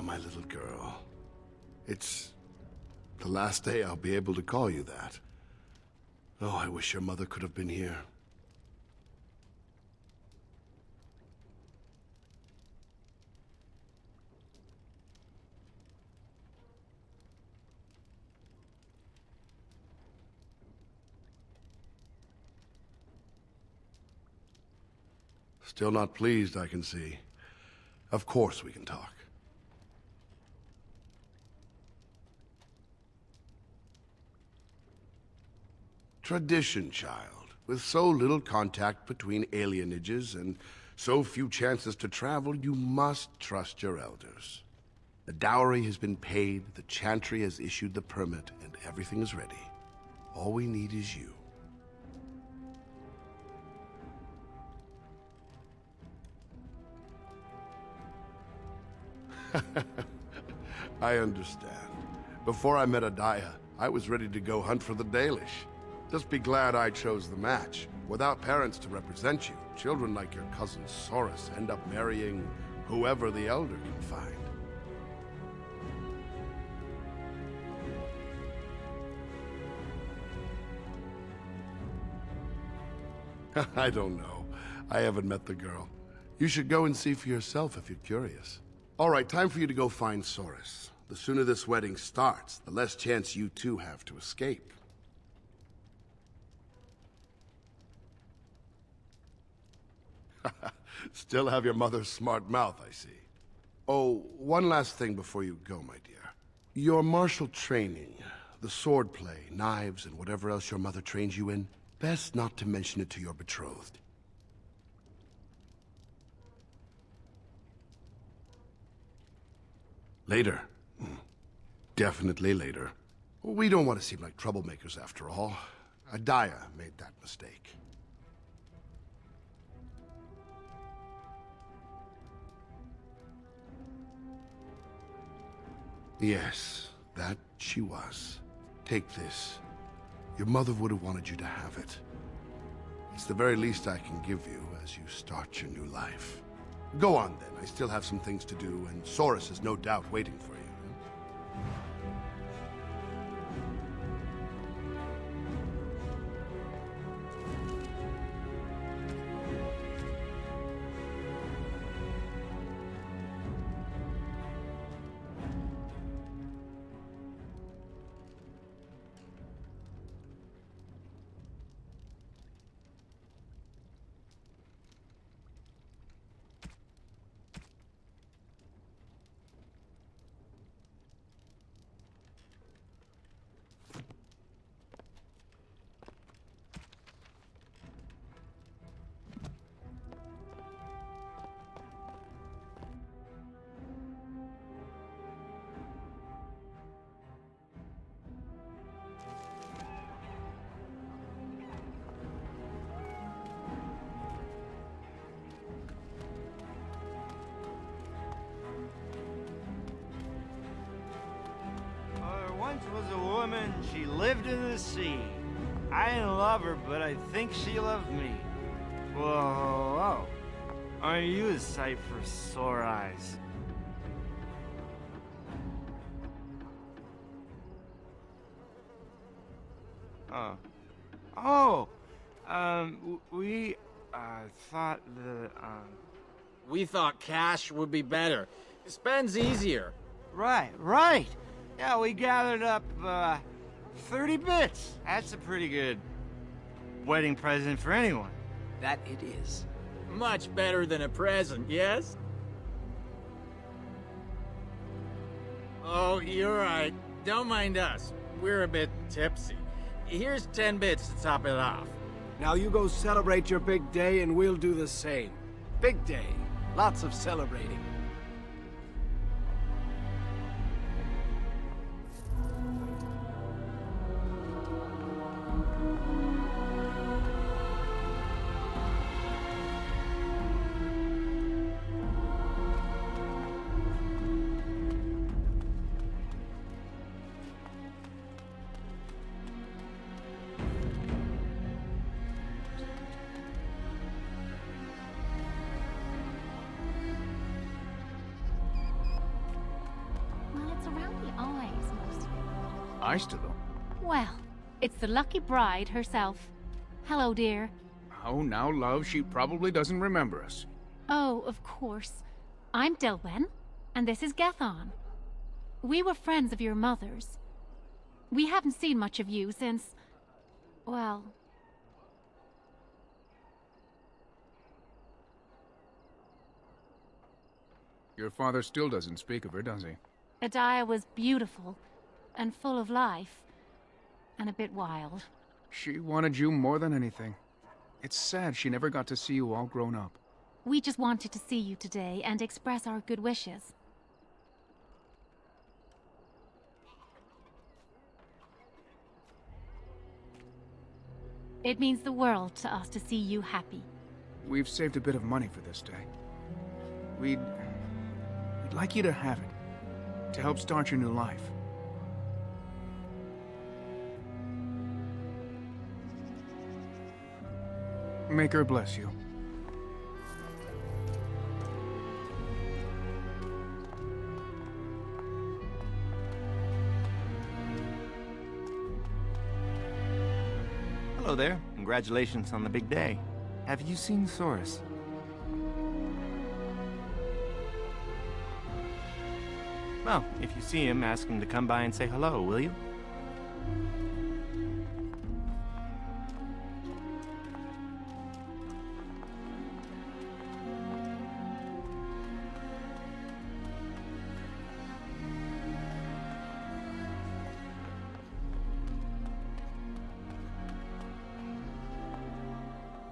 my little girl. It's the last day I'll be able to call you that. Oh, I wish your mother could have been here. Still not pleased, I can see. Of course we can talk. Tradition, child. With so little contact between alienages and so few chances to travel, you must trust your elders. The dowry has been paid, the Chantry has issued the permit, and everything is ready. All we need is you. I understand. Before I met Adaya, I was ready to go hunt for the Dalish. Just be glad I chose the match. Without parents to represent you, children like your cousin Soris end up marrying whoever the Elder can find. I don't know. I haven't met the girl. You should go and see for yourself if you're curious. All right, time for you to go find Soris. The sooner this wedding starts, the less chance you two have to escape. Still have your mother's smart mouth, I see. Oh, one last thing before you go, my dear. Your martial training, the sword play, knives, and whatever else your mother trains you in, best not to mention it to your betrothed. Later. Definitely later. We don't want to seem like troublemakers after all. Adaya made that mistake. Yes, that she was. Take this. Your mother would have wanted you to have it. It's the very least I can give you as you start your new life. Go on then, I still have some things to do, and Soris is no doubt waiting for you. Once was a woman, she lived in the sea. I didn't love her, but I think she loved me. Whoa, aren't you a sight for sore eyes? We thought that, We thought cash would be better. Spends easier. Right. Yeah, we gathered up, 30 bits. That's a pretty good wedding present for anyone. That it is. Much better than a present, yes? Oh, you're right. Don't mind us. We're a bit tipsy. Here's 10 bits to top it off. Now you go celebrate your big day and we'll do the same. Big day. Lots of celebrating. nice to them. Well, it's the lucky bride herself. Hello, dear. Oh, now, love, she probably doesn't remember us. Oh, of course. I'm Dilwen, and this is Gethon. We were friends of your mother's. We haven't seen much of you since... well... Your father still doesn't speak of her, does he? Adiah was beautiful, and full of life, and a bit wild. She wanted you more than anything. It's sad she never got to see you all grown up. We just wanted to see you today and express our good wishes. It means the world to us to see you happy. We've saved a bit of money for this day. We'd like you to have it, to help start your new life. Maker bless you. Hello there. Congratulations on the big day. Have you seen Soros? Well, if you see him, ask him to come by and say hello, will you?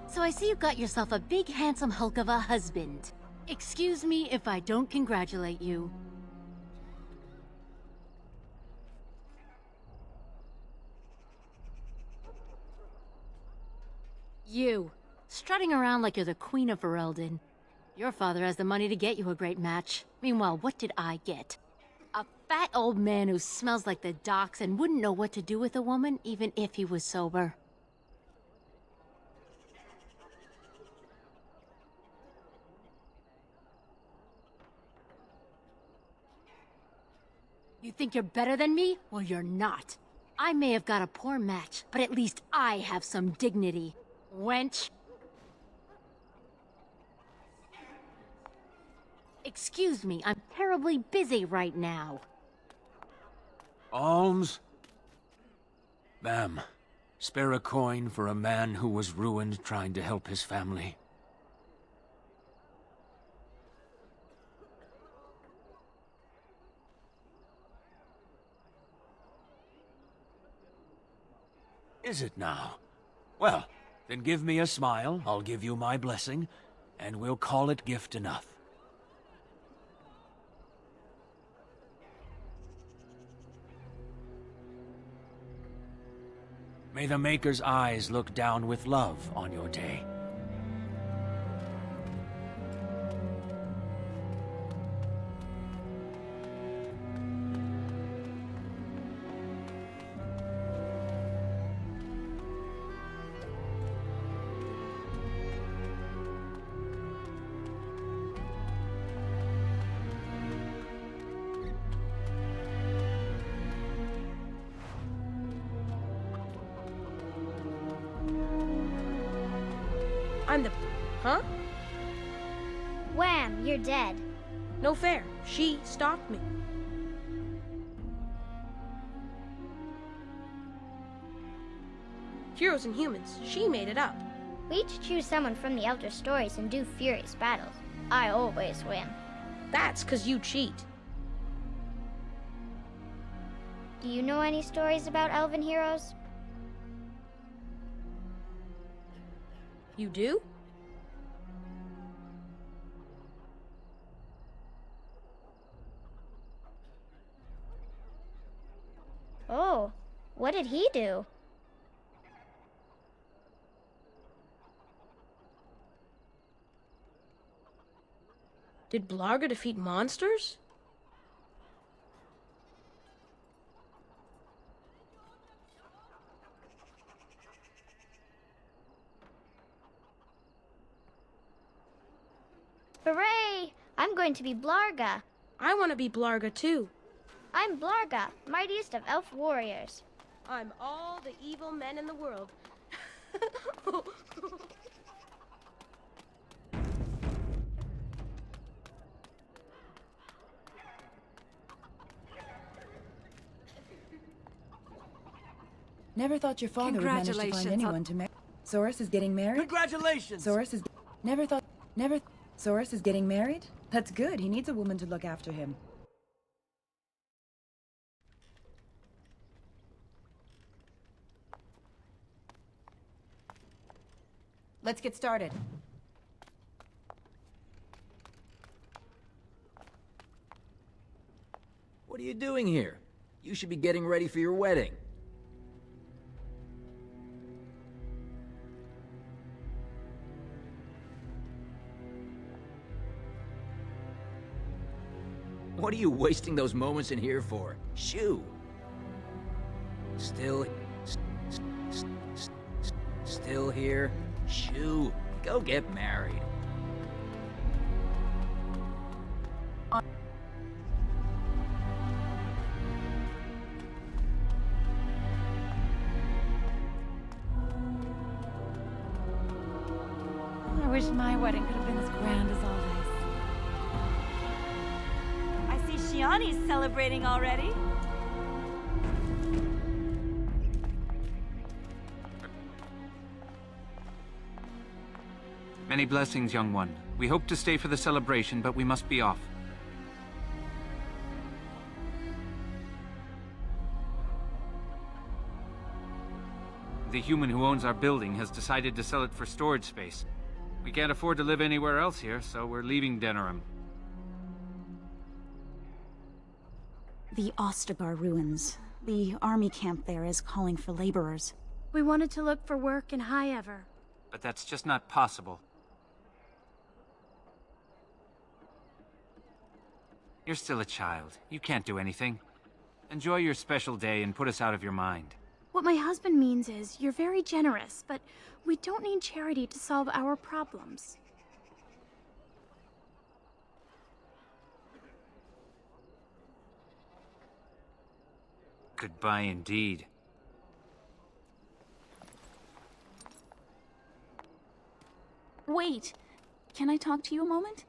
So I see you got yourself a big handsome hulk of a husband. Excuse me if I don't congratulate you. You, strutting around like you're the Queen of Ferelden. Your father has the money to get you a great match. Meanwhile, what did I get? A fat old man who smells like the docks and wouldn't know what to do with a woman, even if he was sober. You think you're better than me? Well, you're not. I may have got a poor match, but at least I have some dignity. Wench. Excuse me, I'm terribly busy right now. Alms? Ma'am, spare a coin for a man who was ruined trying to help his family. Is it now? Well, then give me a smile, I'll give you my blessing, and we'll call it gift enough. May the Maker's eyes look down with love on your day. I'm the... Huh? Wham! You're dead. No fair. She stopped me. Heroes and humans. She made it up. We each choose someone from the Elder Stories and do furious battles. I always win. That's 'cause you cheat. Do you know any stories about elven heroes? You do? Oh, what did he do? Did Blarga defeat monsters? Hooray! I'm going to be Blarga. I want to be Blarga too. I'm Blarga, mightiest of elf warriors. I'm all the evil men in the world. Never thought your father would manage to find anyone to marry. Soros is getting married? Congratulations! Soros is... Soros is getting married? That's good. He needs a woman to look after him. Let's get started. What are you doing here? You should be getting ready for your wedding. What are you wasting those moments in here for? Shoo! Still here? Shoo! Go get married. I wish my wedding could have been as grand as all this. I see Shiani's celebrating already. Many blessings, young one. We hope to stay for the celebration, but we must be off. The human who owns our building has decided to sell it for storage space. We can't afford to live anywhere else here, so we're leaving Denerim. The Ostagar ruins. The army camp there is calling for laborers. We wanted to look for work in High Ever. But that's just not possible. You're still a child. You can't do anything. Enjoy your special day and put us out of your mind. What my husband means is, you're very generous, but we don't need charity to solve our problems. Goodbye indeed. Wait! Can I talk to you a moment?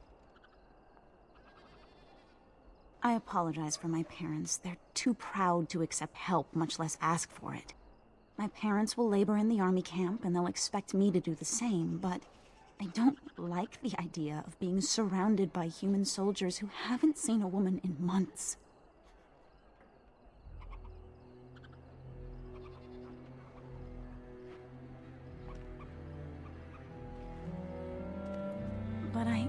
I apologize for my parents. They're too proud to accept help, much less ask for it. My parents will labor in the army camp, and they'll expect me to do the same, but I don't like the idea of being surrounded by human soldiers who haven't seen a woman in months. But I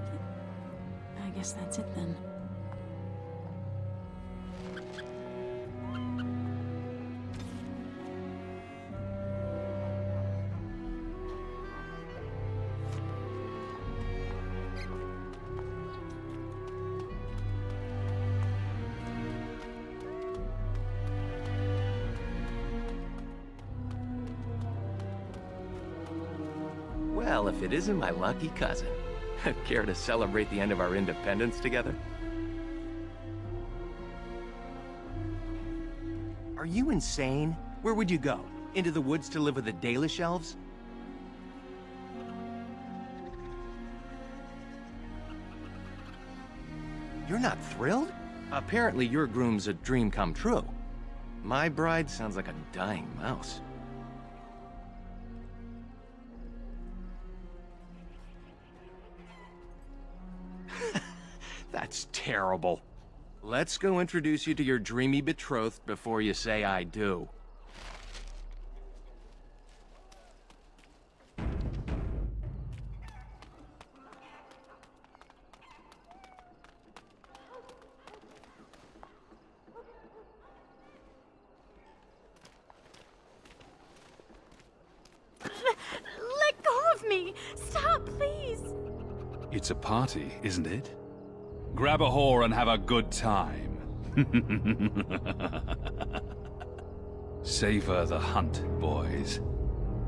guess that's it then. Well, if it isn't my lucky cousin. Care to celebrate the end of our independence together? Are you insane? Where would you go? Into the woods to live with the Dalish elves? You're not thrilled? Apparently your groom's a dream come true. My bride sounds like a dying mouse. That's terrible. Let's go introduce you to your dreamy betrothed before you say I do. Let go of me! Stop, please! It's a party, isn't it? Grab a whore and have a good time. Savor the hunt, boys.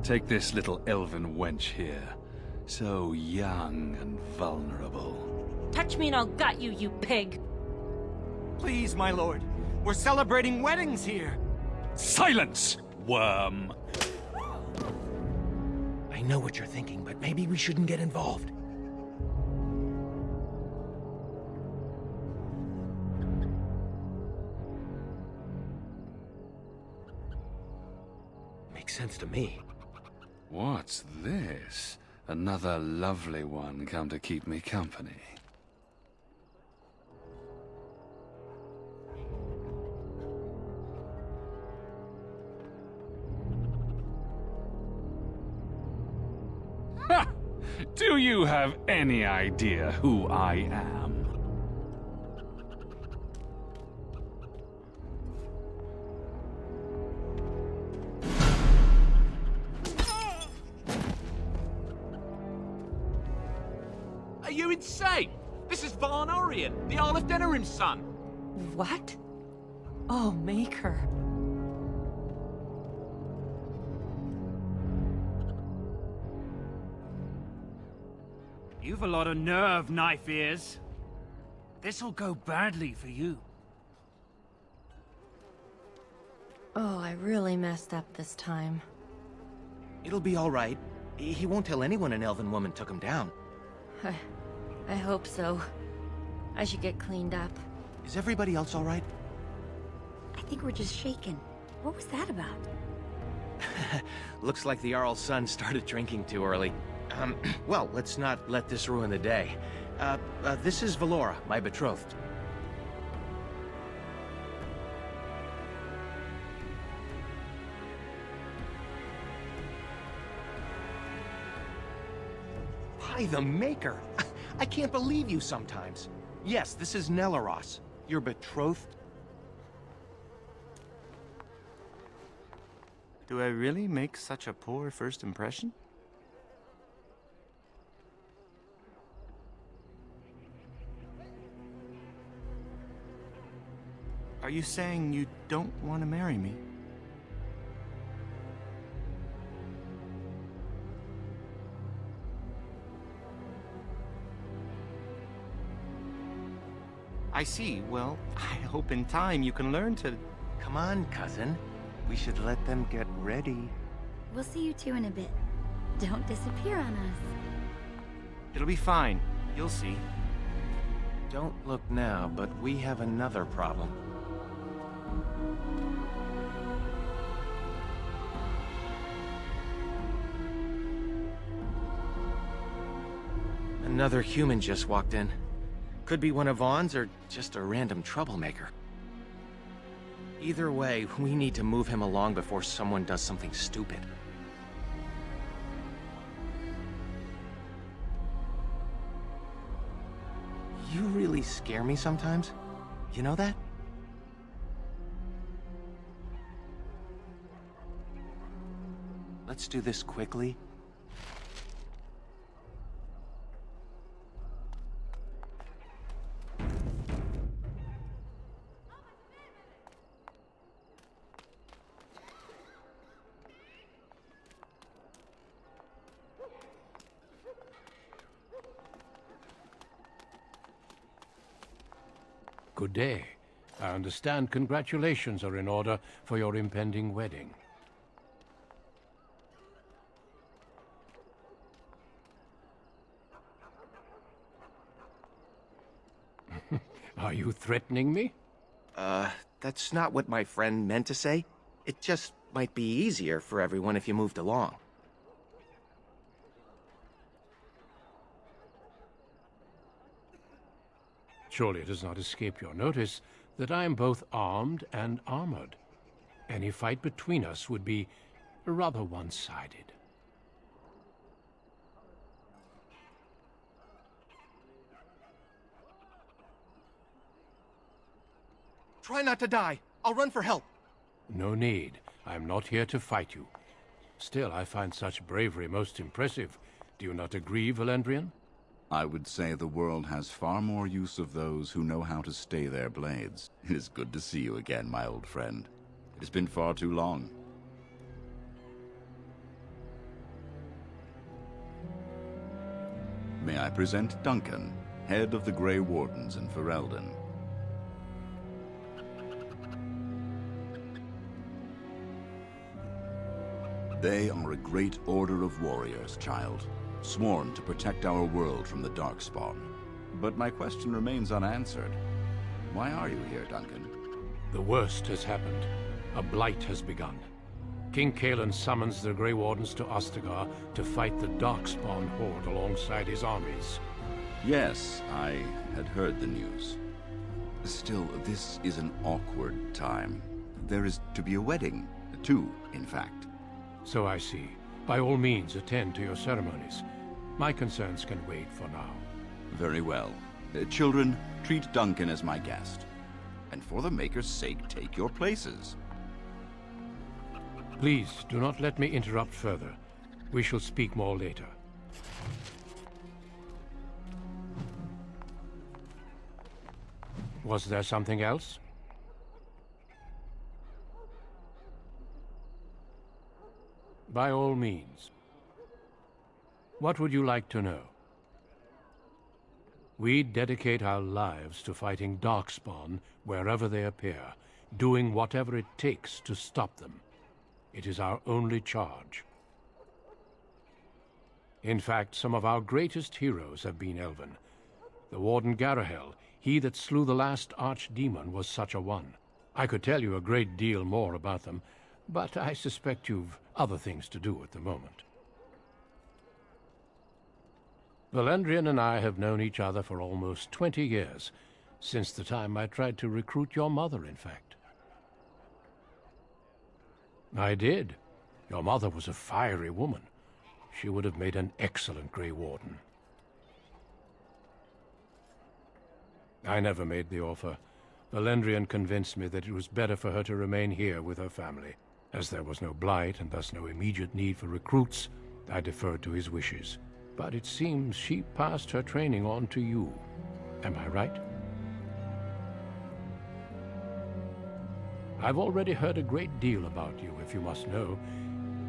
Take this little elven wench here. So young and vulnerable. Touch me and I'll gut you, you pig! Please, my lord. We're celebrating weddings here. Silence, worm! I know what you're thinking, but maybe we shouldn't get involved. Makes sense to me. What's this? Another lovely one come to keep me company. Ha! Do you have any idea who I am? Are you insane? This is Varn Orien, the Jarl of Denerim's son. What? Oh, Maker. You've a lot of nerve, Knife Ears. This'll go badly for you. Oh, I really messed up this time. It'll be all right. He won't tell anyone an elven woman took him down. I hope so. I should get cleaned up. Is everybody else all right? I think we're just shaken. What was that about? Looks like the Jarl's son started drinking too early. Well, let's not let this ruin the day. This is Valora, my betrothed. By the Maker! I can't believe you sometimes. Yes, this is Nelaros, your betrothed. Do I really make such a poor first impression? Are you saying you don't want to marry me? I see. Well, I hope in time you can learn to... Come on, cousin. We should let them get ready. We'll see you two in a bit. Don't disappear on us. It'll be fine. You'll see. Don't look now, but we have another problem. Another human just walked in. Could be one of Vaughn's or just a random troublemaker. Either way, we need to move him along before someone does something stupid. You really scare me sometimes. You know that? Let's do this quickly. Good day. I understand congratulations are in order for your impending wedding. Are you threatening me? That's not what my friend meant to say. It just might be easier for everyone if you moved along. Surely it does not escape your notice that I am both armed and armored. Any fight between us would be rather one-sided. Try not to die. I'll run for help. No need. I am not here to fight you. Still, I find such bravery most impressive. Do you not agree, Valendrian? I would say the world has far more use of those who know how to stay their blades. It is good to see you again, my old friend. It has been far too long. May I present Duncan, head of the Grey Wardens in Ferelden. They are a great order of warriors, child, sworn to protect our world from the Darkspawn. But my question remains unanswered. Why are you here, Duncan? The worst has happened. A blight has begun. King Kalen summons the Grey Wardens to Ostagar to fight the Darkspawn horde alongside his armies. Yes, I had heard the news. Still, this is an awkward time. There is to be a wedding. Two, in fact. So I see. By all means, attend to your ceremonies. My concerns can wait for now. Very well. Children, treat Duncan as my guest. And for the Maker's sake, take your places. Please, do not let me interrupt further. We shall speak more later. Was there something else? By all means. What would you like to know? We dedicate our lives to fighting Darkspawn wherever they appear, doing whatever it takes to stop them. It is our only charge. In fact, some of our greatest heroes have been Elven. The Warden Garahel, he that slew the last archdemon, was such a one. I could tell you a great deal more about them, but I suspect you've other things to do at the moment. Valendrian and I have known each other for almost 20 years, since the time I tried to recruit your mother, in fact. I did. Your mother was a fiery woman. She would have made an excellent Grey Warden. I never made the offer. Valendrian convinced me that it was better for her to remain here with her family. As there was no blight and thus no immediate need for recruits, I deferred to his wishes. But it seems she passed her training on to you. Am I right? I've already heard a great deal about you, if you must know,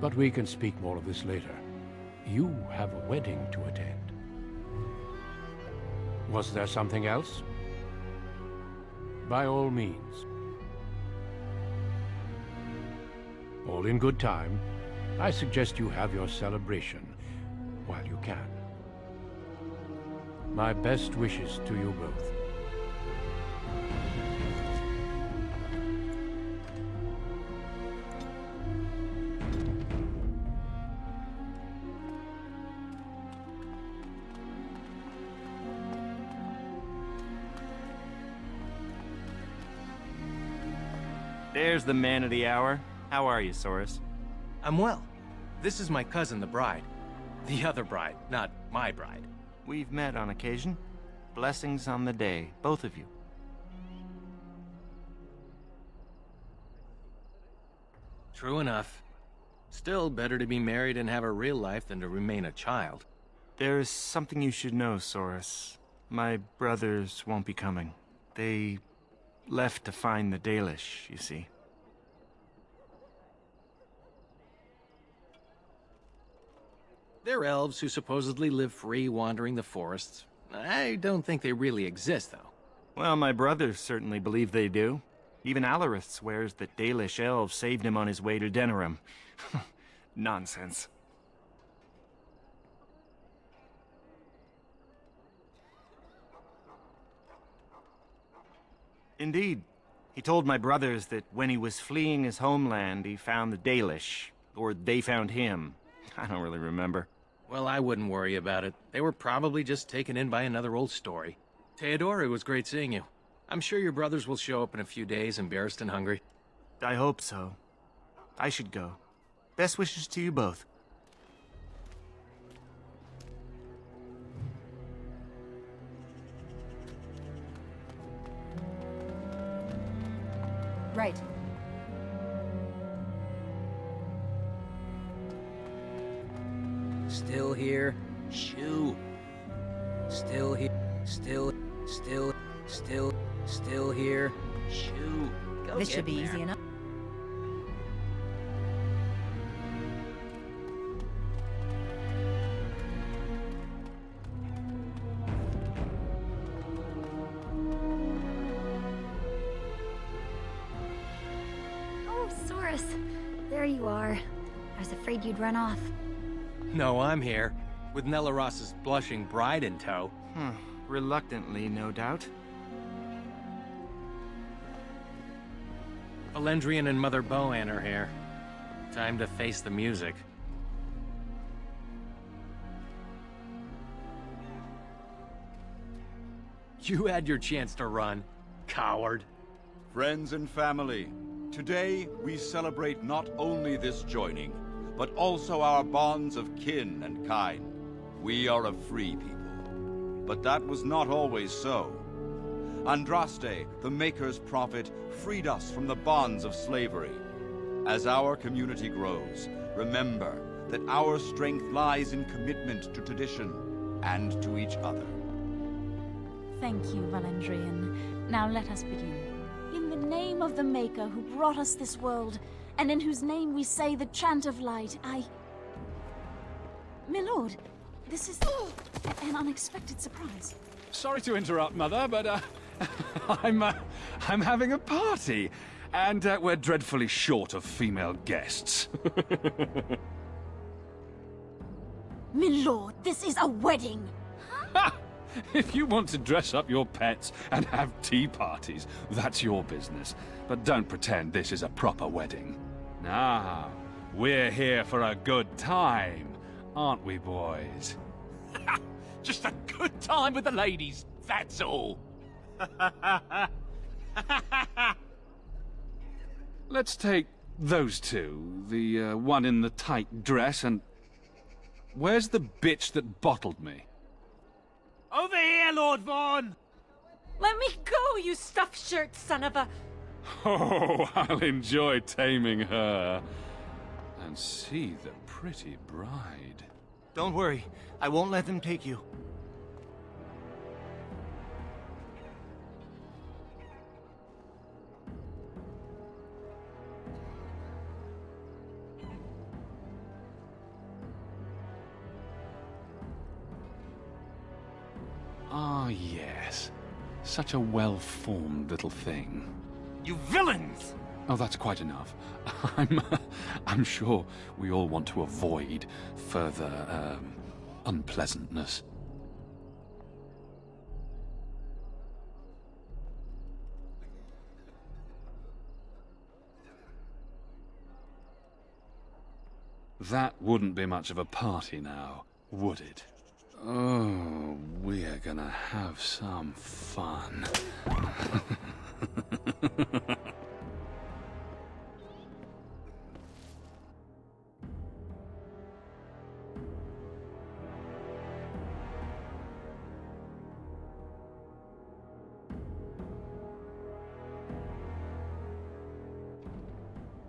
but we can speak more of this later. You have a wedding to attend. Was there something else? By all means. All in good time. I suggest you have your celebration while you can. My best wishes to you both. There's the man of the hour. How are you, Soris? I'm well. This is my cousin, the bride. The other bride, not my bride. We've met on occasion. Blessings on the day, both of you. True enough. Still better to be married and have a real life than to remain a child. There's something you should know, Soris. My brothers won't be coming. They left to find the Dalish, you see. They're elves who supposedly live free wandering the forests. I don't think they really exist, though. Well, my brothers certainly believe they do. Even Alarith swears that Dalish elves saved him on his way to Denerim. Nonsense. Indeed. He told my brothers that when he was fleeing his homeland, he found the Dalish. Or they found him. I don't really remember. Well, I wouldn't worry about it. They were probably just taken in by another old story. Theodore, it was great seeing you. I'm sure your brothers will show up in a few days, embarrassed and hungry. I hope so. I should go. Best wishes to you both. Right. Still here. Shoo. Still here. Still here. Shoo. Go This get should be there. easy enough. Oh, Soris. There you are. was afraid you'd run off. No, I'm here, with Nella Ross's blushing bride in tow. Reluctantly, no doubt. Valendrian and Mother Boann are here. Time to face the music. You had your chance to run, coward. Friends and family, today we celebrate not only this joining, but also our bonds of kin and kind. We are a free people. But that was not always so. Andraste, the Maker's prophet, freed us from the bonds of slavery. As our community grows, remember that our strength lies in commitment to tradition and to each other. Thank you, Valendrian. Now let us begin. In the name of the Maker who brought us this world, and in whose name we say the chant of light, Milord, this is an unexpected surprise. Sorry to interrupt, Mother, but I'm having a party, and we're dreadfully short of female guests. Milord, this is a wedding! If you want to dress up your pets and have tea parties, that's your business. But don't pretend this is a proper wedding. Now, we're here for a good time, aren't we, boys? Just a good time with the ladies, that's all. Let's take those two, the one in the tight dress and... Where's the bitch that bottled me? Over here, Lord Vaughn! Let me go, you stuffed shirt son of a... Oh, I'll enjoy taming her. And see the pretty bride. Don't worry, I won't let them take you. Ah, yes. Such a well-formed little thing. You villains! Oh, that's quite enough. I'm sure we all want to avoid further, unpleasantness. That wouldn't be much of a party now, would it? Oh, we're gonna have some fun.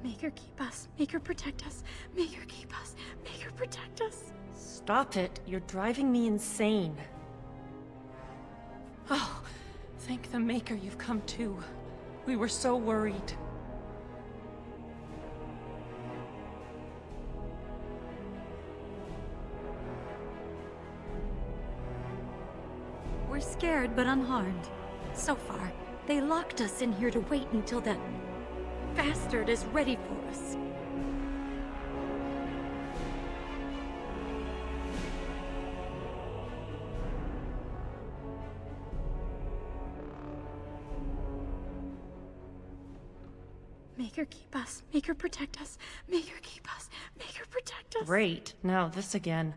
Make her keep us. Make her protect us. Make her keep us. Make her protect us. Stop it. You're driving me insane. Oh, thank the Maker you've come too. We were so worried. We're scared but unharmed. So far, they locked us in here to wait until that bastard is ready for us. Make her keep us. Make her protect us. Make her keep us. Make her protect us. Great. Now this again.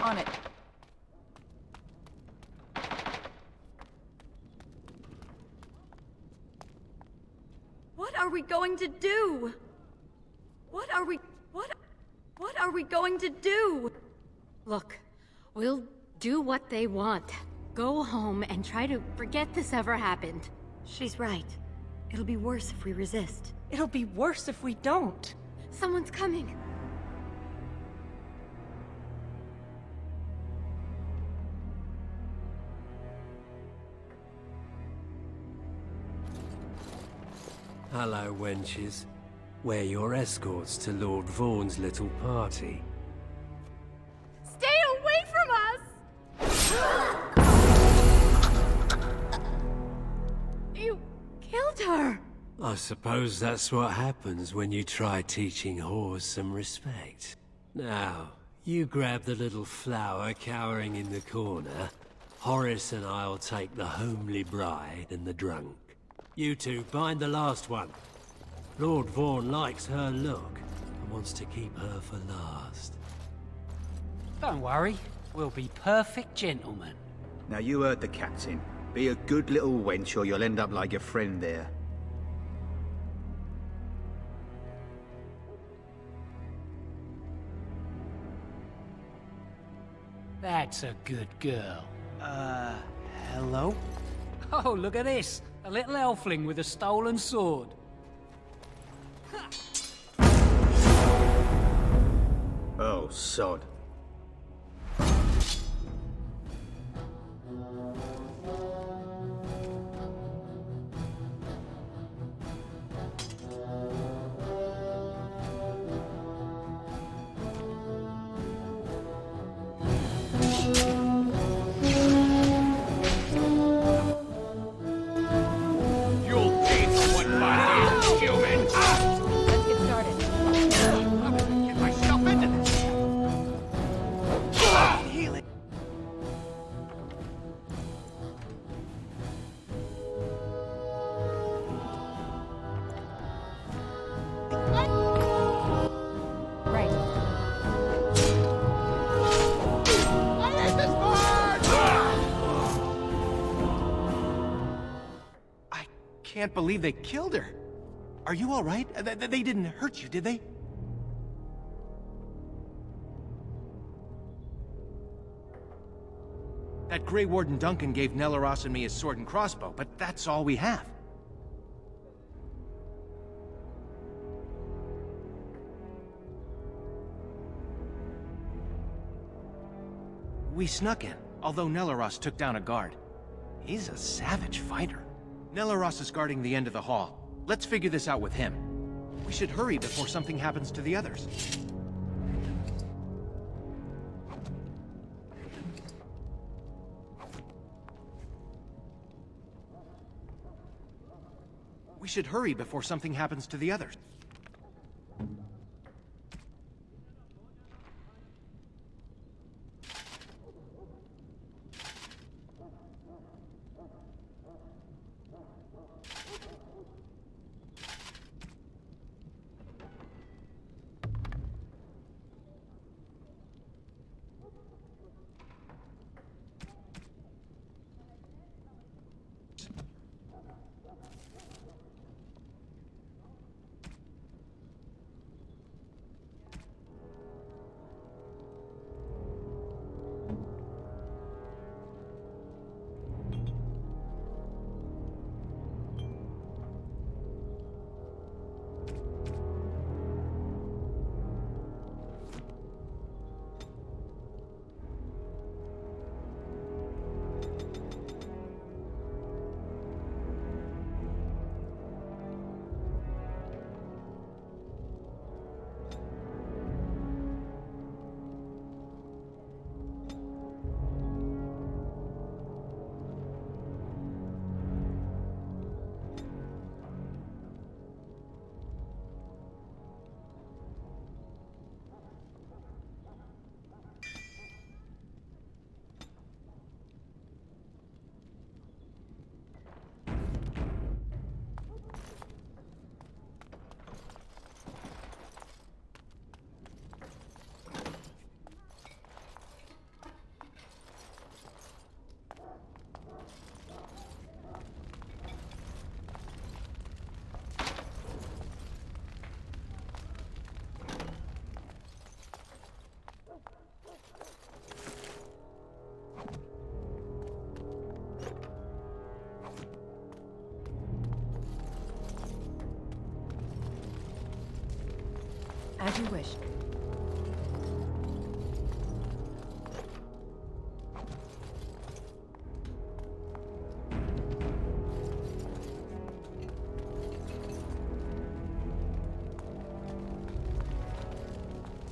On it. What are we going to do? What are we going to do? Look, we'll do what they want. Go home and try to forget this ever happened. She's right. It'll be worse if we resist. It'll be worse if we don't. Someone's coming. Hello, wenches. We're your escorts to Lord Vaughn's little party. Stay away from us! You killed her! I suppose that's what happens when you try teaching whores some respect. Now, you grab the little flower cowering in the corner. Horace and I'll take the homely bride and the drunk. You two bind the last one. Lord Vaughan likes her look and wants to keep her for last. Don't worry, we'll be perfect gentlemen. Now you heard the captain. Be a good little wench or you'll end up like your friend there. That's a good girl. Hello? Oh, look at this. A little elfling with a stolen sword. Oh, sod. Can't believe they killed her. Are you all right? They didn't hurt you, did they? That Grey Warden Duncan gave Nelaros and me his sword and crossbow, but that's all we have. We snuck in, although Nelaros took down a guard. He's a savage fighter. Nelaros is guarding the end of the hall. Let's figure this out with him. We should hurry before something happens to the others. We should hurry before something happens to the others. As you wish.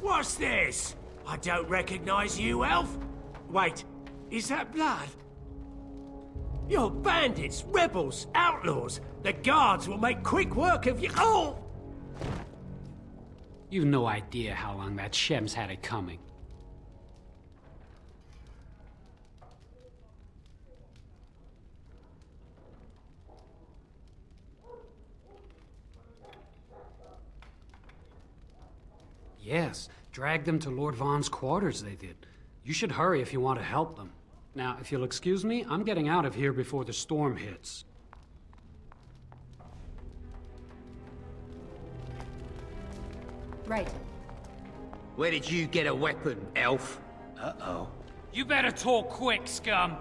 What's this? I don't recognize you, elf. Wait, is that blood? You're bandits, rebels, outlaws. The guards will make quick work of you. Oh! You've no idea how long that Shem's had it coming. Yes, drag them to Lord Vaughn's quarters, they did. You should hurry if you want to help them. Now, if you'll excuse me, I'm getting out of here before the storm hits. Right. Where did you get a weapon, elf? Uh-oh. You better talk quick, scum!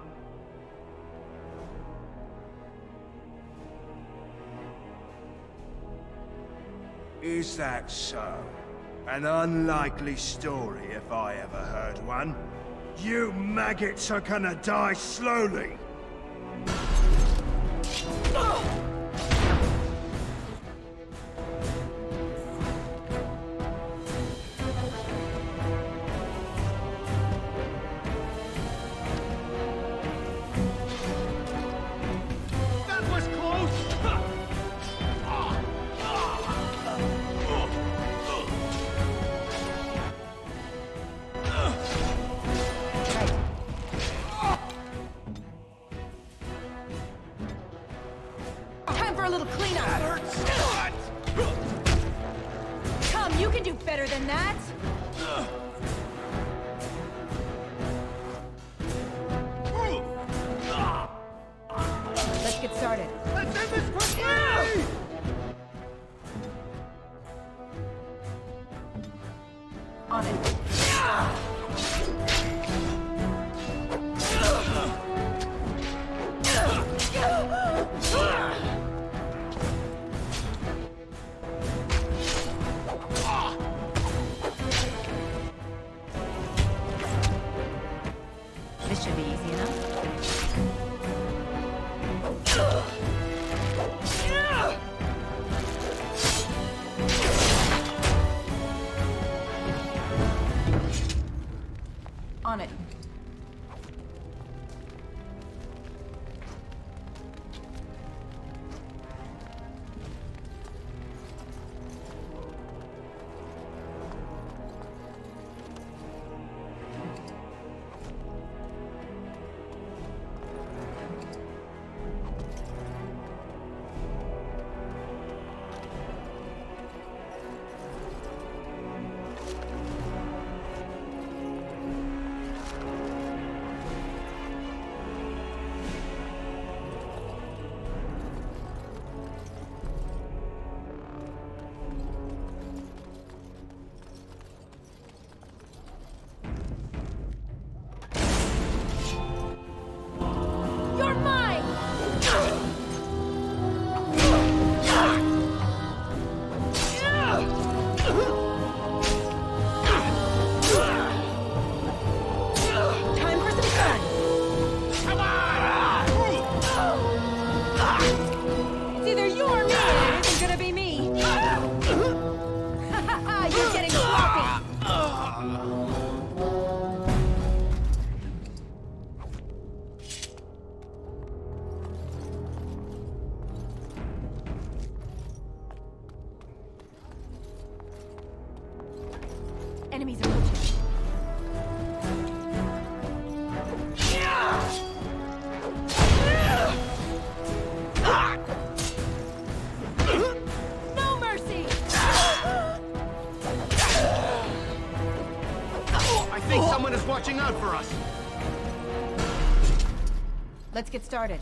Is that so? An unlikely story if I ever heard one. You maggots are gonna die slowly! That was close! Time for a little cleanup. Come, you can do better than that. Let's get started. Let's end this quickly! On it. This should be easy enough. On it. You're mine! Time for some fun. Come on! It's either you or me, and it isn't gonna be me. You're getting sloppy. Enemies approaching. No mercy! I think someone is watching out for us. Let's get started.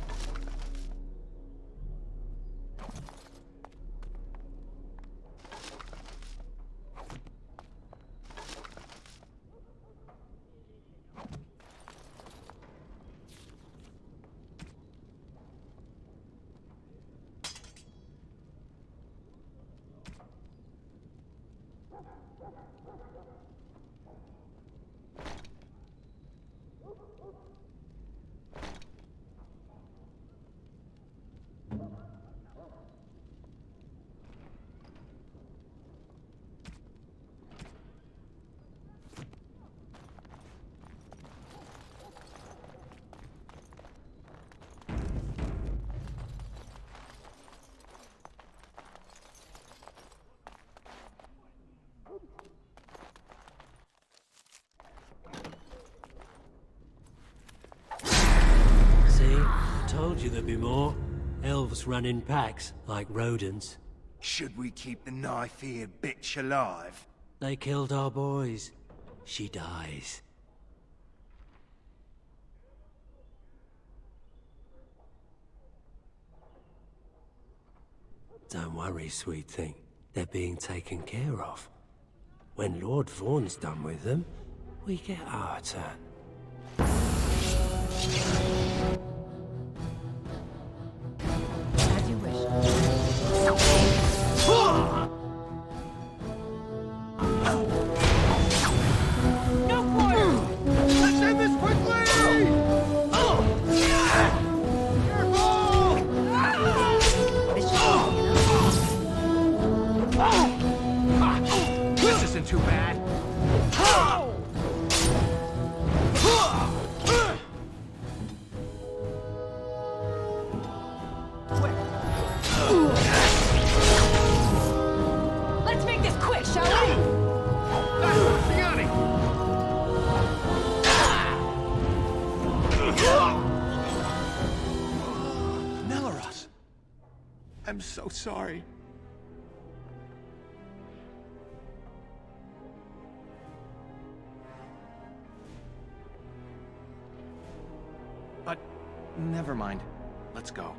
told you there'd be more. Elves run in packs, like rodents. Should we keep the knife-eared bitch alive? They killed our boys. She dies. Don't worry, sweet thing. They're being taken care of. When Lord Vaughn's done with them, we get our turn. As you wish. No fire! Let's end this quickly! This isn't too bad. Let's make this quick, shall we? Nelaros! I'm so sorry. But never mind. Let's go.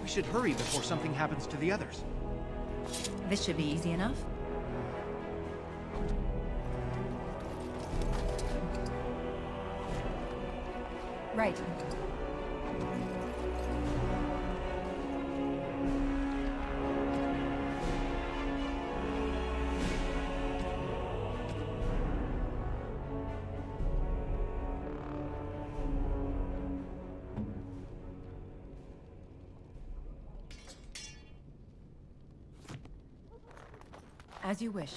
We should hurry before something happens to the others. This should be easy enough. Right. As you wish.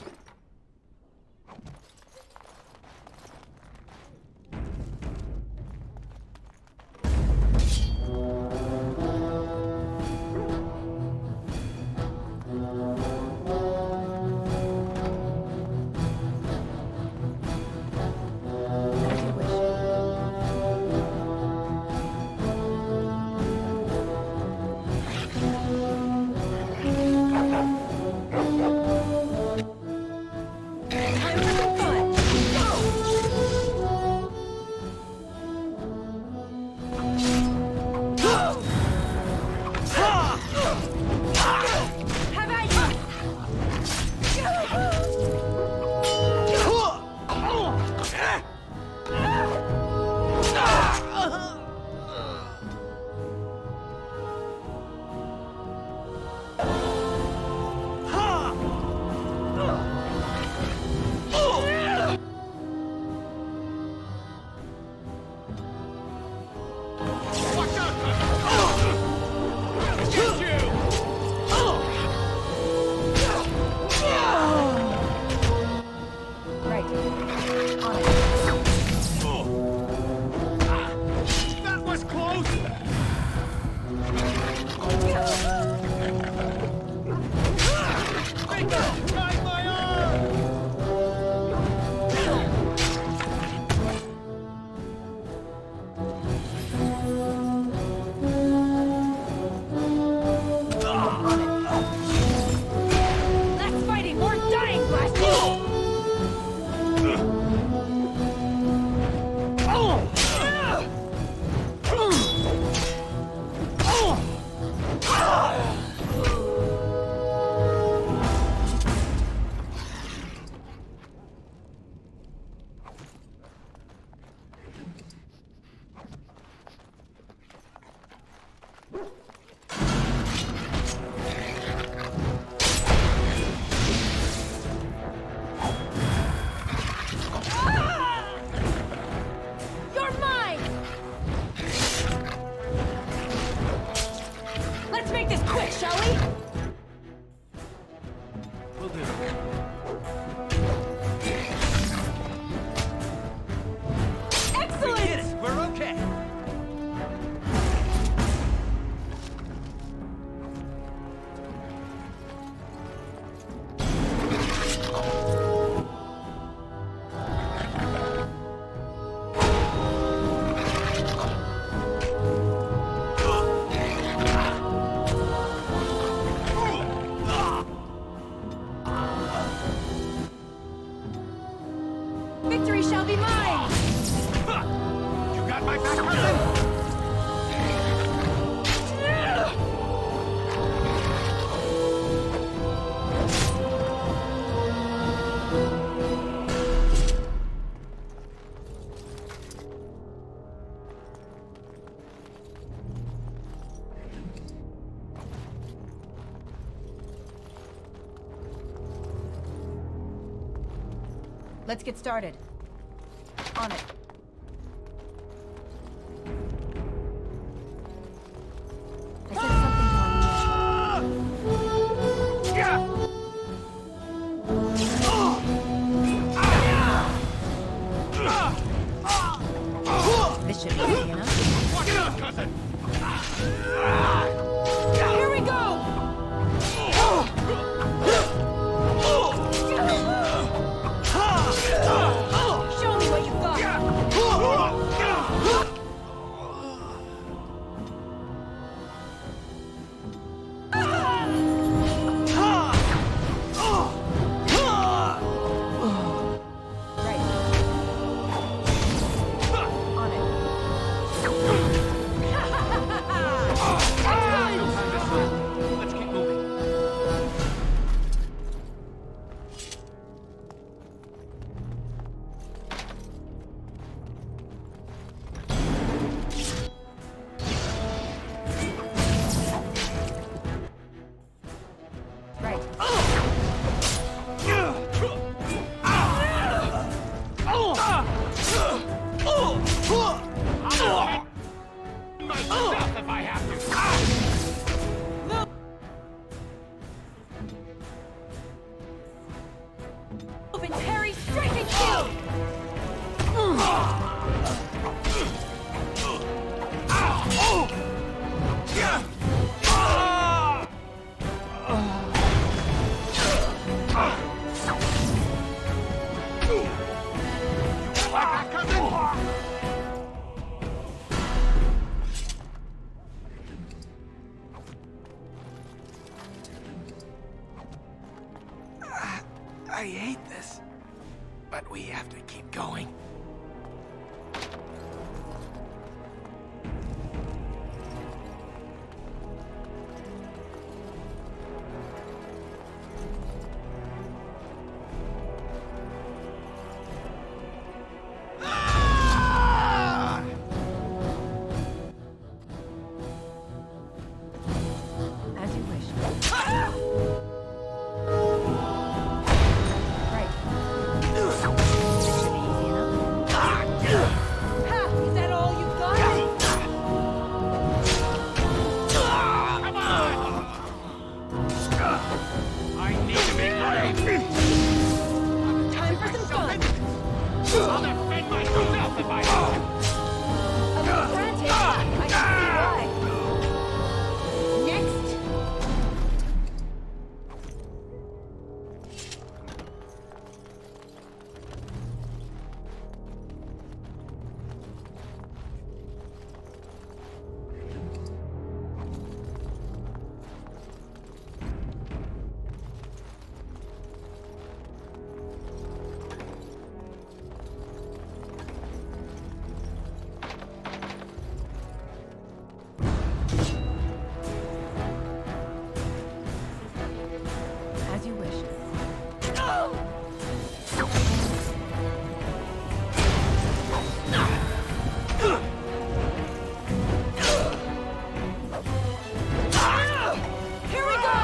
Let's get started. On it. I said something This should be easy enough. Watch out, cousin! Here we go! Show me what you got! Let's keep moving. Myself if I have to. Moving, Harry! Strike and kill! I hate this, but we have to keep going. As you wish. Is that all you got? I need to be brave! Time for some fun! I'll defend myself if I have to! A little frantic. I can see why. Next! As you wish. Here we go!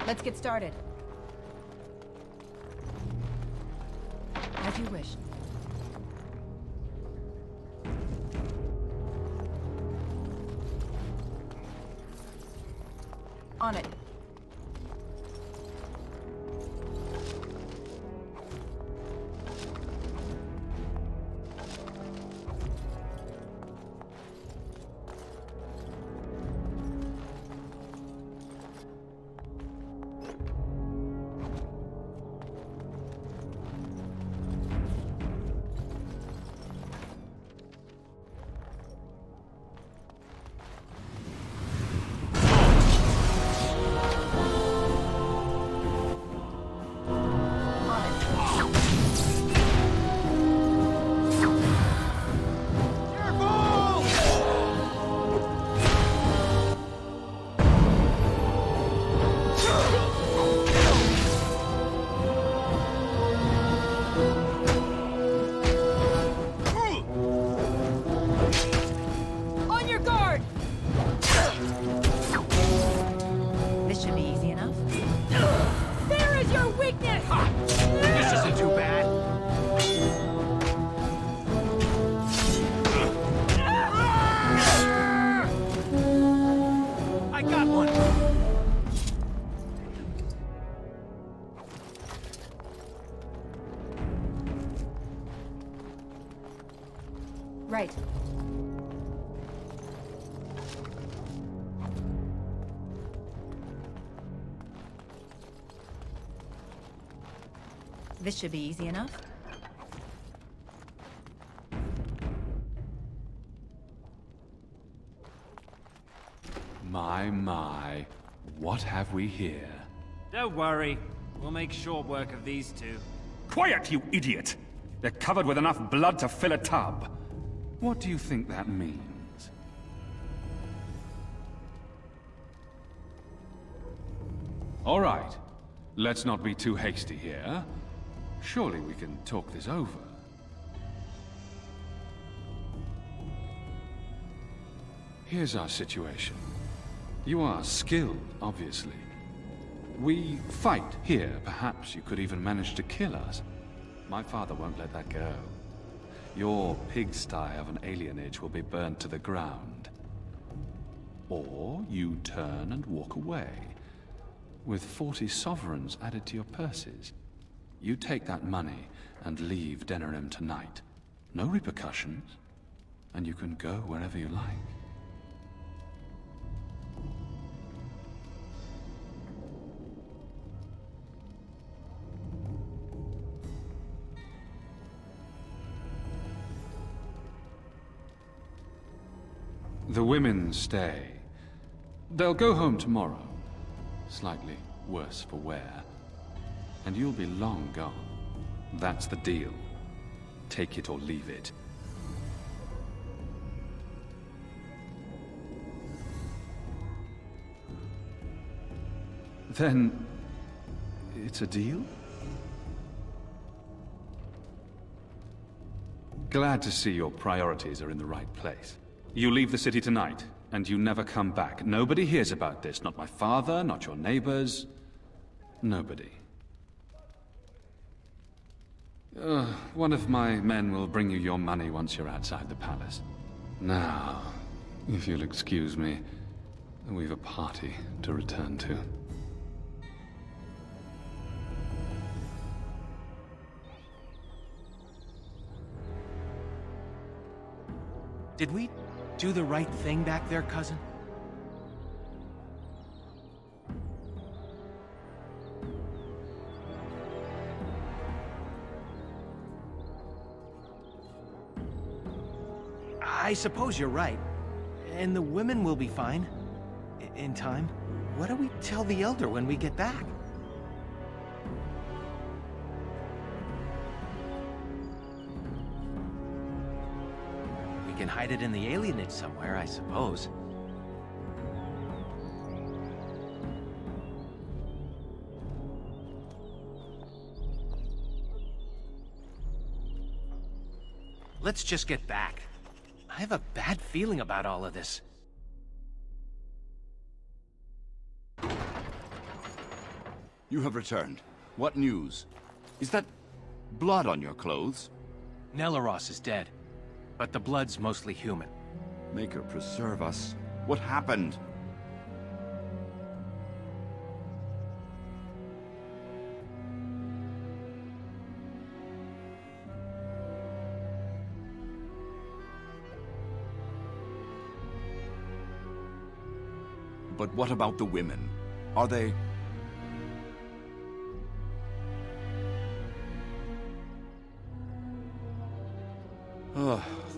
Let's get started. As you wish. On it. Right. This should be easy enough. My, what have we here? Don't worry. We'll make short work of these two. Quiet, you idiot! They're covered with enough blood to fill a tub. What do you think that means? All right. Let's not be too hasty here. Surely we can talk this over. Here's our situation. You are skilled, obviously. We fight here. Perhaps you could even manage to kill us. My father won't let that go. Your pigsty of an alienage will be burned to the ground. Or you turn and walk away, with 40 sovereigns added to your purses. You take that money and leave Denerim tonight. No repercussions, and you can go wherever you like. The women stay. They'll go home tomorrow. Slightly worse for wear. And you'll be long gone. That's the deal. Take it or leave it. Then... it's a deal? Glad to see your priorities are in the right place. You leave the city tonight, and you never come back. Nobody hears about this. Not my father, not your neighbors. Nobody. One of my men will bring you your money once you're outside the palace. Now, if you'll excuse me, we've a party to return to. Did we do the right thing back there, cousin? I suppose you're right. And the women will be fine. In time. What do we tell the Elder when we get back? We can hide it in the alienage somewhere, I suppose. Let's just get back. I have a bad feeling about all of this. You have returned. What news? Is that blood on your clothes? Nelaros is dead, but the blood's mostly human. Maker preserve us. What happened? But what about the women? Are they...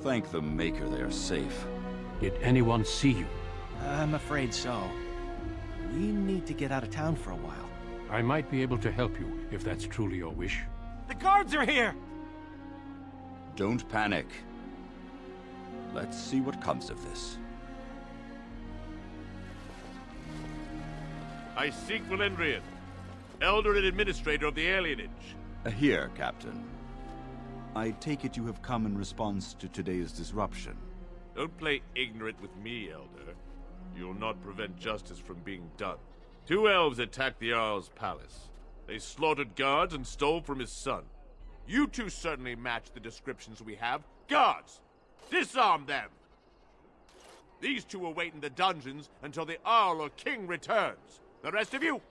thank the Maker they are safe. Did anyone see you? I'm afraid so. We need to get out of town for a while. I might be able to help you, if that's truly your wish. The guards are here! Don't panic. Let's see what comes of this. I seek Valendrian, Elder and Administrator of the Alienage. Here, Captain. I take it you have come in response to today's disruption. Don't play ignorant with me, Elder. You'll not prevent justice from being done. 2 elves attacked the Jarl's palace. They slaughtered guards and stole from his son. You two certainly match the descriptions we have. Guards! Disarm them! These two will wait in the dungeons until the Jarl or King returns. The rest of you,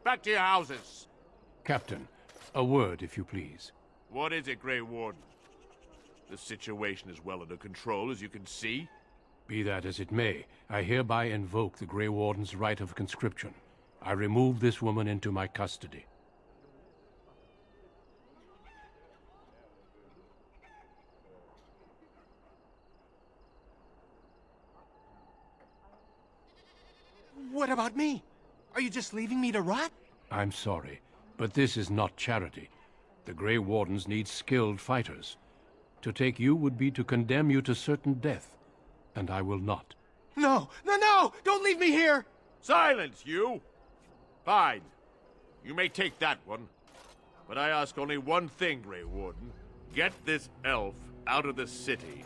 back to your houses. Captain, a word, if you please. What is it, Grey Warden? The situation is well under control, as you can see. Be that as it may, I hereby invoke the Grey Warden's right of conscription. I remove this woman into my custody. What about me? Are you just leaving me to rot? I'm sorry, but this is not charity. The Grey Wardens need skilled fighters. To take you would be to condemn you to certain death, and I will not. No! No, no! Don't leave me here! Silence, you! Fine. You may take that one. But I ask only one thing, Grey Warden. Get this elf out of the city.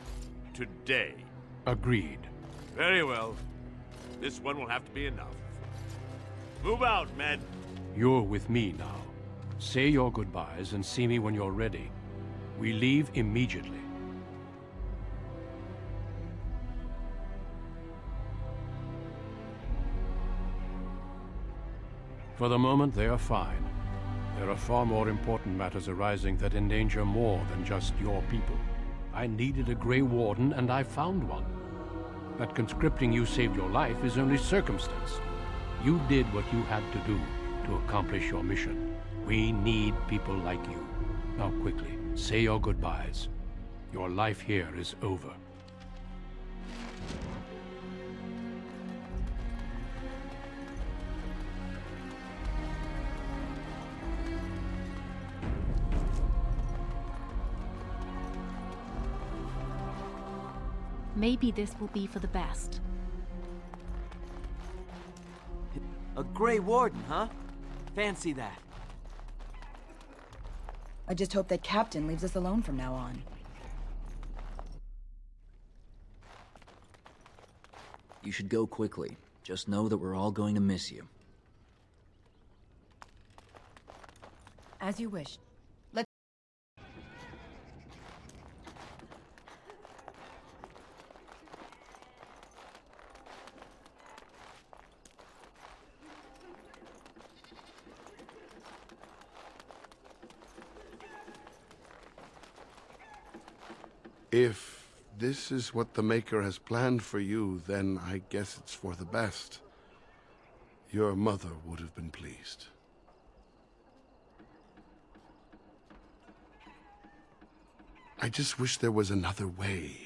Today. Agreed. Very well. This one will have to be enough. Move out, men! You're with me now. Say your goodbyes and see me when you're ready. We leave immediately. For the moment, they are fine. There are far more important matters arising that endanger more than just your people. I needed a Grey Warden, and I found one. That conscripting you saved your life is only circumstance. You did what you had to do to accomplish your mission. We need people like you. Now quickly, say your goodbyes. Your life here is over. Maybe this will be for the best. A Grey Warden, huh? Fancy that. I just hope that Captain leaves us alone from now on. You should go quickly. Just know that we're all going to miss you. As you wish. If this is what the Maker has planned for you, then I guess it's for the best. Your mother would have been pleased. I just wish there was another way.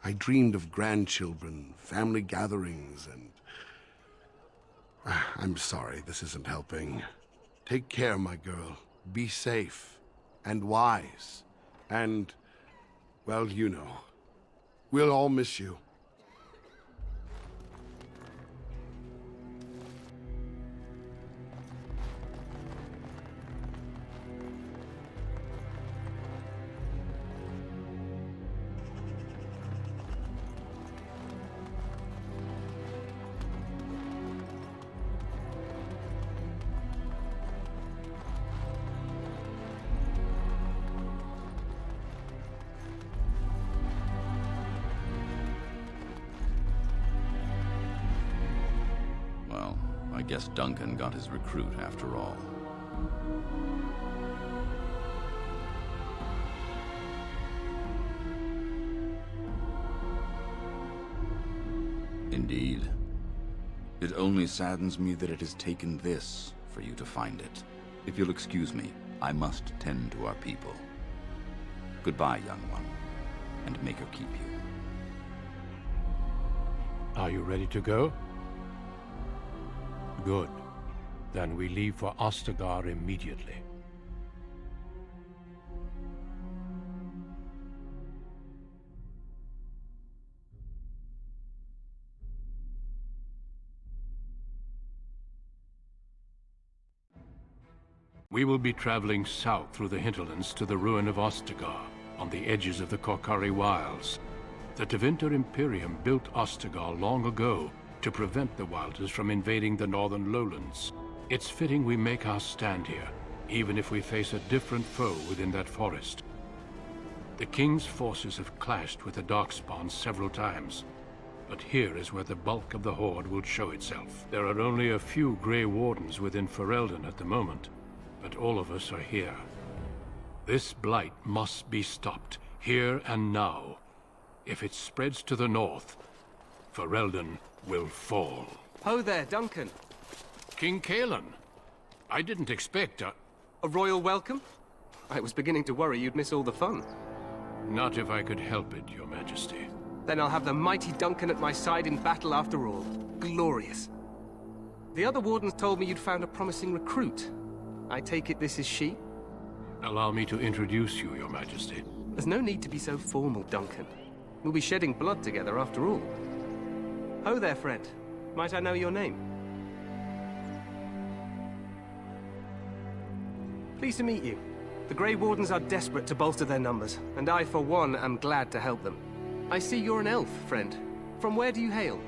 I dreamed of grandchildren, family gatherings, and... I'm sorry, this isn't helping. Take care, my girl. Be safe. And wise. And... well, you know. We'll all miss you. Well, I guess Duncan got his recruit after all. Indeed. It only saddens me that it has taken this for you to find it. If you'll excuse me, I must tend to our people. Goodbye, young one, and make her keep you. Are you ready to go? Good. Then we leave for Ostagar immediately. We will be traveling south through the hinterlands to the ruin of Ostagar, on the edges of the Korcari Wilds. The Tevinter Imperium built Ostagar long ago to prevent the Wilders from invading the northern lowlands. It's fitting we make our stand here, even if we face a different foe within that forest. The King's forces have clashed with the Darkspawn several times, but here is where the bulk of the Horde will show itself. There are only a few Grey Wardens within Ferelden at the moment, but all of us are here. This blight must be stopped, here and now. If it spreads to the north, Ferelden will fall. Ho there, Duncan. King Cailan. I didn't expect a royal welcome? I was beginning to worry you'd miss all the fun. Not if I could help it, Your Majesty. Then I'll have the mighty Duncan at my side in battle after all. Glorious. The other wardens told me you'd found a promising recruit. I take it this is she? Allow me to introduce you, Your Majesty. There's no need to be so formal, Duncan. We'll be shedding blood together after all. Ho there, friend. Might I know your name? Pleased to meet you. The Grey Wardens are desperate to bolster their numbers, and I, for one, am glad to help them. I see you're an elf, friend. From where do you hail?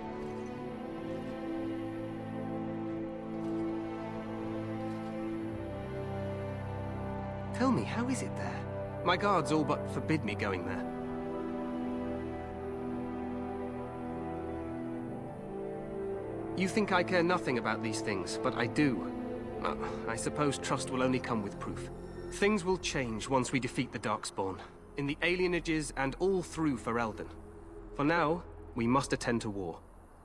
Tell me, how is it there? My guards all but forbid me going there. You think I care nothing about these things, but I do. I suppose trust will only come with proof. Things will change once we defeat the Darkspawn, in the alienages and all through Ferelden. For now, we must attend to war.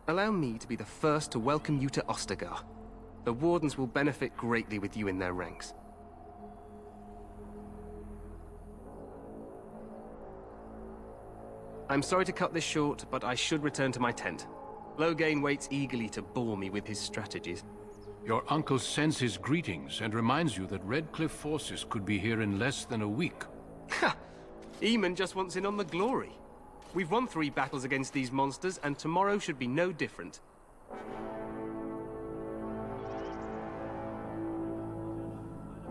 Allow me to be the first to welcome you to Ostagar. The Wardens will benefit greatly with you in their ranks. I'm sorry to cut this short, but I should return to my tent. Loghain waits eagerly to bore me with his strategies. Your uncle sends his greetings and reminds you that Redcliffe forces could be here in less than a week. Ha! Eamon just wants in on the glory. We've won 3 battles against these monsters, and tomorrow should be no different.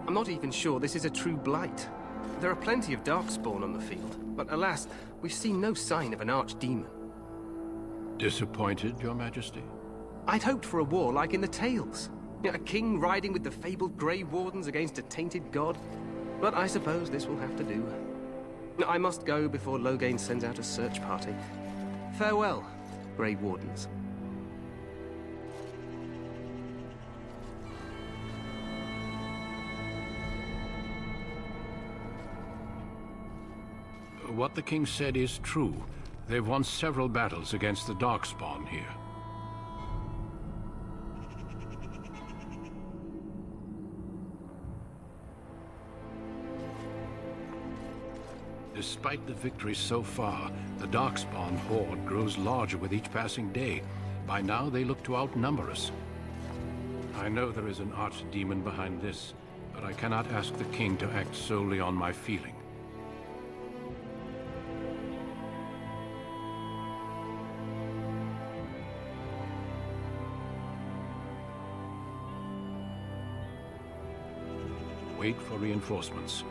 I'm not even sure this is a true blight. There are plenty of Darkspawn on the field, but alas, we've seen no sign of an archdemon. Disappointed, Your Majesty? I'd hoped for a war like in the tales. A king riding with the fabled Grey Wardens against a tainted god. But I suppose this will have to do. I must go before Loghain sends out a search party. Farewell, Grey Wardens. What the king said is true. They've won several battles against the Darkspawn here. Despite the victories so far, the Darkspawn horde grows larger with each passing day. By now, they look to outnumber us. I know there is an archdemon behind this, but I cannot ask the king to act solely on my feeling. Wait for reinforcements.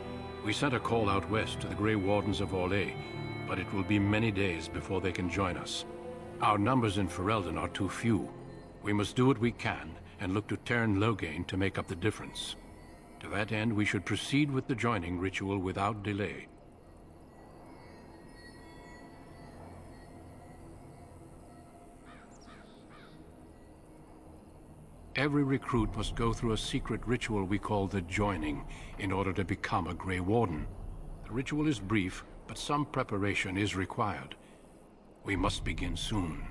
We sent a call out west to the Grey Wardens of Orlais, but it will be many days before they can join us. Our numbers in Ferelden are too few. We must do what we can and look to Teyrn Loghain to make up the difference. To that end, we should proceed with the joining ritual without delay. Every recruit must go through a secret ritual we call the Joining in order to become a Grey Warden. The ritual is brief, but some preparation is required. We must begin soon.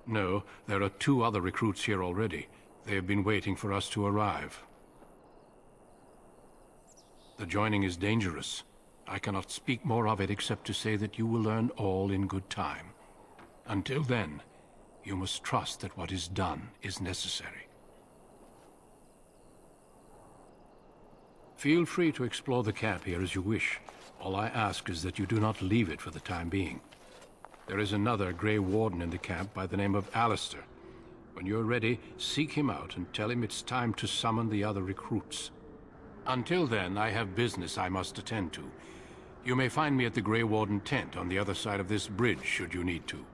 No, there are 2 other recruits here already. They have been waiting for us to arrive. The Joining is dangerous. I cannot speak more of it except to say that you will learn all in good time. Until then, you must trust that what is done is necessary. Feel free to explore the camp here as you wish. All I ask is that you do not leave it for the time being. There is another Grey Warden in the camp by the name of Alistair. When you're ready, seek him out and tell him it's time to summon the other recruits. Until then, I have business I must attend to. You may find me at the Grey Warden tent on the other side of this bridge, should you need to.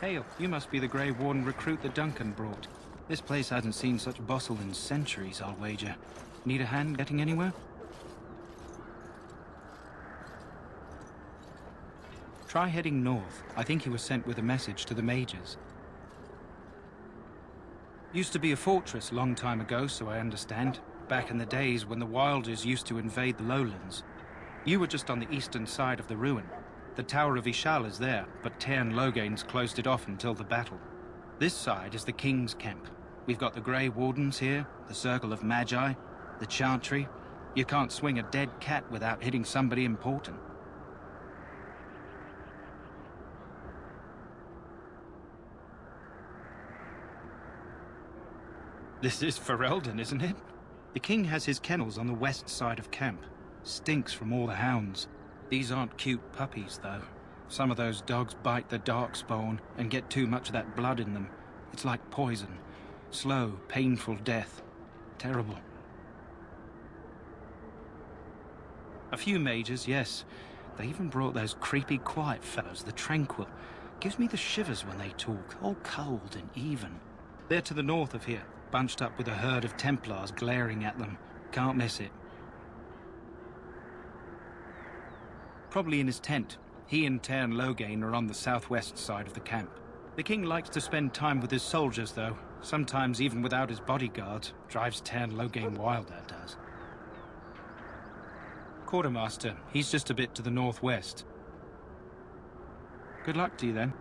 Hail, you must be the Grey Warden recruit that Duncan brought. This place hasn't seen such bustle in centuries, I'll wager. Need a hand getting anywhere? Try heading north. I think he was sent with a message to the mages. Used to be a fortress a long time ago, so I understand. Back in the days when the Wilders used to invade the lowlands. You were just on the eastern side of the ruin. The Tower of Ishal is there, but Tairn Logain's closed it off until the battle. This side is the King's camp. We've got the Grey Wardens here, the Circle of Magi, the Chantry. You can't swing a dead cat without hitting somebody important. This is Ferelden, isn't it? The king has his kennels on the west side of camp. Stinks from all the hounds. These aren't cute puppies, though. Some of those dogs bite the darkspawn and get too much of that blood in them. It's like poison. Slow, painful death. Terrible. A few mages, yes. They even brought those creepy quiet fellows, the Tranquil. Gives me the shivers when they talk, all cold and even. They're to the north of here, bunched up with a herd of Templars glaring at them. Can't miss it. Probably in his tent. He and Tairn Logain are on the southwest side of the camp. The king likes to spend time with his soldiers, though. Sometimes even without his bodyguards. Drives Tairn Logain wild, that does. Quartermaster, he's just a bit to the northwest. Good luck to you, then.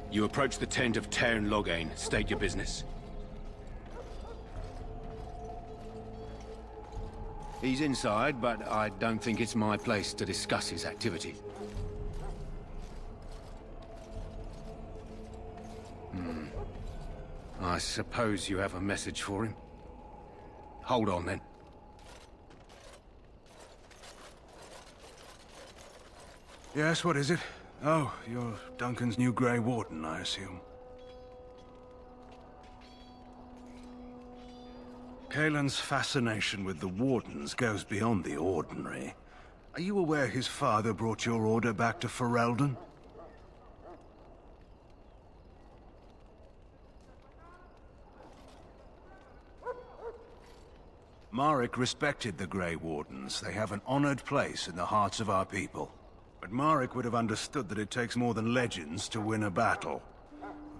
You approach the tent of Tairn Logain. State your business. He's inside, but I don't think it's my place to discuss his activity. I suppose you have a message for him? Hold on, then. Yes, what is it? Oh, you're Duncan's new Grey Warden, I assume. Cailan's fascination with the Wardens goes beyond the ordinary. Are you aware his father brought your order back to Ferelden? Marek respected the Grey Wardens. They have an honored place in the hearts of our people. But Marek would have understood that it takes more than legends to win a battle.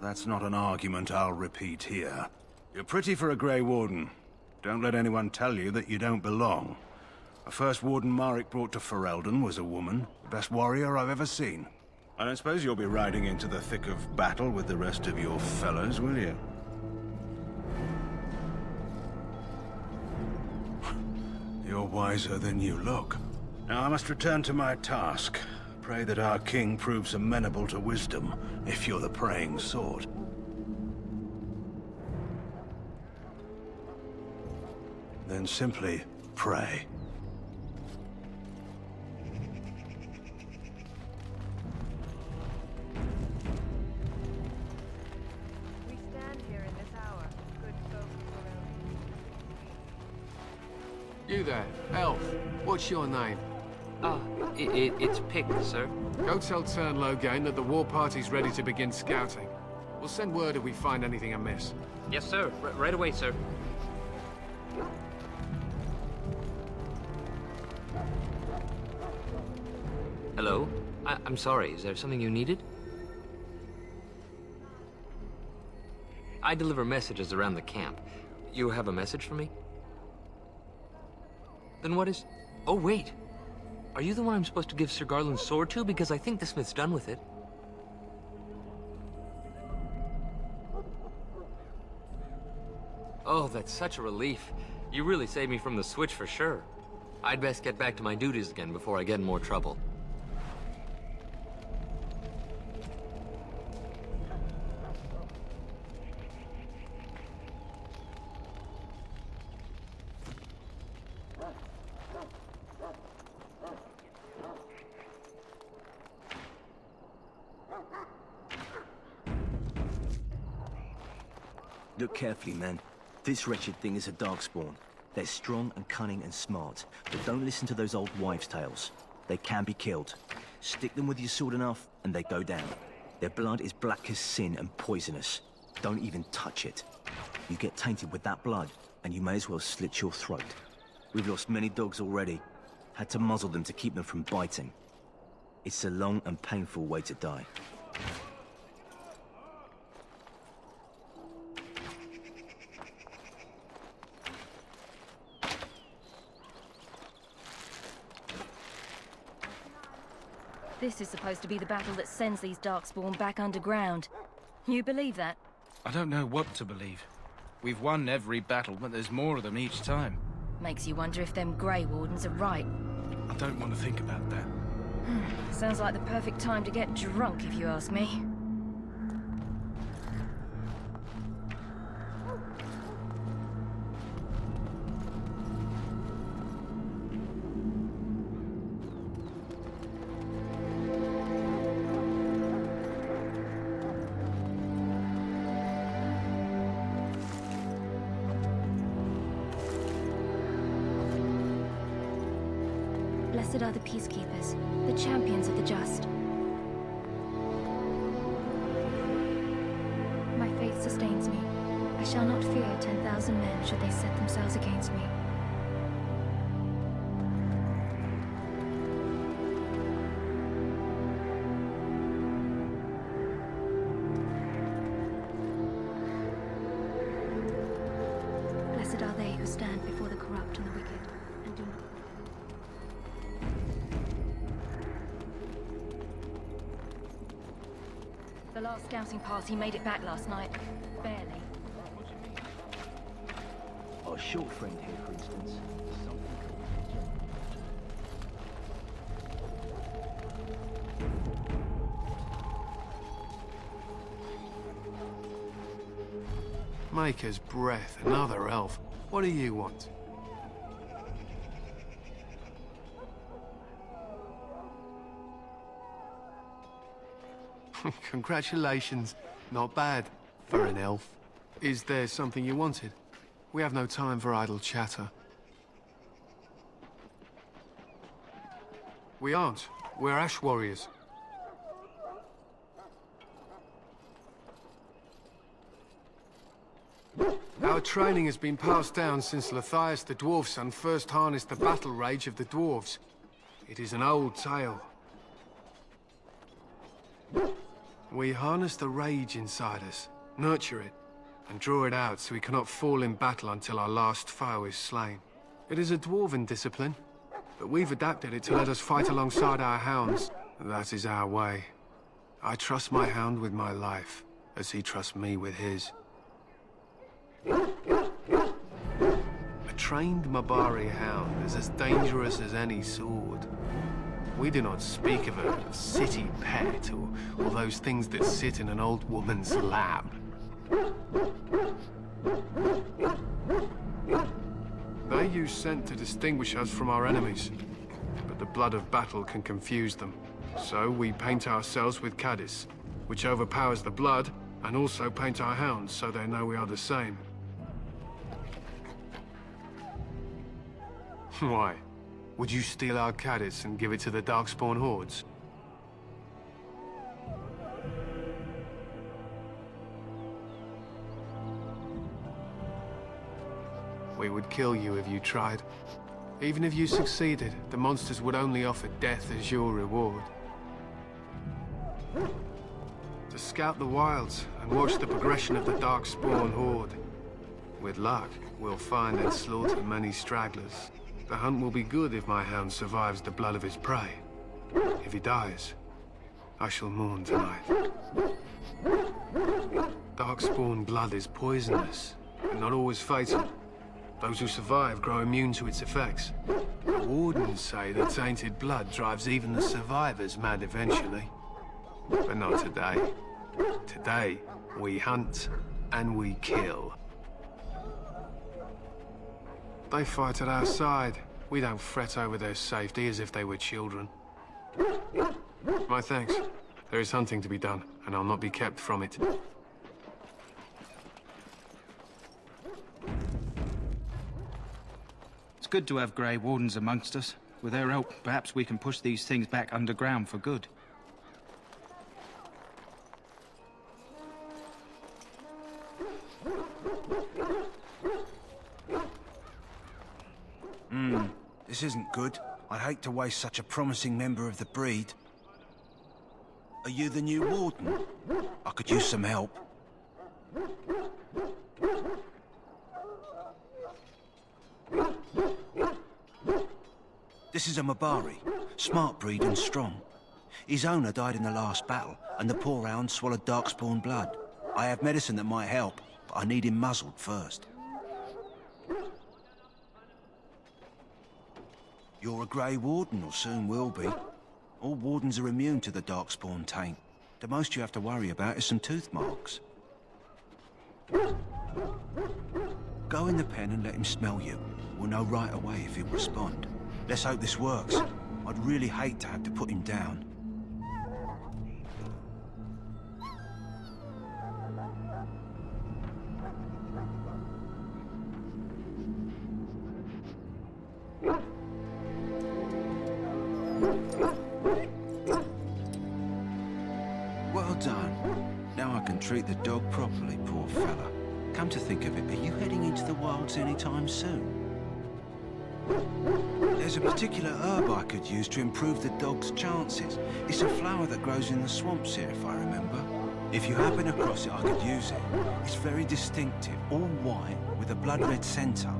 That's not an argument I'll repeat here. You're pretty for a Grey Warden. Don't let anyone tell you that you don't belong. The first Warden Marek brought to Ferelden was a woman, the best warrior I've ever seen. I don't suppose you'll be riding into the thick of battle with the rest of your fellows, will you? You're wiser than you look. Now I must return to my task. Pray that our king proves amenable to wisdom, if you're the praying sort. Then simply pray. We stand here in this hour, good folk of You there, elf. What's your name? It's Pick, sir. Go tell Turn Logain that the war party's ready to begin scouting. We'll send word if we find anything amiss. Yes, sir. Right away, sir. Hello? I'm sorry, is there something you needed? I deliver messages around the camp. You have a message for me? Then what is... Oh, wait! Are you the one I'm supposed to give Sir Garland's sword to? Because I think the smith's done with it. Oh, that's such a relief. You really saved me from the switch for sure. I'd best get back to my duties again before I get in more trouble. Look carefully, men. This wretched thing is a Darkspawn. They're strong and cunning and smart, but don't listen to those old wives' tales. They can be killed. Stick them with your sword enough, and they go down. Their blood is black as sin and poisonous. Don't even touch it. You get tainted with that blood, and you may as well slit your throat. We've lost many dogs already. Had to muzzle them to keep them from biting. It's a long and painful way to die. This is supposed to be the battle that sends these Darkspawn back underground. You believe that? I don't know what to believe. We've won every battle, but there's more of them each time. Makes you wonder if them Grey Wardens are right. I don't want to think about that. Sounds like the perfect time to get drunk, if you ask me. Blessed are the peacekeepers, the champions of the just. My faith sustains me. I shall not fear 10,000 men should they set themselves against me. Blessed are they who stand before the corrupt and the wicked, and do not... The last scouting party made it back last night. Barely. Our short friend here, for instance. Maker's breath, another elf. What do you want? Congratulations. Not bad for an elf. Is there something you wanted? We have no time for idle chatter. We aren't. We're Ash Warriors. How Our training has been passed down since Lathias the Dwarf Son first harnessed the battle rage of the dwarves. It is an old tale. We harness the rage inside us, nurture it, and draw it out so we cannot fall in battle until our last foe is slain. It is a dwarven discipline, but we've adapted it to let us fight alongside our hounds. That is our way. I trust my hound with my life, as he trusts me with his. A trained Mabari hound is as dangerous as any sword. We do not speak of a city pet or those things that sit in an old woman's lap. They use scent to distinguish us from our enemies, but the blood of battle can confuse them. So we paint ourselves with Caddis, which overpowers the blood, and also paint our hounds so they know we are the same. Why? Would you steal our Caddis and give it to the Darkspawn hordes? We would kill you if you tried. Even if you succeeded, the monsters would only offer death as your reward. To scout the wilds and watch the progression of the Darkspawn horde. With luck, we'll find and slaughter many stragglers. The hunt will be good if my hound survives the blood of his prey. If he dies, I shall mourn tonight. Darkspawn blood is poisonous, but not always fatal. Those who survive grow immune to its effects. The wardens say that tainted blood drives even the survivors mad eventually. But not today. Today, we hunt and we kill. They fight at our side. We don't fret over their safety as if they were children. My thanks. There is hunting to be done, and I'll not be kept from it. It's good to have Grey Wardens amongst us. With their help, perhaps we can push these things back underground for good. This isn't good. I'd hate to waste such a promising member of the breed. Are you the new warden? I could use some help. This is a Mabari. Smart breed and strong. His owner died in the last battle, and the poor hound swallowed Darkspawn blood. I have medicine that might help, but I need him muzzled first. You're a Grey Warden, or soon will be. All wardens are immune to the Darkspawn taint. The most you have to worry about is some tooth marks. Go in the pen and let him smell you. We'll know right away if he'll respond. Let's hope this works. I'd really hate to have to put him down. Well done. Now I can treat the dog properly, poor fella. Come to think of it, are you heading into the wilds anytime soon? There's a particular herb I could use to improve the dog's chances. It's a flower that grows in the swamps here, if I remember. If you happen across it, I could use it. It's very distinctive, all white, with a blood-red centre.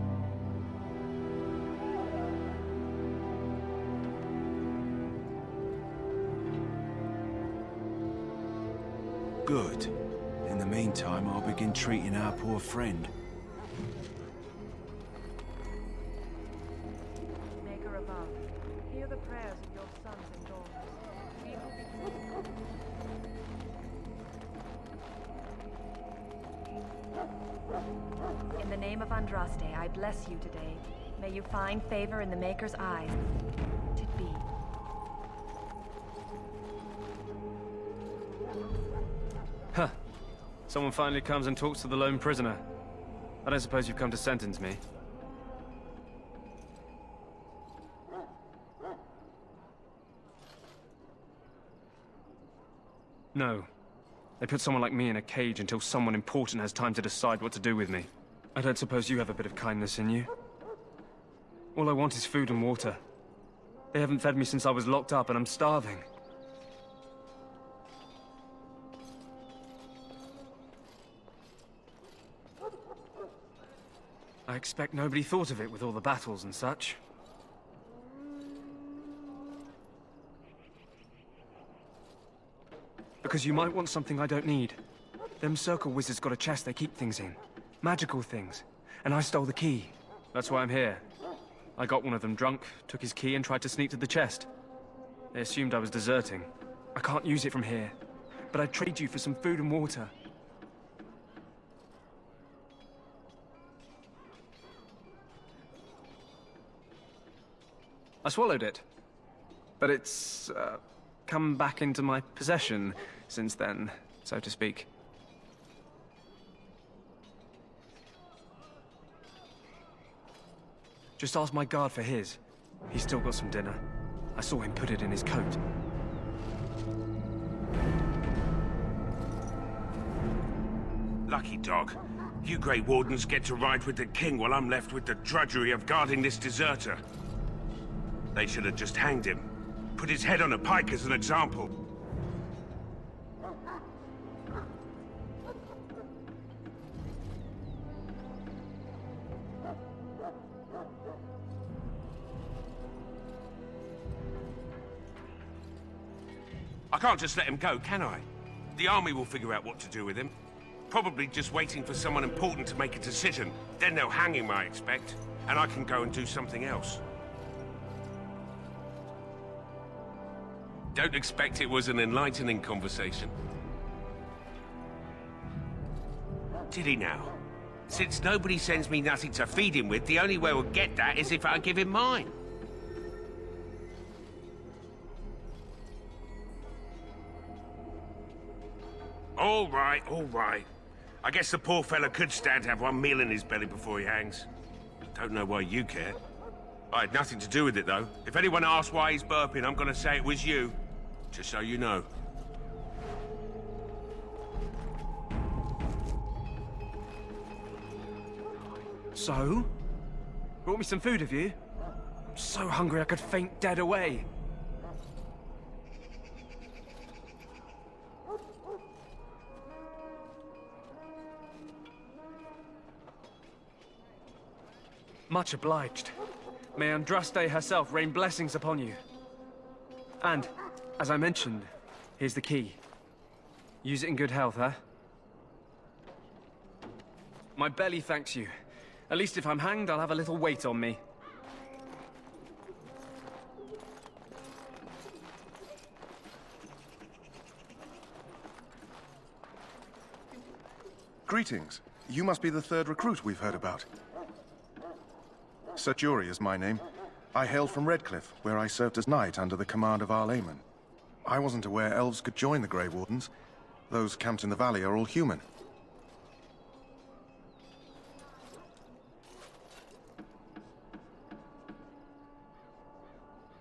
Good. In the meantime, I'll begin treating our poor friend. Maker above, hear the prayers of your sons and daughters. We will be... In the name of Andraste, I bless you today. May you find favor in the Maker's eyes. To be. Huh. Someone finally comes and talks to the lone prisoner. I don't suppose you've come to sentence me. No. They put someone like me in a cage until someone important has time to decide what to do with me. I don't suppose you have a bit of kindness in you? All I want is food and water. They haven't fed me since I was locked up, and I'm starving. I expect nobody thought of it with all the battles and such. Because you might want something I don't need. Them circle wizards got a chest they keep things in. Magical things. And I stole the key. That's why I'm here. I got one of them drunk, took his key and tried to sneak to the chest. They assumed I was deserting. I can't use it from here. But I'd trade you for some food and water. I swallowed it. But it's, come back into my possession since then, so to speak. Just ask my guard for his. He's still got some dinner. I saw him put it in his coat. Lucky dog. You Grey Wardens get to ride with the king while I'm left with the drudgery of guarding this deserter. They should have just hanged him. Put his head on a pike as an example. I can't just let him go, can I? The army will figure out what to do with him. Probably just waiting for someone important to make a decision. Then they'll hang him, I expect. And I can go and do something else. Don't expect it was an enlightening conversation. Did he now? Since nobody sends me nothing to feed him with, the only way we'll get that is if I give him mine. All right, all right. I guess the poor fella could stand to have one meal in his belly before he hangs. Don't know why you care. I had nothing to do with it, though. If anyone asks why he's burping, I'm gonna say it was you. Just so you know. So? Brought me some food, have you? I'm so hungry I could faint dead away. Much obliged. May Andraste herself rain blessings upon you. And, as I mentioned, here's the key. Use it in good health, huh? My belly thanks you. At least if I'm hanged, I'll have a little weight on me. Greetings. You must be the third recruit we've heard about. Sir Jury is my name. I hail from Redcliffe, where I served as knight under the command of Arl Eamon. I wasn't aware elves could join the Grey Wardens. Those camped in the valley are all human.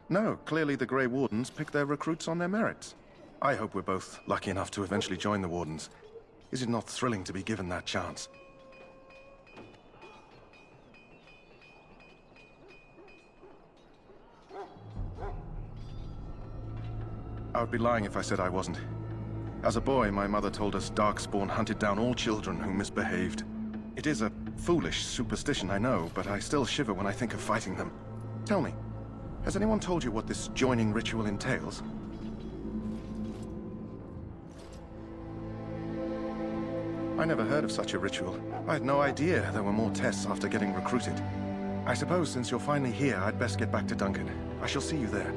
No, clearly the Grey Wardens pick their recruits on their merits. I hope we're both lucky enough to eventually join the Wardens. Is it not thrilling to be given that chance? I would be lying if I said I wasn't. As a boy, my mother told us Darkspawn hunted down all children who misbehaved. It is a foolish superstition, I know, but I still shiver when I think of fighting them. Tell me, has anyone told you what this joining ritual entails? I never heard of such a ritual. I had no idea there were more tests after getting recruited. I suppose since you're finally here, I'd best get back to Duncan. I shall see you there.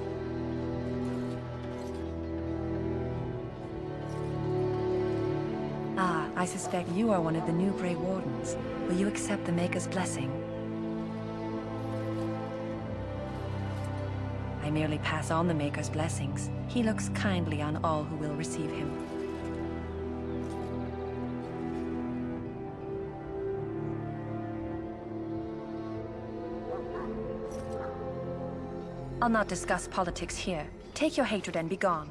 I suspect you are one of the new Grey Wardens. Will you accept the Maker's blessing? I merely pass on the Maker's blessings. He looks kindly on all who will receive him. I'll not discuss politics here. Take your hatred and be gone.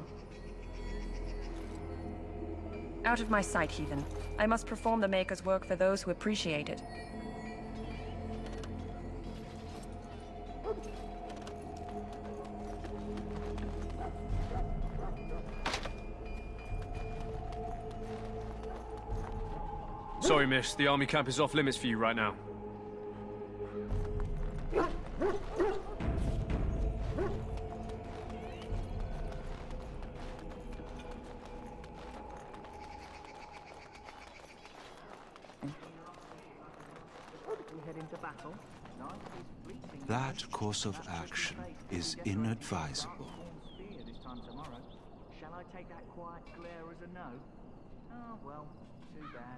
Out of my sight, heathen. I must perform the Maker's work for those who appreciate it. Sorry, miss. The army camp is off limits for you right now. That course of action is inadvisable. Shall I take that quiet glare as a no? Oh, well, too bad.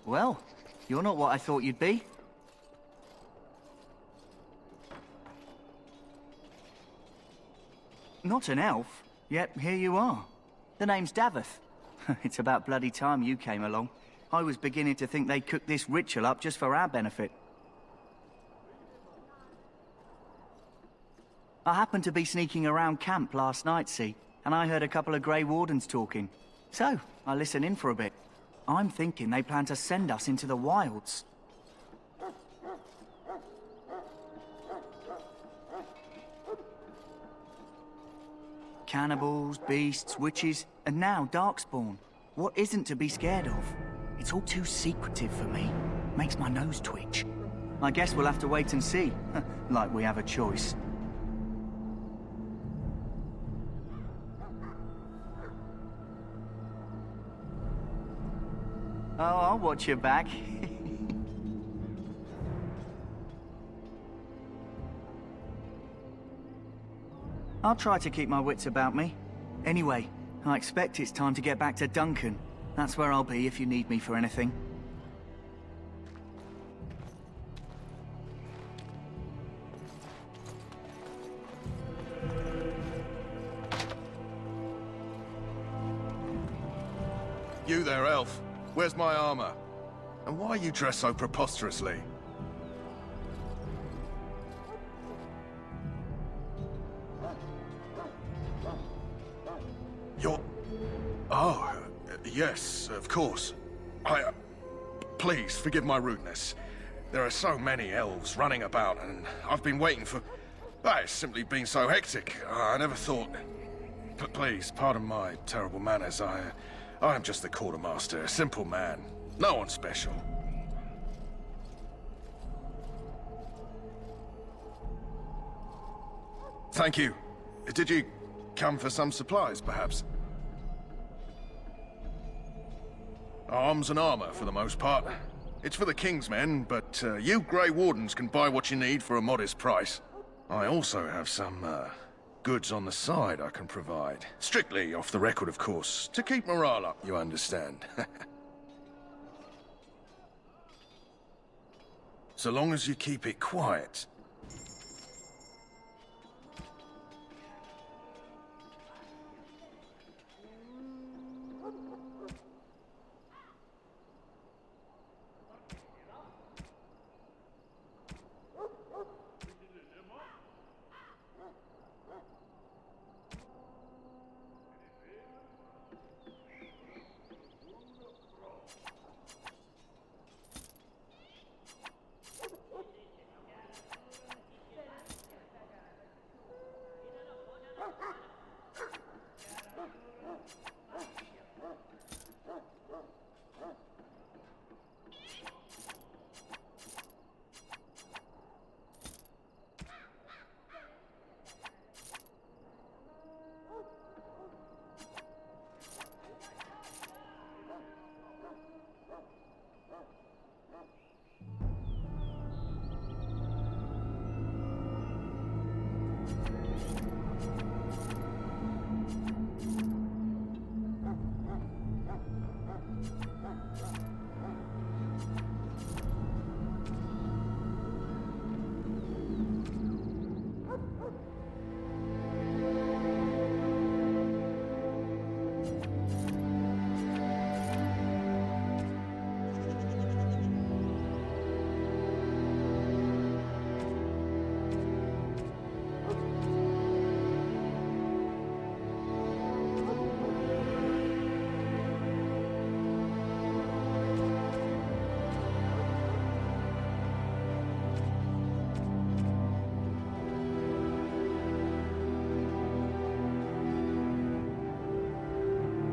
Well, you're not what I thought you'd be. Not an elf, yet here you are. The name's Daveth. It's about bloody time you came along. I was beginning to think they cooked this ritual up just for our benefit. I happened to be sneaking around camp last night, see, and I heard a couple of Grey Wardens talking. So, I listened in for a bit. I'm thinking they plan to send us into the wilds. Cannibals, beasts, witches, and now Darkspawn. What isn't to be scared of? It's all too secretive for me. Makes my nose twitch. I guess we'll have to wait and see. Like we have a choice. Oh, I'll watch your back. I'll try to keep my wits about me. Anyway, I expect it's time to get back to Duncan. That's where I'll be if you need me for anything. You there, elf. Where's my armor? And why are you dressed so preposterously? You're... Oh, yes, of course. Please, forgive my rudeness. There are so many elves running about, and I've been waiting for... It's simply been so hectic. I never thought... Please, pardon my terrible manners. I'm just the quartermaster, a simple man. No one special. Thank you. Did you come for some supplies, perhaps? Arms and armor, for the most part. It's for the King's men, but you Grey Wardens can buy what you need for a modest price. I also have some, goods on the side I can provide. Strictly off the record, of course. To keep morale up, you understand. So long as you keep it quiet.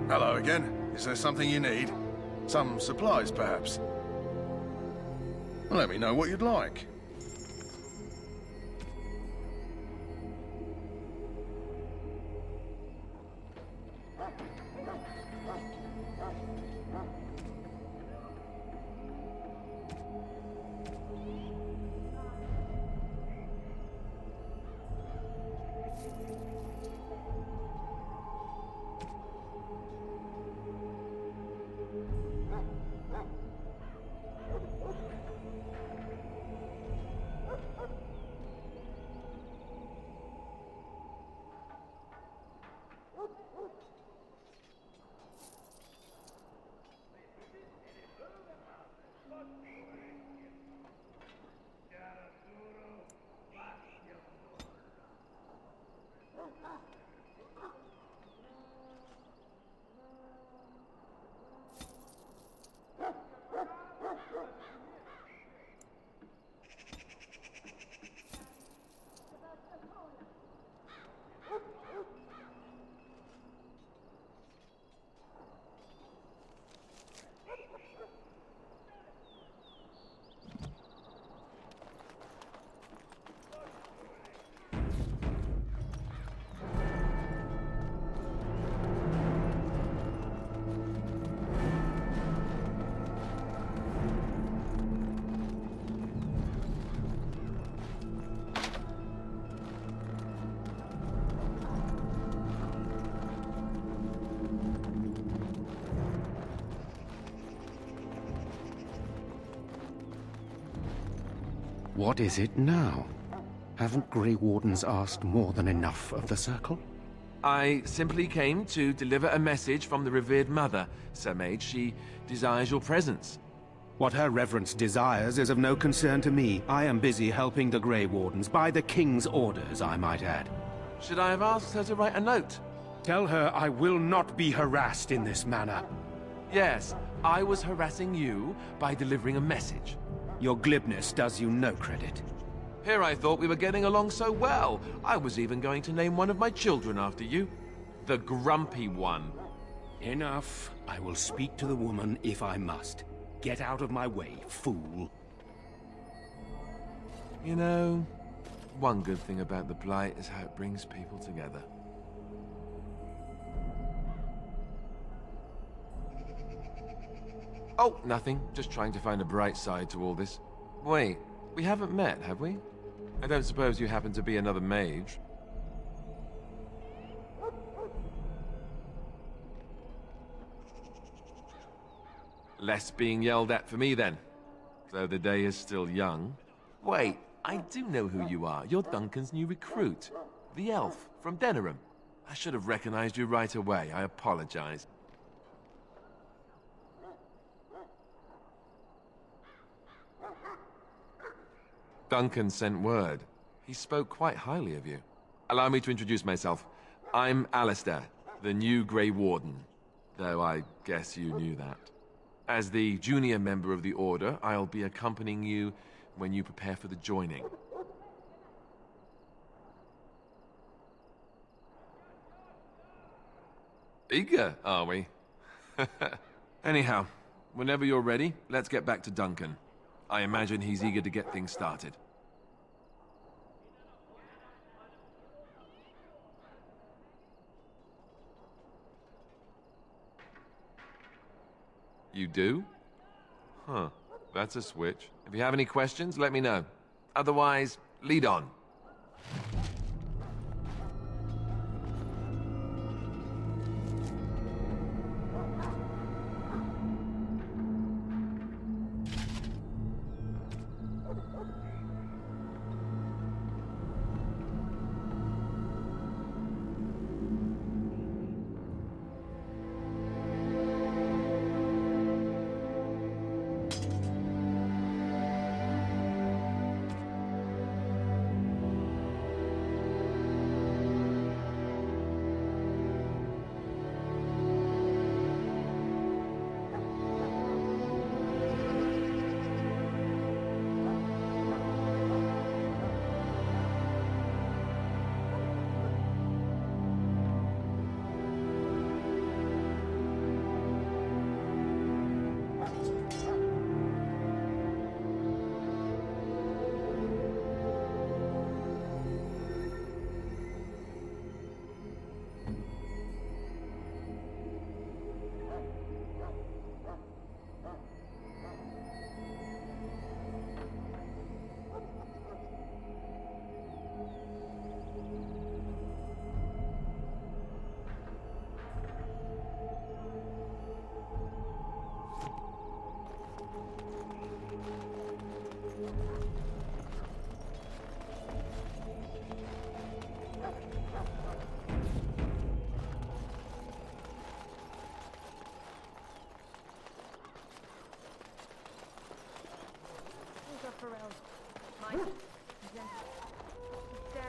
Hello again. Is there something you need? Some supplies, perhaps? Let me know what you'd like. What is it now? Haven't Grey Wardens asked more than enough of the Circle? I simply came to deliver a message from the revered mother, Sir Mage. She desires your presence. What her reverence desires is of no concern to me. I am busy helping the Grey Wardens, by the King's orders, I might add. Should I have asked her to write a note? Tell her I will not be harassed in this manner. Yes, I was harassing you by delivering a message. Your glibness does you no credit. Here I thought we were getting along so well. I was even going to name one of my children after you. The Grumpy One. Enough. I will speak to the woman if I must. Get out of my way, fool. You know, one good thing about the Blight is how it brings people together. Oh, nothing. Just trying to find a bright side to all this. Wait, we haven't met, have we? I don't suppose you happen to be another mage? Less being yelled at for me, then. Though the day is still young. Wait, I do know who you are. You're Duncan's new recruit. The elf from Denerim. I should have recognized you right away. I apologize. Duncan sent word. He spoke quite highly of you. Allow me to introduce myself. I'm Alistair, the new Grey Warden. Though I guess you knew that. As the junior member of the Order, I'll be accompanying you when you prepare for the joining. Eager, are we? Anyhow, whenever you're ready, let's get back to Duncan. I imagine he's eager to get things started. You do? Huh. That's a switch. If you have any questions, let me know. Otherwise, lead on.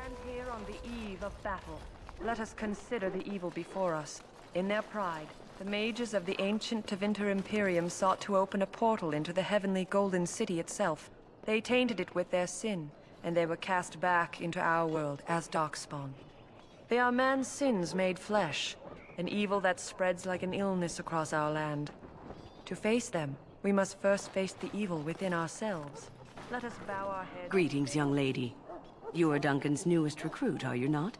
stand here on the eve of battle. Let us consider the evil before us. In their pride, the mages of the ancient Tevinter Imperium sought to open a portal into the heavenly Golden City itself. They tainted it with their sin, and they were cast back into our world as Darkspawn. They are man's sins made flesh, an evil that spreads like an illness across our land. To face them, we must first face the evil within ourselves. Let us bow our heads. Greetings, young lady. You are Duncan's newest recruit, are you not?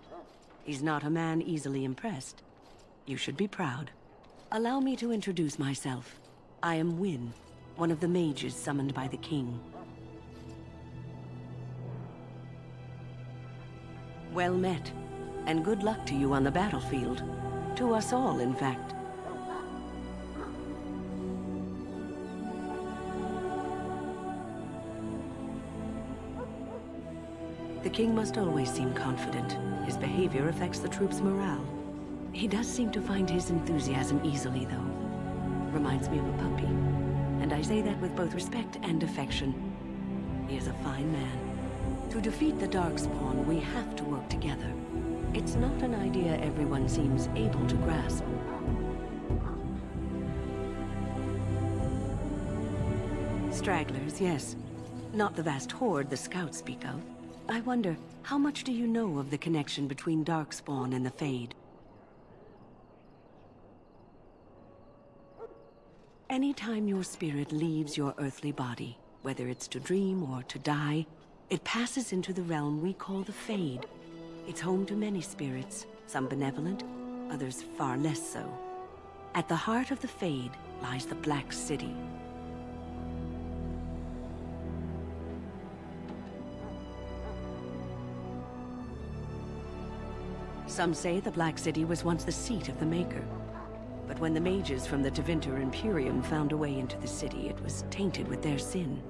He's not a man easily impressed. You should be proud. Allow me to introduce myself. I am Wynne, one of the mages summoned by the king. Well met, and good luck to you on the battlefield. To us all, in fact. The king must always seem confident. His behavior affects the troops' morale. He does seem to find his enthusiasm easily, though. Reminds me of a puppy. And I say that with both respect and affection. He is a fine man. To defeat the Darkspawn, we have to work together. It's not an idea everyone seems able to grasp. Stragglers, yes. Not the vast horde the scouts speak of. I wonder, how much do you know of the connection between Darkspawn and the Fade? Anytime your spirit leaves your earthly body, whether it's to dream or to die, it passes into the realm we call the Fade. It's home to many spirits, some benevolent, others far less so. At the heart of the Fade lies the Black City. Some say the Black City was once the seat of the Maker. But when the mages from the Tevinter Imperium found a way into the city, it was tainted with their sin.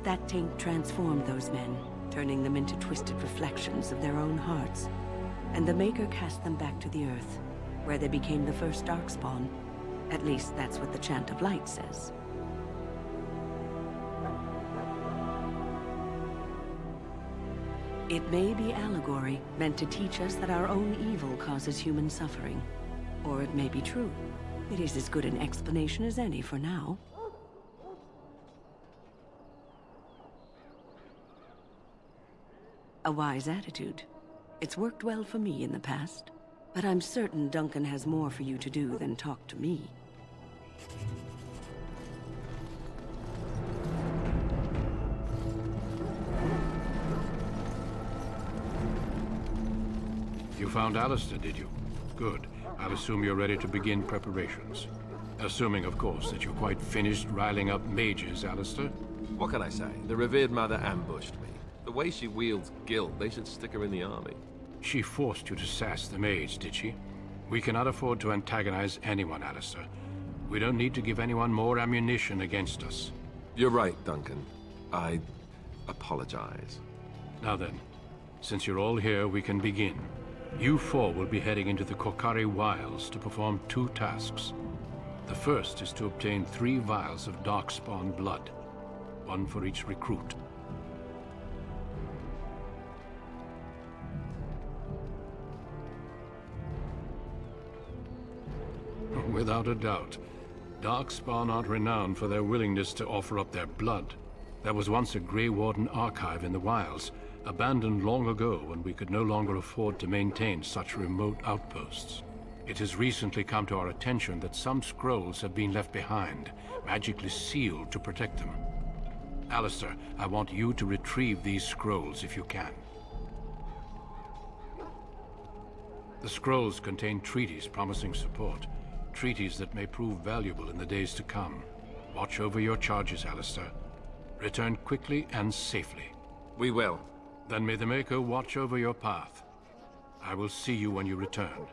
That taint transformed those men, turning them into twisted reflections of their own hearts. And the Maker cast them back to the Earth, where they became the first Darkspawn. At least that's what the Chant of Light says. It may be allegory, meant to teach us that our own evil causes human suffering. Or it may be true. It is as good an explanation as any for now. A wise attitude. It's worked well for me in the past. But I'm certain Duncan has more for you to do than talk to me. You found Alistair, did you? Good. I'll assume you're ready to begin preparations. Assuming, of course, that you're quite finished riling up mages, Alistair. What can I say? The revered mother ambushed me. The way she wields guilt, they should stick her in the army. She forced you to sass the mage, did she? We cannot afford to antagonize anyone, Alistair. We don't need to give anyone more ammunition against us. You're right, Duncan. I apologize. Now then, since you're all here, we can begin. You four will be heading into the Korcari Wilds to perform 2 tasks. The first is to obtain 3 vials of Darkspawn blood, 1 for each recruit. Without a doubt, Darkspawn aren't renowned for their willingness to offer up their blood. There was once a Grey Warden archive in the wilds, abandoned long ago when we could no longer afford to maintain such remote outposts. It has recently come to our attention that some scrolls have been left behind, magically sealed to protect them. Alistair, I want you to retrieve these scrolls if you can. The scrolls contain treaties promising support, treaties that may prove valuable in the days to come. Watch over your charges, Alistair. Return quickly and safely. We will. Then may the Maker watch over your path. I will see you when you return.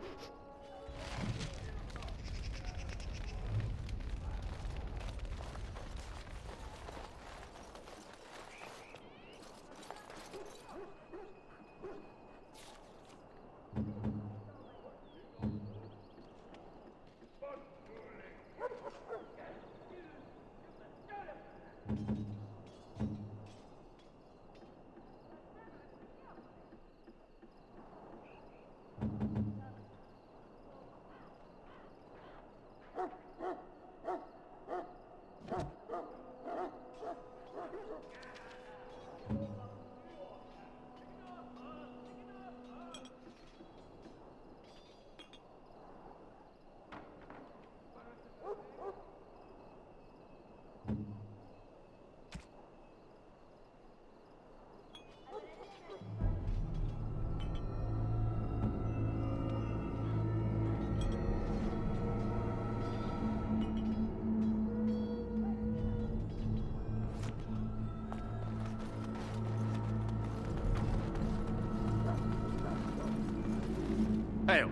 Hail.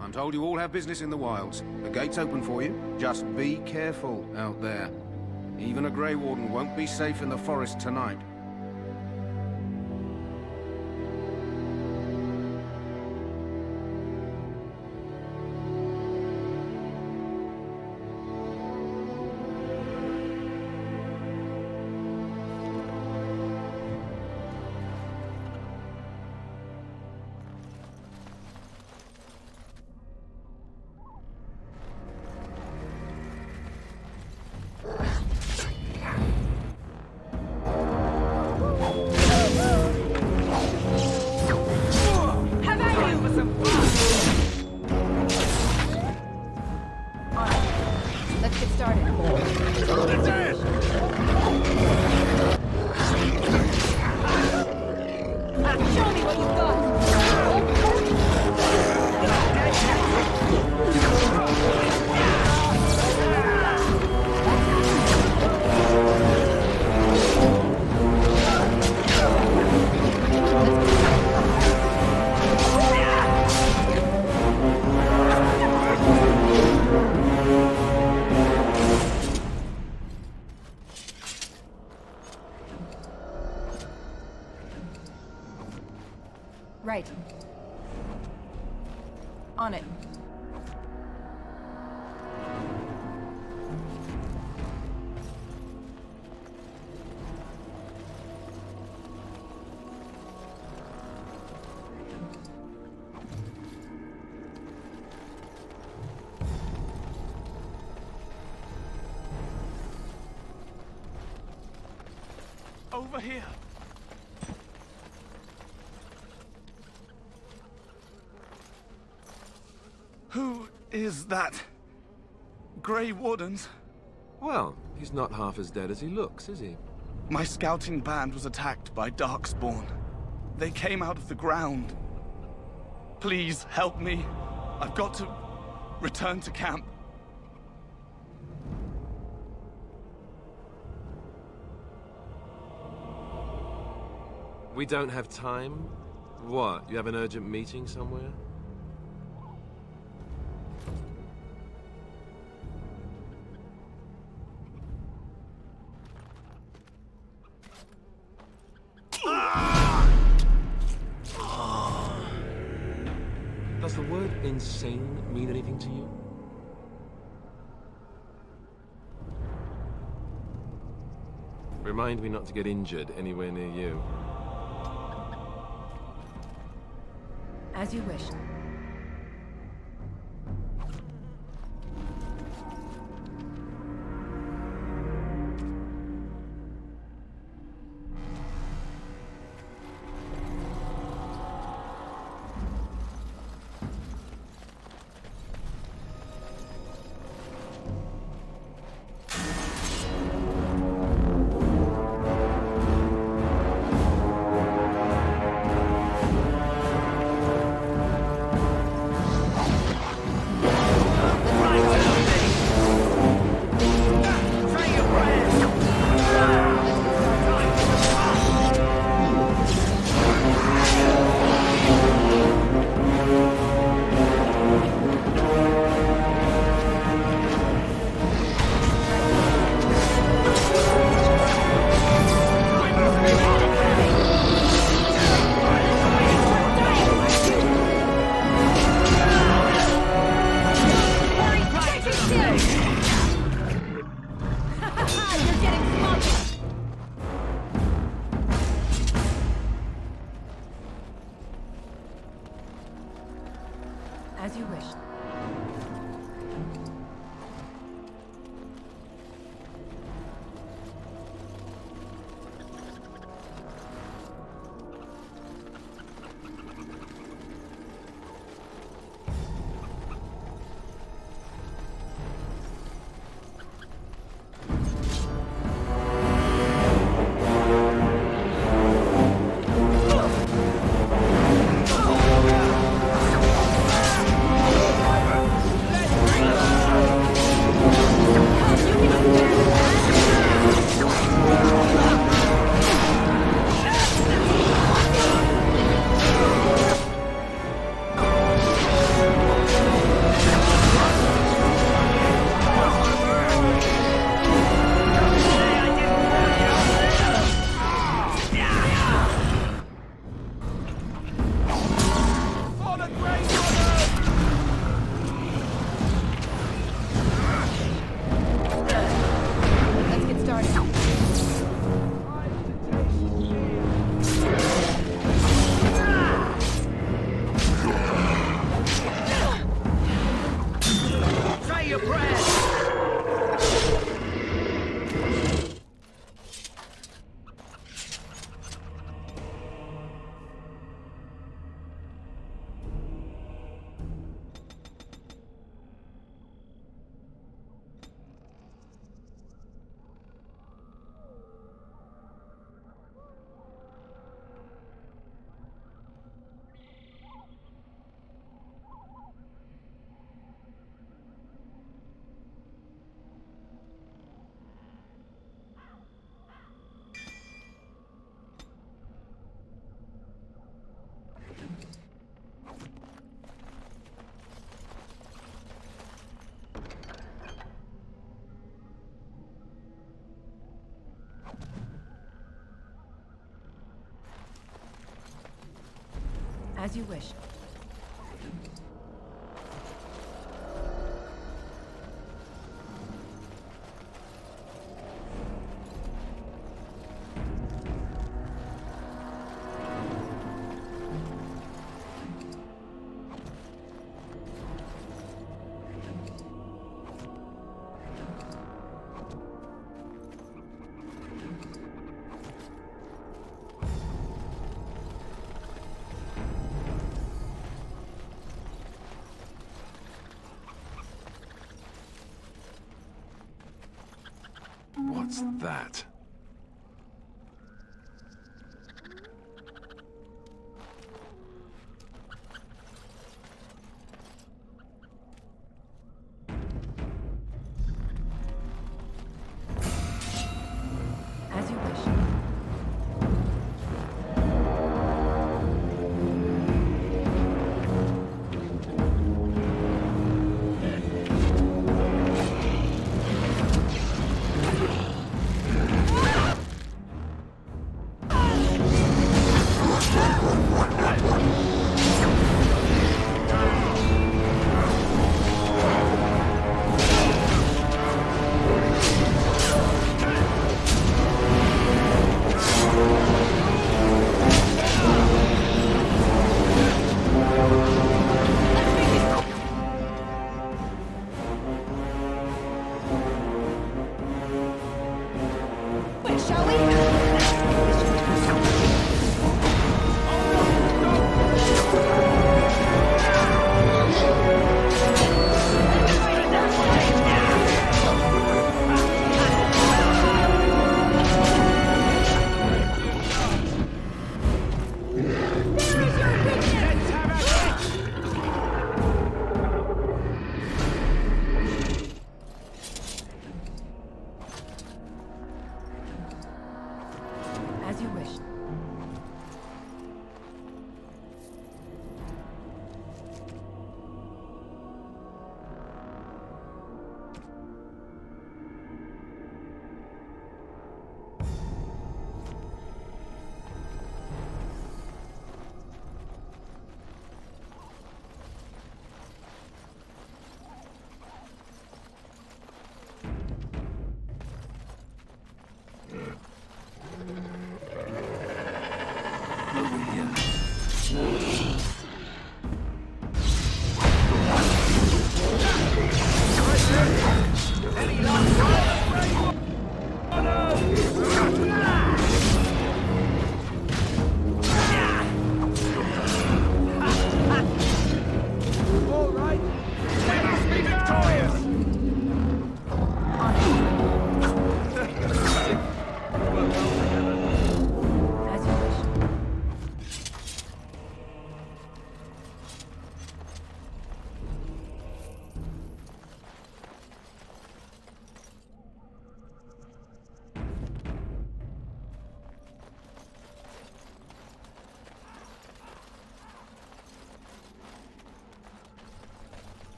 I'm told you all have business in the wilds. The gate's open for you. Just be careful out there. Even a Grey Warden won't be safe in the forest tonight. Let's get started. Show me what you've got. Right. On it. Over here. Who is that? Grey Wardens? Well, he's not half as dead as he looks, is he? My scouting band was attacked by Darkspawn. They came out of the ground. Please help me. I've got to return to camp. We don't have time? What, you have an urgent meeting somewhere? Does the word insane mean anything to you? Remind me not to get injured anywhere near you. As you wish. As you wish. As you wish. What's that? As you wish. As you wish.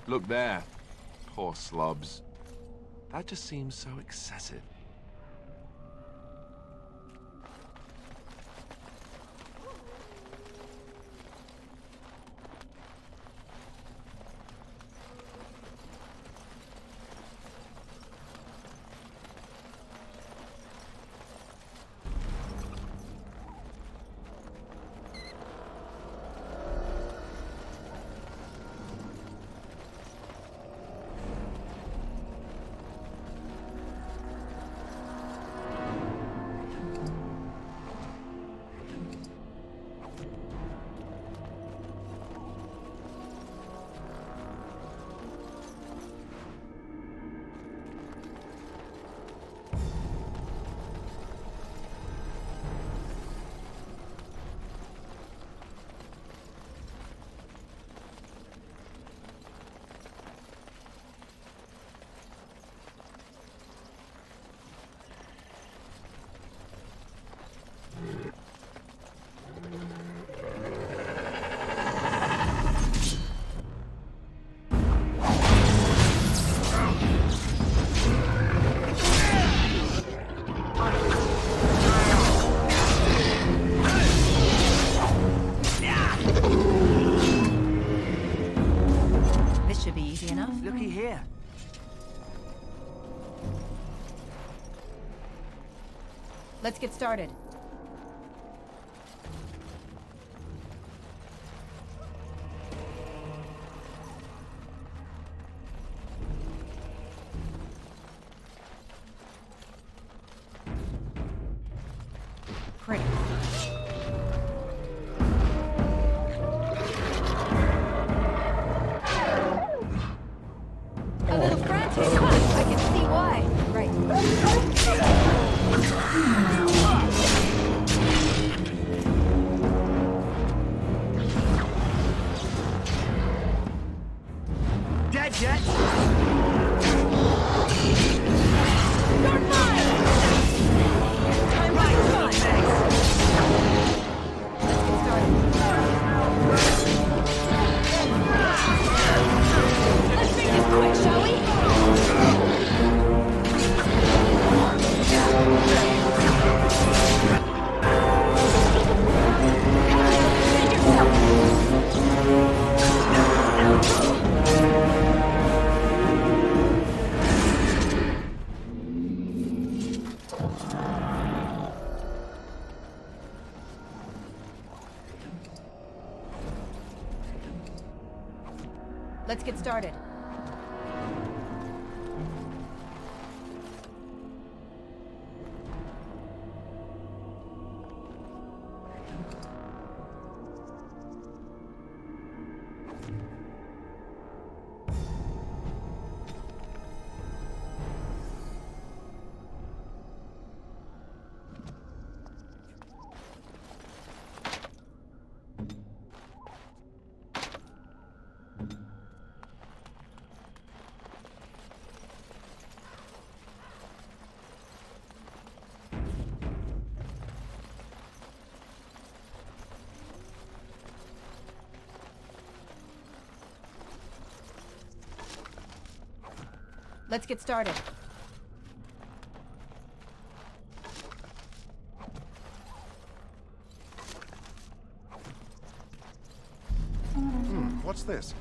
Look there. Poor slobs. That just seems so excessive. enough. Looky here. Let's get started. Pretty. A little frantic. I can see why. Right. Dead yet? You're mine! I'm right, Let's get started. Let's make this quick, shall we? Let's get started. Let's get started. What's this?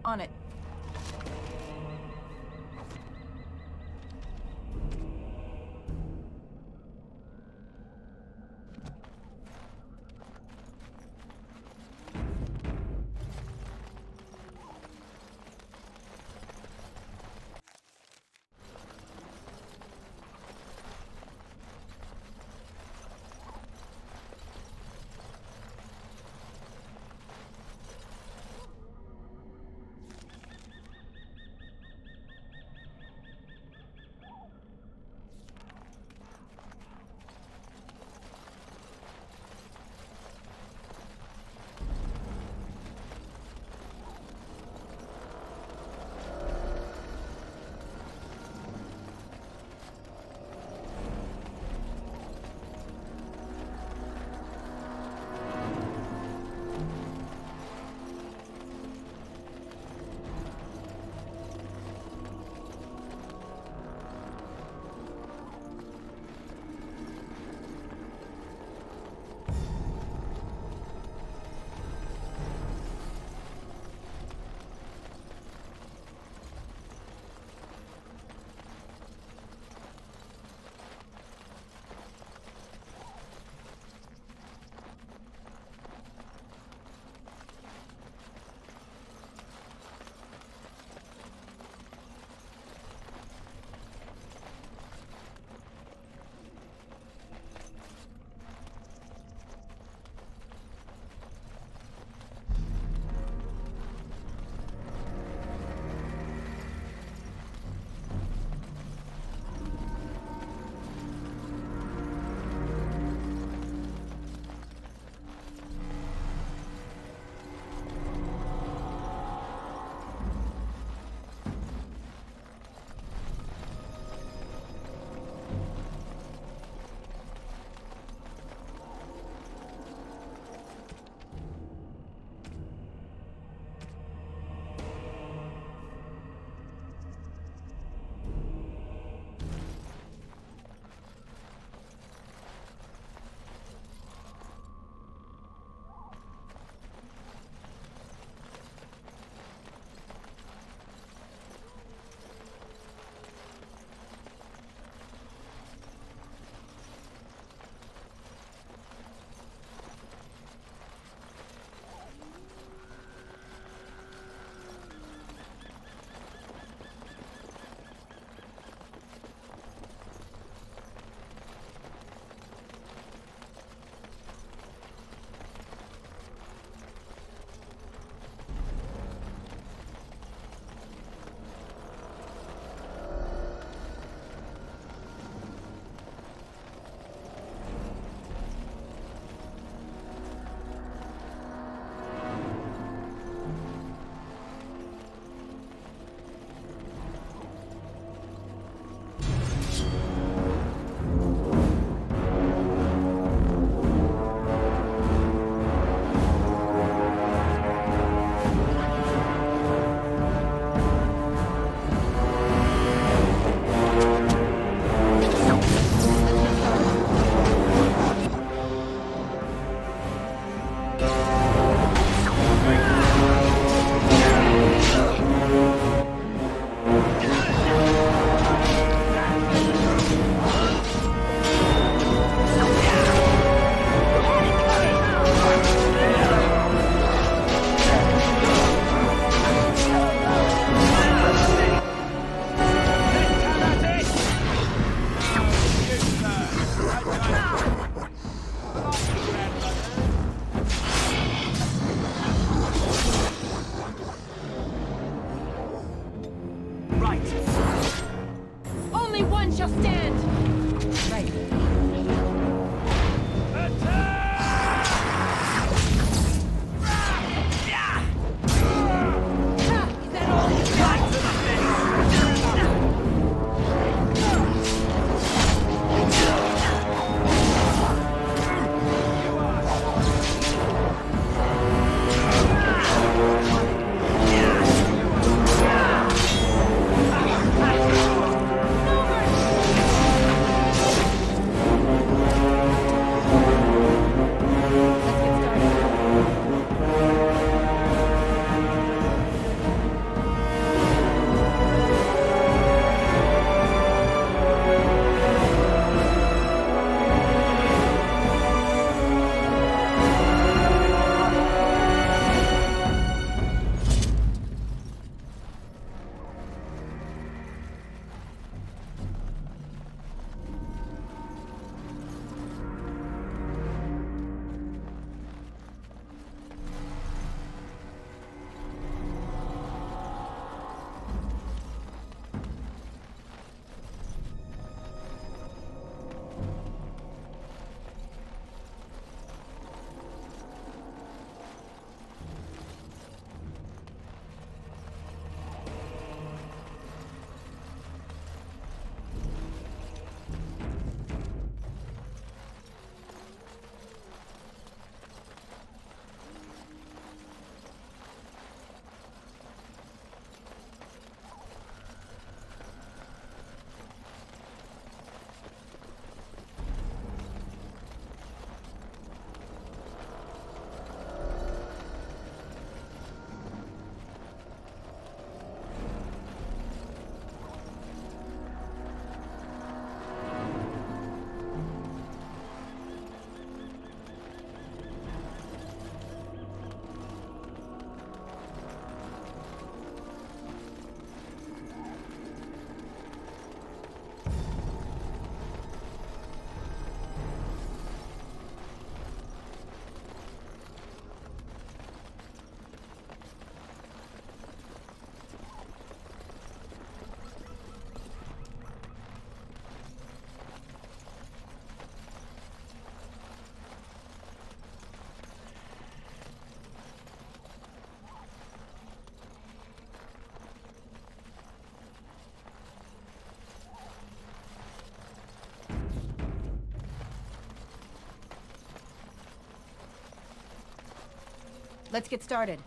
On it. Let's get started.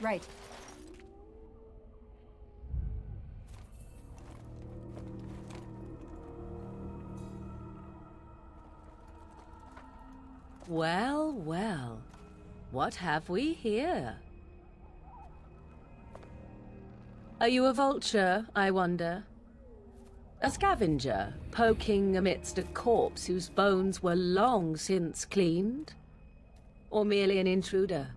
Right. Well, well. What have we here? Are you a vulture, I wonder? A scavenger, poking amidst a corpse whose bones were long since cleaned? Or merely an intruder,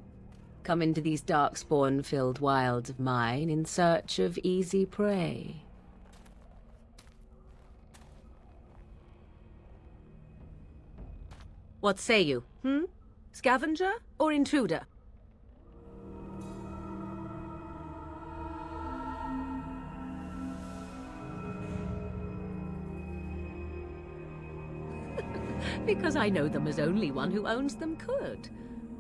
come into these darkspawn-filled wilds of mine in search of easy prey? What say you, Scavenger or intruder? Because I know them as only one who owns them could.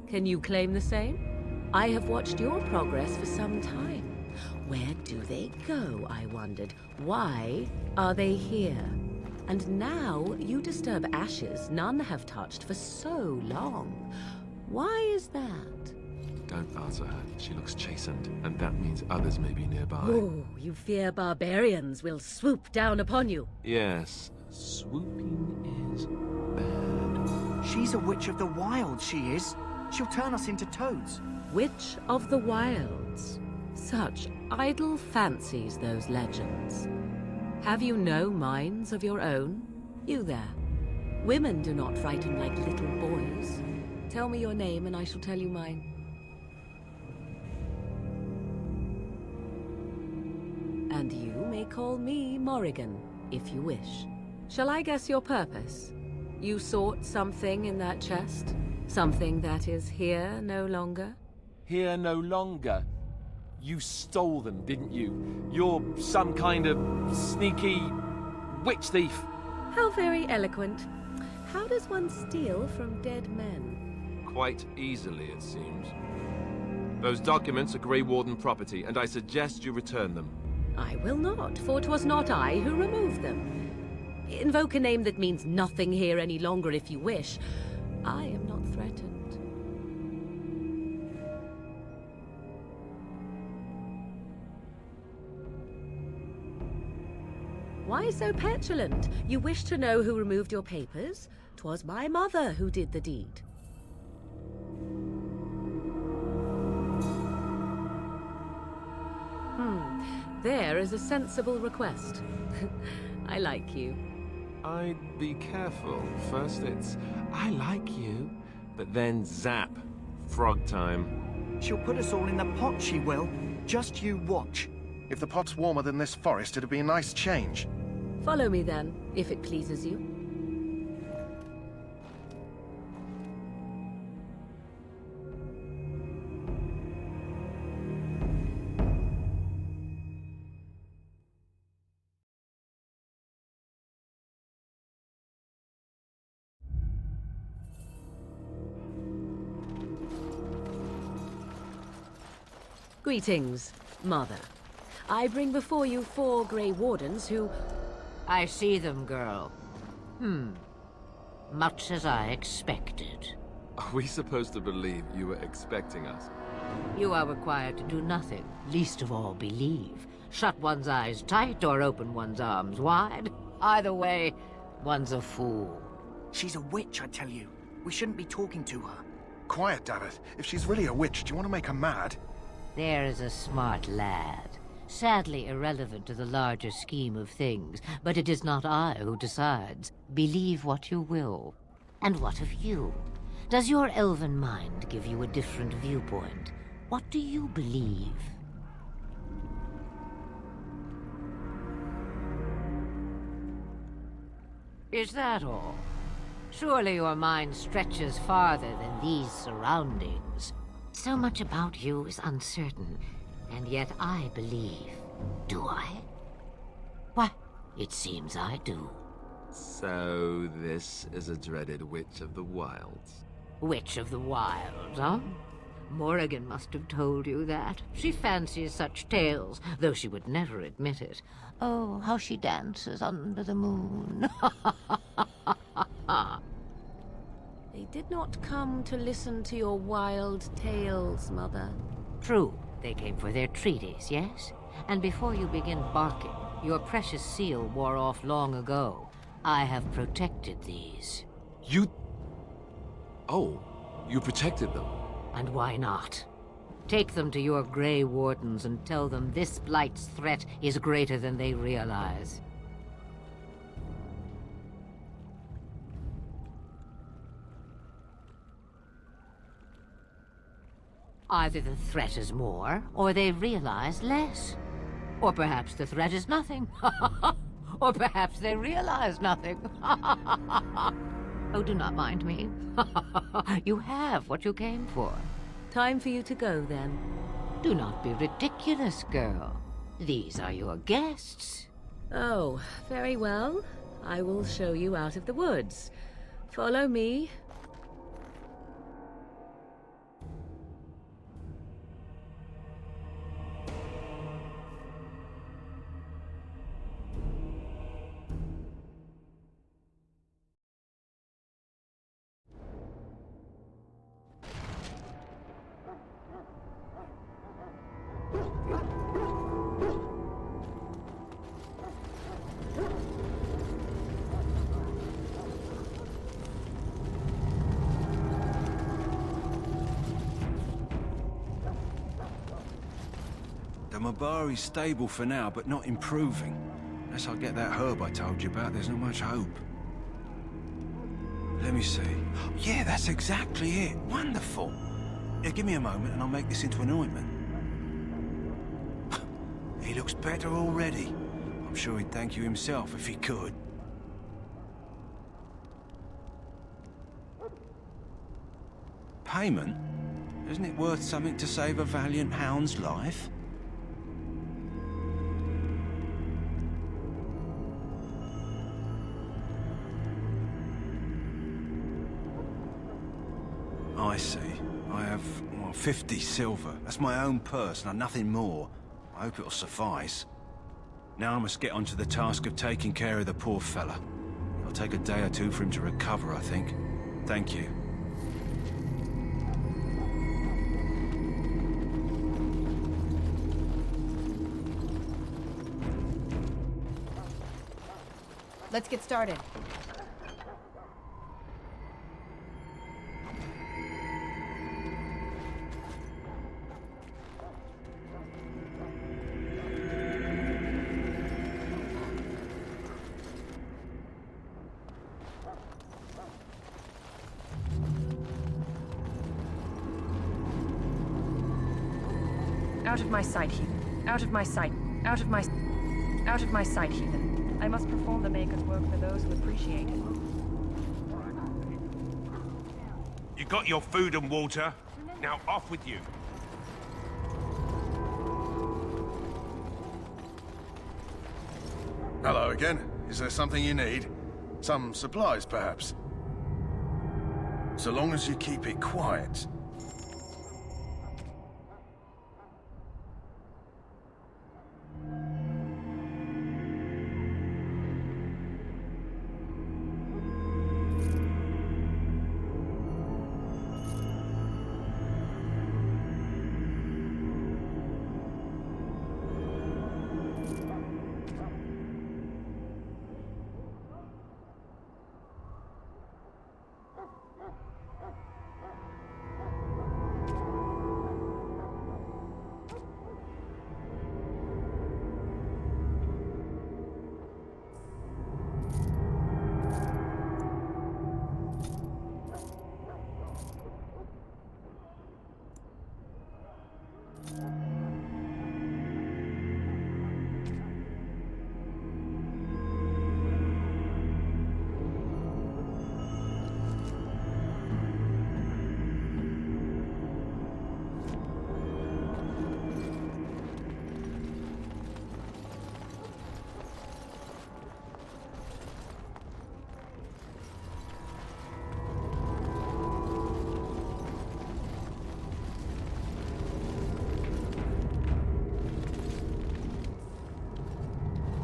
Can you claim the same? I have watched your progress for some time. Where do they go, I wondered? Why are they here? And now you disturb ashes none have touched for so long. Why is that? Don't answer her. She looks chastened, and that means others may be nearby. Oh, you fear barbarians will swoop down upon you. Yes, swooping is bad. She's a witch of the wild, she is. She'll turn us into toads. Witch of the Wilds. Such idle fancies, those legends. Have you no minds of your own? You there. Women do not frighten like little boys. Tell me your name and I shall tell you mine. And you may call me Morrigan, if you wish. Shall I guess your purpose? You sought something in that chest? Something that is here no longer? Here no longer? You stole them, didn't you? You're some kind of sneaky witch thief. How very eloquent. How does one steal from dead men? Quite easily, it seems. Those documents are Grey Warden property, and I suggest you return them. I will not, for 'twas not I who removed them. Invoke a name that means nothing here any longer if you wish. I am not threatened. Why so petulant? You wish to know who removed your papers? 'Twas my mother who did the deed. There is a sensible request. I like you. I'd be careful. First it's, I like you, but then zap. Frog time. She'll put us all in the pot, she will. Just you watch. If the pot's warmer than this forest, it'd be a nice change. Follow me then, if it pleases you. Greetings, Mother. I bring before you 4 Grey Wardens who... I see them, girl. Much as I expected. Are we supposed to believe you were expecting us? You are required to do nothing, least of all believe. Shut one's eyes tight or open one's arms wide. Either way, one's a fool. She's a witch, I tell you. We shouldn't be talking to her. Quiet, dammit. If she's really a witch, do you want to make her mad? There is a smart lad. Sadly irrelevant to the larger scheme of things, but it is not I who decides. Believe what you will. And what of you? Does your elven mind give you a different viewpoint? What do you believe? Is that all? Surely your mind stretches farther than these surroundings. So much about you is uncertain, and yet I believe. Do I? Why, it seems I do. So this is a dreaded Witch of the Wilds. Witch of the Wilds, huh? Morrigan must have told you that. She fancies such tales, though she would never admit it. Oh, how she dances under the moon. They did not come to listen to your wild tales, Mother. True. They came for their treaties, yes? And before you begin barking, your precious seal wore off long ago. I have protected these. You... Oh, you protected them? And why not? Take them to your Grey Wardens and tell them this Blight's threat is greater than they realize. Either the threat is more, or they realize less. Or perhaps the threat is nothing. Or perhaps they realize nothing. Oh, do not mind me. You have what you came for. Time for you to go, then. Do not be ridiculous, girl. These are your guests. Oh, very well. I will show you out of the woods. Follow me. Mabari's stable for now, but not improving. Unless I get that herb I told you about, there's not much hope. Let me see. Yeah, that's exactly it. Wonderful. Yeah, give me a moment and I'll make this into an ointment. He looks better already. I'm sure he'd thank you himself if he could. Payment? Isn't it worth something to save a valiant hound's life? I see. I have, well, 50 silver. That's my own purse, and nothing more. I hope it'll suffice. Now I must get onto the task of taking care of the poor fella. It'll take a day or two for him to recover, I think. Thank you. Let's get started. Out of my sight, heathen. Out of my sight. Out of my sight, heathen. I must perform the Maker's work for those who appreciate it. You got your food and water. Now off with you. Hello again. Is there something you need? Some supplies, perhaps? So long as you keep it quiet.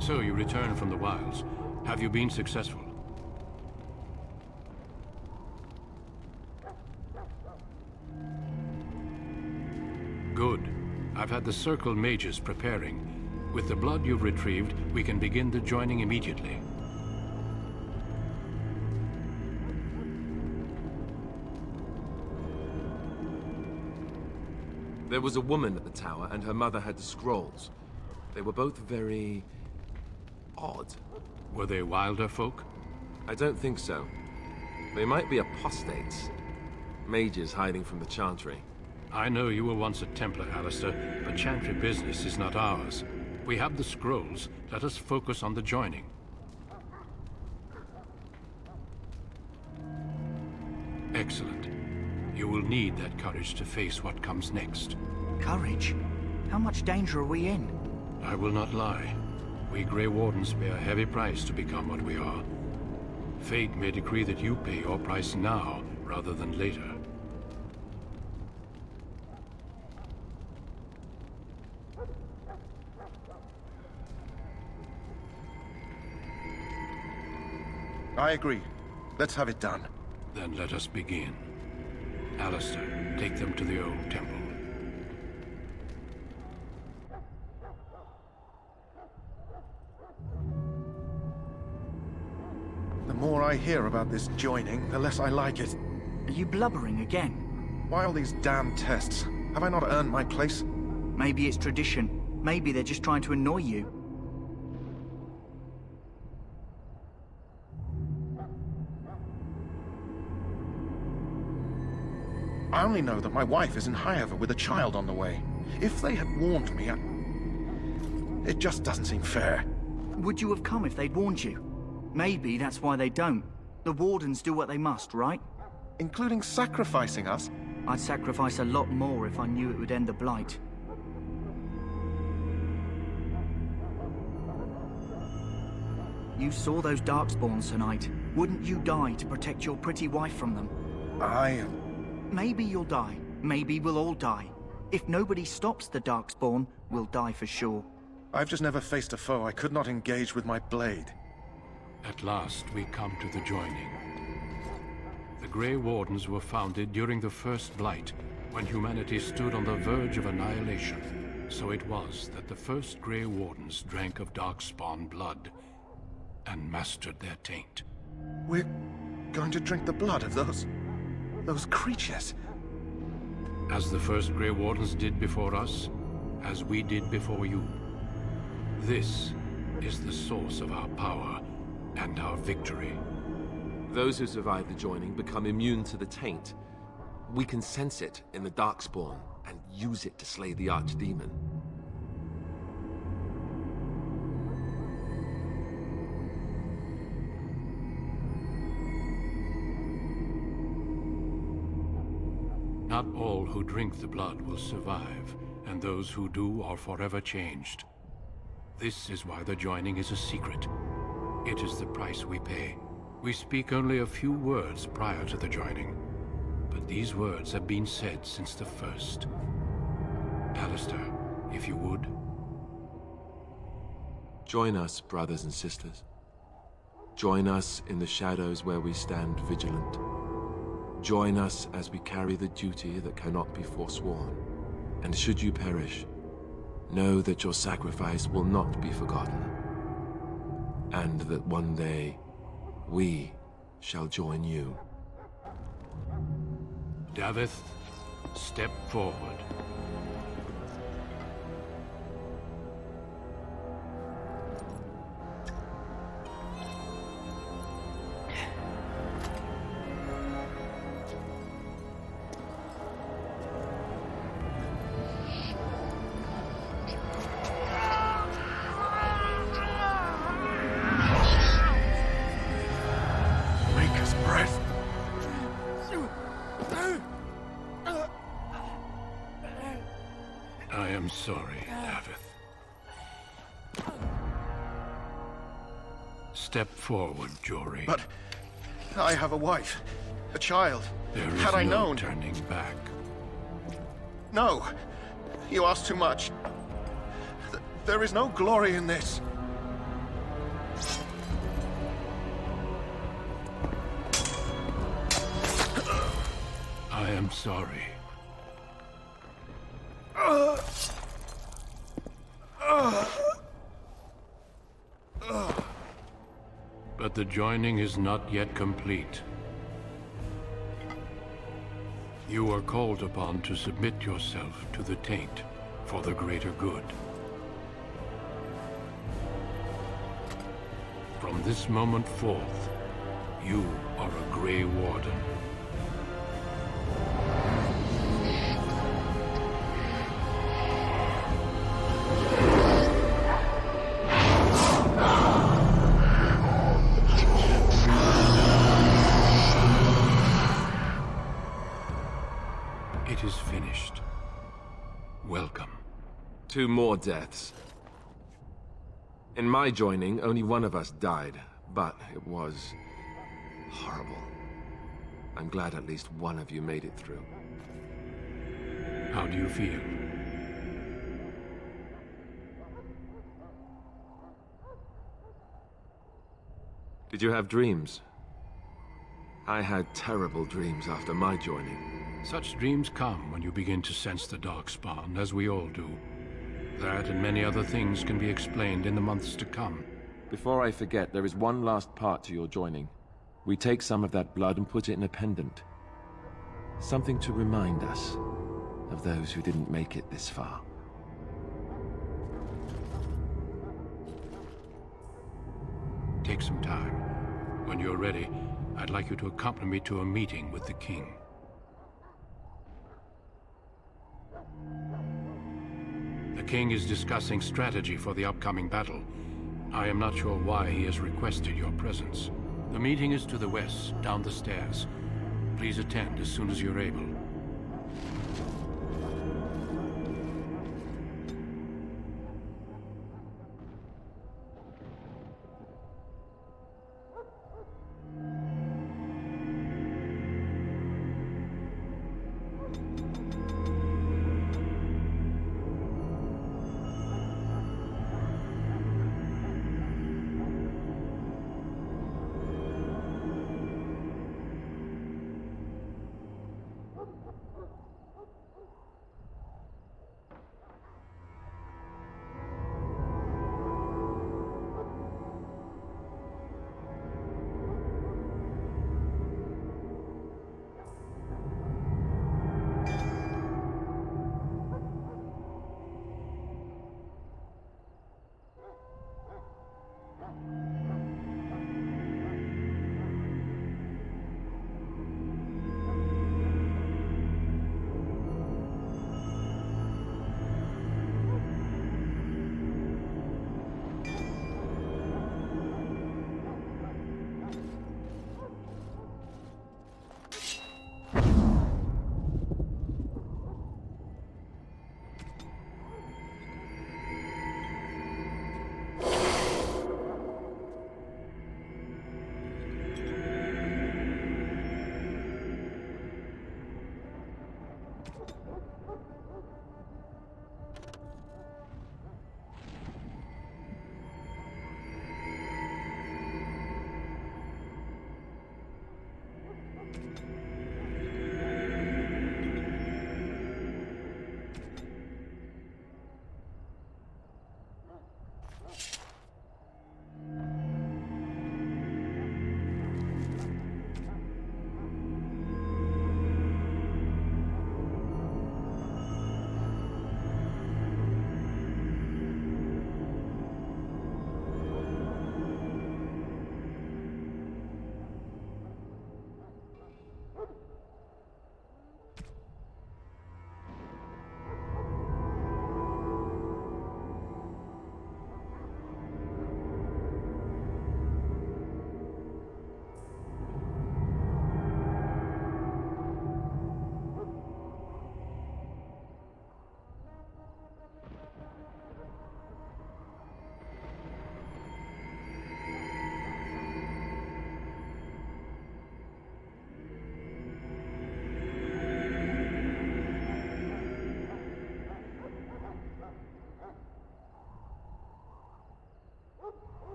So you returned from the wilds. Have you been successful? Good. I've had the Circle mages preparing. With the blood you've retrieved, we can begin the joining immediately. There was a woman at the tower, and her mother had the scrolls. They were both very... odd. Were they wilder folk? I don't think so. They might be apostates. Mages hiding from the Chantry. I know you were once a Templar, Alistair, but Chantry business is not ours. We have the scrolls. Let us focus on the joining. Excellent. You will need that courage to face what comes next. Courage? How much danger are we in? I will not lie. We Grey Wardens pay a heavy price to become what we are. Fate may decree that you pay your price now, rather than later. I agree. Let's have it done. Then let us begin. Alistair, take them to the old temple. The more I hear about this joining, the less I like it. Are you blubbering again? Why all these damn tests? Have I not earned my place? Maybe it's tradition. Maybe they're just trying to annoy you. I only know that my wife is in Highover with a child on the way. If they had warned me, it just doesn't seem fair. Would you have come if they'd warned you? Maybe that's why they don't. The Wardens do what they must, right? Including sacrificing us? I'd sacrifice a lot more if I knew it would end the Blight. You saw those Darkspawns tonight. Wouldn't you die to protect your pretty wife from them? Maybe you'll die. Maybe we'll all die. If nobody stops the Darkspawn, we'll die for sure. I've just never faced a foe I could not engage with my blade. At last, we come to the joining. The Grey Wardens were founded during the First Blight, when humanity stood on the verge of annihilation. So it was that the first Grey Wardens drank of Darkspawn blood and mastered their taint. We're going to drink the blood of those creatures. As the first Grey Wardens did before us, as we did before you. This is the source of our power and our victory. Those who survive the joining become immune to the taint. We can sense it in the Darkspawn and use it to slay the Archdemon. Not all who drink the blood will survive, and those who do are forever changed. This is why the joining is a secret. It is the price we pay. We speak only a few words prior to the joining, but these words have been said since the first. Alistair, if you would. Join us, brothers and sisters. Join us in the shadows where we stand vigilant. Join us as we carry the duty that cannot be forsworn. And should you perish, know that your sacrifice will not be forgotten. And that one day, we shall join you. Davith, step forward. I am sorry, Davith. Step forward, Jory. But I have a wife, a child. There is Had I no known... turning back. No, you ask too much. There is no glory in this. I am sorry. But the joining is not yet complete. You are called upon to submit yourself to the taint for the greater good. From this moment forth, you are a Grey Warden. It is finished. Welcome. 2 more deaths. In my joining, only one of us died, but it was horrible. I'm glad at least one of you made it through. How do you feel? Did you have dreams? I had terrible dreams after my joining. Such dreams come when you begin to sense the Darkspawn, as we all do. That and many other things can be explained in the months to come. Before I forget, there is one last part to your joining. We take some of that blood and put it in a pendant. Something to remind us of those who didn't make it this far. take some time. When you're ready, I'd like you to accompany me to a meeting with the king. The king is discussing strategy for the upcoming battle. I am not sure why he has requested your presence. The meeting is to the west, down the stairs. Please attend as soon as you're able.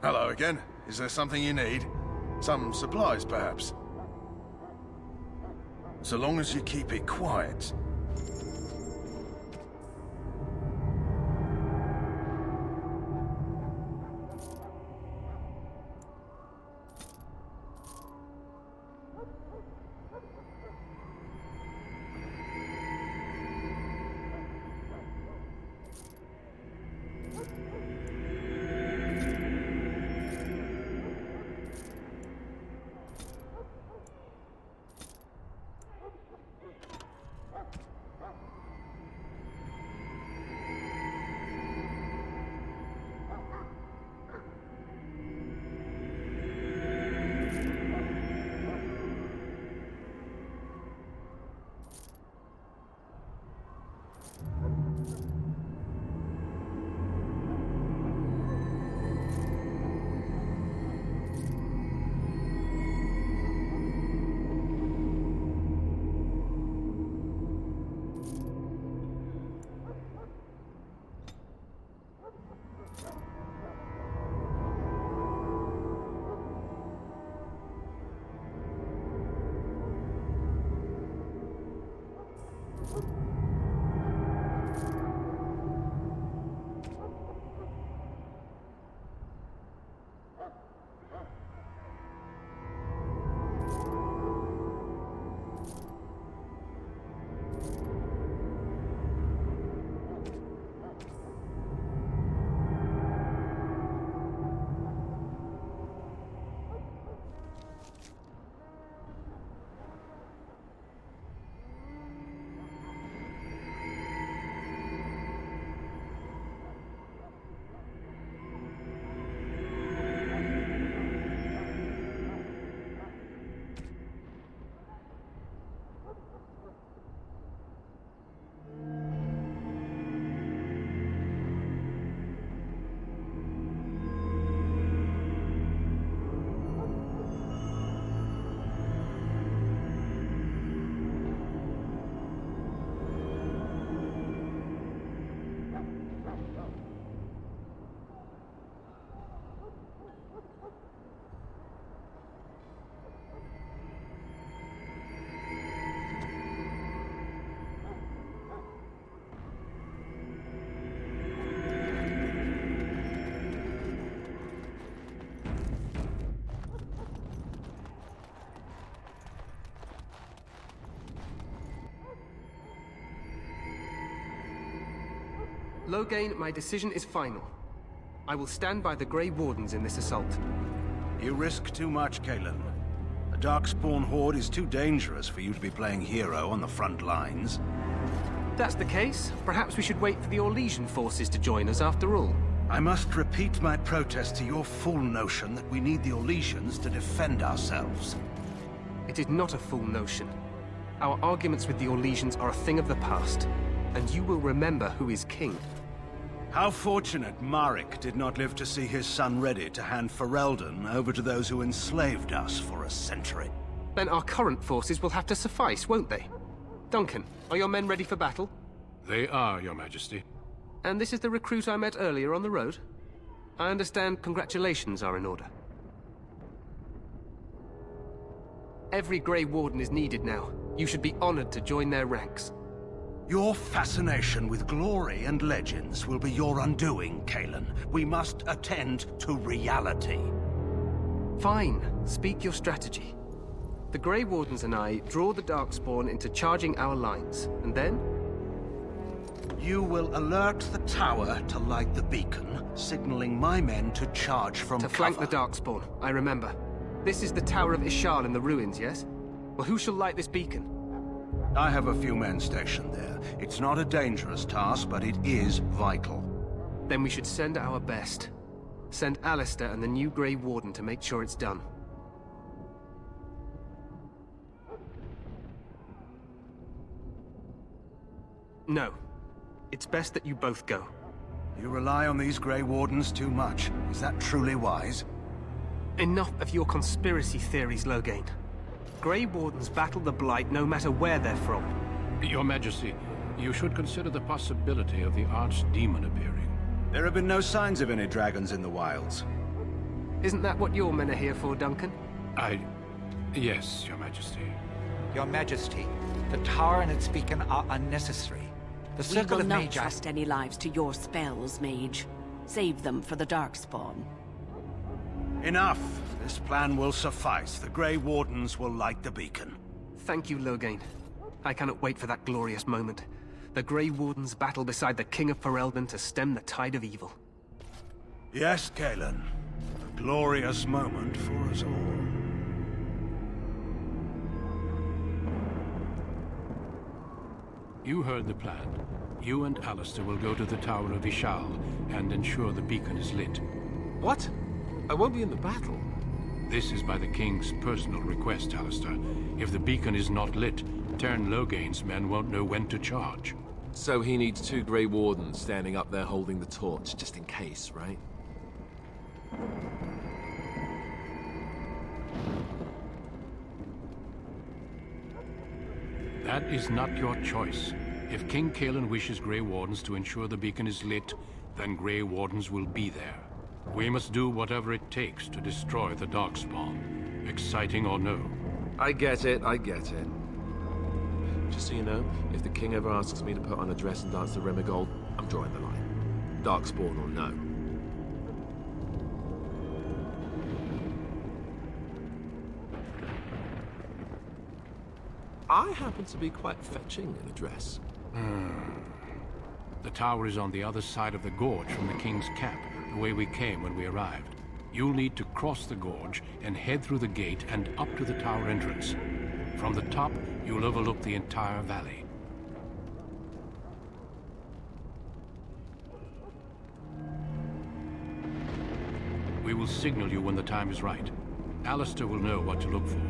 Hello again. Is there something you need? Some supplies, perhaps? So long as you keep it quiet. Loghain, my decision is final. I will stand by the Grey Wardens in this assault. You risk too much, Cailan. The Darkspawn Horde is too dangerous for you to be playing hero on the front lines. That's the case. Perhaps we should wait for the Orlesian forces to join us after all. I must repeat my protest to your fool notion that we need the Orlesians to defend ourselves. It is not a fool notion. Our arguments with the Orlesians are a thing of the past, and you will remember who is king. How fortunate Marek did not live to see his son ready to hand Ferelden over to those who enslaved us for a century. Then our current forces will have to suffice, won't they? Duncan, are your men ready for battle? They are, Your Majesty. And this is the recruit I met earlier on the road? I understand congratulations are in order. Every Grey Warden is needed now. You should be honored to join their ranks. Your fascination with glory and legends will be your undoing, Cailan. We must attend to reality. Fine. Speak your strategy. The Grey Wardens and I draw the Darkspawn into charging our lines, and then? You will alert the tower to light the beacon, signaling my men to charge from cover. To flank the Darkspawn, I remember. This is the Tower of Ishal in the ruins, yes? Well, who shall light this beacon? I have a few men stationed there. It's not a dangerous task, but it is vital. Then we should send our best. Send Alistair and the new Grey Warden to make sure it's done. No. It's best that you both go. You rely on these Grey Wardens too much. Is that truly wise? Enough of your conspiracy theories, Loghain. Grey Wardens battle the Blight no matter where they're from. Your Majesty, you should consider the possibility of the Archdemon appearing. There have been no signs of any dragons in the wilds. Isn't that what your men are here for, Duncan? Yes, Your Majesty. Your Majesty, the tower and its beacon are unnecessary. The We Circle will of not Magi... trust any lives to your spells, Mage. Save them for the Darkspawn. Enough! This plan will suffice. The Grey Wardens will light the beacon. Thank you, Loghain. I cannot wait for that glorious moment. The Grey Wardens battle beside the King of Ferelden to stem the tide of evil. Yes, Cailan. A glorious moment for us all. You heard the plan. You and Alistair will go to the Tower of Ishal and ensure the beacon is lit. What? I won't be in the battle. This is by the King's personal request, Alistair. If the beacon is not lit, Tern Loghain's men won't know when to charge. So he needs 2 Grey Wardens standing up there holding the torch, just in case, right? That is not your choice. If King Cailan wishes Grey Wardens to ensure the beacon is lit, then Grey Wardens will be there. We must do whatever it takes to destroy the Darkspawn, exciting or no. I get it, I get it. Just so you know, if the king ever asks me to put on a dress and dance to Remigold, I'm drawing the line. Darkspawn or no. I happen to be quite fetching in a dress. The tower is on the other side of the gorge from the King's camp, the way we came when we arrived. You'll need to cross the gorge and head through the gate and up to the tower entrance. From the top, you'll overlook the entire valley. We will signal you when the time is right. Alistair will know what to look for.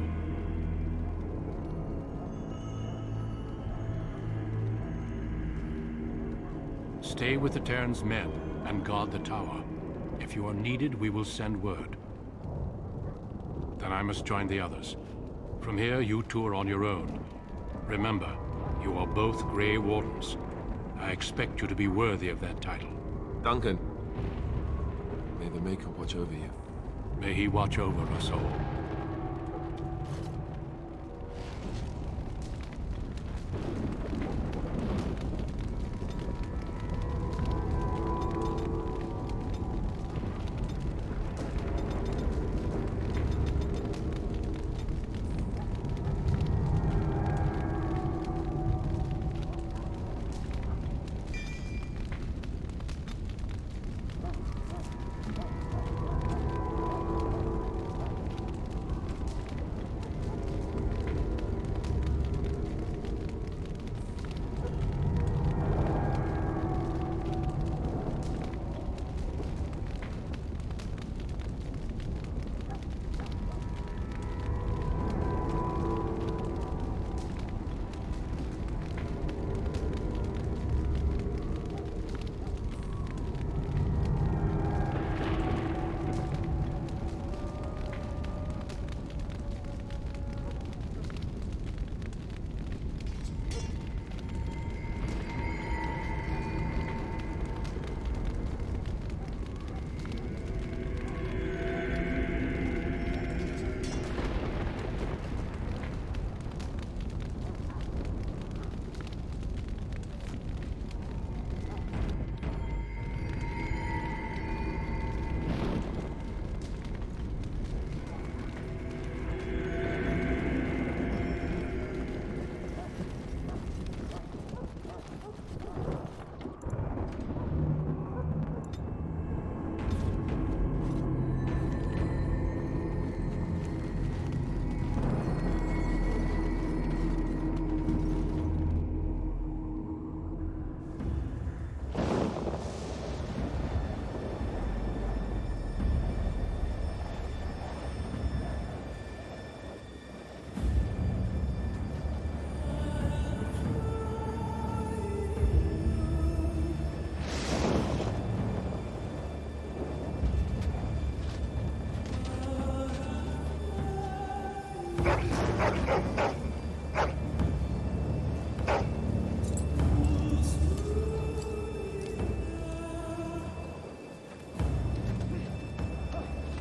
Stay with the Terran's men and guard the tower. If you are needed, we will send word. Then I must join the others. From here, you two are on your own. Remember, you are both Grey Wardens. I expect you to be worthy of that title. Duncan, may the Maker watch over you. May he watch over us all.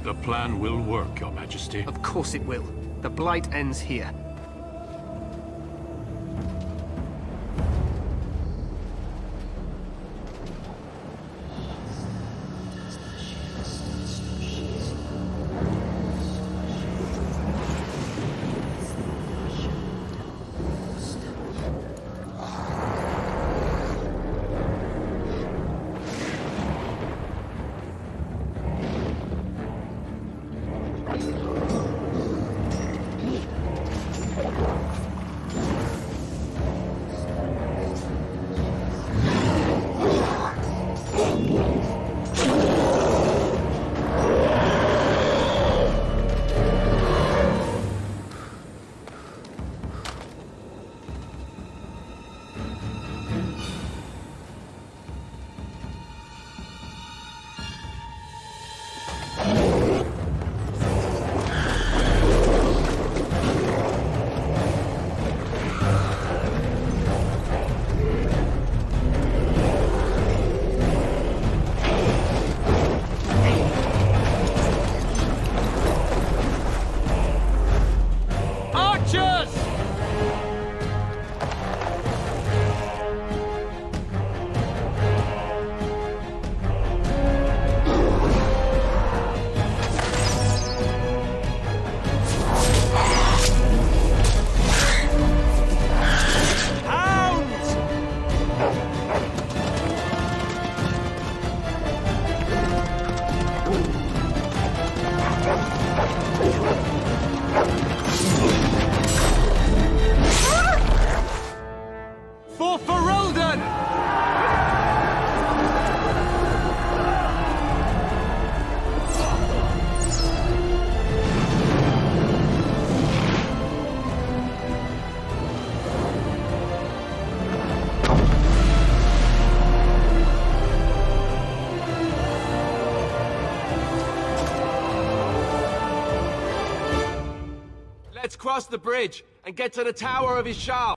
The plan will work, Your Majesty. Of course it will. The Blight ends here. Let's cross the bridge and get to the Tower of Ishal.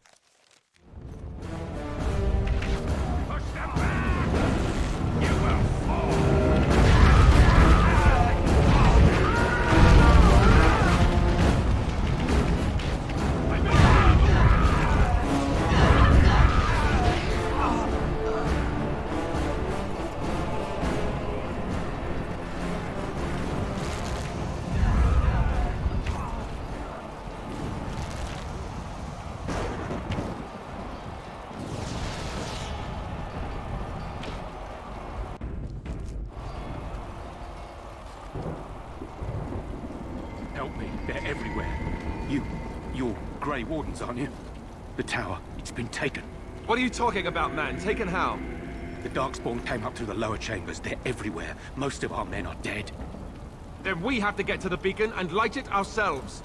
Help me. They're everywhere. You're Grey Wardens, aren't you? The tower, it's been taken. What are you talking about, man? Taken how? The Darkspawn came up through the lower chambers. They're everywhere. Most of our men are dead. Then we have to get to the beacon and light it ourselves.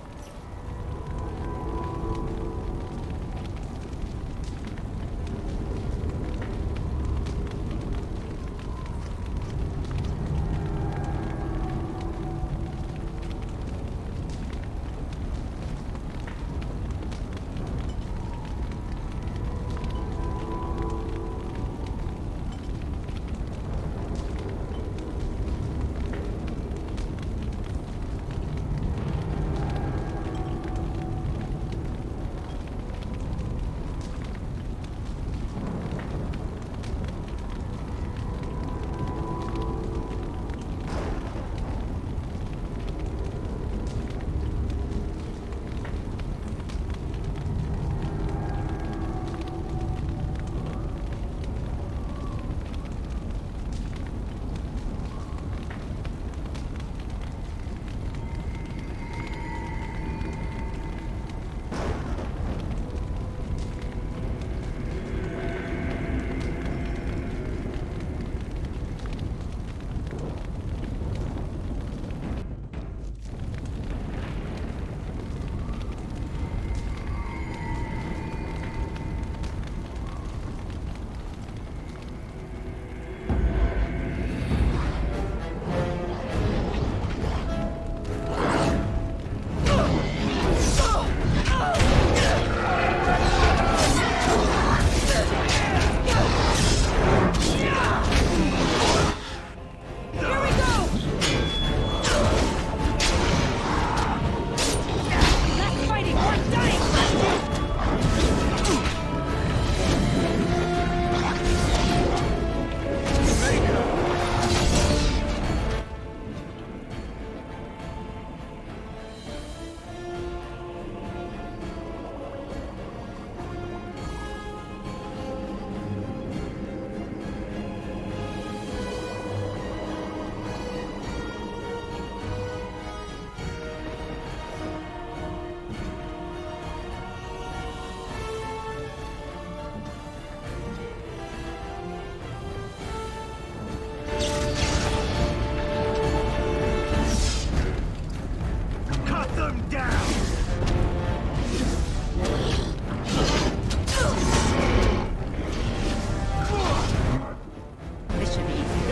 them down! This should be easy.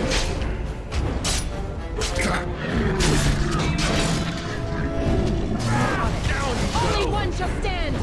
Only one shall stand!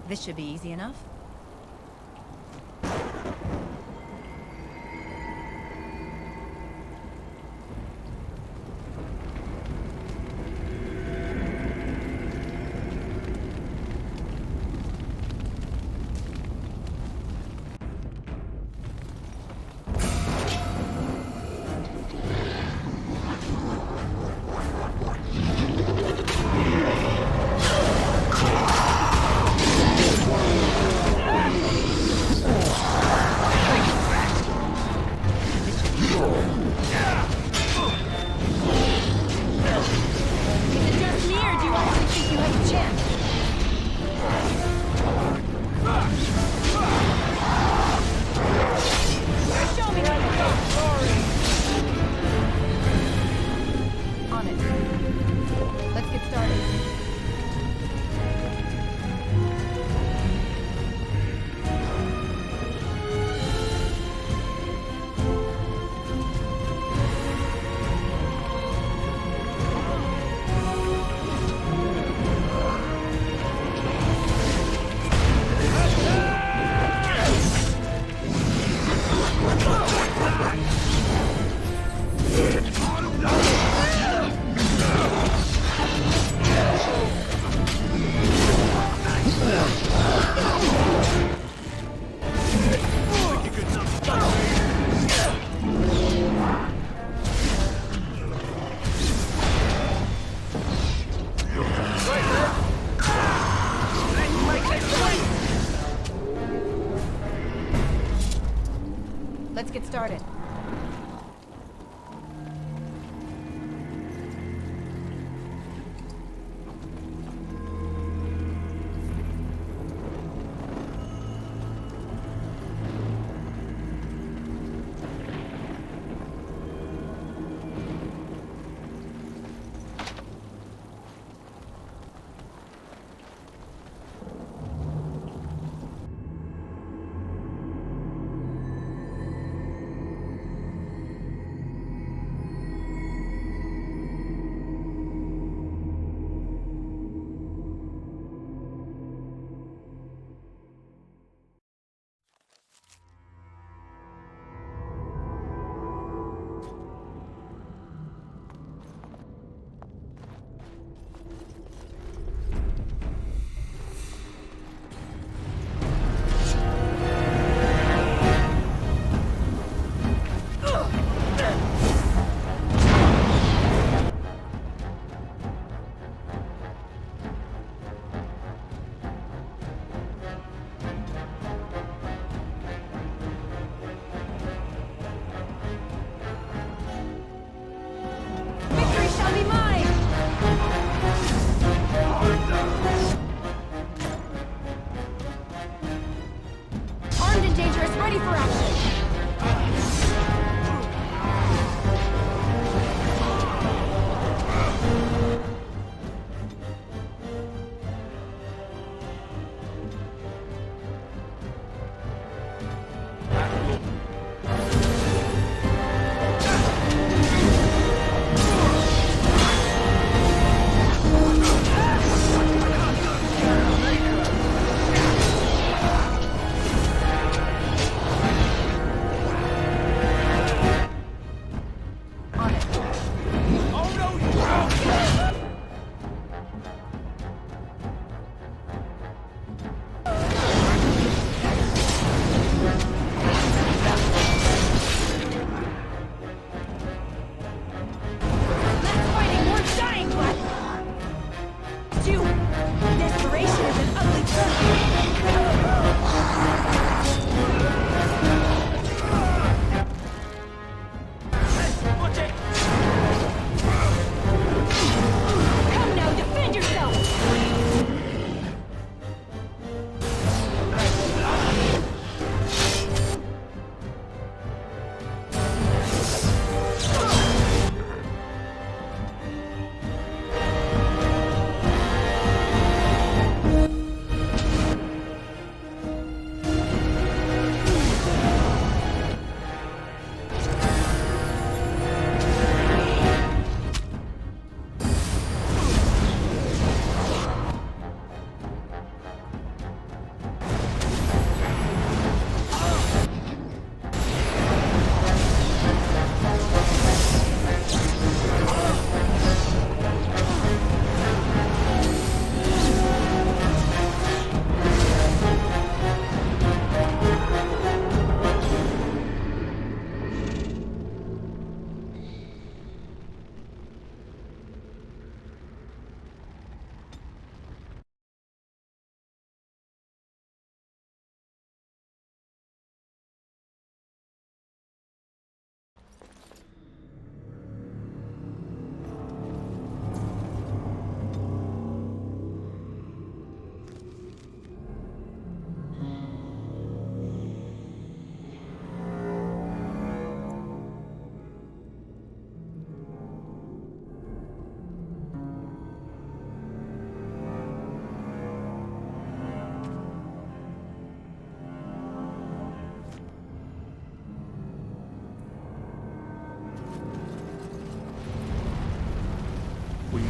This should be easy enough.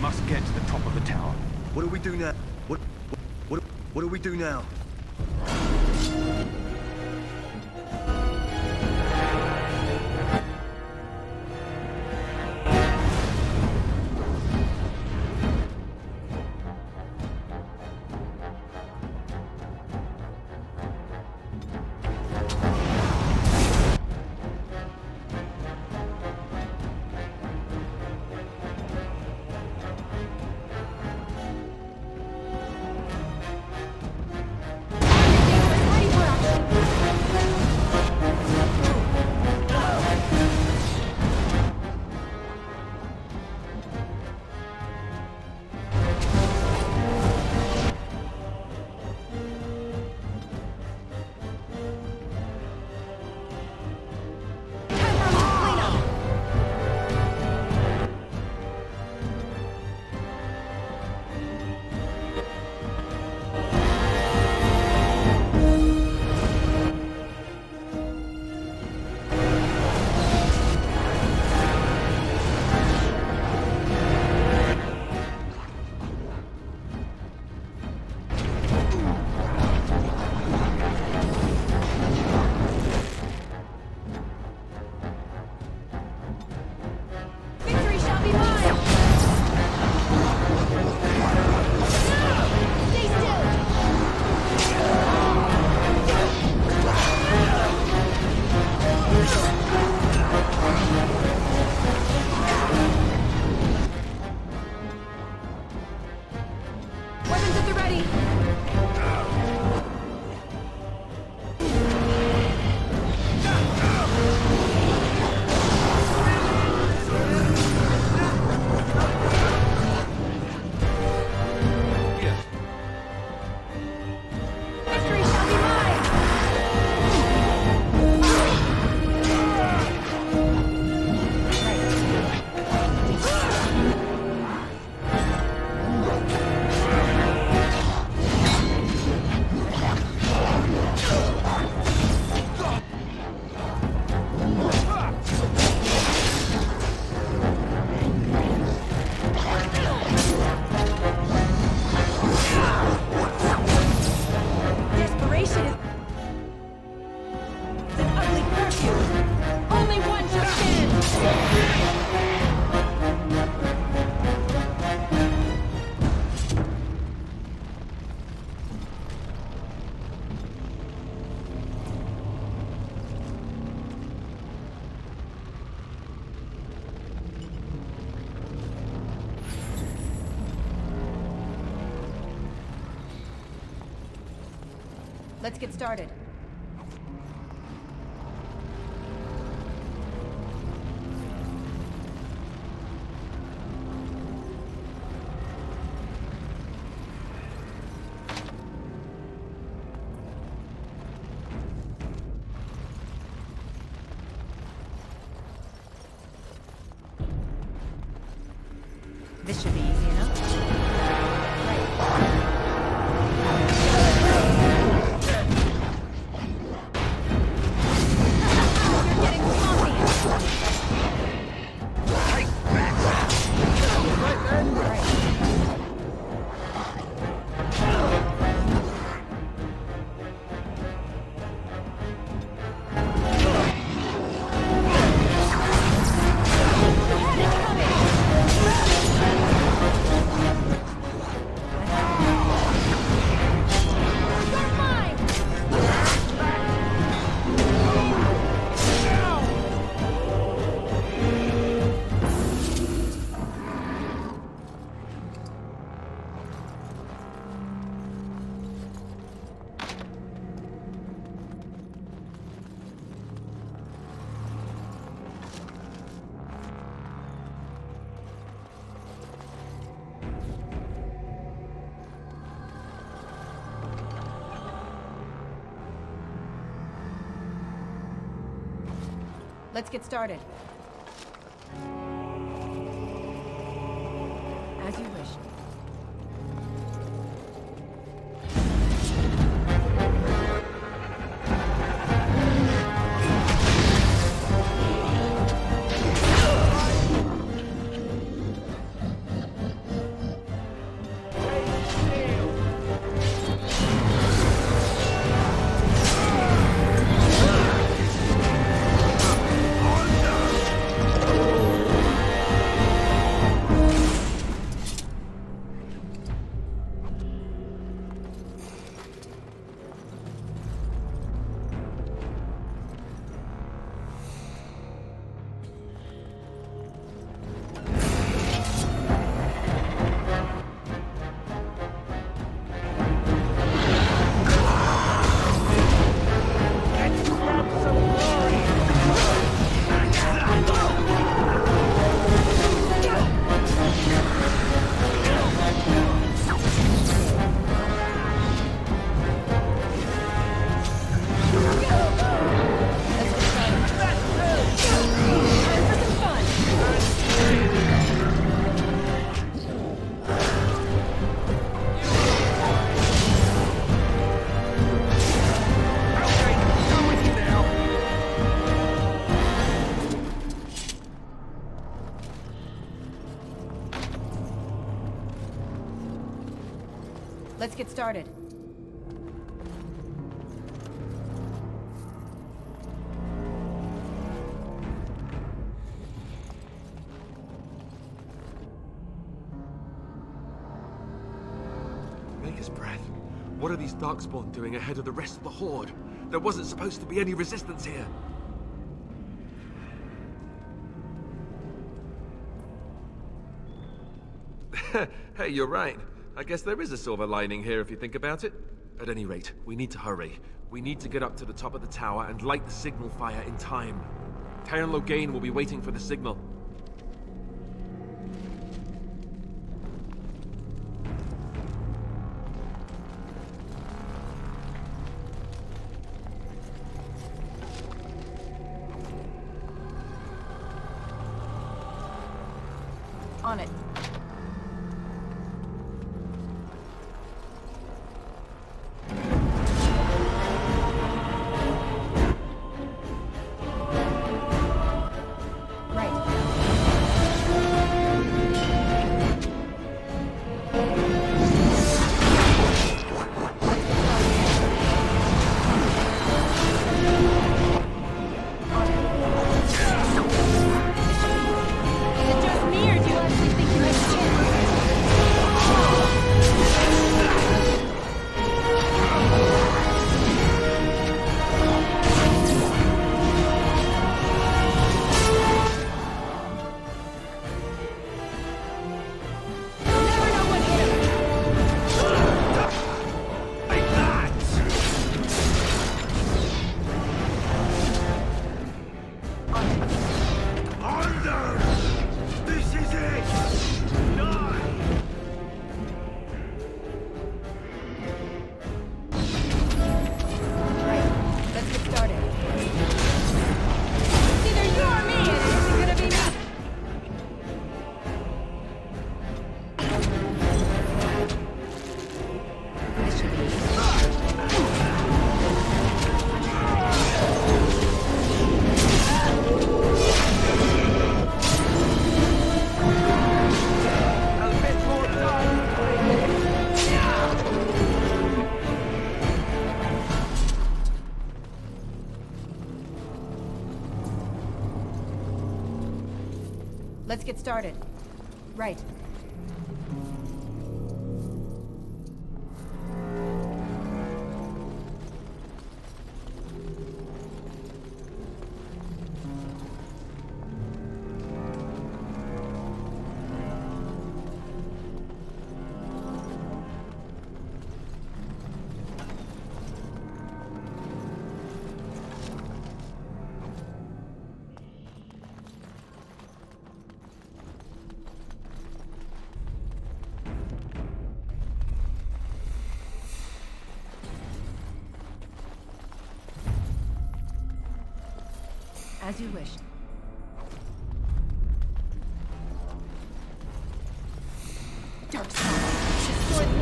must get to the top of the tower. What do we do now? What do we do now? Let's get started. This should be easy enough. Let's get started. As you wish. Let's get started. Maker's breath. What are these Darkspawn doing ahead of the rest of the Horde? There wasn't supposed to be any resistance here. Hey, you're right. I guess there is a silver lining here if you think about it. At any rate, we need to hurry. We need to get up to the top of the tower and light the signal fire in time. Teyrn Loghain will be waiting for the signal. On it. Let's get started. Right. As you wish. Darkspawn, destroy the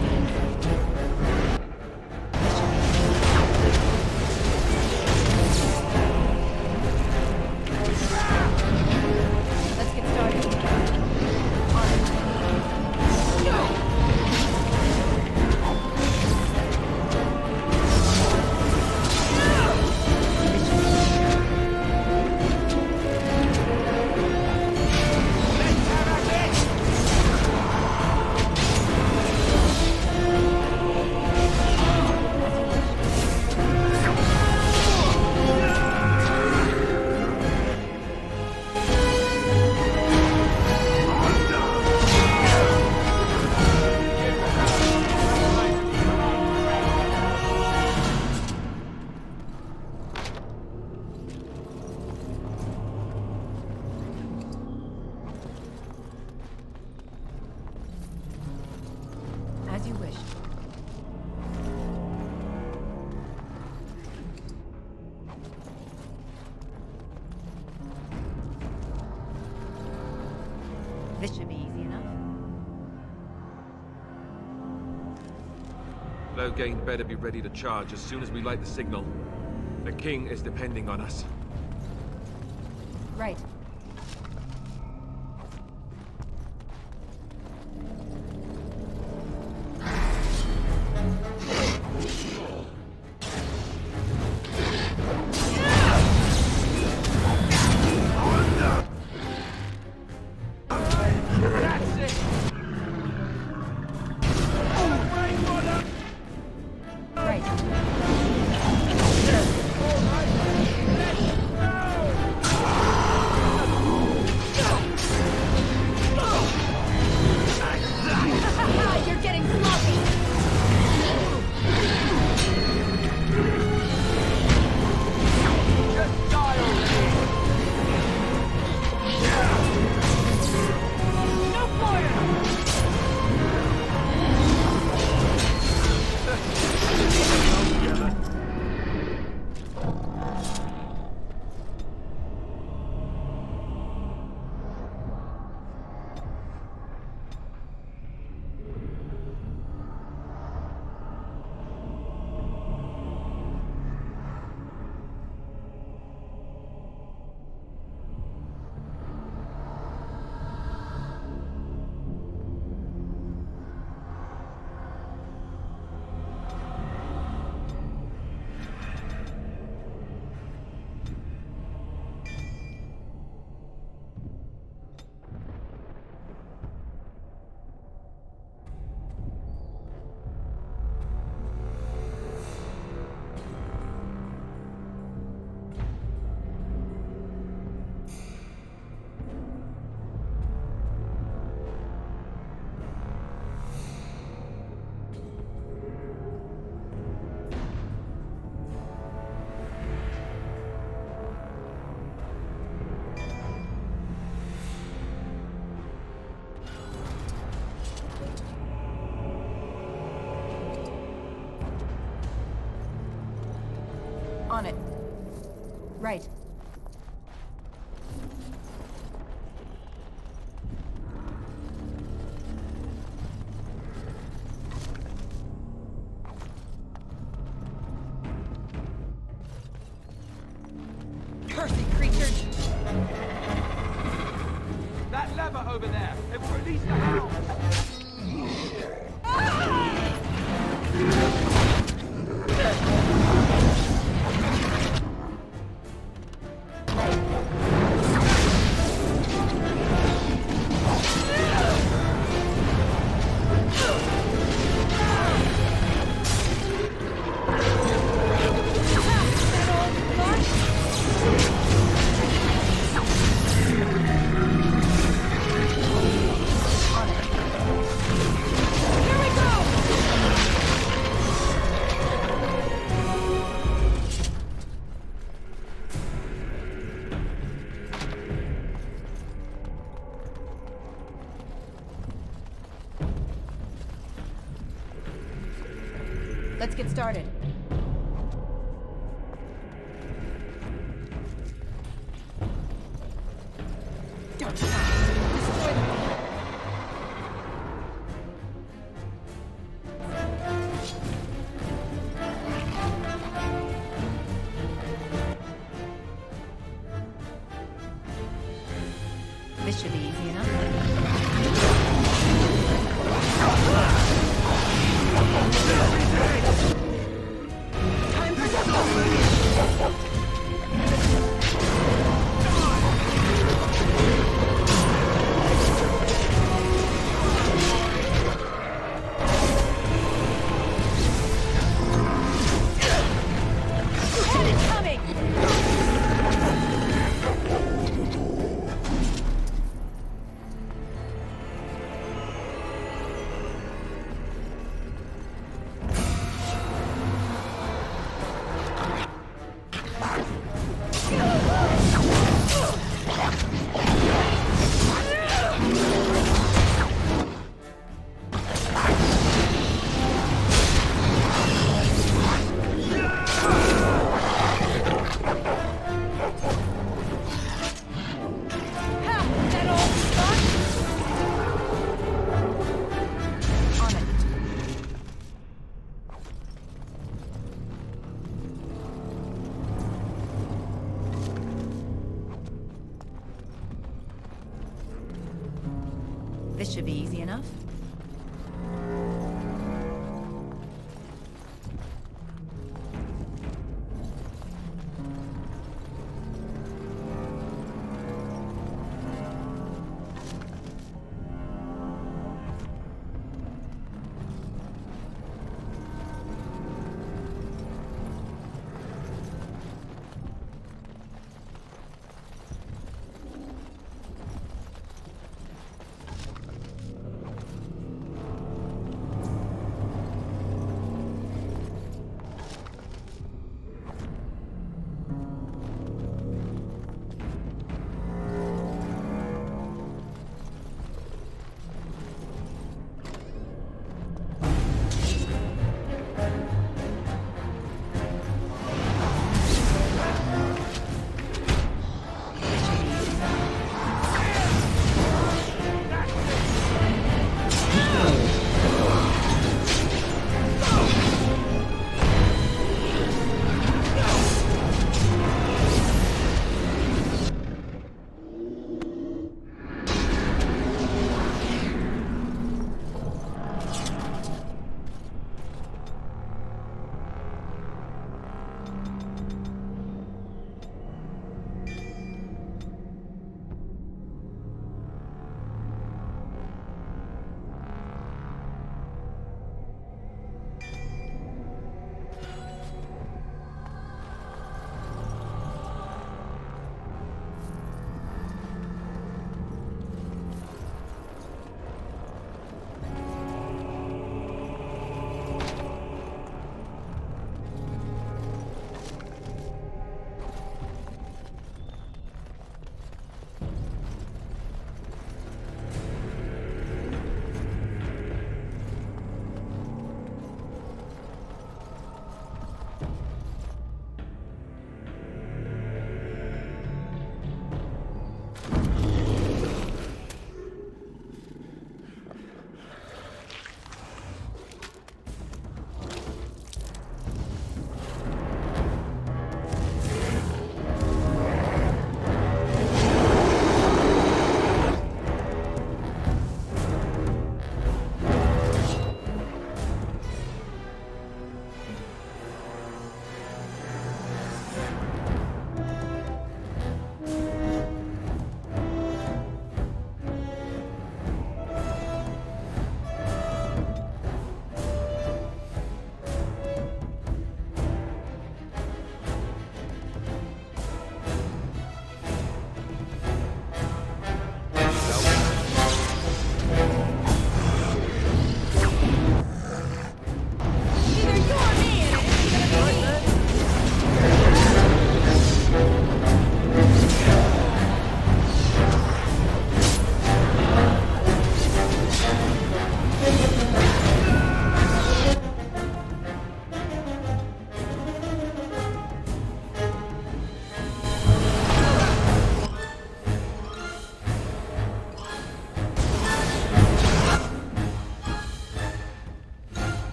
Let's get started. On it. No! As you wish. This should be easy enough. Loghain better be ready to charge as soon as we light the signal. The king is depending on us. Right. Right. Cursed creatures! That lever over there, it will release the hounds! Let's get started. Don't destroy them. This should be easy enough. Time for something! This should be easy enough.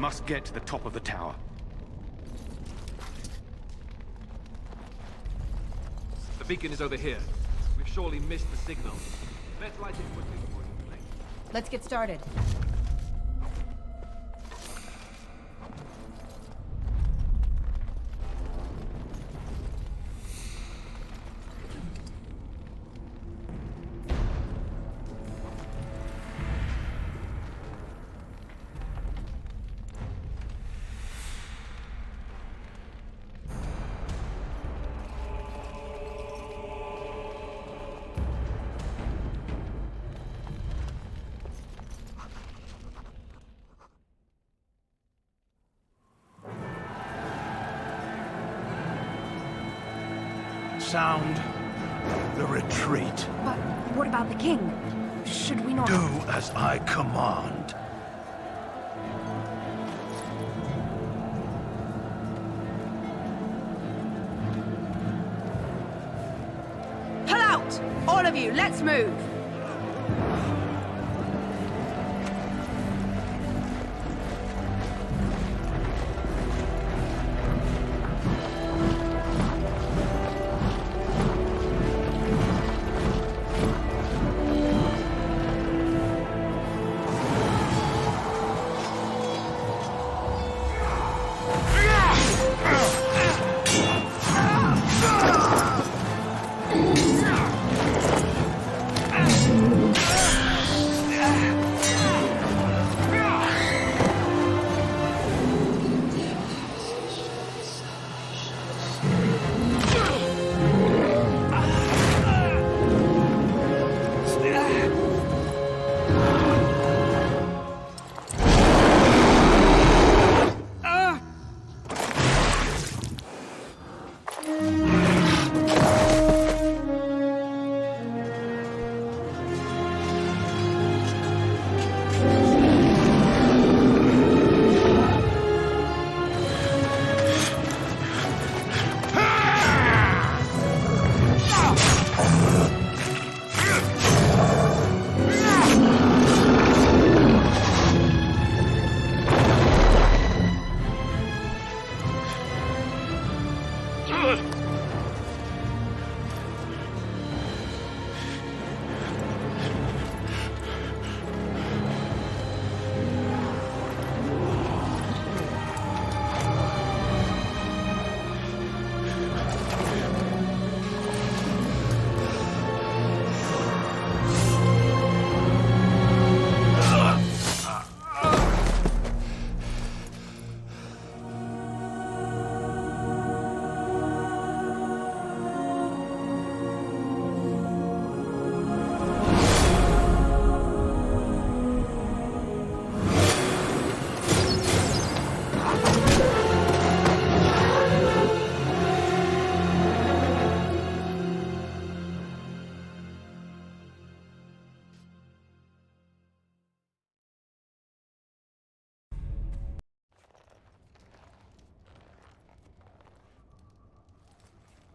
must get to the top of the tower. The beacon is over here. We've surely missed the signal. Let's light it quickly before it's too late. Let's get started. Sound the retreat. But what about the king? Should we not... Do as I command. Pull out! All of you, let's move!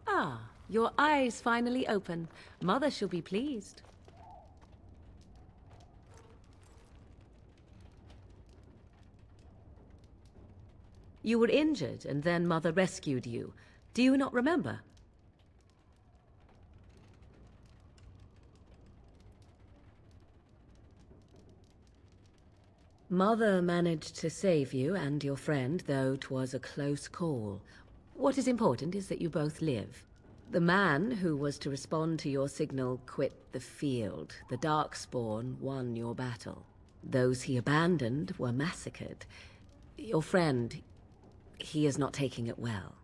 Ah, your eyes finally open. Mother shall be pleased. You were injured, and then Mother rescued you. Do you not remember? Mother managed to save you and your friend, though 'twas a close call. What is important is that you both live. The man who was to respond to your signal quit the field. The Darkspawn won your battle. Those he abandoned were massacred. Your friend, he is not taking it well.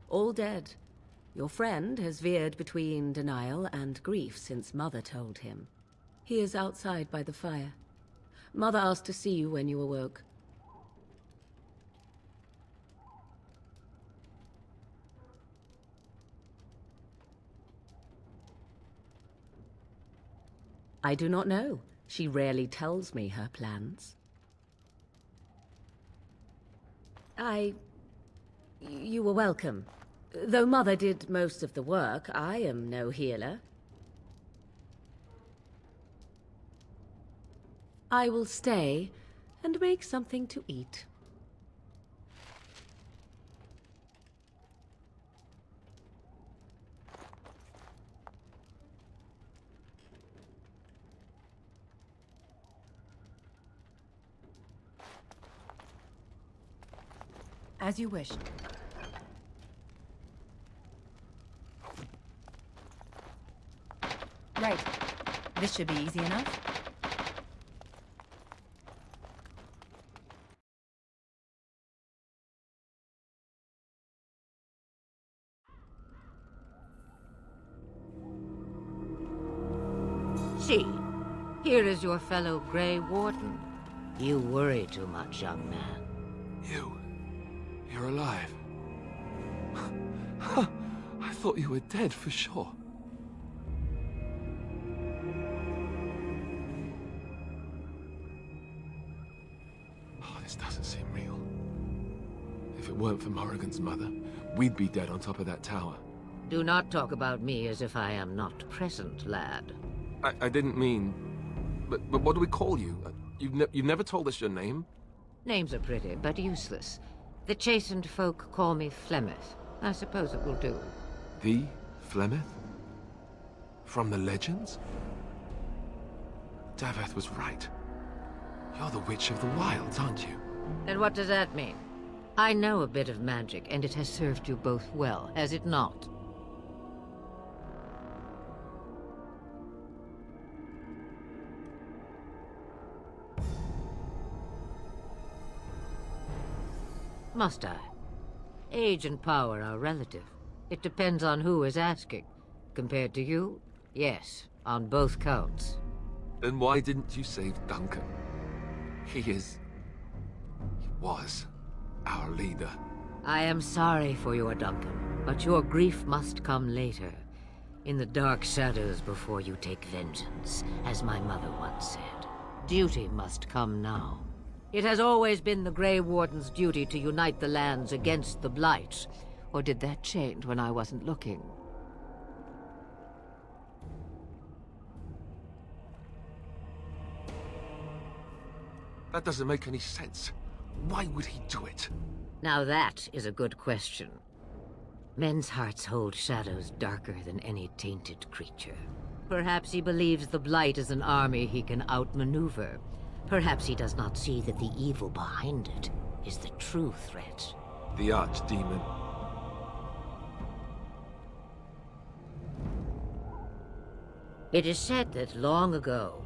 All dead. Your friend has veered between denial and grief since Mother told him. He is outside by the fire. Mother asked to see you when you awoke. I do not know. She rarely tells me her plans. You were welcome. Though Mother did most of the work, I am no healer. I will stay and make something to eat. As you wish. Right. This should be easy enough. See, here is your fellow Grey Warden. You worry too much, young man. You're alive. I thought you were dead for sure. Oh, this doesn't seem real. If it weren't for Morrigan's mother, we'd be dead on top of that tower. Do not talk about me as if I am not present, lad. I didn't mean... But what do we call you? You've never told us your name? Names are pretty, but useless. The chastened folk call me Flemeth. I suppose it will do. The Flemeth? From the legends? Daveth was right. You're the Witch of the Wilds, aren't you? And what does that mean? I know a bit of magic, and it has served you both well, has it not? Must I? Age and power are relative. It depends on who is asking. Compared to you, yes, on both counts. Then why didn't you save Duncan? He was our leader. I am sorry for your Duncan, but your grief must come later. In the dark shadows before you take vengeance, as my mother once said. Duty must come now. It has always been the Grey Warden's duty to unite the lands against the Blight. Or did that change when I wasn't looking? That doesn't make any sense. Why would he do it? Now that is a good question. Men's hearts hold shadows darker than any tainted creature. Perhaps he believes the Blight is an army he can outmaneuver. Perhaps he does not see that the evil behind it is the true threat. The Archdemon. It is said that long ago,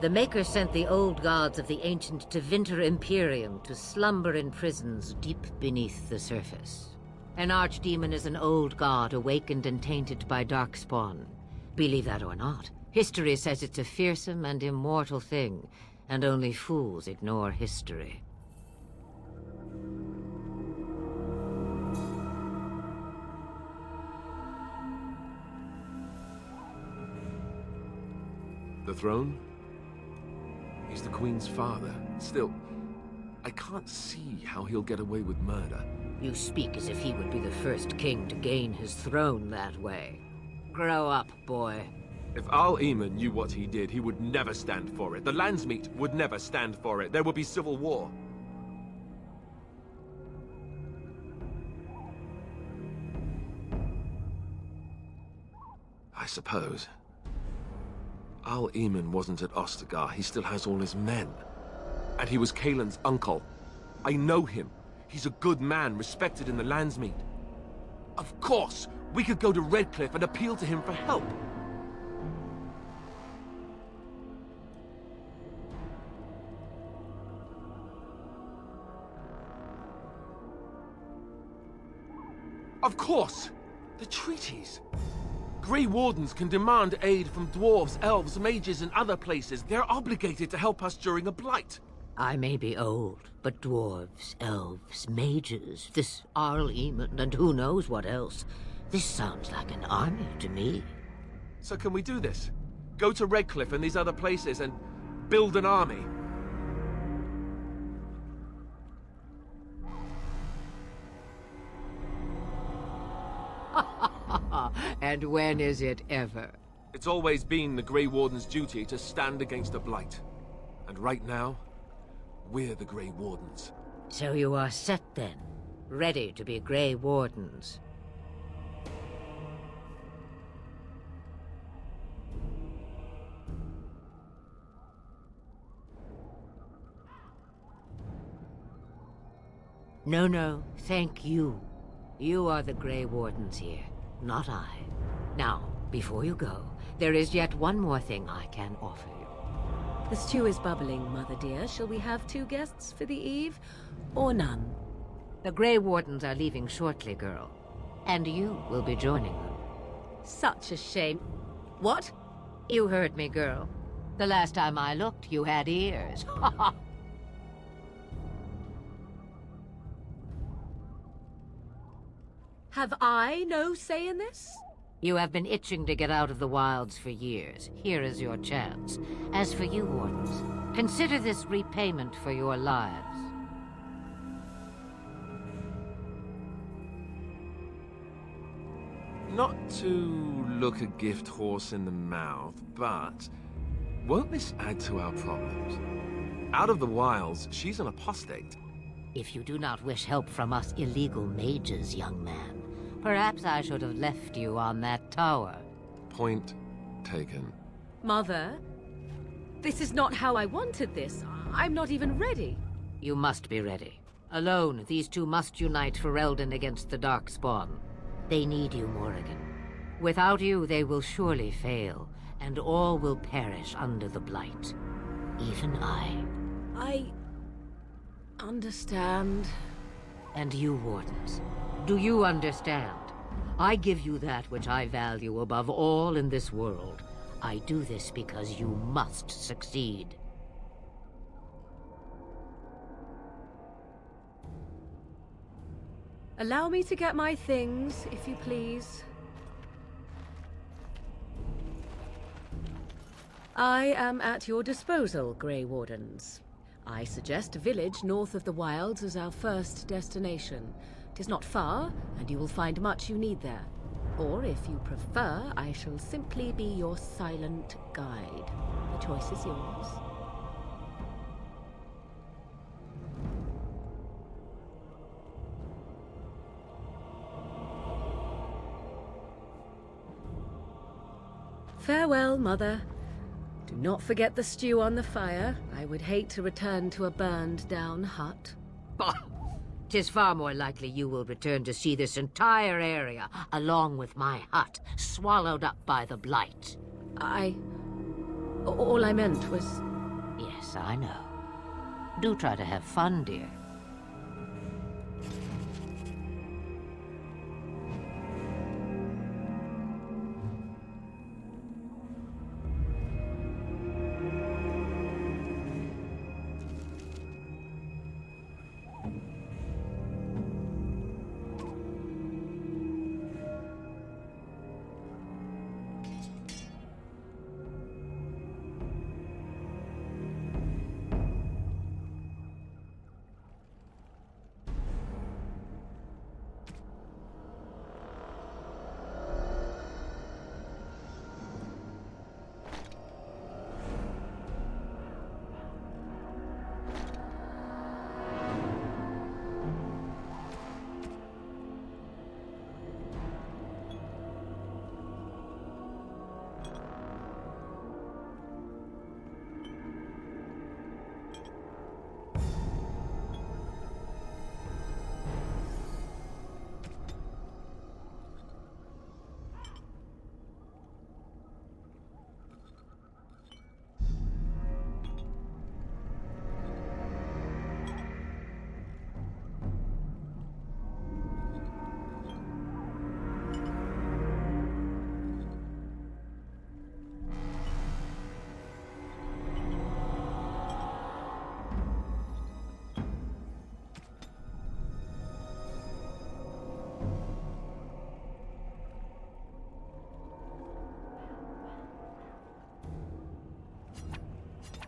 the Maker sent the old gods of the ancient Tevinter Imperium to slumber in prisons deep beneath the surface. An Archdemon is an old god awakened and tainted by Darkspawn. Believe that or not, history says it's a fearsome and immortal thing, and only fools ignore history. The throne? He's the Queen's father. Still, I can't see how he'll get away with murder. You speak as if he would be the first king to gain his throne that way. Grow up, boy. If Al-Eamon knew what he did, he would never stand for it. The Landsmeet would never stand for it. There would be civil war. I suppose. Al-Eamon wasn't at Ostagar. He still has all his men. And he was Kaelin's uncle. I know him. He's a good man, respected in the Landsmeet. Of course, we could go to Redcliffe and appeal to him for help. Of course! The treaties! Grey Wardens can demand aid from dwarves, elves, mages, and other places. They're obligated to help us during a blight. I may be old, but dwarves, elves, mages, this Al-Eamon, and who knows what else. This sounds like an army to me. So can we do this? Go to Redcliffe and these other places and build an army? And when is it ever? It's always been the Grey Warden's duty to stand against the Blight. And right now, we're the Grey Wardens. So you are set then, ready to be Grey Wardens. No, thank you. You are the Grey Wardens here, not I. Now, before you go, there is yet one more thing I can offer you. The stew is bubbling, Mother dear. Shall we have 2 guests for the eve, or none? The Grey Wardens are leaving shortly, girl. And you will be joining them. Such a shame. What? You heard me, girl. The last time I looked, you had ears. Have I no say in this? You have been itching to get out of the wilds for years. Here is your chance. As for you, Wardens, consider this repayment for your lives. Not to look a gift horse in the mouth, but won't this add to our problems? Out of the wilds, she's an apostate. If you do not wish help from us illegal mages, young man, perhaps I should have left you on that tower. Point taken. Mother, this is not how I wanted this. I'm not even ready. You must be ready. Alone, these two must unite for Eldon against the Darkspawn. They need you, Morrigan. Without you, they will surely fail, and all will perish under the Blight. Even I. I understand. And you, Wardens, do you understand? I give you that which I value above all in this world. I do this because you must succeed. Allow me to get my things, if you please. I am at your disposal, Grey Wardens. I suggest a village north of the Wilds as our first destination. 'Tis not far, and you will find much you need there. Or, if you prefer, I shall simply be your silent guide. The choice is yours. Farewell, Mother. Do not forget the stew on the fire. I would hate to return to a burned-down hut. Bah! 'Tis far more likely you will return to see this entire area, along with my hut, swallowed up by the Blight. All I meant was... Yes, I know. Do try to have fun, dear.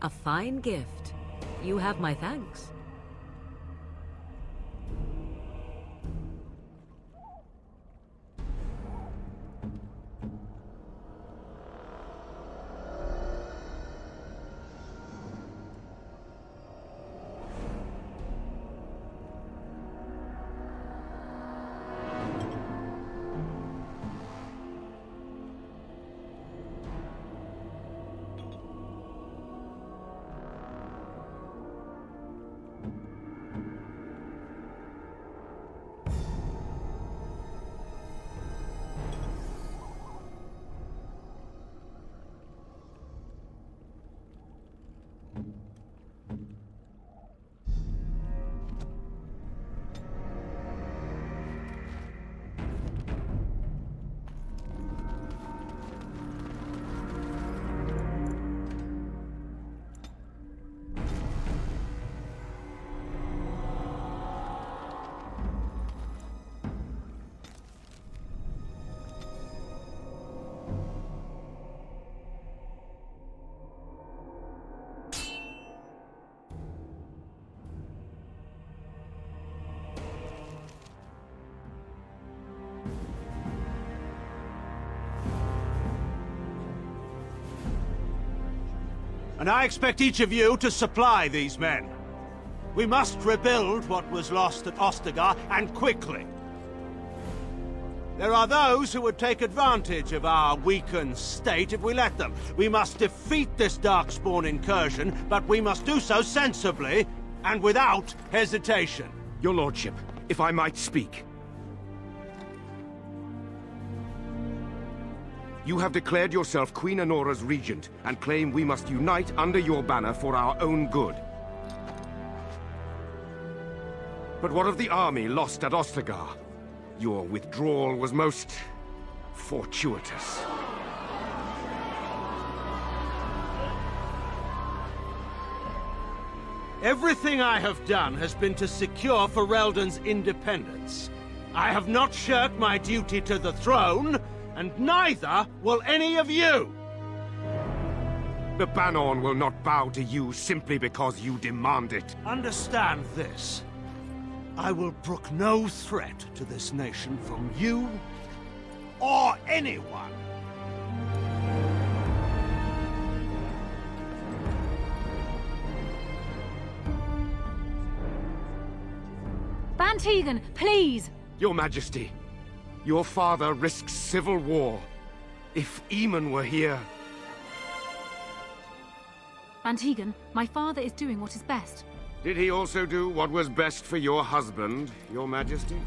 A fine gift. You have my thanks. And I expect each of you to supply these men. We must rebuild what was lost at Ostagar, and quickly. There are those who would take advantage of our weakened state if we let them. We must defeat this Darkspawn incursion, but we must do so sensibly and without hesitation. Your lordship, if I might speak. You have declared yourself Queen Honora's regent, and claim we must unite under your banner for our own good. But what of the army lost at Ostagar? Your withdrawal was most fortuitous. Everything I have done has been to secure Ferelden's independence. I have not shirked my duty to the throne, and neither will any of you! The Bannorn will not bow to you simply because you demand it. Understand this. I will brook no threat to this nation from you or anyone. Bantegan, please! Your Majesty, your father risks civil war. If Eamon were here... Bantegan, my father is doing what is best. Did he also do what was best for your husband, Your Majesty?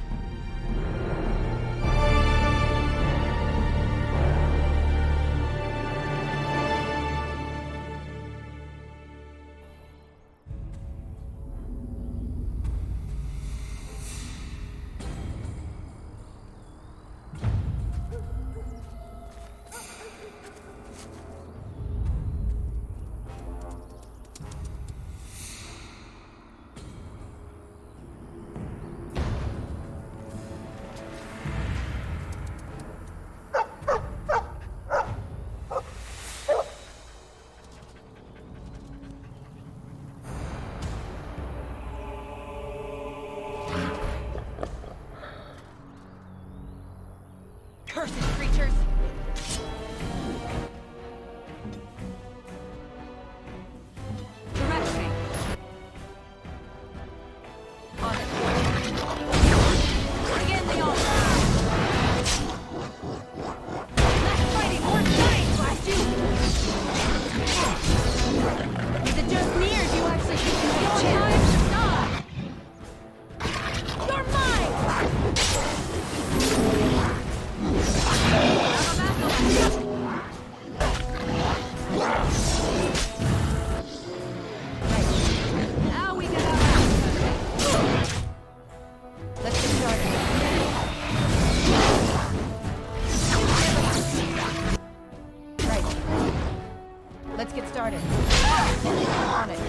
Cursed creatures! Direct me! On it! Bring in the altar! Less fighting, more fighting, blast you! Is it just me, or do you actually think you can chance? You're mine! Now we get out. Let's get started. Right. Let's get started. On it.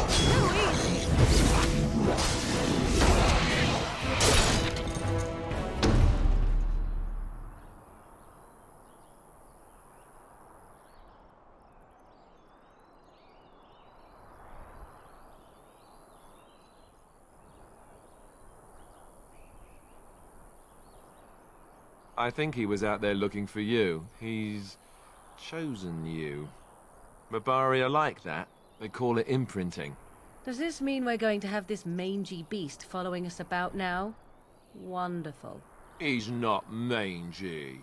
Too easy. I think he was out there looking for you. He's chosen you. Mabari are like that. They call it imprinting. Does this mean we're going to have this mangy beast following us about now? Wonderful. He's not mangy.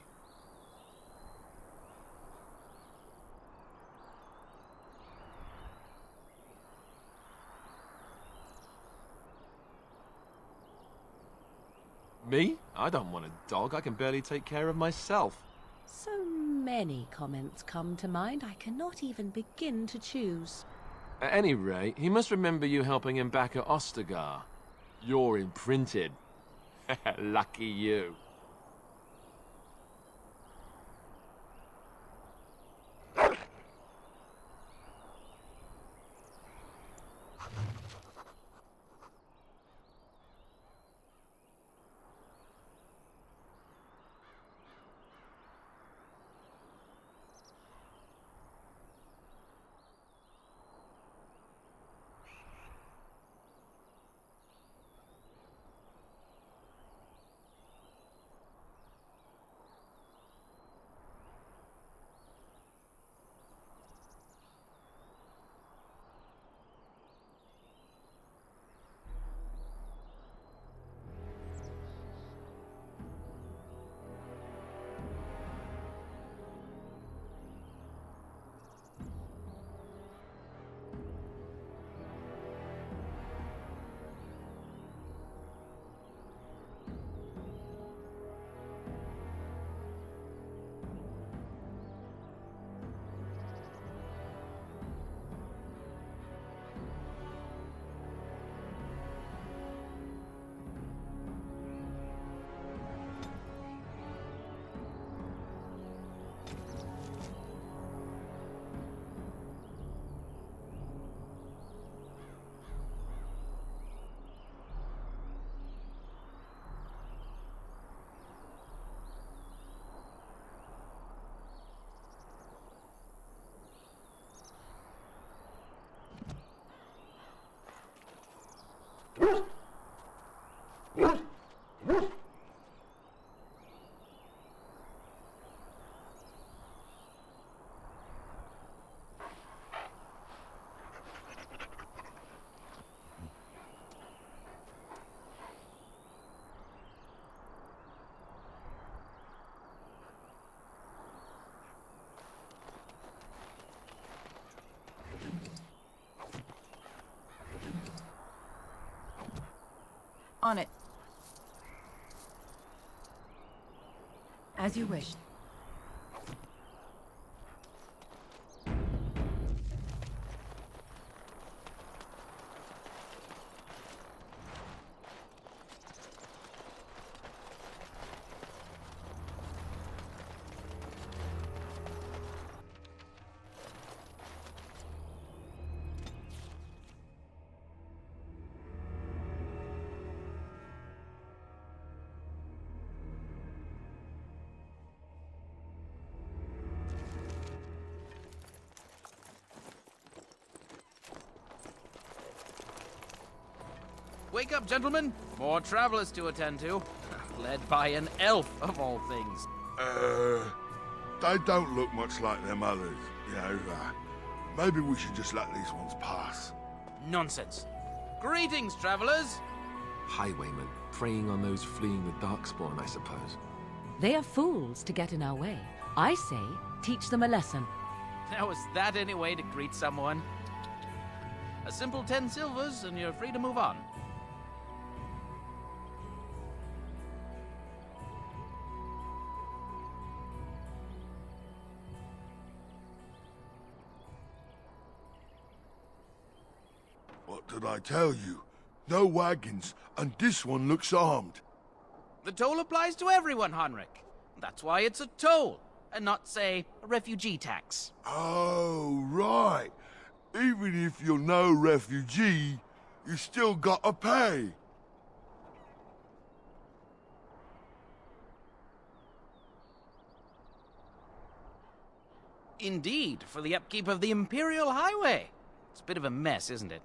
Me? I don't want a dog. I can barely take care of myself. So many comments come to mind, I cannot even begin to choose. At any rate, he must remember you helping him back at Ostagar. You're imprinted. Lucky you. On it. As you wish. Wake up, gentlemen! More travelers to attend to. Led by an elf, of all things. They don't look much like them others, you know. Maybe we should just let these ones pass. Nonsense. Greetings, travelers! Highwaymen, preying on those fleeing the Darkspawn, I suppose. They are fools to get in our way. I say, teach them a lesson. Now, is that any way to greet someone? A simple 10 silvers, and you're free to move on. What did I tell you? No wagons, and this one looks armed. The toll applies to everyone, Henrik. That's why it's a toll, and not, say, a refugee tax. Oh, right. Even if you're no refugee, you still gotta pay. Indeed, for the upkeep of the Imperial Highway. It's a bit of a mess, isn't it?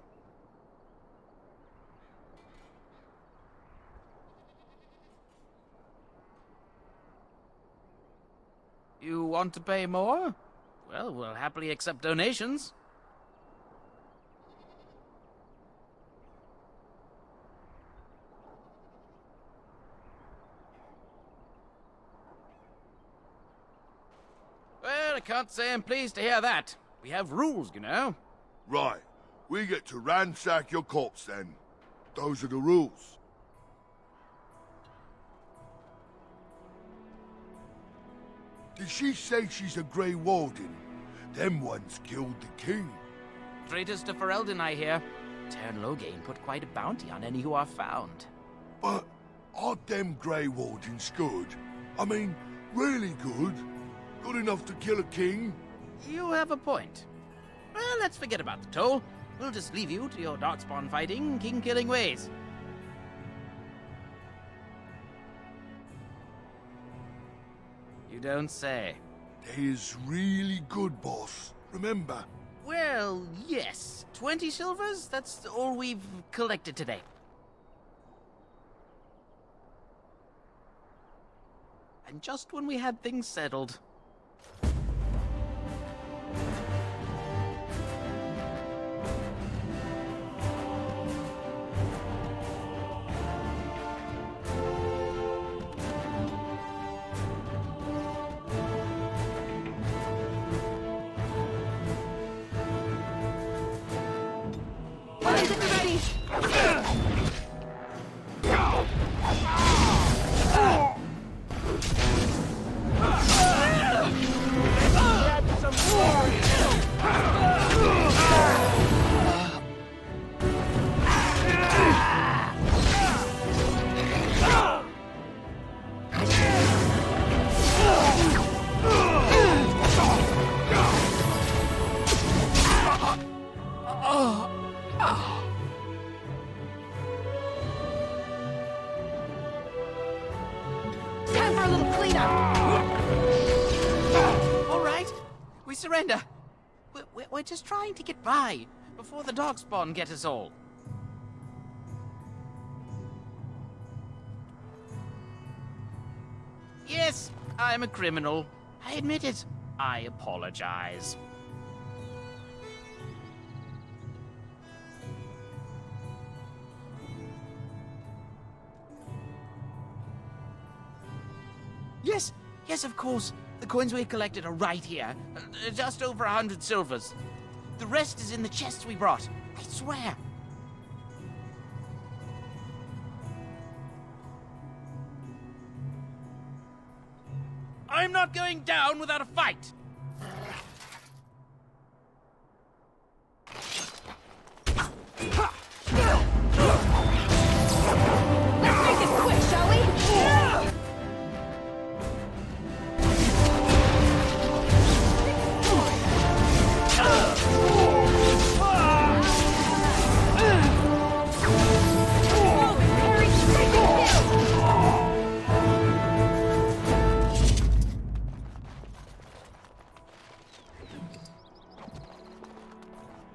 You want to pay more? Well, we'll happily accept donations. Well, I can't say I'm pleased to hear that. We have rules, you know. Right. We get to ransack your corpse, then. Those are the rules. Did she say she's a Grey Warden? Them ones killed the king. Traitors to Ferelden, I hear. Teyrn Loghain put quite a bounty on any who are found. But aren't them Grey Wardens good? I mean, really good? Good enough to kill a king? You have a point. Well, let's forget about the toll. We'll just leave you to your Darkspawn fighting, king-killing ways. You don't say. They is really good, boss. Remember? Well, yes. 20 silvers? That's all we've collected today. And just when we had things settled. Surrender. We're just trying to get by before the Darkspawn get us all. I'm a criminal. I admit it. I apologize. Yes, of course. The coins we collected are right here. Just over 100 silvers. The rest is in the chests we brought. I swear. I'm not going down without a fight! Let's make this quick, shall we?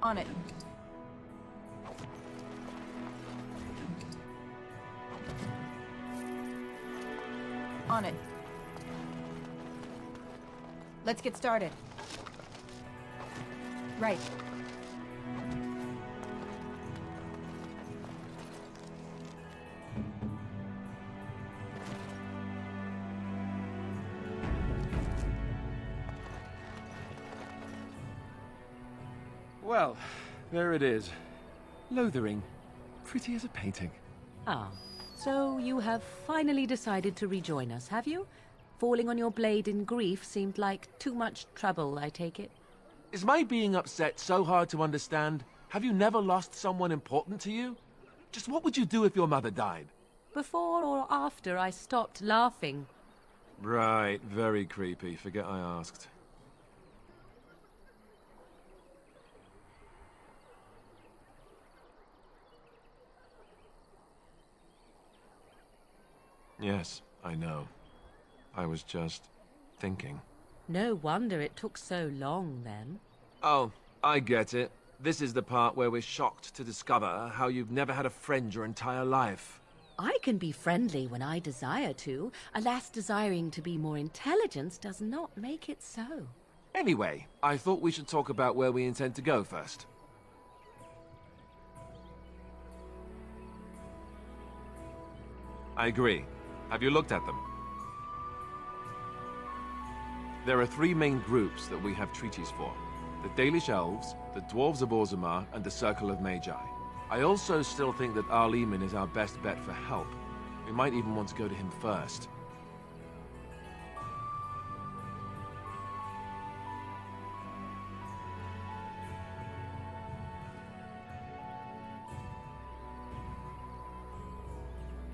On it. On it. Let's get started. Right. Well, there it is. Lothering. Pretty as a painting. Ah, so you have finally decided to rejoin us, have you? Falling on your blade in grief seemed like too much trouble, I take it. Is my being upset so hard to understand? Have you never lost someone important to you? Just what would you do if your mother died? Before or after I stopped laughing? Right, very creepy. Forget I asked. Yes, I know. I was just thinking. No wonder it took so long, then. Oh, I get it. This is the part where we're shocked to discover how you've never had a friend your entire life. I can be friendly when I desire to. Alas, desiring to be more intelligent does not make it so. Anyway, I thought we should talk about where we intend to go first. I agree. Have you looked at them? There are three main groups that we have treaties for. The Dalish Elves, the Dwarves of Orzammar, and the Circle of Magi. I also still think that Arliman is our best bet for help. We might even want to go to him first.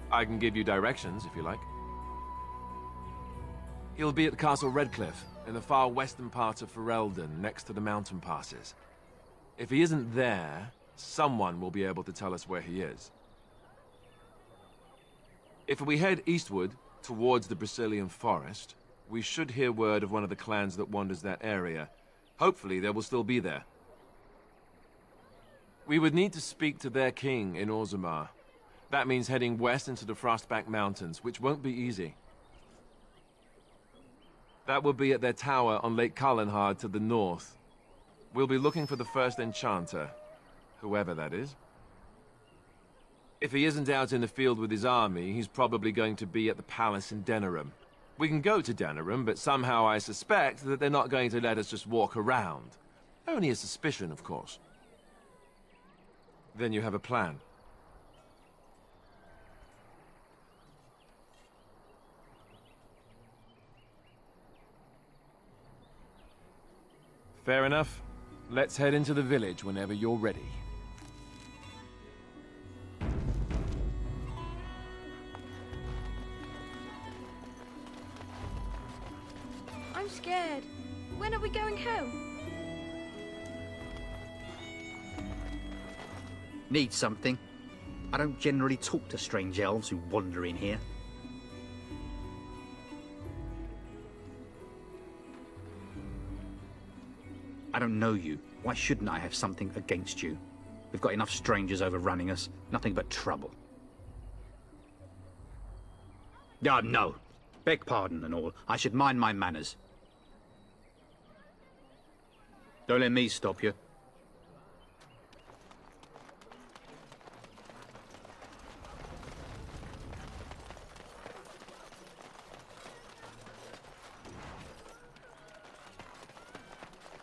I can give you directions, if you like. He'll be at Castle Redcliffe, in the far western part of Ferelden, next to the mountain passes. If he isn't there, someone will be able to tell us where he is. If we head eastward, towards the Brecilian Forest, we should hear word of one of the clans that wanders that area. Hopefully, they will still be there. We would need to speak to their king in Orzammar. That means heading west into the Frostback Mountains, which won't be easy. That will be at their tower on Lake Kallenhard to the north. We'll be looking for the first enchanter, whoever that is. If he isn't out in the field with his army, he's probably going to be at the palace in Denerim. We can go to Denerim, but somehow I suspect that they're not going to let us just walk around. Only a suspicion, of course. Then you have a plan. Fair enough. Let's head into the village whenever you're ready. I'm scared. When are we going home? Need something? I don't generally talk to strange elves who wander in here. I don't know you. Why shouldn't I have something against you? We've got enough strangers overrunning us. Nothing but trouble. No. Beg pardon and all. I should mind my manners. Don't let me stop you.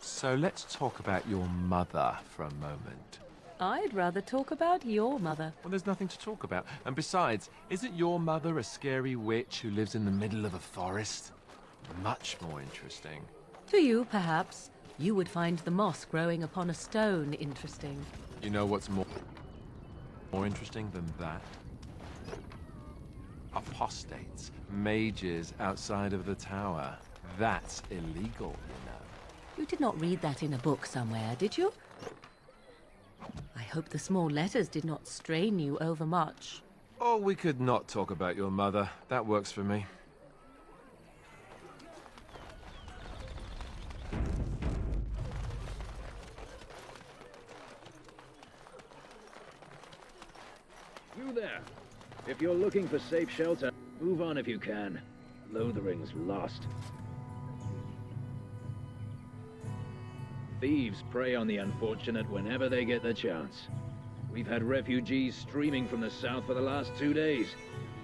So let's talk about your mother for a moment. I'd rather talk about your mother. Well, there's nothing to talk about. And besides, isn't your mother a scary witch who lives in the middle of a forest? Much more interesting. To you, perhaps. You would find the moss growing upon a stone interesting. You know what's more interesting than that? Apostates, mages outside of the tower. That's illegal, you know. You did not read that in a book somewhere, did you? I hope the small letters did not strain you overmuch. Oh, we could not talk about your mother. That works for me. You there. If you're looking for safe shelter, move on if you can. Lothering's lost. Thieves prey on the unfortunate whenever they get the chance. We've had refugees streaming from the south for the last 2 days.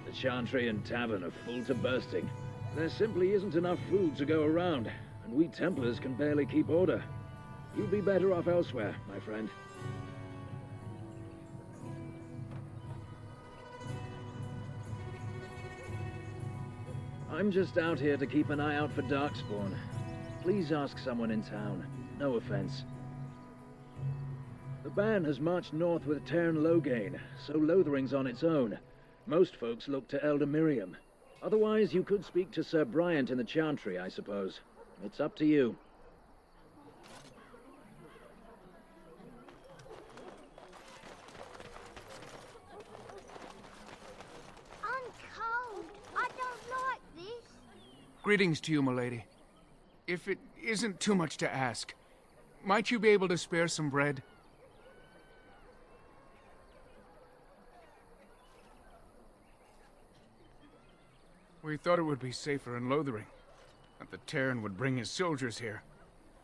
The Chantry and Tavern are full to bursting. There simply isn't enough food to go around, and we Templars can barely keep order. You'd be better off elsewhere, my friend. I'm just out here to keep an eye out for Darkspawn. Please ask someone in town. No offense. The band has marched north with Cairn Loghain, so Lothering's on its own. Most folks look to Elder Miriam. Otherwise, you could speak to Sir Bryant in the Chantry, I suppose. It's up to you. I'm cold. I don't like this. Greetings to you, milady. If it isn't too much to ask, might you be able to spare some bread? We thought it would be safer in Lothering, that the Terran would bring his soldiers here.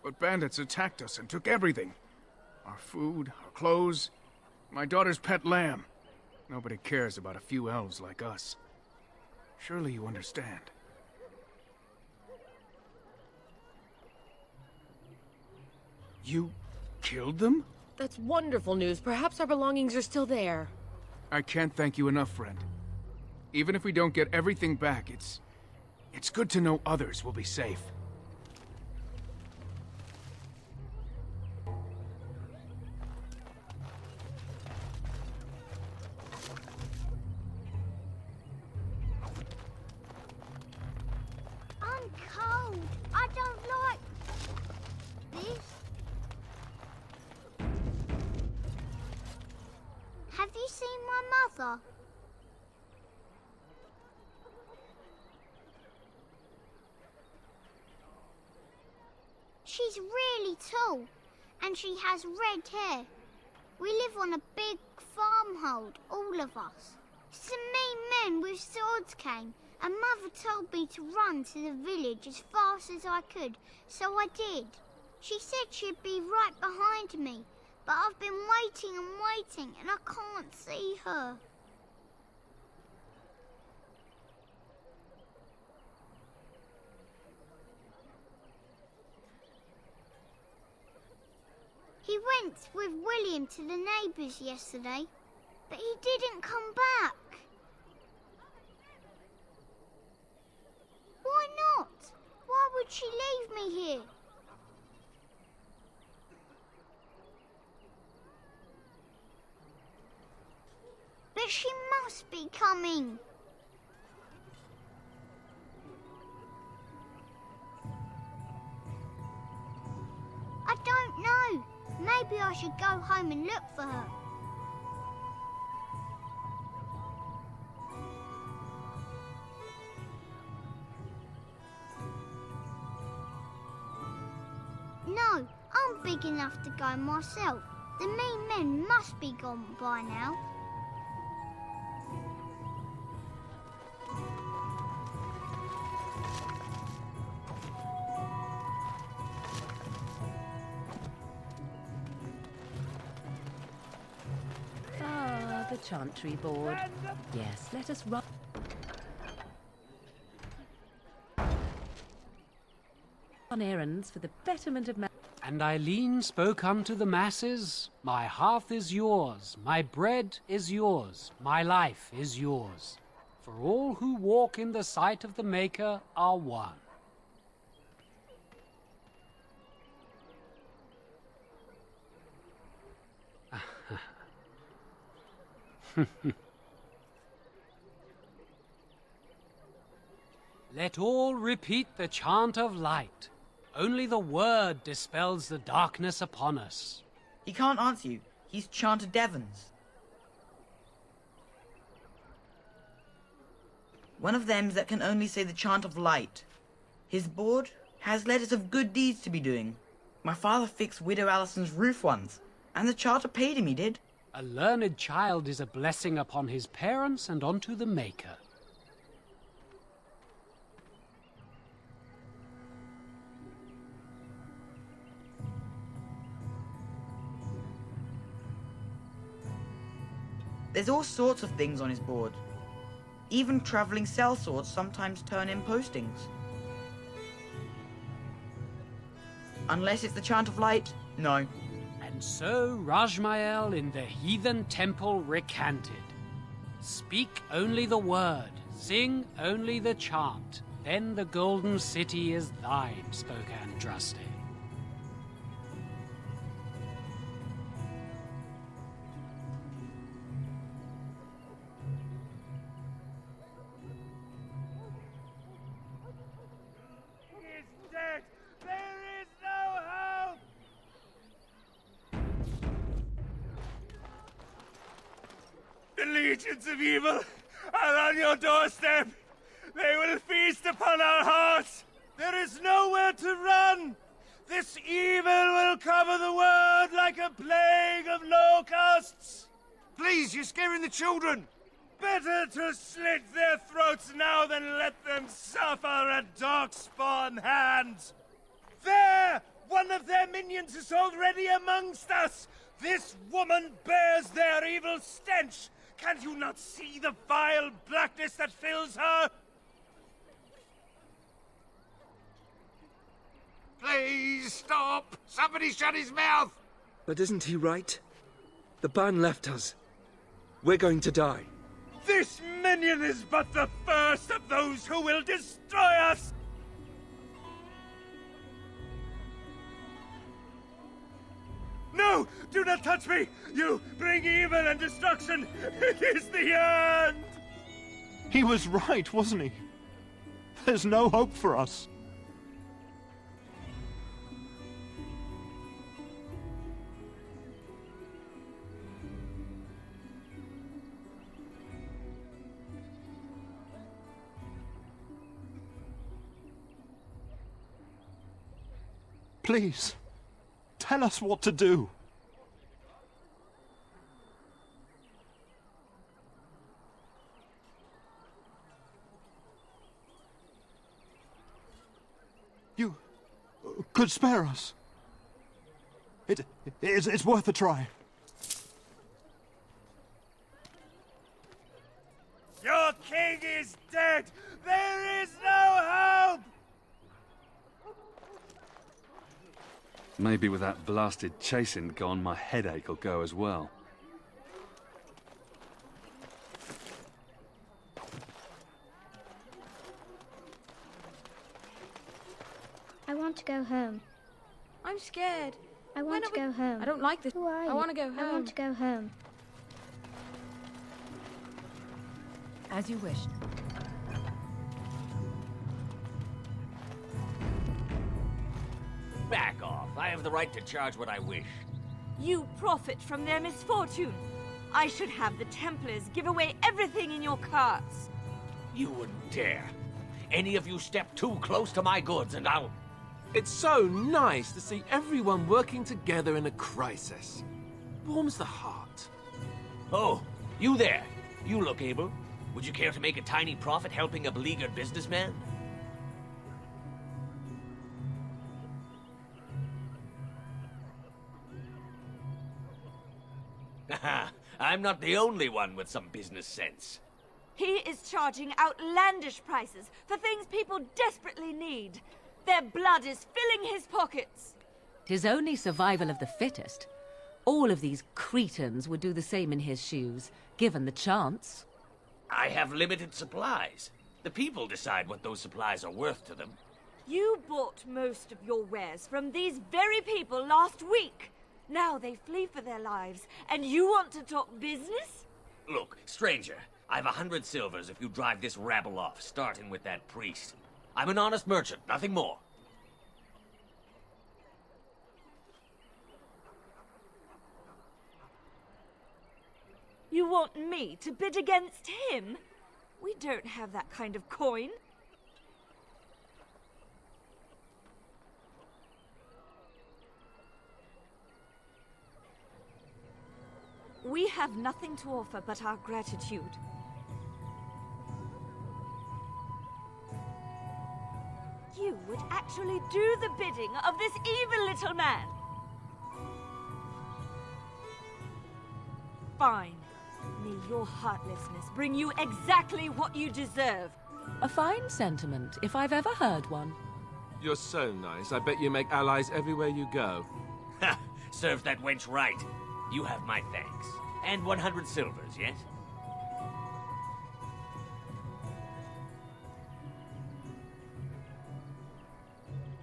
But bandits attacked us and took everything. Our food, our clothes, my daughter's pet lamb. Nobody cares about a few elves like us. Surely you understand. You killed them? That's wonderful news. Perhaps our belongings are still there. I can't thank you enough, friend. Even if we don't get everything back, it's good to know others will be safe. I'm cold. I don't like this. Have you seen my mother? She's really tall, and she has red hair. We live on a big farmhold, all of us. Some mean men with swords came, and Mother told me to run to the village as fast as I could, so I did. She said she'd be right behind me, but I've been waiting and waiting, and I can't see her. He went with William to the neighbours yesterday, but he didn't come back. Why not? Why would she leave me here? But she must be coming. I don't know. Maybe I should go home and look for her. No, I'm big enough to go myself. The mean men must be gone by now. Chantry Board. Yes, let us run on errands for the betterment of man. And Eileen spoke unto the masses, My hearth is yours, my bread is yours, my life is yours. For all who walk in the sight of the Maker are one. Let all repeat the chant of light. Only the word dispels the darkness upon us. He can't answer you. He's chanted Devons. One of them that can only say the chant of light. His board has letters of good deeds to be doing. My father fixed Widow Allison's roof once, and the charter paid him, he did. A learned child is a blessing upon his parents and unto the Maker. There's all sorts of things on his board. Even traveling sellswords sometimes turn in postings. Unless it's the chant of light, no. And so Rajmael in the heathen temple recanted. Speak only the word, sing only the chant, then the golden city is thine, spoke Andraste. The legions of evil are on your doorstep. They will feast upon our hearts. There is nowhere to run. This evil will cover the world like a plague of locusts. Please, you're scaring the children. Better to slit their throats now than let them suffer at Darkspawn hands. There! One of their minions is already amongst us. This woman bears their evil stench. Can you not see the vile blackness that fills her? Please stop! Somebody shut his mouth! But isn't he right? The ban left us. We're going to die. This minion is but the first of those who will destroy us! No! Do not touch me! You bring evil and destruction! It is the end! He was right, wasn't he? There's no hope for us. Please, tell us what to do. You could spare us. It's worth a try. Your king is dead! There is no hope! Maybe with that blasted chasing gone, my headache will go as well. I want to go home. I'm scared. I want to go home. I don't like this. Who are you? I want to go home. I want to go home. As you wished. Back off. I have the right to charge what I wish. You profit from their misfortune. I should have the Templars give away everything in your carts. You wouldn't dare. Any of you step too close to my goods and I'll... It's so nice to see everyone working together in a crisis. Warms the heart. Oh, you there. You look able. Would you care to make a tiny profit helping a beleaguered businessman? I'm not the only one with some business sense. He is charging outlandish prices for things people desperately need. Their blood is filling his pockets. 'Tis only survival of the fittest. All of these cretins would do the same in his shoes, given the chance. I have limited supplies. The people decide what those supplies are worth to them. You bought most of your wares from these very people last week. Now they flee for their lives, and you want to talk business? Look, stranger, I've 100 silvers if you drive this rabble off, starting with that priest. I'm an honest merchant, nothing more. You want me to bid against him? We don't have that kind of coin. We have nothing to offer but our gratitude. You would actually do the bidding of this evil little man. Fine. May your heartlessness bring you exactly what you deserve. A fine sentiment, if I've ever heard one. You're so nice. I bet you make allies everywhere you go. Ha! Serves that wench right. You have my thanks. And 100 silvers, yes?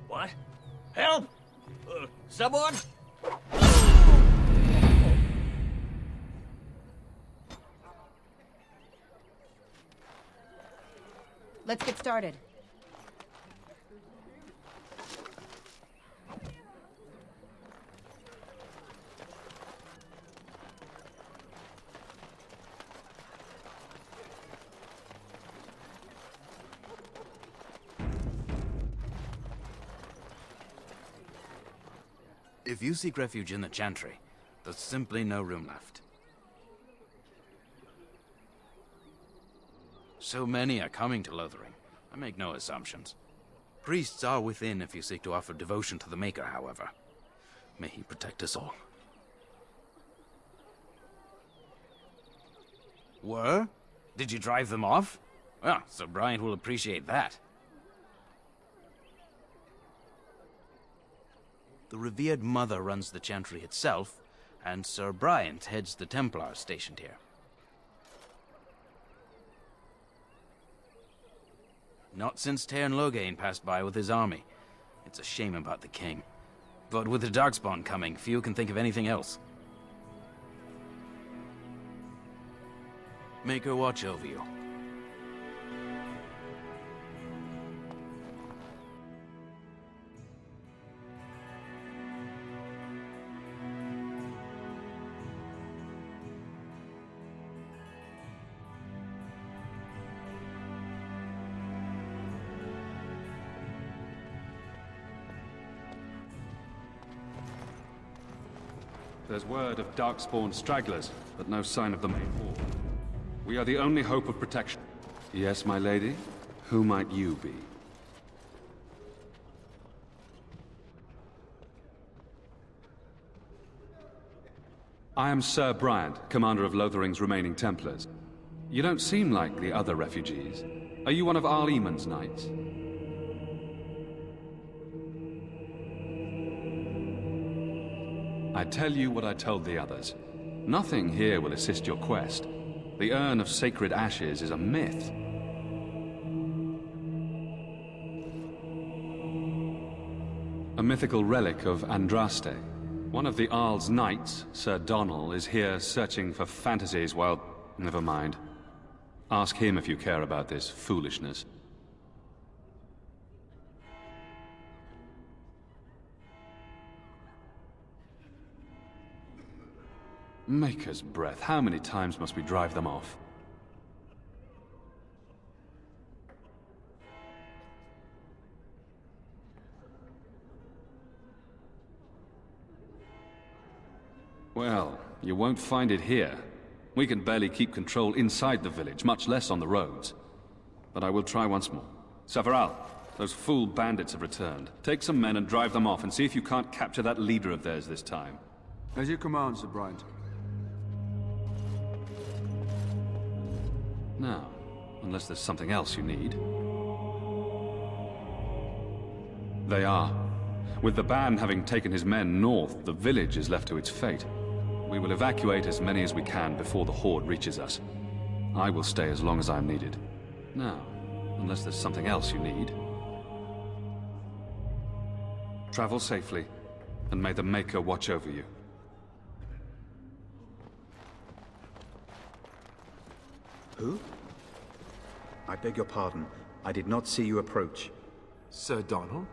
What? Help! Someone? Let's get started. If you seek refuge in the Chantry, there's simply no room left. So many are coming to Lothering. I make no assumptions. Priests are within if you seek to offer devotion to the Maker, however. May he protect us all. Were? Did you drive them off? Well, Sir Bryant will appreciate that. The revered mother runs the Chantry itself, and Sir Bryant heads the Templars stationed here. Not since Tairn Loghain passed by with his army. It's a shame about the king. But with the Darkspawn coming, few can think of anything else. Make her watch over you. There's word of Darkspawn stragglers, but no sign of the main horde. We are the only hope of protection. Yes, my lady? Who might you be? I am Sir Bryant, commander of Lothering's remaining Templars. You don't seem like the other refugees. Are you one of Arl Eamon's knights? I tell you what I told the others. Nothing here will assist your quest. The Urn of Sacred Ashes is a myth. A mythical relic of Andraste. One of the Arl's knights, Sir Donnell, is here searching for fantasies while... Never mind. Ask him if you care about this foolishness. Maker's breath, how many times must we drive them off? Well, you won't find it here. We can barely keep control inside the village, much less on the roads. But I will try once more. Savaral, those fool bandits have returned. Take some men and drive them off, and see if you can't capture that leader of theirs this time. As you command, Sir Bryant. Now, unless there's something else you need. They are. With the Ban having taken his men north, the village is left to its fate. We will evacuate as many as we can before the Horde reaches us. I will stay as long as I am needed. Now, unless there's something else you need. Travel safely, and may the Maker watch over you. Who? I beg your pardon. I did not see you approach. Sir Donald?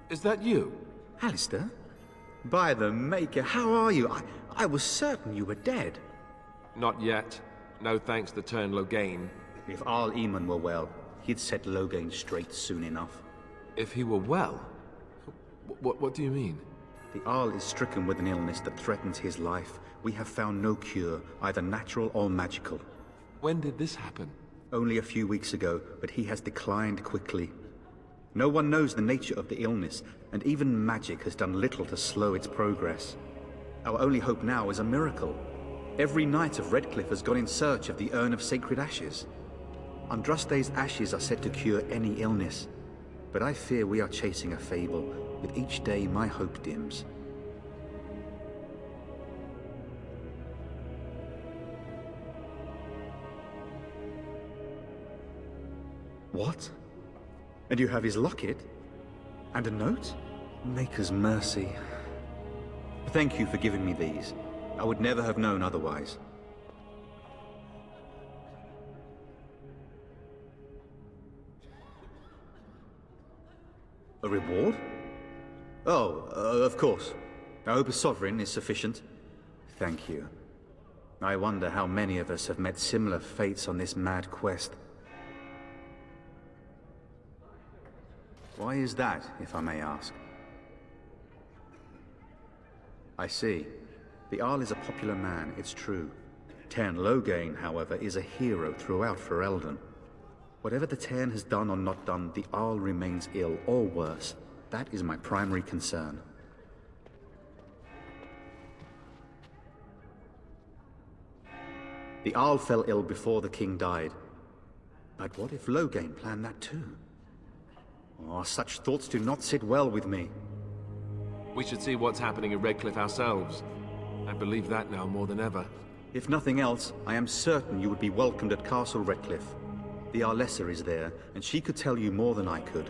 Is that you? Alistair? By the Maker, how are you? I was certain you were dead. Not yet. No thanks to Teyrn Loghain. If Arl Eamon were well, he'd set Loghain straight soon enough. If he were well? What do you mean? The Arl is stricken with an illness that threatens his life. We have found no cure, either natural or magical. When did this happen? Only a few weeks ago, but he has declined quickly. No one knows the nature of the illness, and even magic has done little to slow its progress. Our only hope now is a miracle. Every knight of Redcliffe has gone in search of the Urn of Sacred Ashes. Andraste's ashes are said to cure any illness, but I fear we are chasing a fable. With each day, my hope dims. What? And you have his locket? And a note? Maker's mercy. Thank you for giving me these. I would never have known otherwise. A reward? Oh, of course. I hope a sovereign is sufficient. Thank you. I wonder how many of us have met similar fates on this mad quest. Why is that, if I may ask? I see. The Arl is a popular man, it's true. Teyrn Loghain, however, is a hero throughout Ferelden. Whatever the Teyrn has done or not done, the Arl remains ill, or worse. That is my primary concern. The Arl fell ill before the king died. But what if Loghain planned that too? Oh, such thoughts do not sit well with me. We should see what's happening in Redcliffe ourselves. I believe that now more than ever. If nothing else, I am certain you would be welcomed at Castle Redcliffe. The Arlessa is there, and she could tell you more than I could.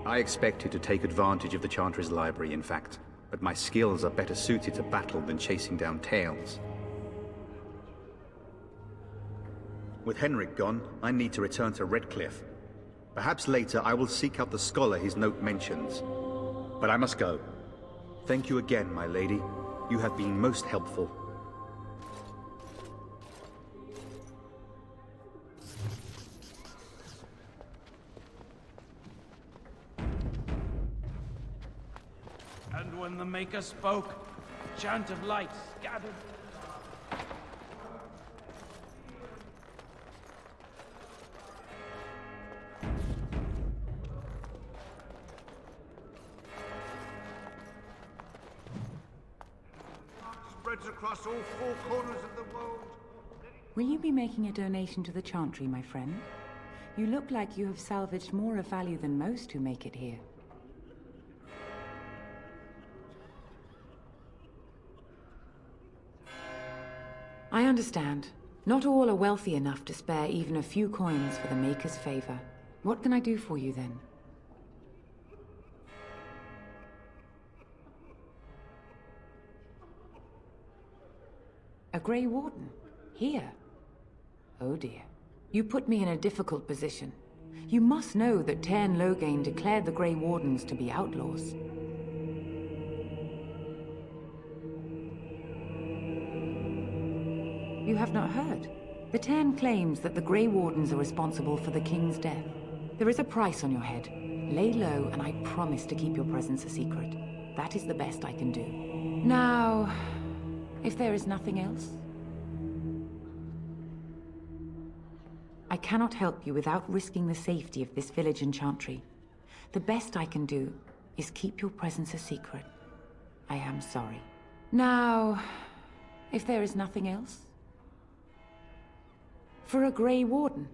I expected to take advantage of the Chantry's library, in fact, but my skills are better suited to battle than chasing down tales. With Henrik gone, I need to return to Redcliffe. Perhaps later I will seek out the scholar his note mentions. But I must go. Thank you again, my lady. You have been most helpful. And when the Maker spoke, a chant of light scattered. Spreads across all four corners of the world. Will you be making a donation to the Chantry, my friend? You look like you have salvaged more of value than most who make it here. I understand. Not all are wealthy enough to spare even a few coins for the Maker's favor. What can I do for you then? A Grey Warden? Here? Oh dear. You put me in a difficult position. You must know that Teyrn Loghain declared the Grey Wardens to be outlaws. You have not heard. The Teyrn claims that the Grey Wardens are responsible for the King's death. There is a price on your head. Lay low, and I promise to keep your presence a secret. That is the best I can do. Now, if there is nothing else, I cannot help you without risking the safety of this village and Chantry. The best I can do is keep your presence a secret. I am sorry. Now, if there is nothing else. For a Grey Warden?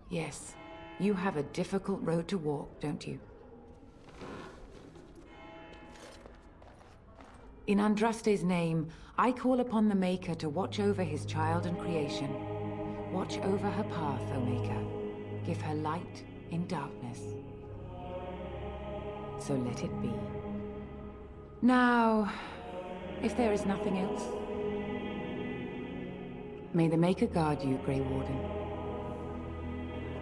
Yes, you have a difficult road to walk, don't you? In Andraste's name, I call upon the Maker to watch over his child and creation. Watch over her path, O Maker. Give her light in darkness. So let it be. Now, if there is nothing else, may the Maker guard you, Grey Warden.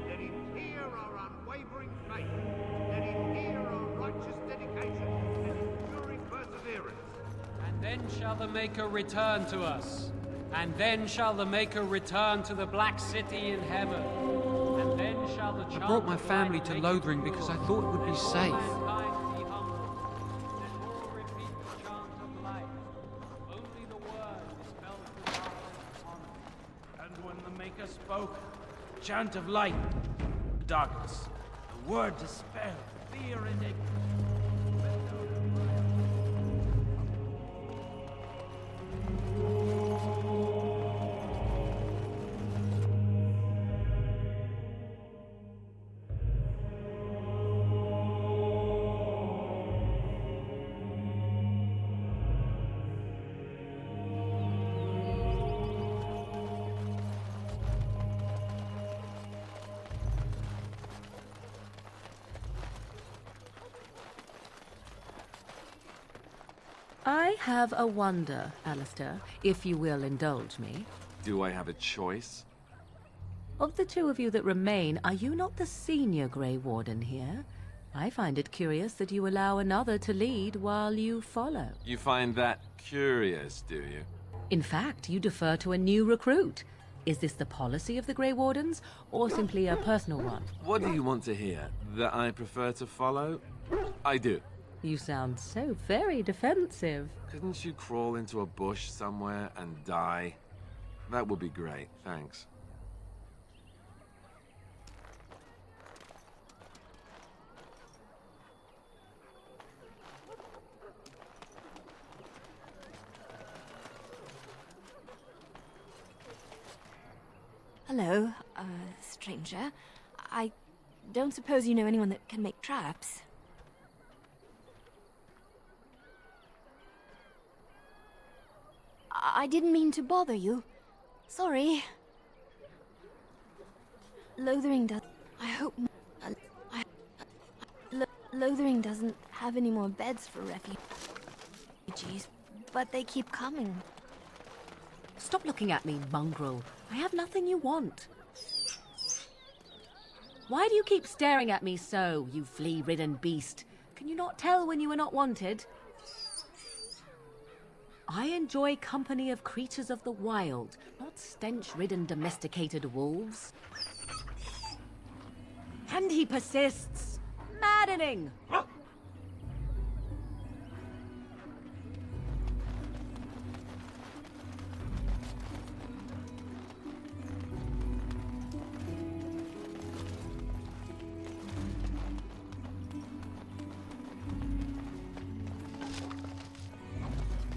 Let him hear our unwavering faith. Let him hear our righteous dedication and enduring perseverance. And then shall the Maker return to us. And then shall the Maker return to the Black City in heaven. And then shall the I brought my family to Lothering because I thought it would be safe. And when the Maker spoke, chant of light, darkness, the word dispelled, fear and ignorance. I have a wonder, Alistair, if you will indulge me. Do I have a choice? Of the two of you that remain, are you not the senior Grey Warden here? I find it curious that you allow another to lead while you follow. You find that curious, do you? In fact, you defer to a new recruit. Is this the policy of the Grey Wardens, or simply a personal one? What do you want to hear? That I prefer to follow? I do. You sound so very defensive. Couldn't you crawl into a bush somewhere and die? That would be great, thanks. Hello, stranger. I don't suppose you know anyone that can make traps? I didn't mean to bother you. Sorry. Lothering does... I hope... Lothering doesn't have any more beds for refugees, but they keep coming. Stop looking at me, mongrel. I have nothing you want. Why do you keep staring at me so, you flea-ridden beast? Can you not tell when you are not wanted? I enjoy company of creatures of the wild, not stench-ridden domesticated wolves. And he persists. Maddening!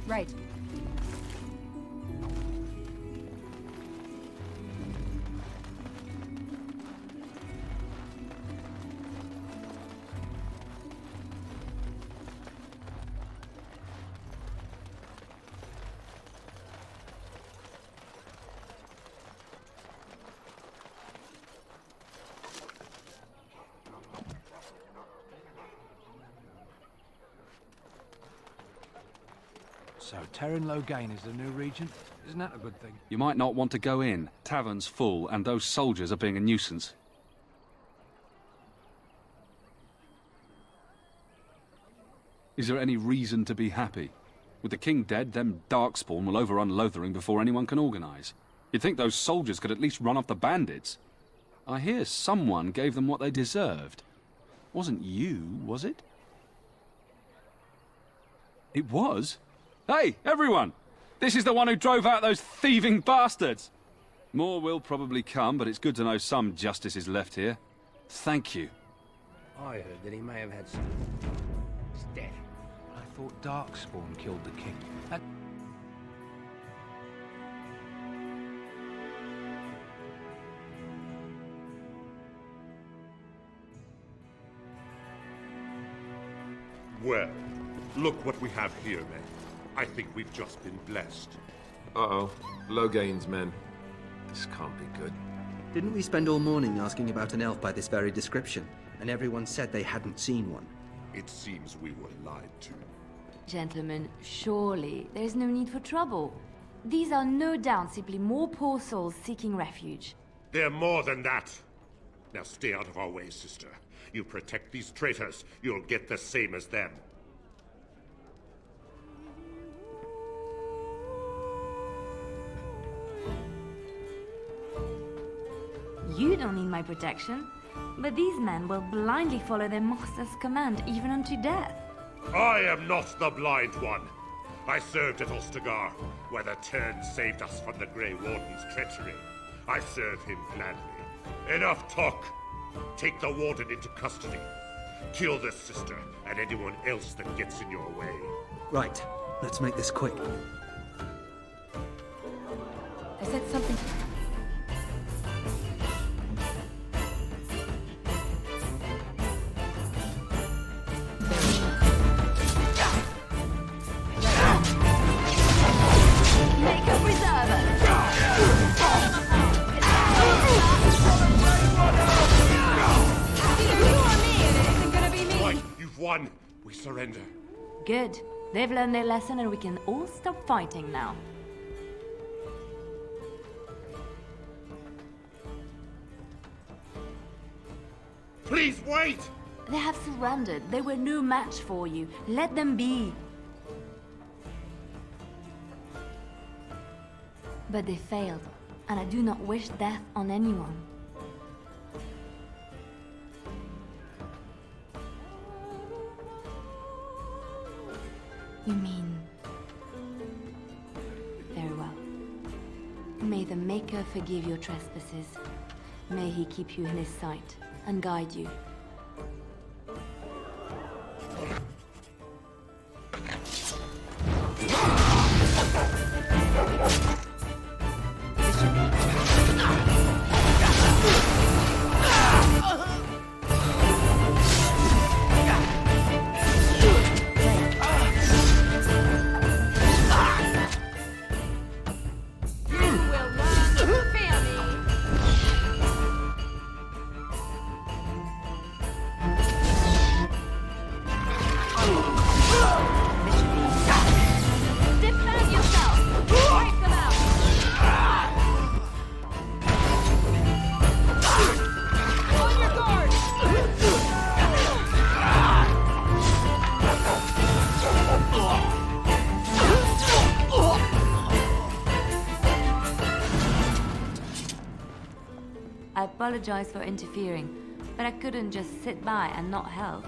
Right. So Terran Loghain is the new regent? Isn't that a good thing? You might not want to go in. Tavern's full, and those soldiers are being a nuisance. Is there any reason to be happy? With the king dead, them Darkspawn will overrun Lothering before anyone can organize. You'd think those soldiers could at least run off the bandits. I hear someone gave them what they deserved. Wasn't you, was it? It was? Hey, everyone! This is the one who drove out those thieving bastards! More will probably come, but it's good to know some justice is left here. Thank you. I heard that he may have had some... He's dead. I thought Darkspawn killed the king. Well, look what we have here, men. I think we've just been blessed. Uh-oh. Logain's men. This can't be good. Didn't we spend all morning asking about an elf by this very description, and everyone said they hadn't seen one? It seems we were lied to. Gentlemen, surely there's no need for trouble. These are no doubt simply more poor souls seeking refuge. They're more than that. Now stay out of our way, sister. You protect these traitors, you'll get the same as them. You don't need my protection, but these men will blindly follow their master's command even unto death. I am not the blind one. I served at Ostagar, where the Tern saved us from the Grey Warden's treachery. I serve him gladly. Enough talk! Take the Warden into custody. Kill this sister and anyone else that gets in your way. Right. Let's make this quick. I said something. Won. We surrender. Good. They've learned their lesson and we can all stop fighting now. Please wait! They have surrendered. They were no match for you. Let them be. But they failed, and I do not wish death on anyone. You mean... Very well. May the Maker forgive your trespasses. May he keep you in his sight and guide you. I apologize for interfering, but I couldn't just sit by and not help.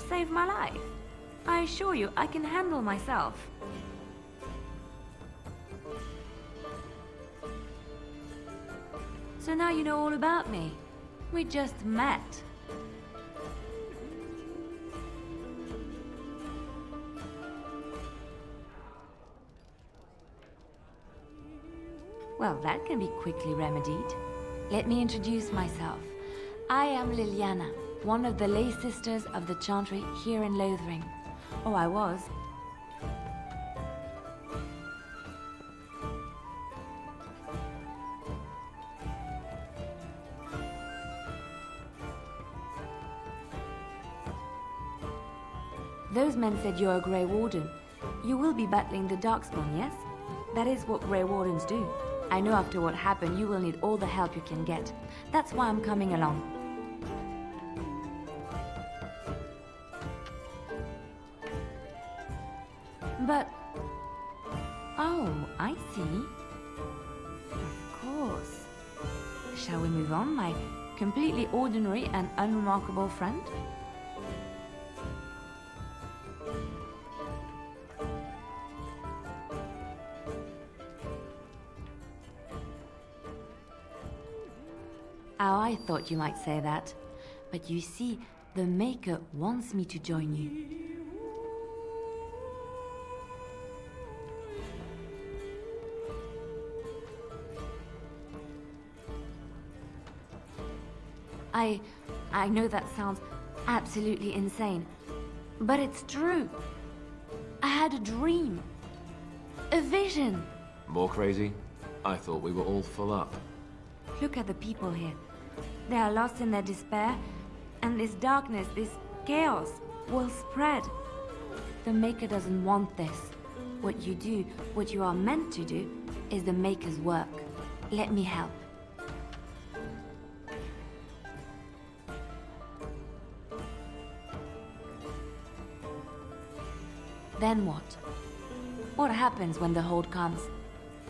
Save my life. I assure you, I can handle myself. So now you know all about me. We just met. Well, that can be quickly remedied. Let me introduce myself. I am Liliana, one of the lay sisters of the Chantry here in Lothering. Oh, I was. Those men said you're a Grey Warden. You will be battling the Darkspawn, yes? That is what Grey Wardens do. I know after what happened, you will need all the help you can get. That's why I'm coming along. But... Oh, I see. Of course. Shall we move on, my completely ordinary and unremarkable friend? Oh, I thought you might say that. But you see, the Maker wants me to join you. I know that sounds absolutely insane, but it's true. I had a dream. A vision. More crazy? I thought we were all full up. Look at the people here. They are lost in their despair, and this darkness, this chaos, will spread. The Maker doesn't want this. What you do, what you are meant to do, is the Maker's work. Let me help. Then what? What happens when the Horde comes?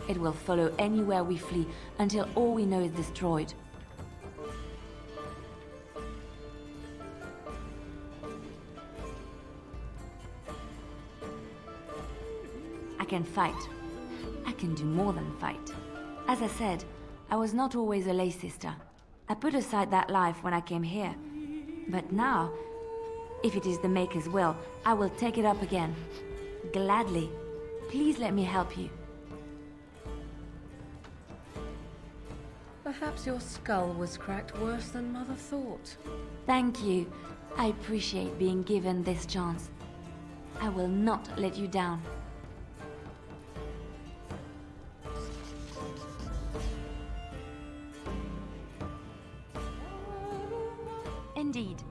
It will follow anywhere we flee until all we know is destroyed. I can fight. I can do more than fight. As I said, I was not always a lay sister. I put aside that life when I came here. But now, if it is the Maker's will, I will take it up again. Gladly. Please let me help you. Perhaps your skull was cracked worse than Mother thought. Thank you. I appreciate being given this chance. I will not let you down. Indeed.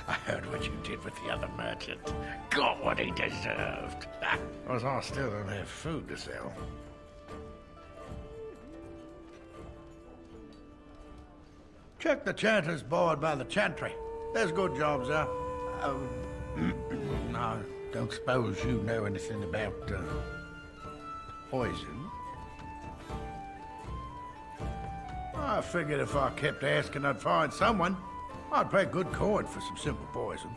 I heard what you did with the other merchant. Got what he deserved. As I still don't have food to sell. Check the chanter's board by the chantry. There's good jobs there. No, don't suppose you know anything about poison? I figured if I kept asking, I'd find someone. I'd pay good coin for some simple poison.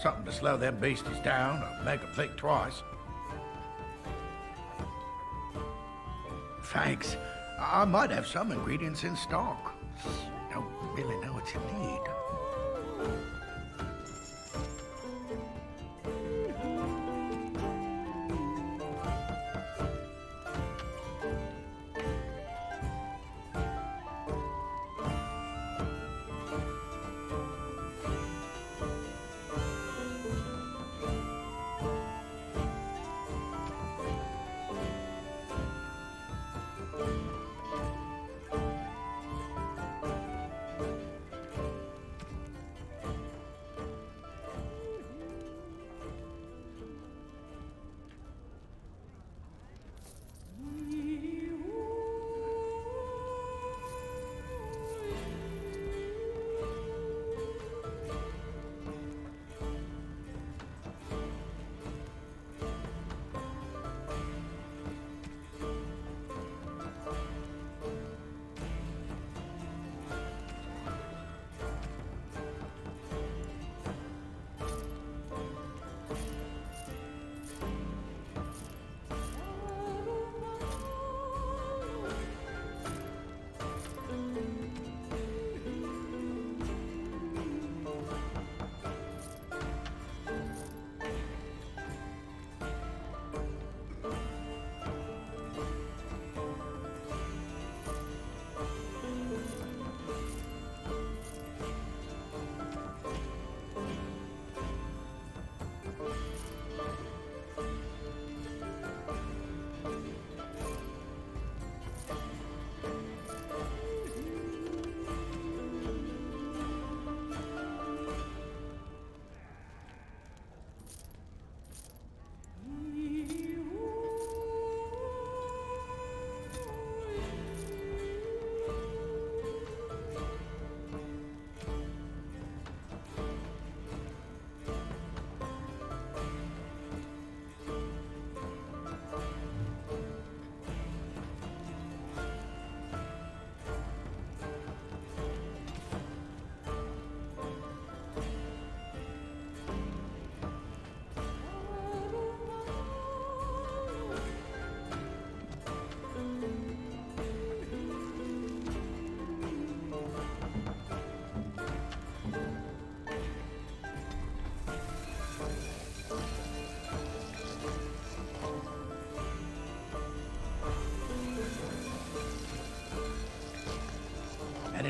Something to slow them beasties down or make them think twice. Thanks. I might have some ingredients in stock. Don't really know what you need.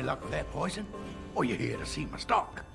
Any luck with that poison? Or you here to see my stock?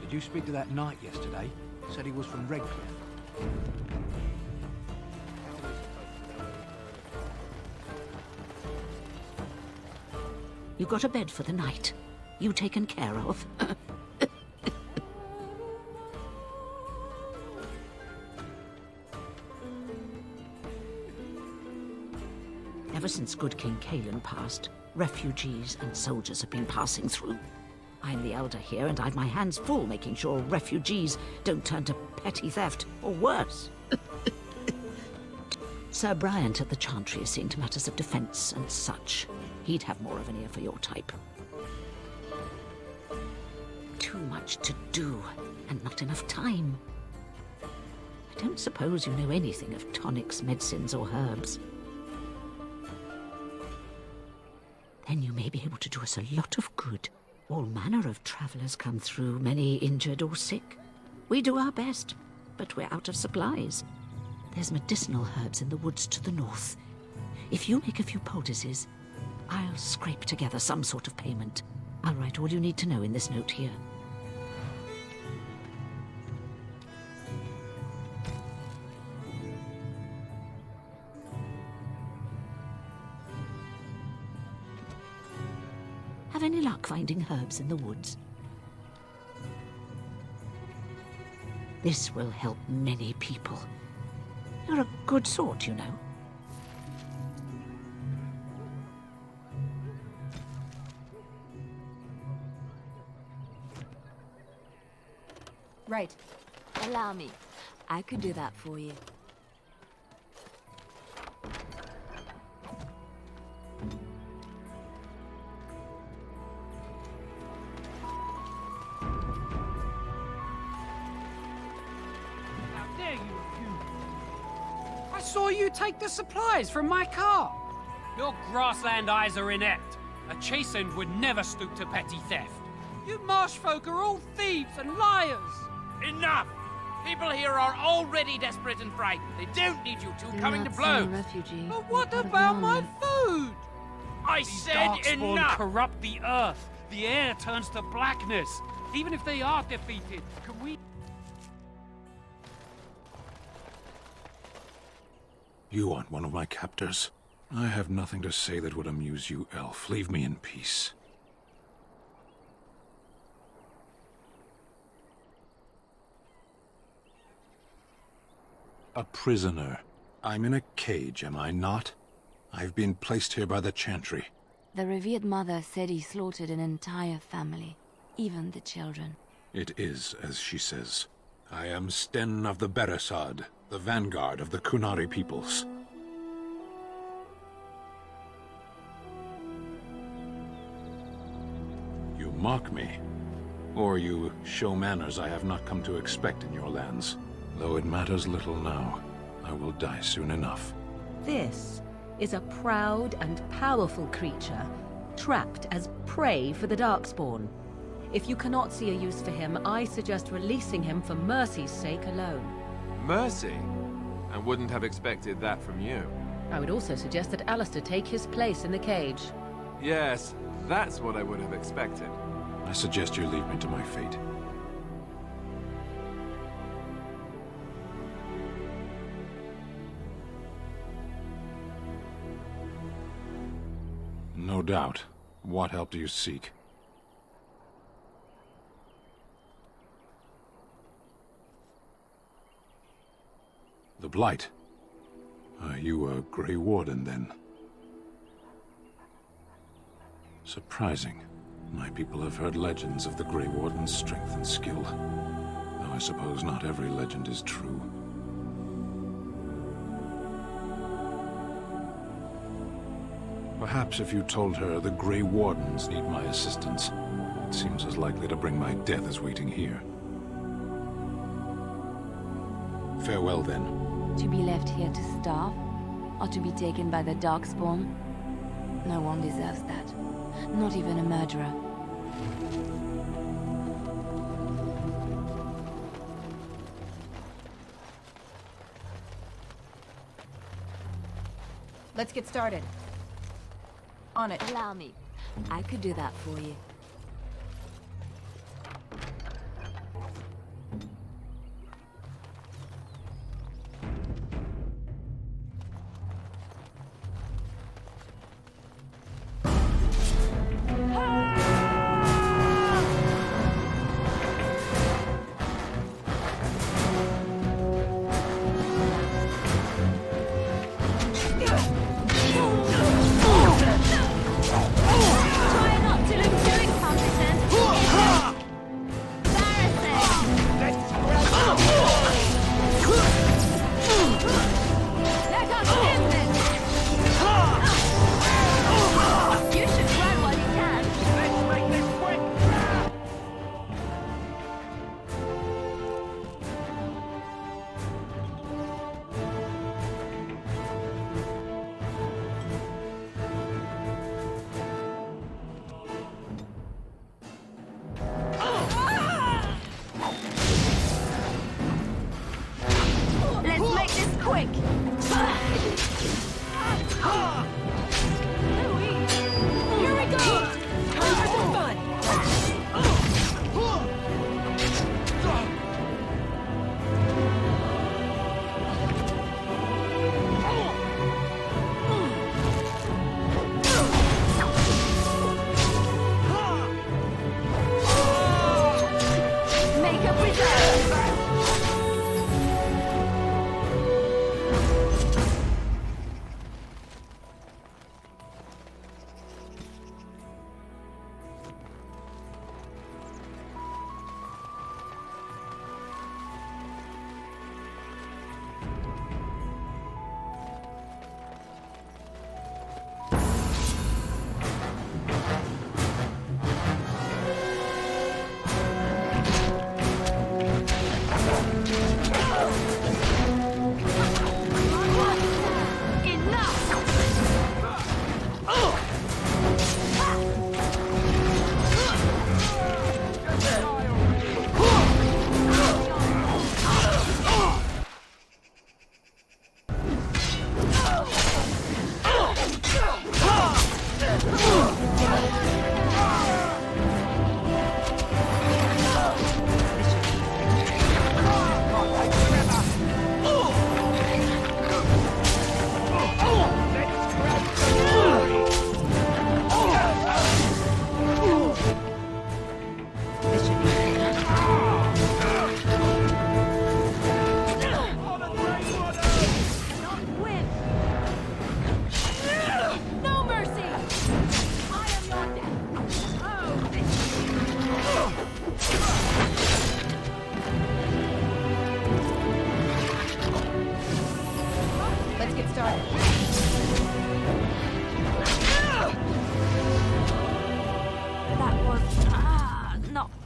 Did you speak to that knight yesterday? Said he was from Redcliffe. You got a bed for the night. You taken care of. Ever since good King Cailan passed, refugees and soldiers have been passing through. I'm the elder here, and I've my hands full making sure refugees don't turn to petty theft, or worse. Sir Bryant at the Chantry is seeing to matters of defense and such. He'd have more of an ear for your type. Too much to do, and not enough time. I don't suppose you know anything of tonics, medicines, or herbs. Then you may be able to do us a lot of good. All manner of travelers come through, many injured or sick. We do our best, but we're out of supplies. There's medicinal herbs in the woods to the north. If you make a few poultices, I'll scrape together some sort of payment. I'll write all you need to know in this note here. Have any luck finding herbs in the woods? This will help many people. You're a good sort, you know. Right. Allow me. I could do that for you. I saw you take the supplies from my car. Your grassland eyes are inept. A chastened would never stoop to petty theft. You marsh folk are all thieves and liars. Enough! People here are already desperate and frightened. They don't need you two coming to blows. Refugee. But what about my food? I These said darkspawn enough! corrupt the earth. The air turns to blackness. Even if they are defeated, can we... You aren't one of my captors. I have nothing to say that would amuse you, elf. Leave me in peace. A prisoner. I'm in a cage, am I not? I've been placed here by the Chantry. The revered mother said he slaughtered an entire family, even the children. It is as she says. I am Sten of the Beresad, the vanguard of the Kunari peoples. You mock me, or you show manners I have not come to expect in your lands. Though it matters little now, I will die soon enough. This is a proud and powerful creature, trapped as prey for the Darkspawn. If you cannot see a use for him, I suggest releasing him for mercy's sake alone. Mercy? I wouldn't have expected that from you. I would also suggest that Alistair take his place in the cage. Yes, that's what I would have expected. I suggest you leave me to my fate. No doubt. What help do you seek? The Blight. Are you a Grey Warden, then? Surprising. My people have heard legends of the Grey Warden's strength and skill. Though I suppose not every legend is true. Perhaps if you told her the Grey Wardens need my assistance, it seems as likely to bring my death as waiting here. Farewell, then. To be left here to starve? Or to be taken by the Darkspawn? No one deserves that. Not even a murderer. Let's get started. On it. Allow me. I could do that for you.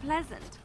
Pleasant.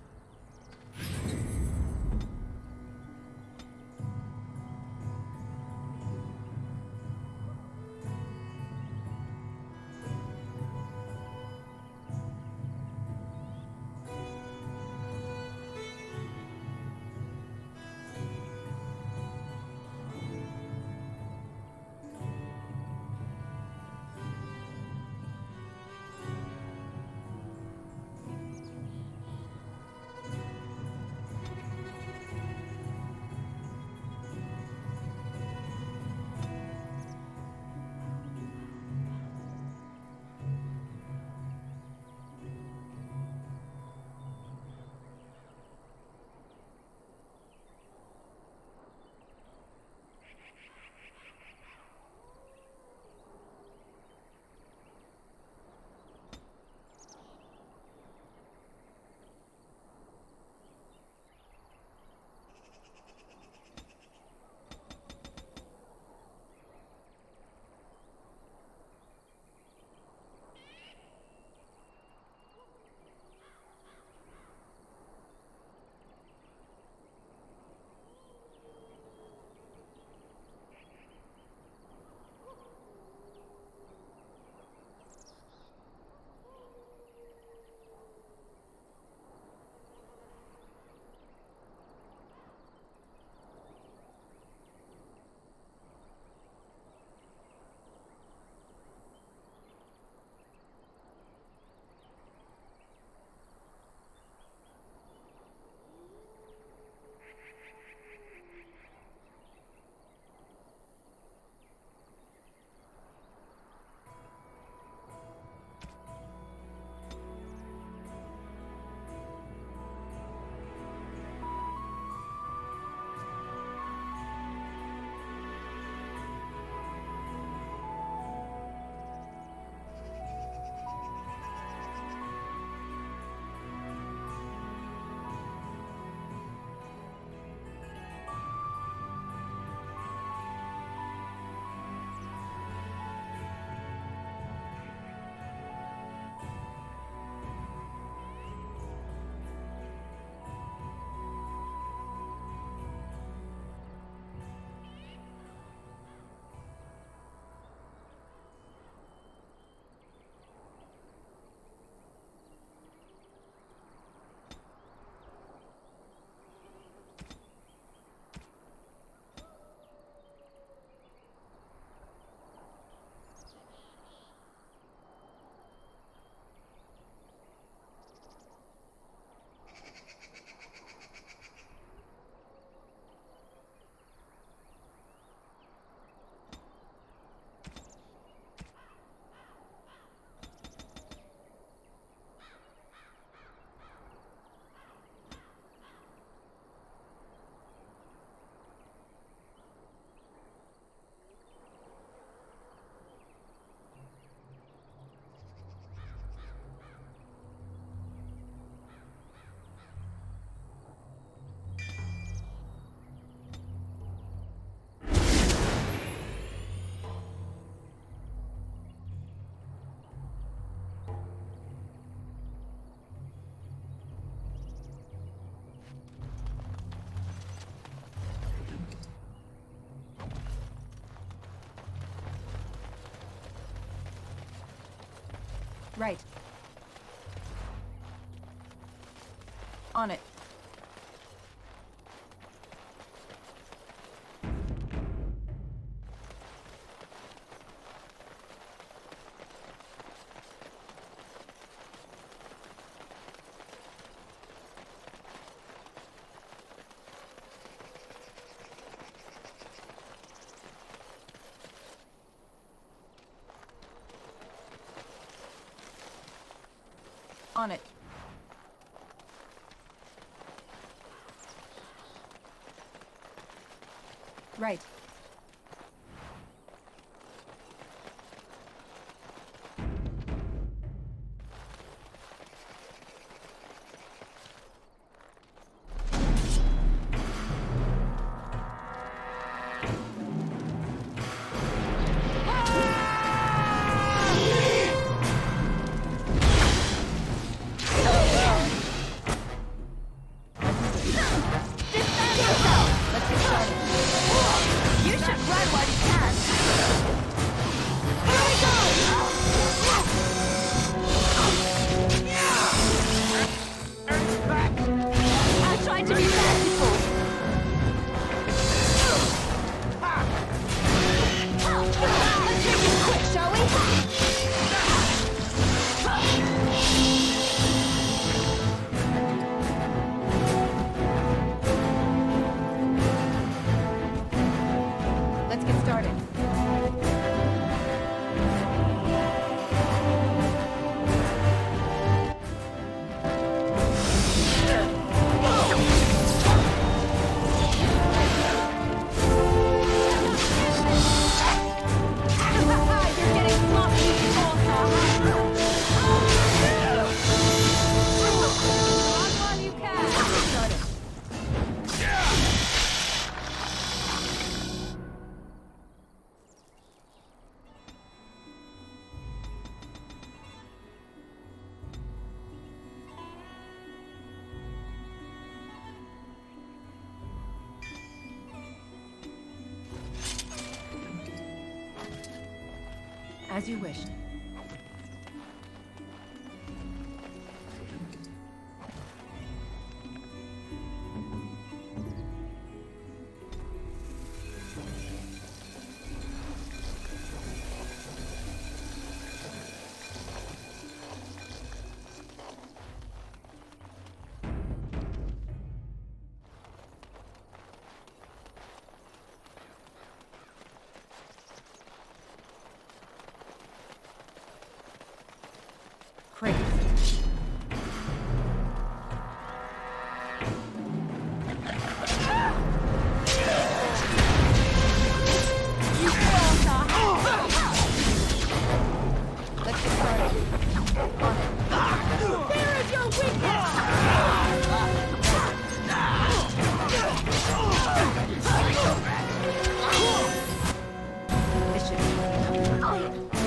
Right. On it. On it. Right. Let's get started. As you wish. Great. Let's get started. Where is your weakness? This should be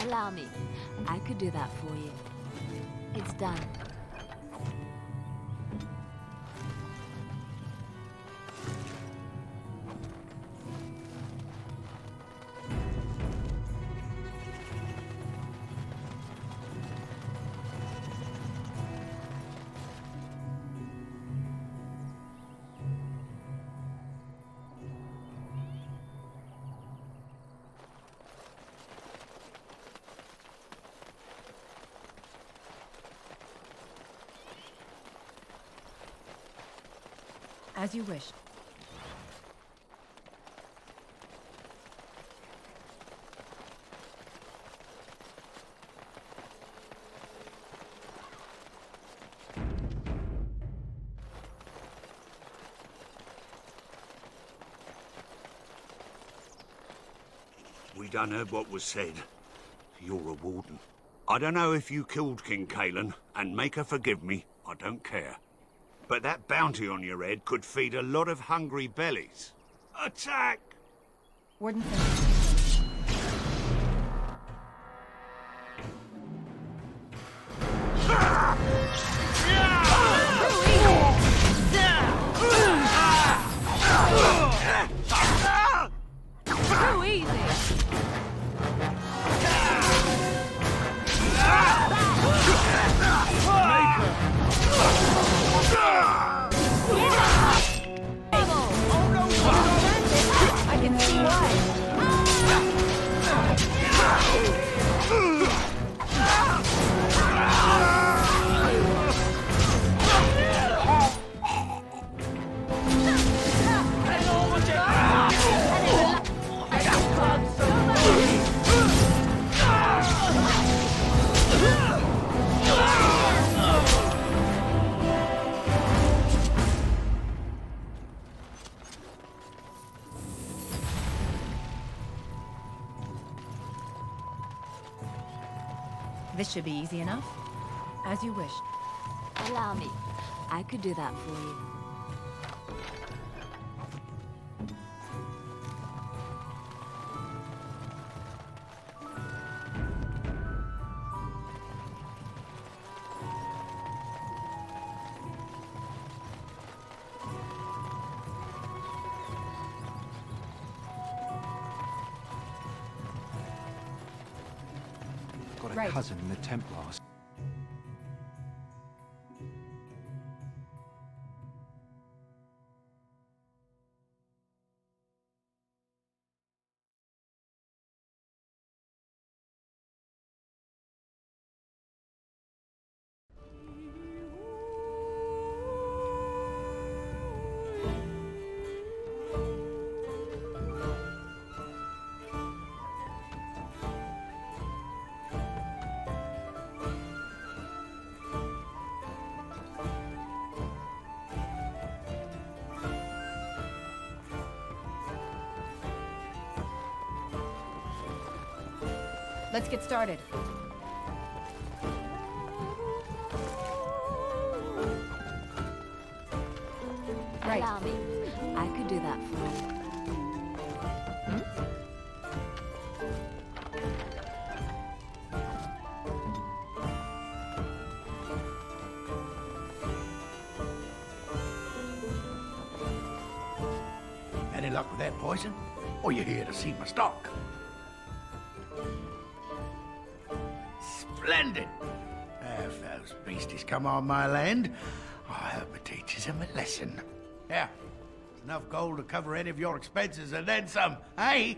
Allow me. I could do that for you. It's done. As you wish. We done heard what was said. You're a warden. I don't know if you killed King Cailan, and make her forgive me, I don't care. But that bounty on your head could feed a lot of hungry bellies. Attack! Warden. Too easy! I can see why. This should be easy enough. As you wish. Allow me. I could do that for you. Got a Right. cousin in the Templars. Let's get started. Right. Allow me. I could do that for you. Any luck with that poison? Or you here to see my stock? Splendid! If those beasties come on my land, I hope it teaches them a lesson. Yeah, there's enough gold to cover any of your expenses and then some, eh?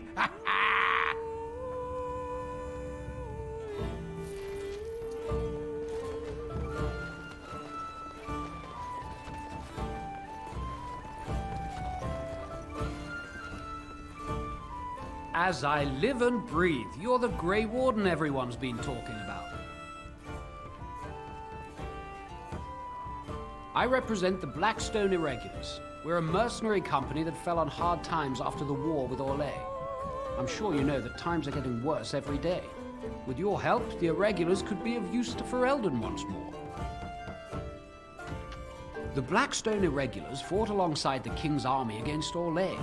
As I live and breathe, you're the Grey Warden everyone's been talking about. I represent the Blackstone Irregulars. We're a mercenary company that fell on hard times after the war with Orlais. I'm sure you know that times are getting worse every day. With your help, the Irregulars could be of use to Ferelden once more. The Blackstone Irregulars fought alongside the King's army against Orlais.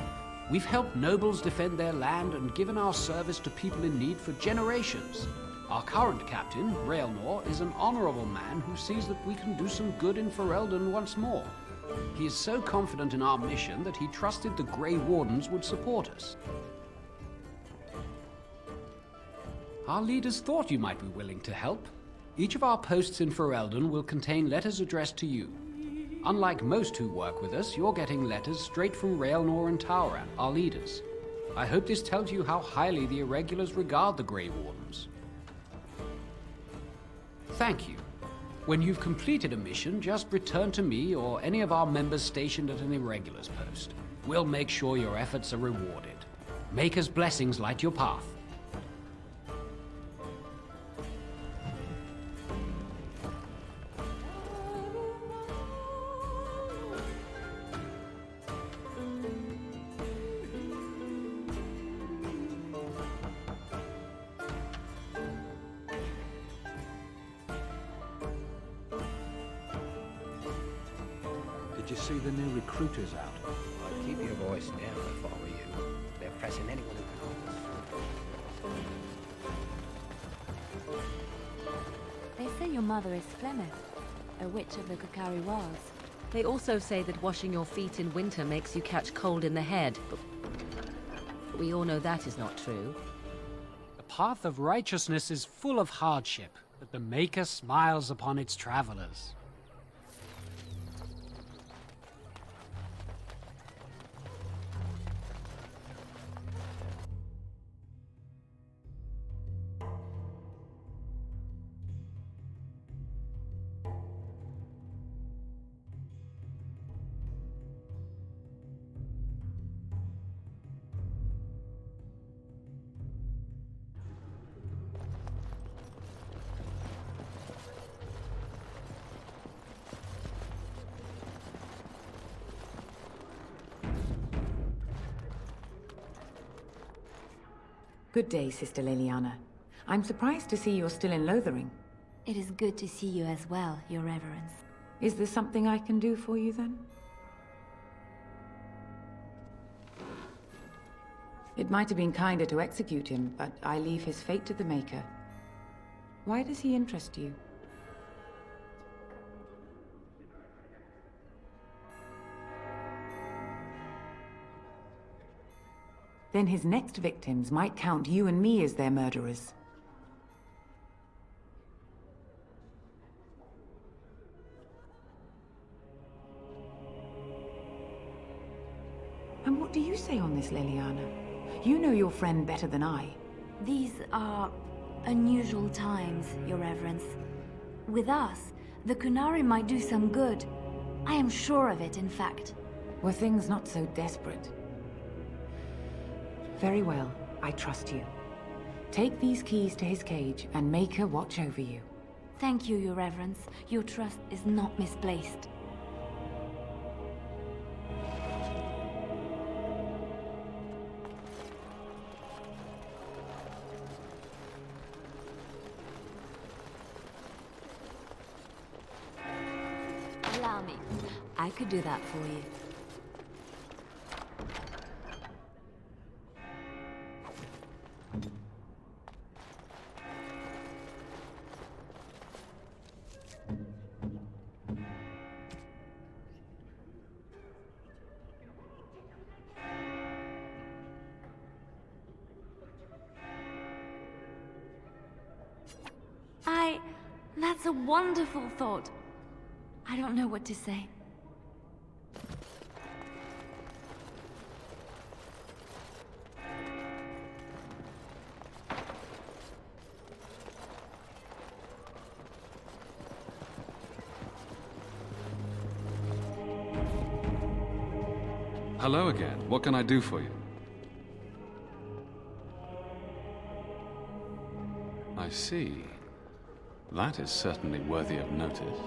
We've helped nobles defend their land and given our service to people in need for generations. Our current captain, Raelnor, is an honorable man who sees that we can do some good in Ferelden once more. He is so confident in our mission that he trusted the Grey Wardens would support us. Our leaders thought you might be willing to help. Each of our posts in Ferelden will contain letters addressed to you. Unlike most who work with us, you're getting letters straight from Raelnor and Tauran, our leaders. I hope this tells you how highly the Irregulars regard the Grey Wardens. Thank you. When you've completed a mission, just return to me or any of our members stationed at an irregulars post. We'll make sure your efforts are rewarded. Maker's blessings light your path. Did you see the new recruiters out? I'd keep your voice down if I were you. They're pressing anyone who can hold us. They say your mother is Flemeth, a witch of the Kokari Wilds. They also say that washing your feet in winter makes you catch cold in the head, but we all know that is not true. The path of righteousness is full of hardship, but the Maker smiles upon its travelers. Good day, Sister Leliana. I'm surprised to see you're still in Lothering. It is good to see you as well, Your Reverence. Is there something I can do for you, then? It might have been kinder to execute him, but I leave his fate to the Maker. Why does he interest you? Then his next victims might count you and me as their murderers. And what do you say on this, Leliana? You know your friend better than I. These are unusual times, Your Reverence. With us, the Kunari might do some good. I am sure of it, in fact. Were things not so desperate? Very well, I trust you. Take these keys to his cage and make her watch over you. Thank you, Your Reverence. Your trust is not misplaced. Allow me. I could do that for you. That's a wonderful thought. I don't know what to say. Hello again. What can I do for you? I see. That is certainly worthy of notice.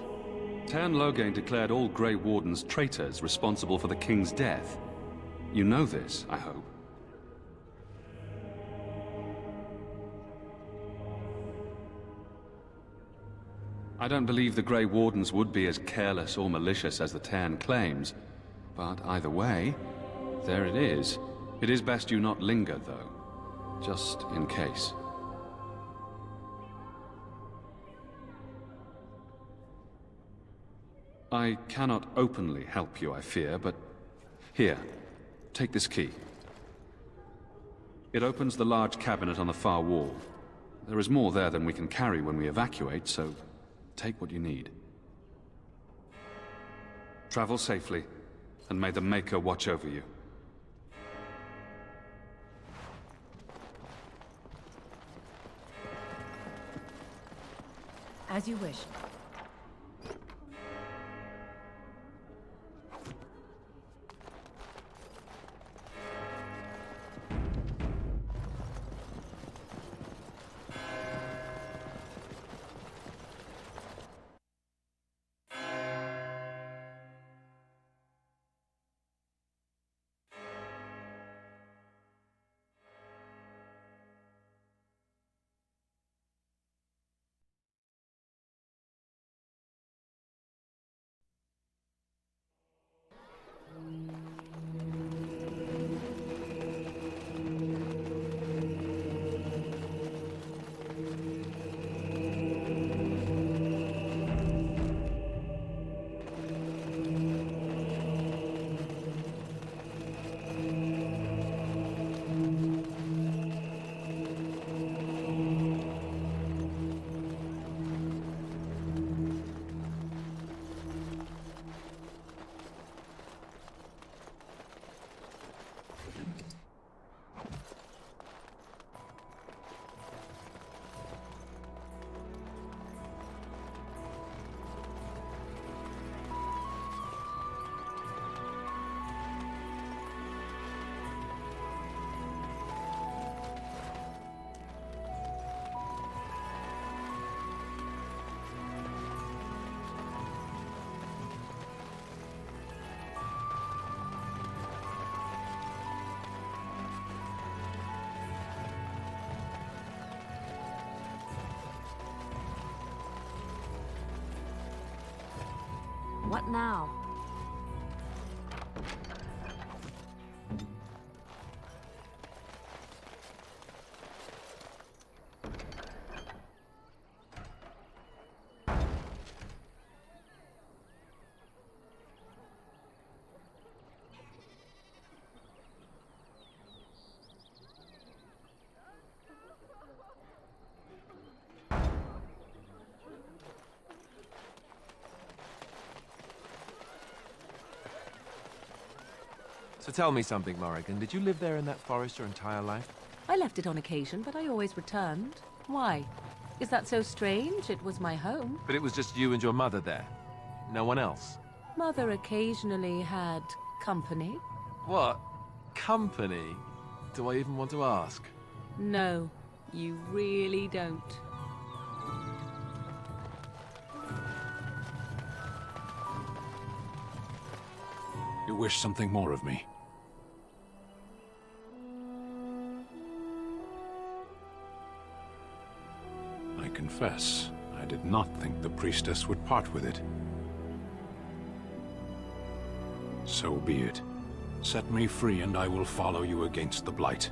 Tern Loghain declared all Grey Wardens traitors responsible for the King's death. You know this, I hope. I don't believe the Grey Wardens would be as careless or malicious as the Tern claims, but either way, there it is. It is best you not linger, though, just in case. I cannot openly help you, I fear, but here, take this key. It opens the large cabinet on the far wall. There is more there than we can carry when we evacuate, so take what you need. Travel safely, and may the Maker watch over you. As you wish. What now? So tell me something, Morrigan. Did you live there in that forest your entire life? I left it on occasion, but I always returned. Why? Is that so strange? It was my home. But it was just you and your mother there? No one else? Mother occasionally had company. What? Company? Do I even want to ask? No, you really don't. You wish something more of me? I confess, I did not think the priestess would part with it. So be it. Set me free and I will follow you against the Blight.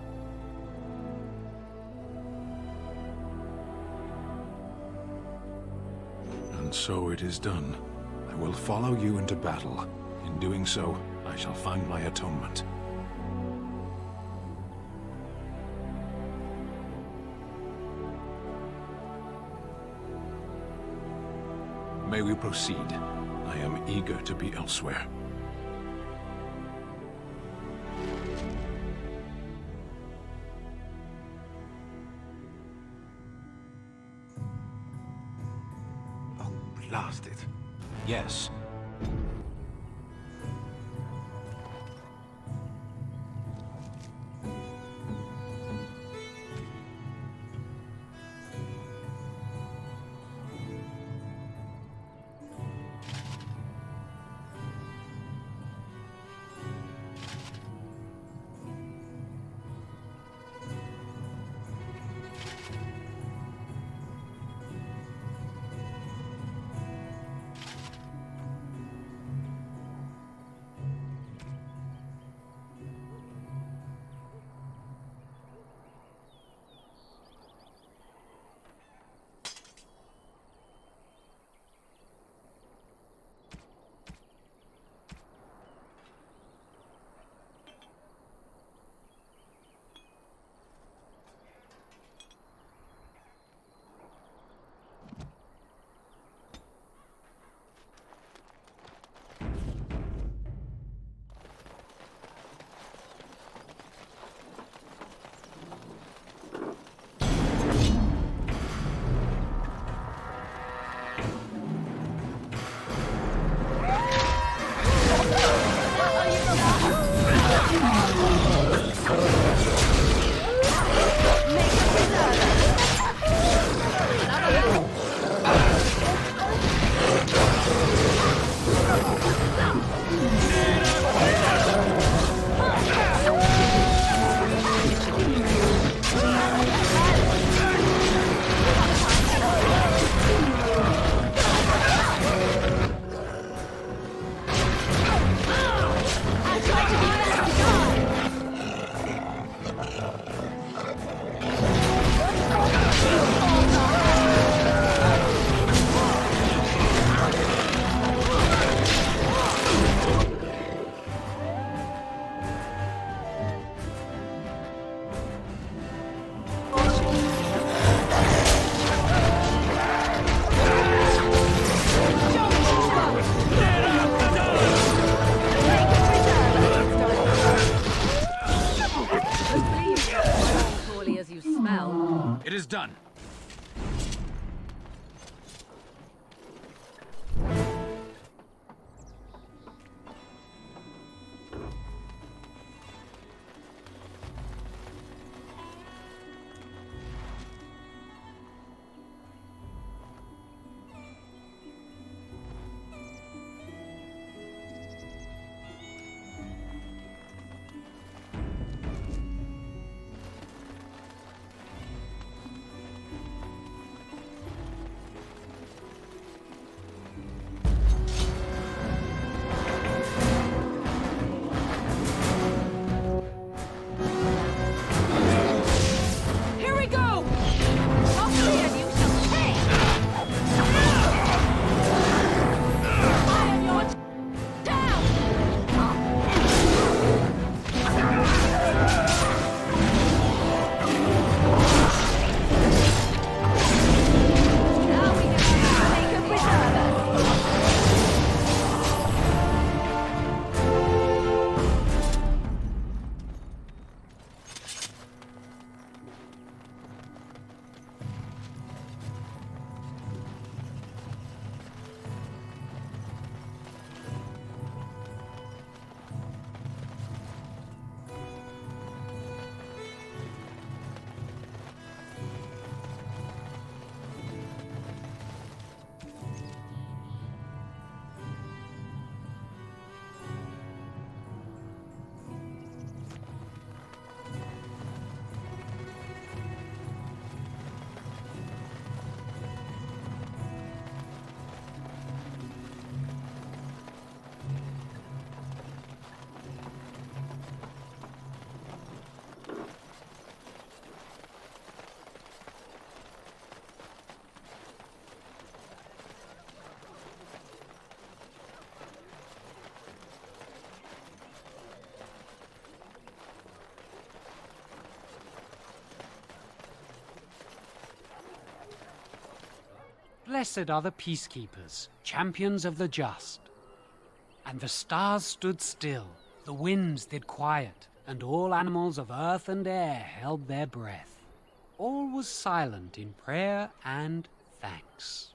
And so it is done. I will follow you into battle. In doing so, I shall find my atonement. May we proceed? I am eager to be elsewhere. Oh, blast it. Yes. It is done. Blessed are the peacekeepers, champions of the just. And the stars stood still, the winds did quiet, and all animals of earth and air held their breath. All was silent in prayer and thanks.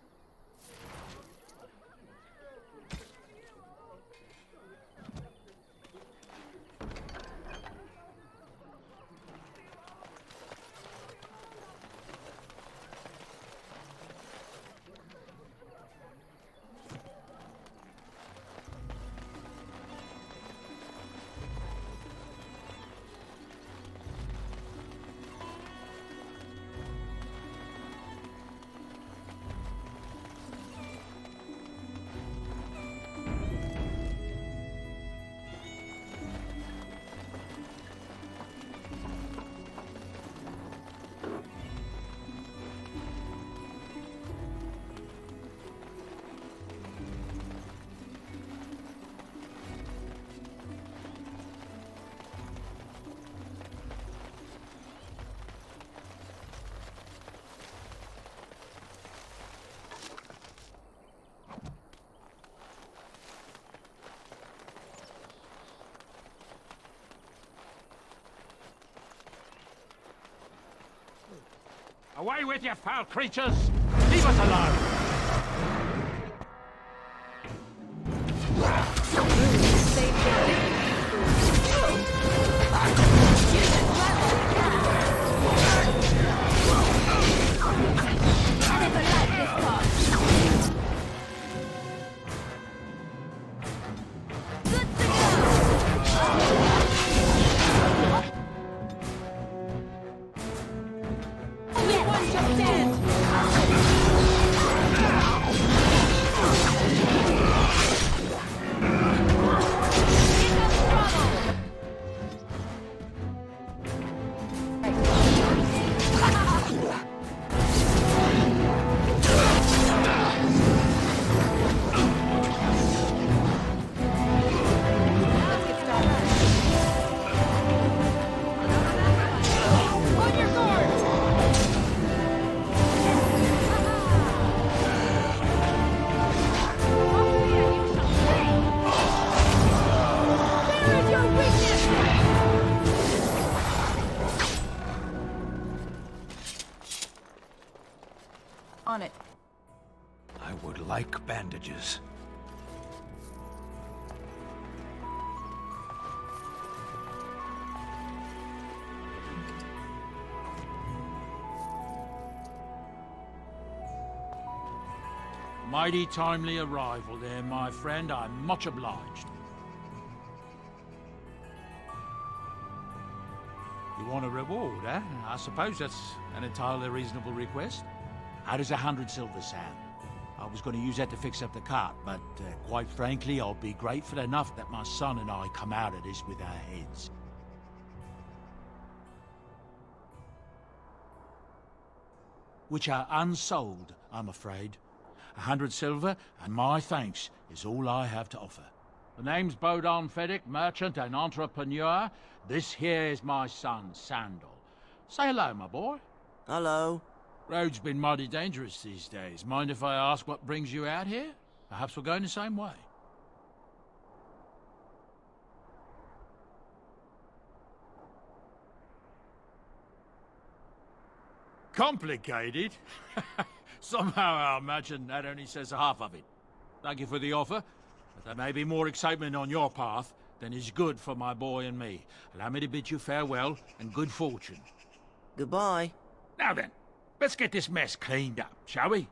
Away with you, foul creatures! Leave us alone! On it. I would like bandages. Mighty timely arrival there, my friend. I'm much obliged. You want a reward, eh? I suppose that's an entirely reasonable request. How does 100 silver sound? I was going to use that to fix up the cart, but quite frankly, I'll be grateful enough that my son and I come out of this with our heads. Which are unsold, I'm afraid. 100 silver, and my thanks is all I have to offer. The name's Bodon Feddick, merchant and entrepreneur. This here is my son, Sandal. Say hello, my boy. Hello. Road's been mighty dangerous these days. Mind if I ask what brings you out here? Perhaps we're going the same way. Complicated? Somehow I imagine that only says half of it. Thank you for the offer, but there may be more excitement on your path than is good for my boy and me. Allow me to bid you farewell and good fortune. Goodbye. Now then, let's get this mess cleaned up, shall we?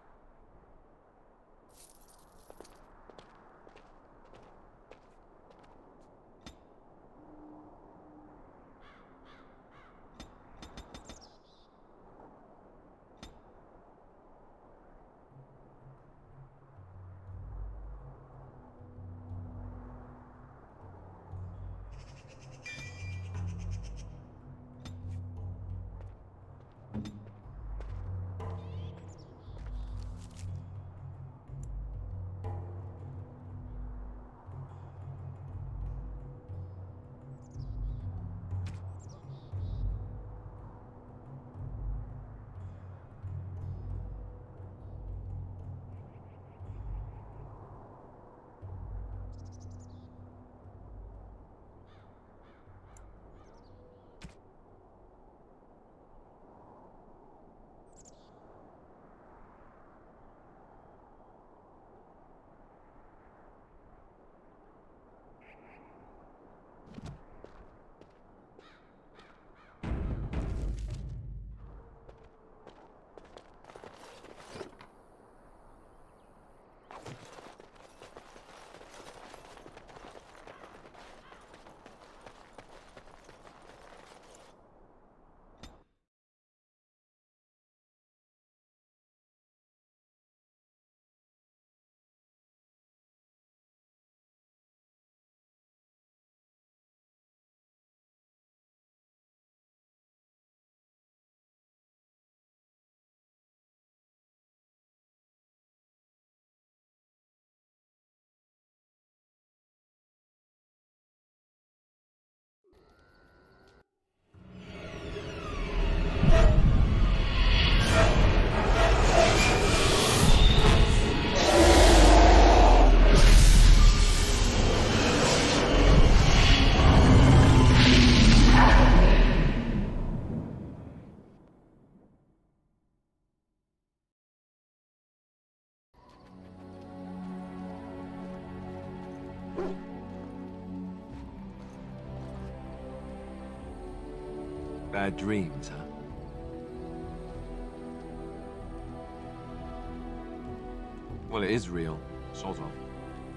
Bad dreams, huh? Well, it is real, sort of.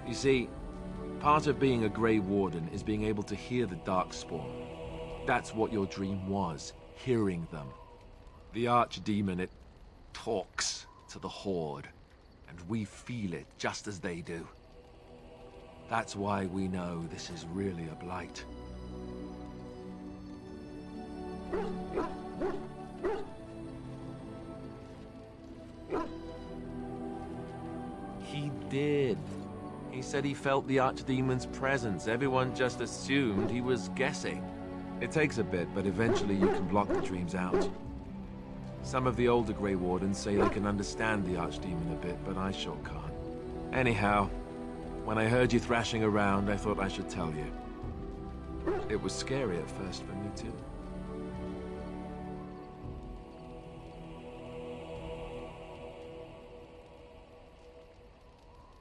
You see, part of being a Grey Warden is being able to hear the Darkspawn. That's what your dream was, hearing them. The Archdemon, it talks to the Horde, and we feel it just as they do. That's why we know this is really a blight. He did. He said he felt the Archdemon's presence. Everyone just assumed he was guessing. It takes a bit, but eventually you can block the dreams out. Some of the older Grey Wardens say they can understand the Archdemon a bit, but I sure can't. Anyhow, when I heard you thrashing around, I thought I should tell you. It was scary at first for me, too.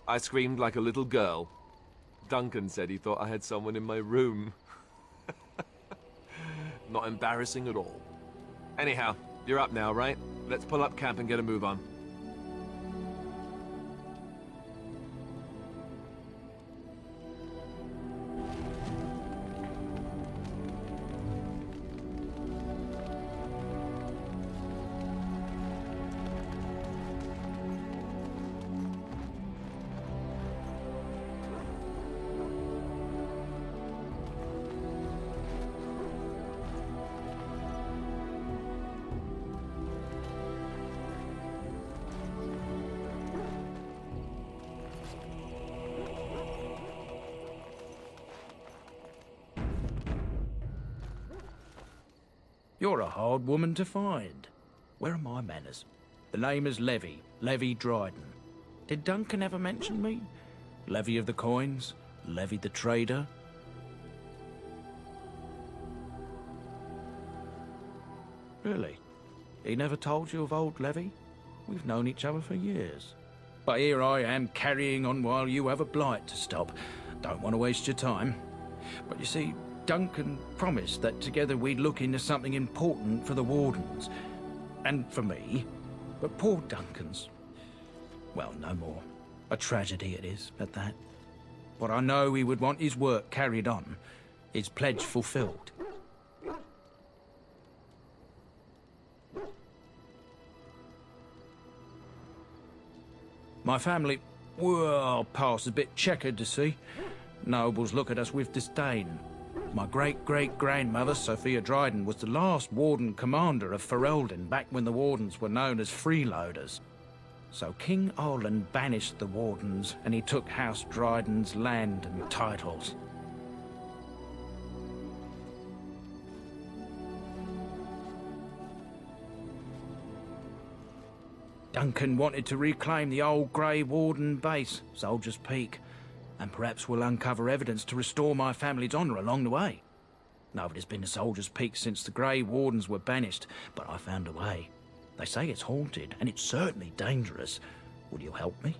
I screamed like a little girl. Duncan said he thought I had someone in my room. Not embarrassing at all. Anyhow, you're up now, right? Let's pull up camp and get a move on. You're a hard woman to find. Where are my manners? The name is Levy, Levy Dryden. Did Duncan ever mention me? Levy of the Coins? Levy the Trader? Really? He never told you of old Levy? We've known each other for years. But here I am carrying on while you have a blight to stop. Don't want to waste your time. But you see, Duncan promised that together we'd look into something important for the Wardens. And for me. But poor Duncan's... well, no more. A tragedy it is, at that. But I know he would want his work carried on. His pledge fulfilled. My family, well, past a bit checkered to see. Nobles look at us with disdain. My great-great-grandmother, Sophia Dryden, was the last Warden commander of Ferelden back when the Wardens were known as freeloaders. So King Olin banished the Wardens, and he took House Dryden's land and titles. Duncan wanted to reclaim the old Grey Warden base, Soldier's Peak, and perhaps we'll uncover evidence to restore my family's honour along the way. Nobody's been to Soldier's Peak since the Grey Wardens were banished, but I found a way. They say it's haunted, and it's certainly dangerous. Will you help me?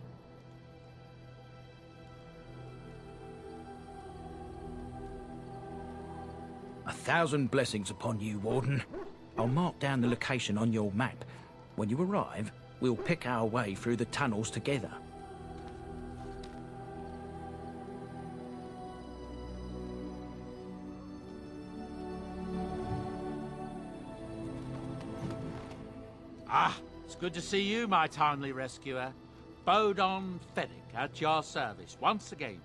A thousand blessings upon you, Warden. I'll mark down the location on your map. When you arrive, we'll pick our way through the tunnels together. Ah, it's good to see you, my timely rescuer. Bodon Fenwick at your service once again.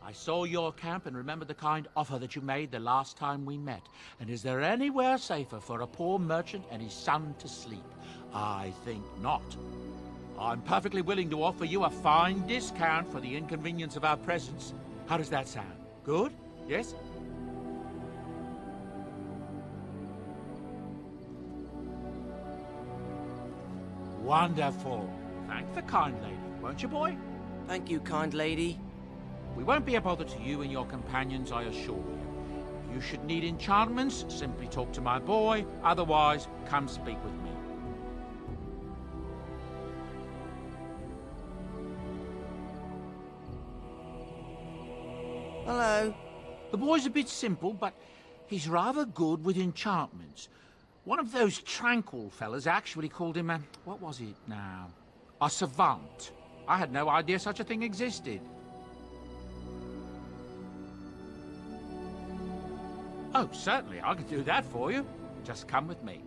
I saw your camp and remember the kind offer that you made the last time we met. And is there anywhere safer for a poor merchant and his son to sleep? I think not. I'm perfectly willing to offer you a fine discount for the inconvenience of our presence. How does that sound? Good? Yes? Wonderful. Thank the kind lady, won't you, boy? Thank you, kind lady. We won't be a bother to you and your companions, I assure you. If you should need enchantments, simply talk to my boy. Otherwise, come speak with me. Hello. The boy's a bit simple, but He's rather good with enchantments. One of those tranquil fellas actually called him a... what was it now? A savant. I had no idea such a thing existed. Oh, certainly, I could do that for you. Just come with me.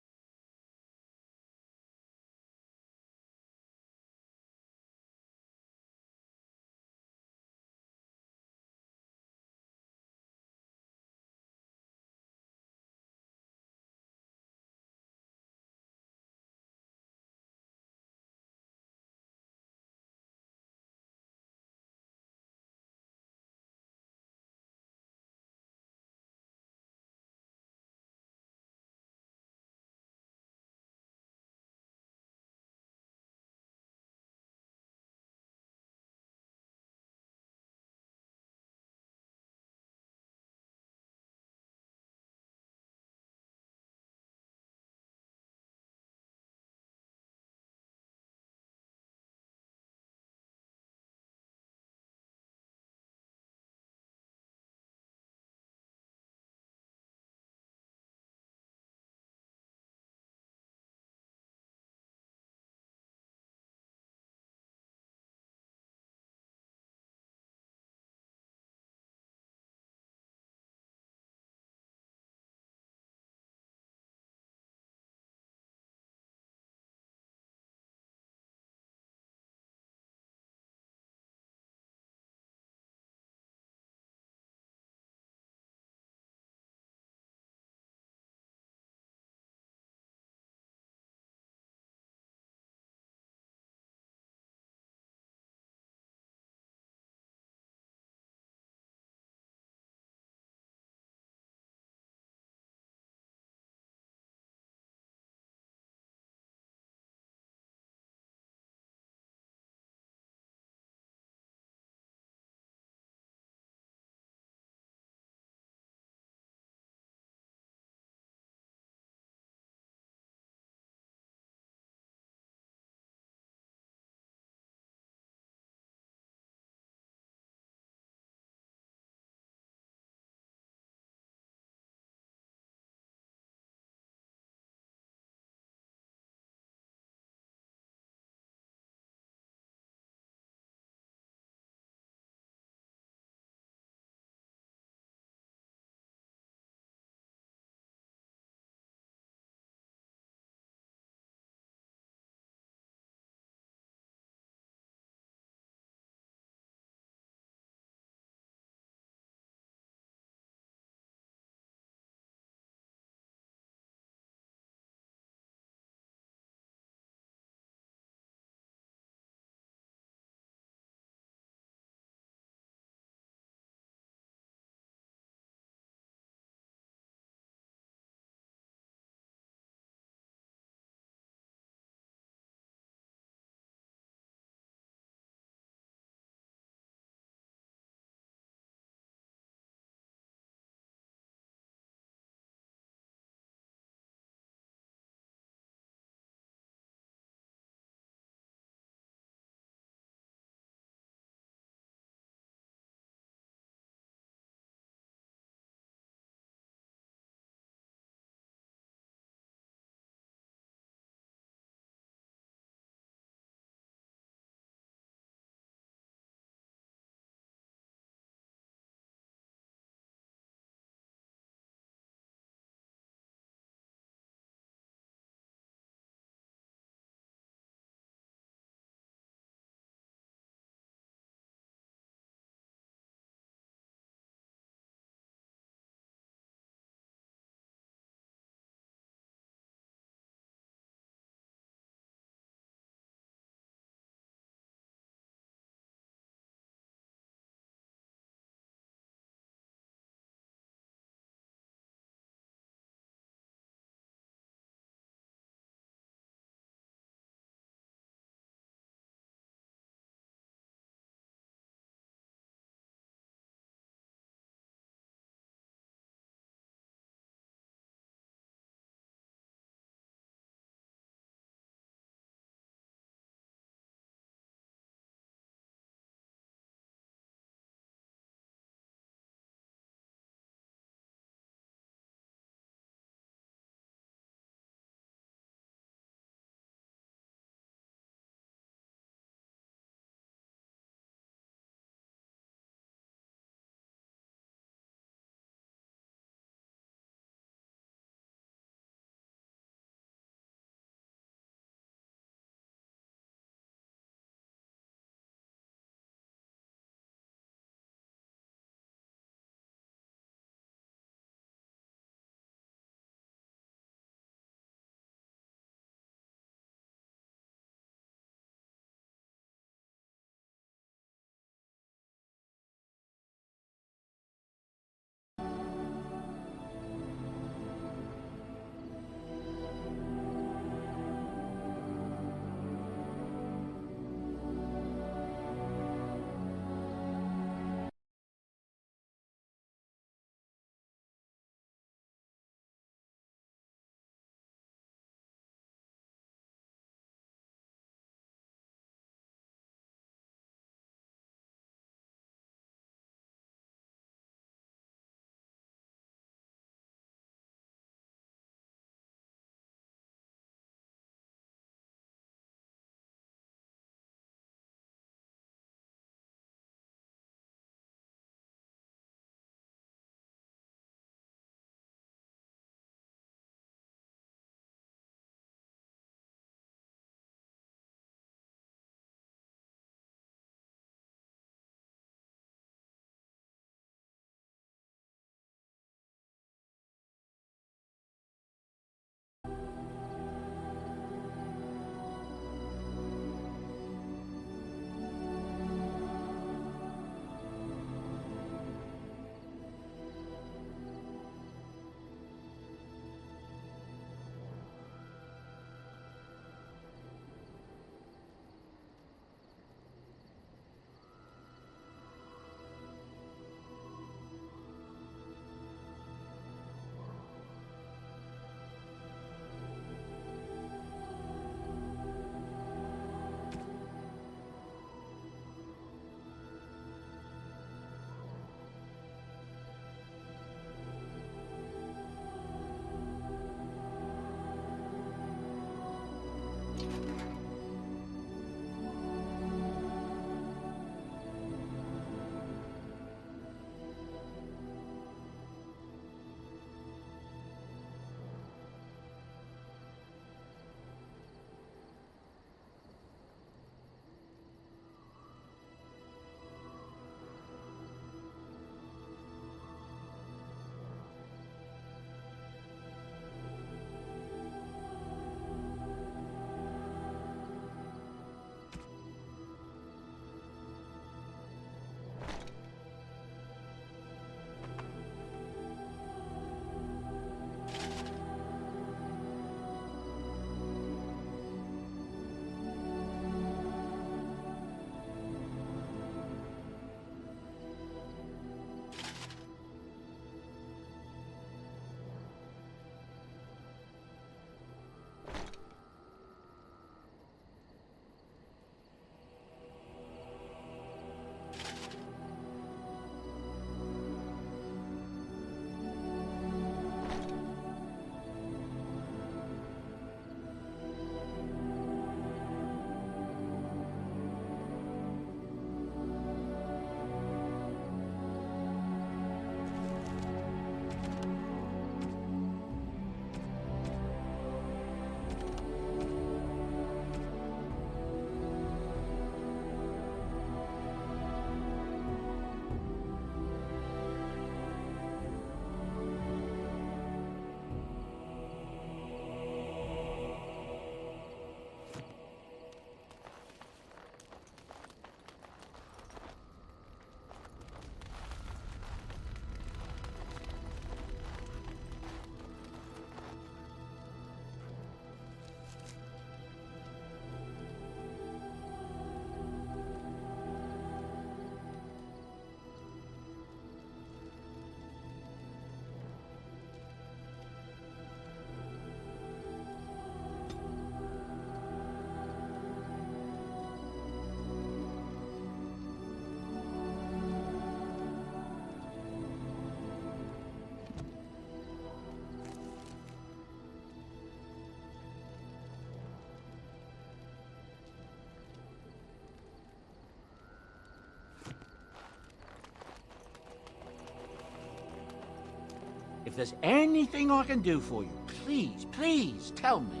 If there's anything I can do for you, please, please tell me.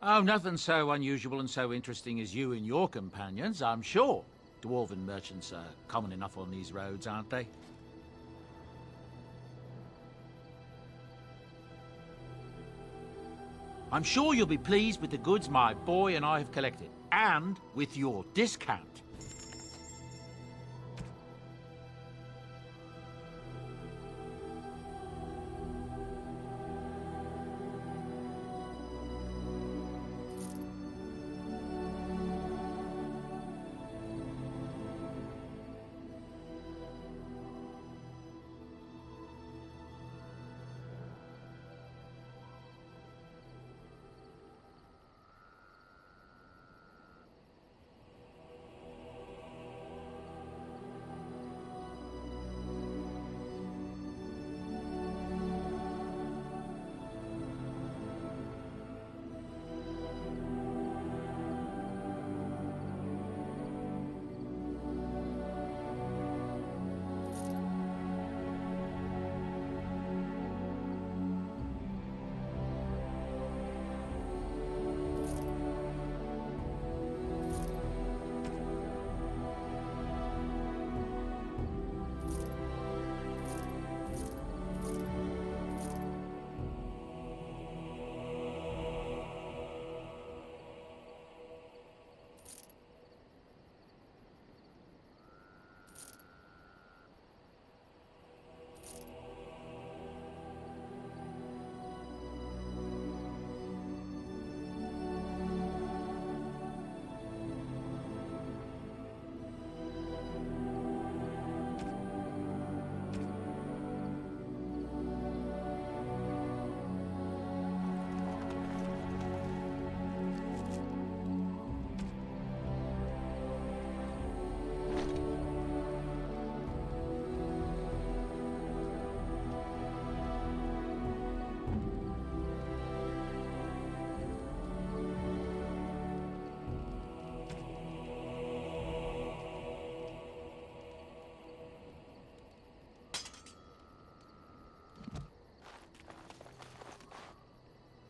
Oh, nothing so unusual and so interesting as you and your companions, I'm sure. Dwarven merchants are common enough on these roads, aren't they? I'm sure you'll be pleased with the goods my boy and I have collected, and with your discount.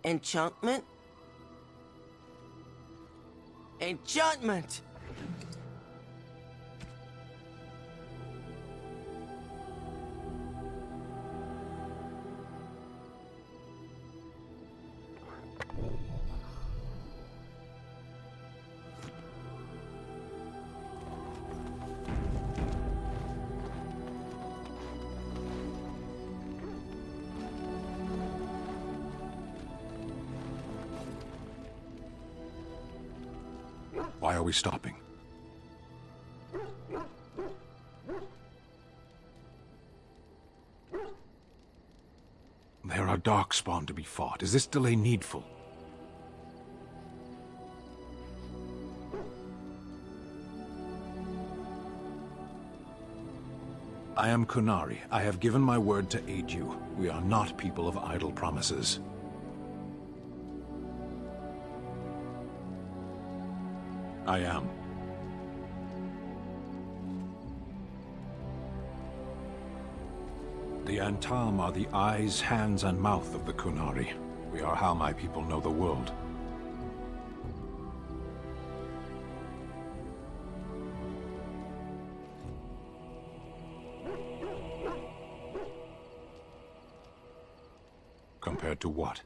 Enchantment? Enchantment! Why are we stopping? There are darkspawn to be fought. Is this delay needful? I am Kunari. I have given my word to aid you. We are not people of idle promises. I am. The Antam are the eyes, hands, and mouth of the Kunari. We are how my people know the world. Compared to what?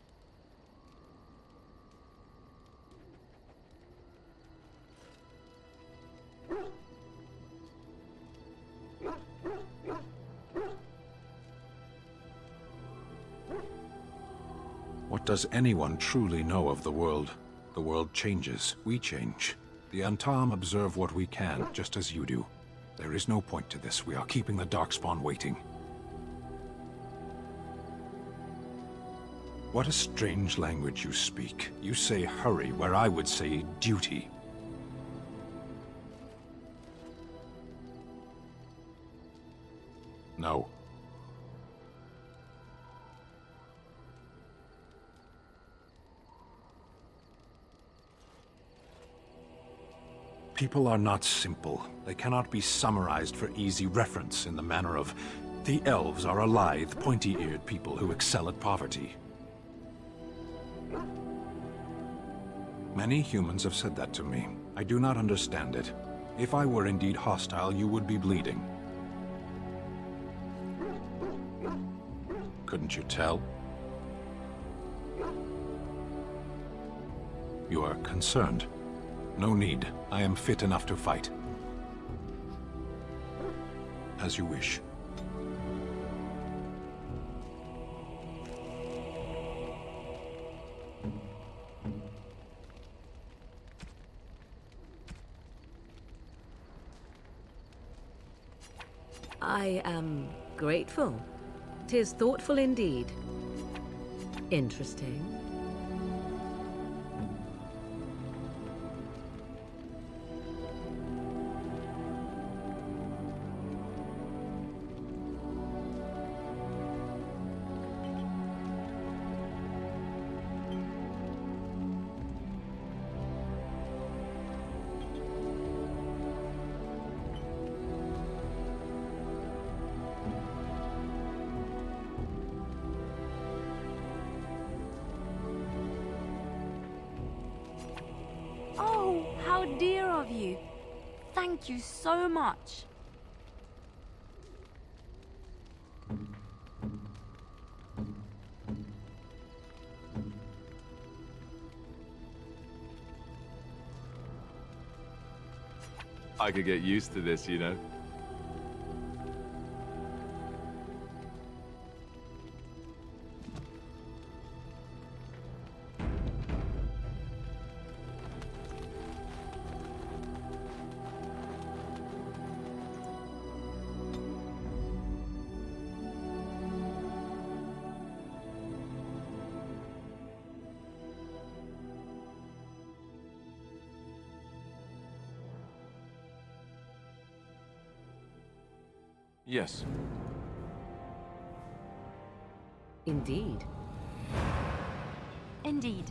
What does anyone truly know of the world? The world changes. We change. The Antam observe what we can, just as you do. There is no point to this. We are keeping the Darkspawn waiting. What a strange language you speak. You say hurry, where I would say duty. No. People are not simple. They cannot be summarized for easy reference in the manner of, the elves are a lithe, pointy-eared people who excel at poverty. Many humans have said that to me. I do not understand it. If I were indeed hostile, you would be bleeding. Couldn't you tell? You are concerned. No need. I am fit enough to fight. As you wish. I am grateful. 'Tis thoughtful indeed. Interesting. Oh, how dear of you. Thank you so much. I could get used to this, you know. Yes. Indeed. Indeed.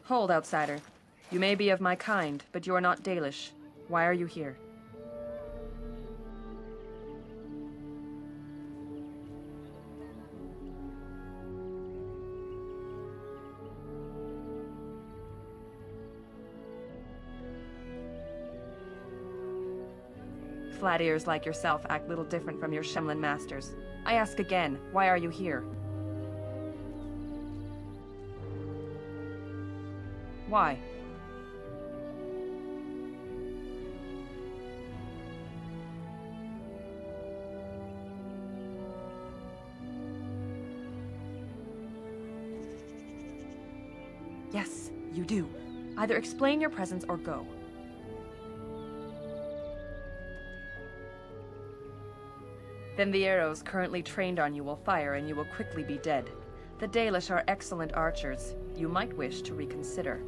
Hold, outsider. You may be of my kind, but you are not Dalish. Why are you here? Flat ears like yourself act little different from your Shemlin masters. I ask again, why are you here? Why? Yes, you do. Either explain your presence or go. Then the arrows currently trained on you will fire and you will quickly be dead. The Dalish are excellent archers. You might wish to reconsider.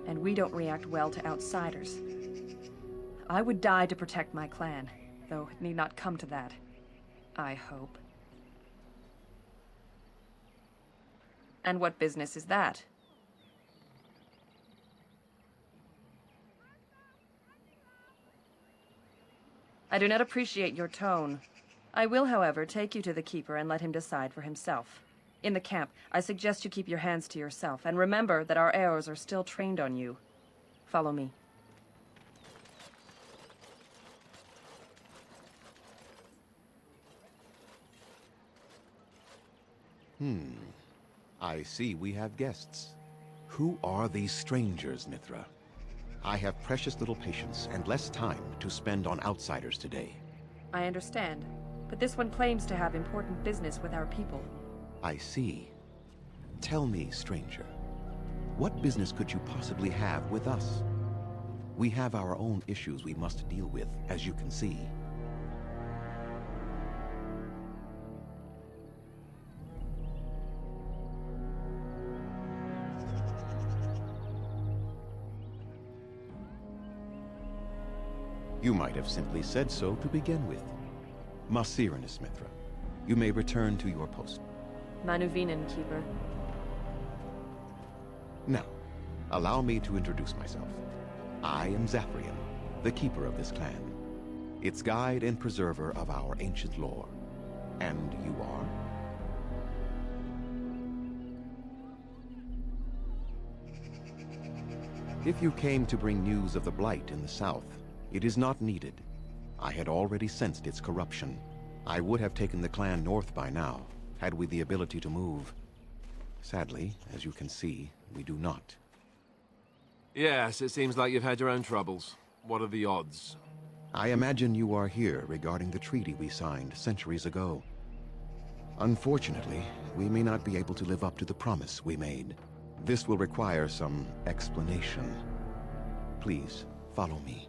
And we don't react well to outsiders. I would die to protect my clan, though it need not come to that. I hope. And what business is that? I do not appreciate your tone. I will, however, take you to the Keeper and let him decide for himself. In the camp, I suggest you keep your hands to yourself, and remember that our arrows are still trained on you. Follow me. I see we have guests. Who are these strangers, Mithra? I have precious little patience and less time to spend on outsiders today. I understand, but this one claims to have important business with our people. I see. Tell me, stranger, what business could you possibly have with us? We have our own issues we must deal with, as you can see. You might have simply said so to begin with. Masirinus, Mithra. You may return to your post. Manuvinen, Keeper. Now, allow me to introduce myself. I am Zafrian, the keeper of this clan, its guide and preserver of our ancient lore. And you are? If you came to bring news of the Blight in the south, it is not needed. I had already sensed its corruption. I would have taken the clan north by now, had we the ability to move. Sadly, as you can see, we do not. Yes, it seems like you've had your own troubles. What are the odds? I imagine you are here regarding the treaty we signed centuries ago. Unfortunately, we may not be able to live up to the promise we made. This will require some explanation. Please, follow me.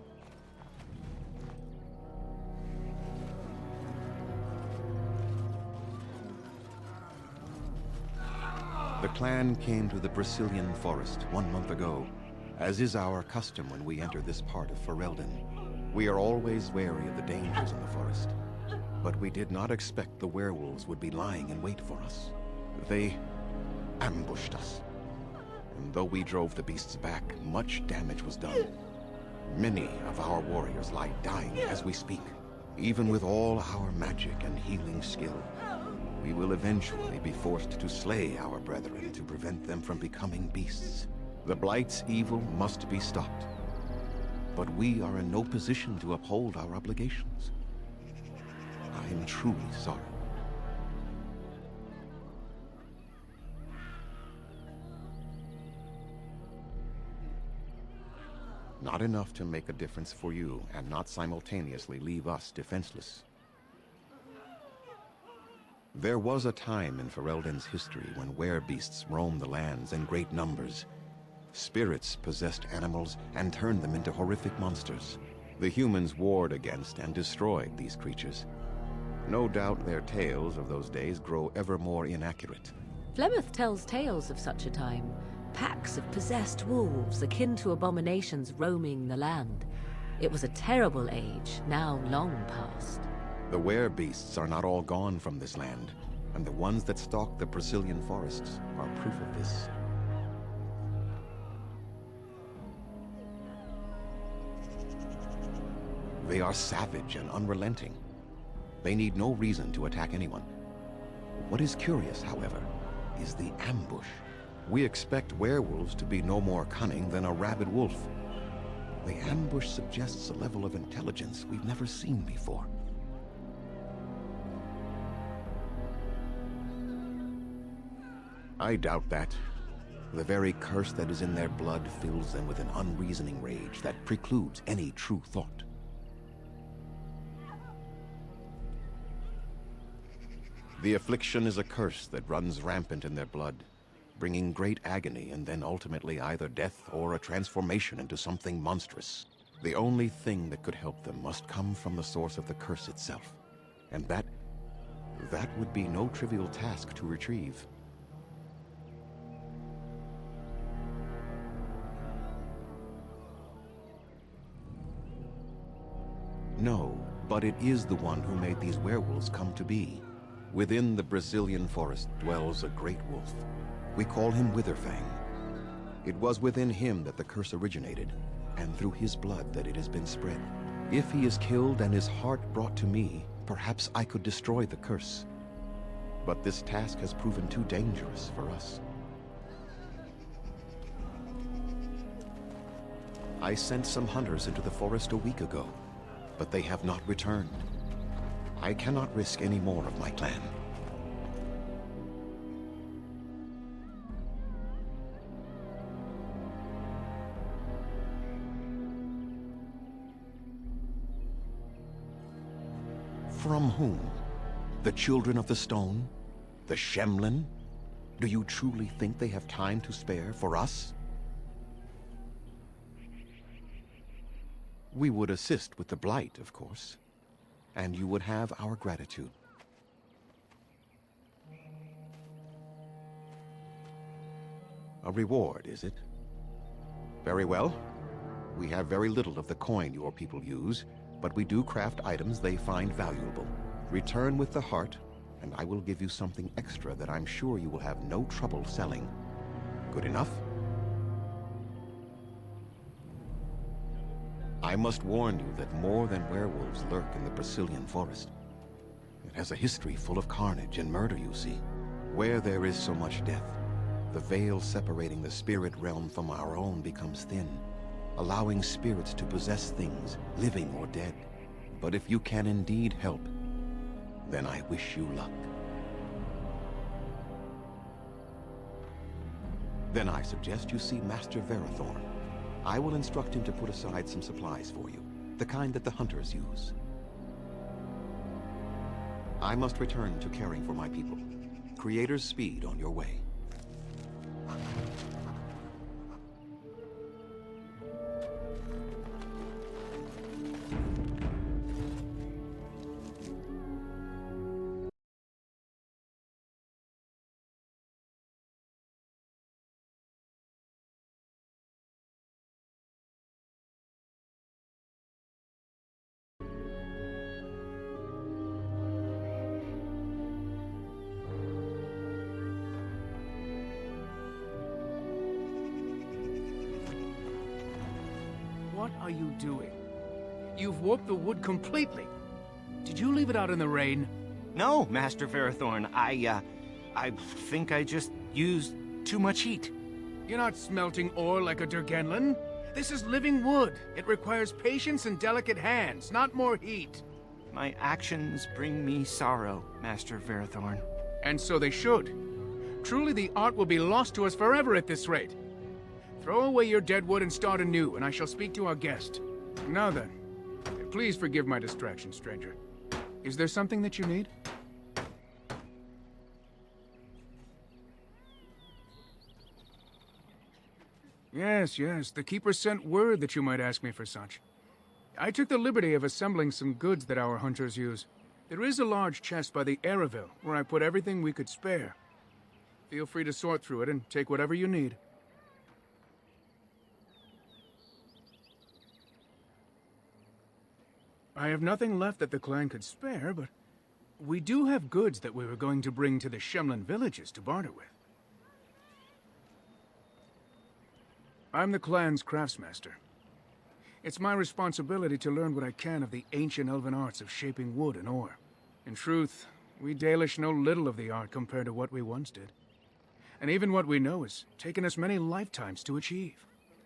The clan came to the Brecilian forest 1 month ago, as is our custom when we enter this part of Ferelden. We are always wary of the dangers in the forest, but we did not expect the werewolves would be lying in wait for us. They ambushed us, and though we drove the beasts back, much damage was done. Many of our warriors lie dying as we speak. Even with all our magic and healing skill, we will eventually be forced to slay our brethren to prevent them from becoming beasts. The Blight's evil must be stopped. But we are in no position to uphold our obligations. I am truly sorry. Not enough to make a difference for you, and not simultaneously leave us defenseless. There was a time in Ferelden's history when werebeasts roamed the lands in great numbers. Spirits possessed animals and turned them into horrific monsters. The humans warred against and destroyed these creatures. No doubt their tales of those days grow ever more inaccurate. Flemeth tells tales of such a time. Packs of possessed wolves akin to abominations roaming the land. It was a terrible age, now long past. The werebeasts are not all gone from this land, and the ones that stalk the Brecilian forests are proof of this. They are savage and unrelenting. They need no reason to attack anyone. What is curious, however, is the ambush. We expect werewolves to be no more cunning than a rabid wolf. The ambush suggests a level of intelligence we've never seen before. I doubt that. The very curse that is in their blood fills them with an unreasoning rage that precludes any true thought. The affliction is a curse that runs rampant in their blood. bringing great agony and then ultimately either death or a transformation into something monstrous. The only thing that could help them must come from the source of the curse itself. And that would be no trivial task to retrieve. No, but it is the one who made these werewolves come to be. Within the Brazilian forest dwells a great wolf. We call him Witherfang. It was within him that the curse originated, and through his blood that it has been spread. If he is killed and his heart brought to me, perhaps I could destroy the curse. But this task has proven too dangerous for us. I sent some hunters into the forest a week ago, but they have not returned. I cannot risk any more of my clan. From whom? The Children of the Stone? The Shemlin? Do you truly think they have time to spare for us? We would assist with the Blight, of course, and you would have our gratitude. A reward, is it? Very well. We have very little of the coin your people use, but we do craft items they find valuable. Return with the heart, and I will give you something extra that I'm sure you will have no trouble selling. Good enough? I must warn you that more than werewolves lurk in the Brazilian forest. It has a history full of carnage and murder, you see. Where there is so much death, the veil separating the spirit realm from our own becomes thin, allowing spirits to possess things, living or dead. But if you can indeed help, then I wish you luck. Then I suggest you see Master Verathorn. I will instruct him to put aside some supplies for you, the kind that the hunters use. I must return to caring for my people. Creator's speed on your way. What are you doing? You've warped the wood completely. Did you leave it out in the rain? No, Master Verathorn. I think I just used too much heat. You're not smelting ore like a Durgenlin. This is living wood. It requires patience and delicate hands, not more heat. My actions bring me sorrow, Master Verathorn. And so they should. Truly the art will be lost to us forever at this rate. Throw away your dead wood and start anew, and I shall speak to our guest. Now then, please forgive my distraction, stranger. Is there something that you need? Yes, the Keeper sent word that you might ask me for such. I took the liberty of assembling some goods that our hunters use. There is a large chest by the Araville, where I put everything we could spare. Feel free to sort through it and take whatever you need. I have nothing left that the clan could spare, but we do have goods that we were going to bring to the Shemlin villages to barter with. I'm the clan's craftsmaster. It's my responsibility to learn what I can of the ancient elven arts of shaping wood and ore. In truth, we Dalish know little of the art compared to what we once did. And even what we know has taken us many lifetimes to achieve.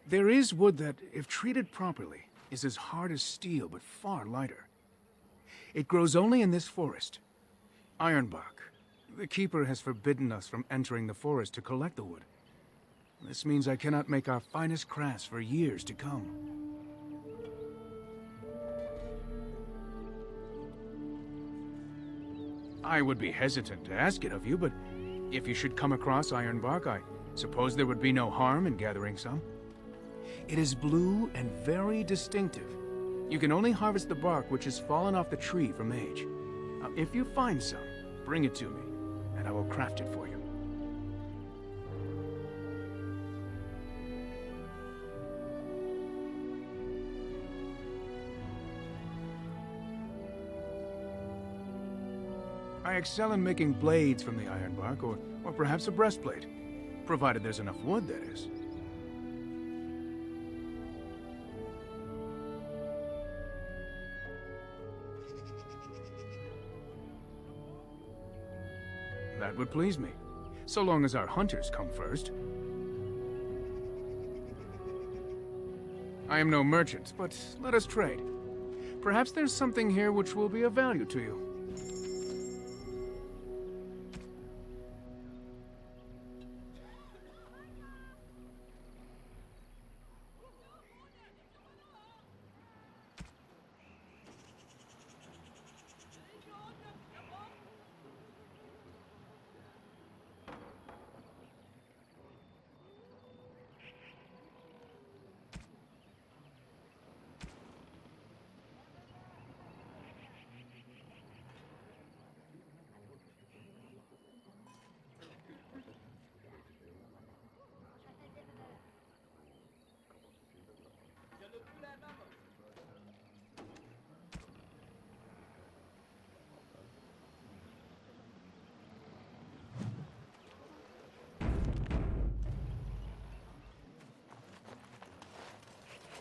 There is wood that, if treated properly, is as hard as steel, but far lighter. It grows only in this forest. Ironbark. The Keeper has forbidden us from entering the forest to collect the wood. This means I cannot make our finest crafts for years to come. I would be hesitant to ask it of you, but if you should come across Ironbark, Suppose there would be no harm in gathering some? It is blue and very distinctive. You can only harvest the bark which has fallen off the tree from age. Now, if you find some, bring it to me, and I will craft it for you. I excel in making blades from the iron bark, or perhaps a breastplate. Provided there's enough wood, that is. That would please me, so long as our hunters come first. I am no merchant, but let us trade. Perhaps there's something here which will be of value to you.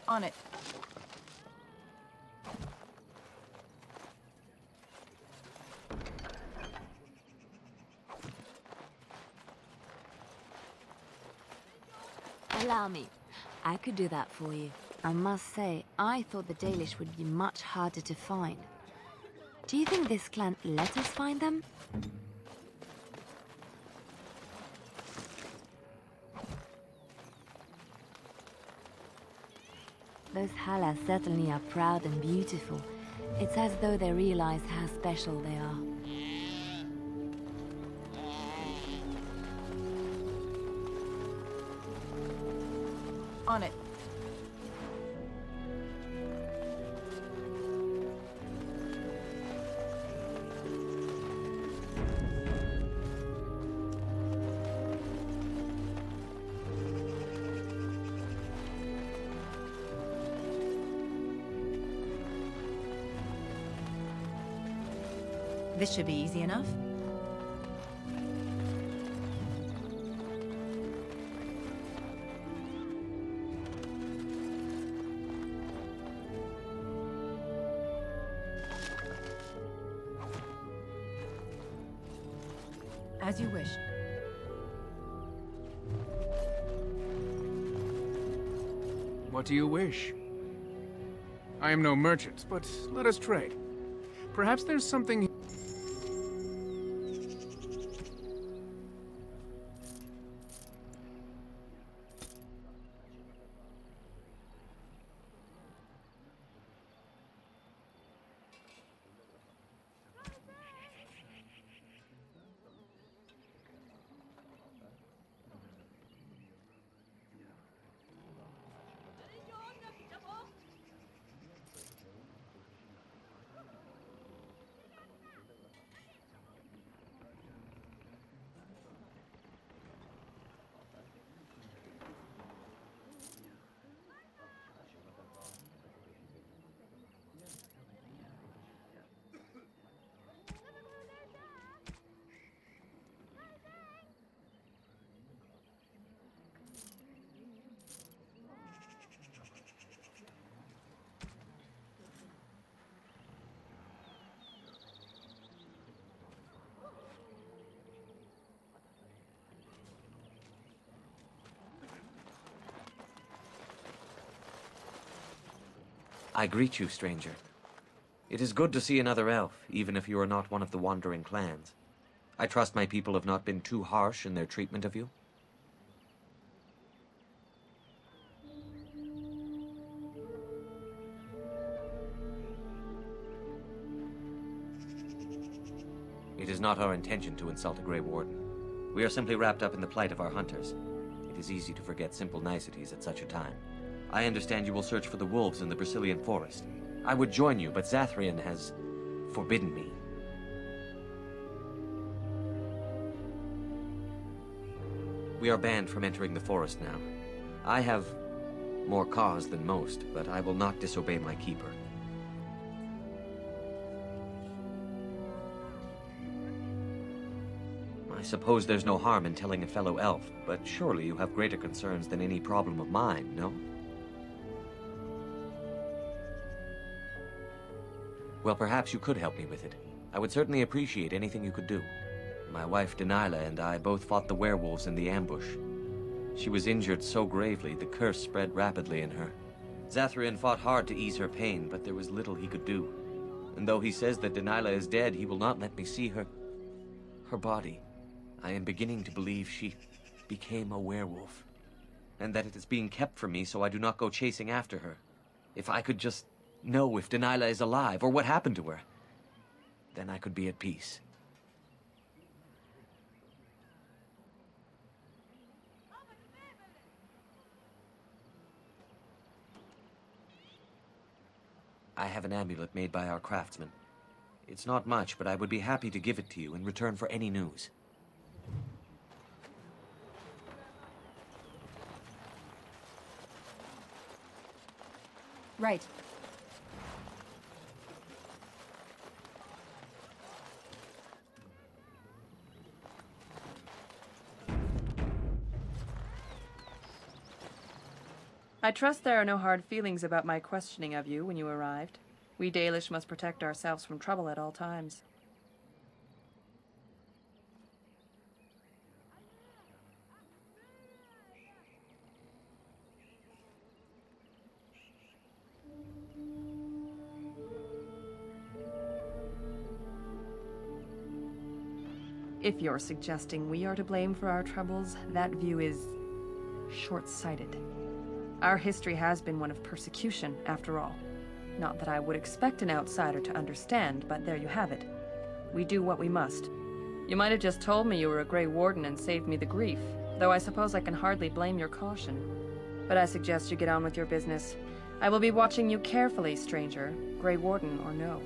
On it. Allow me. I could do that for you. I must say, I thought the Dalish would be much harder to find. Do you think this clan let us find them? Those Hala certainly are proud and beautiful. It's as though they realize how special they are. On it. This should be easy enough. As you wish. What do you wish? I am no merchant, but let us trade. Perhaps there's something... I greet you, stranger. It is good to see another elf, even if you are not one of the wandering clans. I trust my people have not been too harsh in their treatment of you? It is not our intention to insult a Grey Warden. We are simply wrapped up in the plight of our hunters. It is easy to forget simple niceties at such a time. I understand you will search for the wolves in the Brazilian forest. I would join you, but Zathrian has forbidden me. We are banned from entering the forest now. I have more cause than most, but I will not disobey my keeper. I suppose there's no harm in telling a fellow elf, but surely you have greater concerns than any problem of mine, no? Well, perhaps you could help me with it. I would certainly appreciate anything you could do. My wife Denilah and I both fought the werewolves in the ambush. She was injured so gravely, the curse spread rapidly in her. Zathrian fought hard to ease her pain, but there was little he could do. And though he says that Denilah is dead, he will not let me see her body. I am beginning to believe she became a werewolf, and that it is being kept from me so I do not go chasing after her. If I could just know if Denilah is alive, or what happened to her, then I could be at peace. I have an amulet made by our craftsman. It's not much, but I would be happy to give it to you in return for any news. Right. I trust there are no hard feelings about my questioning of you when you arrived. We Dalish must protect ourselves from trouble at all times. If you're suggesting we are to blame for our troubles, that view is short-sighted. Our history has been one of persecution, after all. Not that I would expect an outsider to understand, but there you have it. We do what we must. You might have just told me you were a Grey Warden and saved me the grief, though I suppose I can hardly blame your caution. But I suggest you get on with your business. I will be watching you carefully, stranger, Grey Warden or no.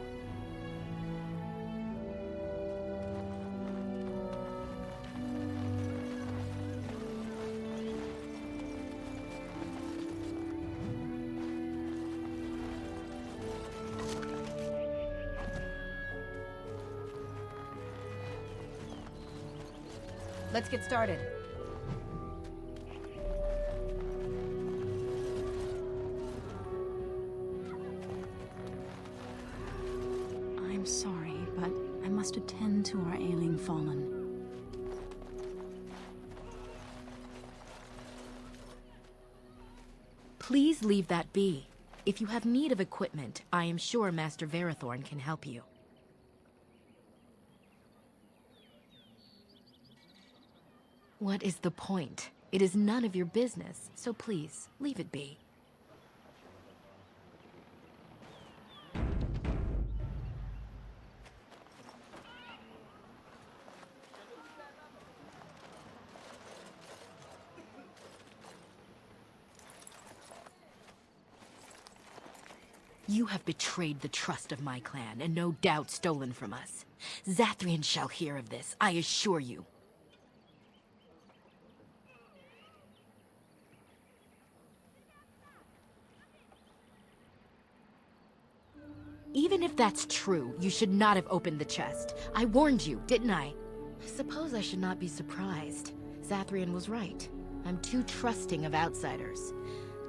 Let's get started. I'm sorry, but I must attend to our ailing fallen. Please leave that be. If you have need of equipment, I am sure Master Verathorn can help you. What is the point? It is none of your business, so please, leave it be. You have betrayed the trust of my clan, and no doubt stolen from us. Zathrian shall hear of this, I assure you. Even if that's true, you should not have opened the chest. I warned you, didn't I? I suppose I should not be surprised. Zathrian was right. I'm too trusting of outsiders.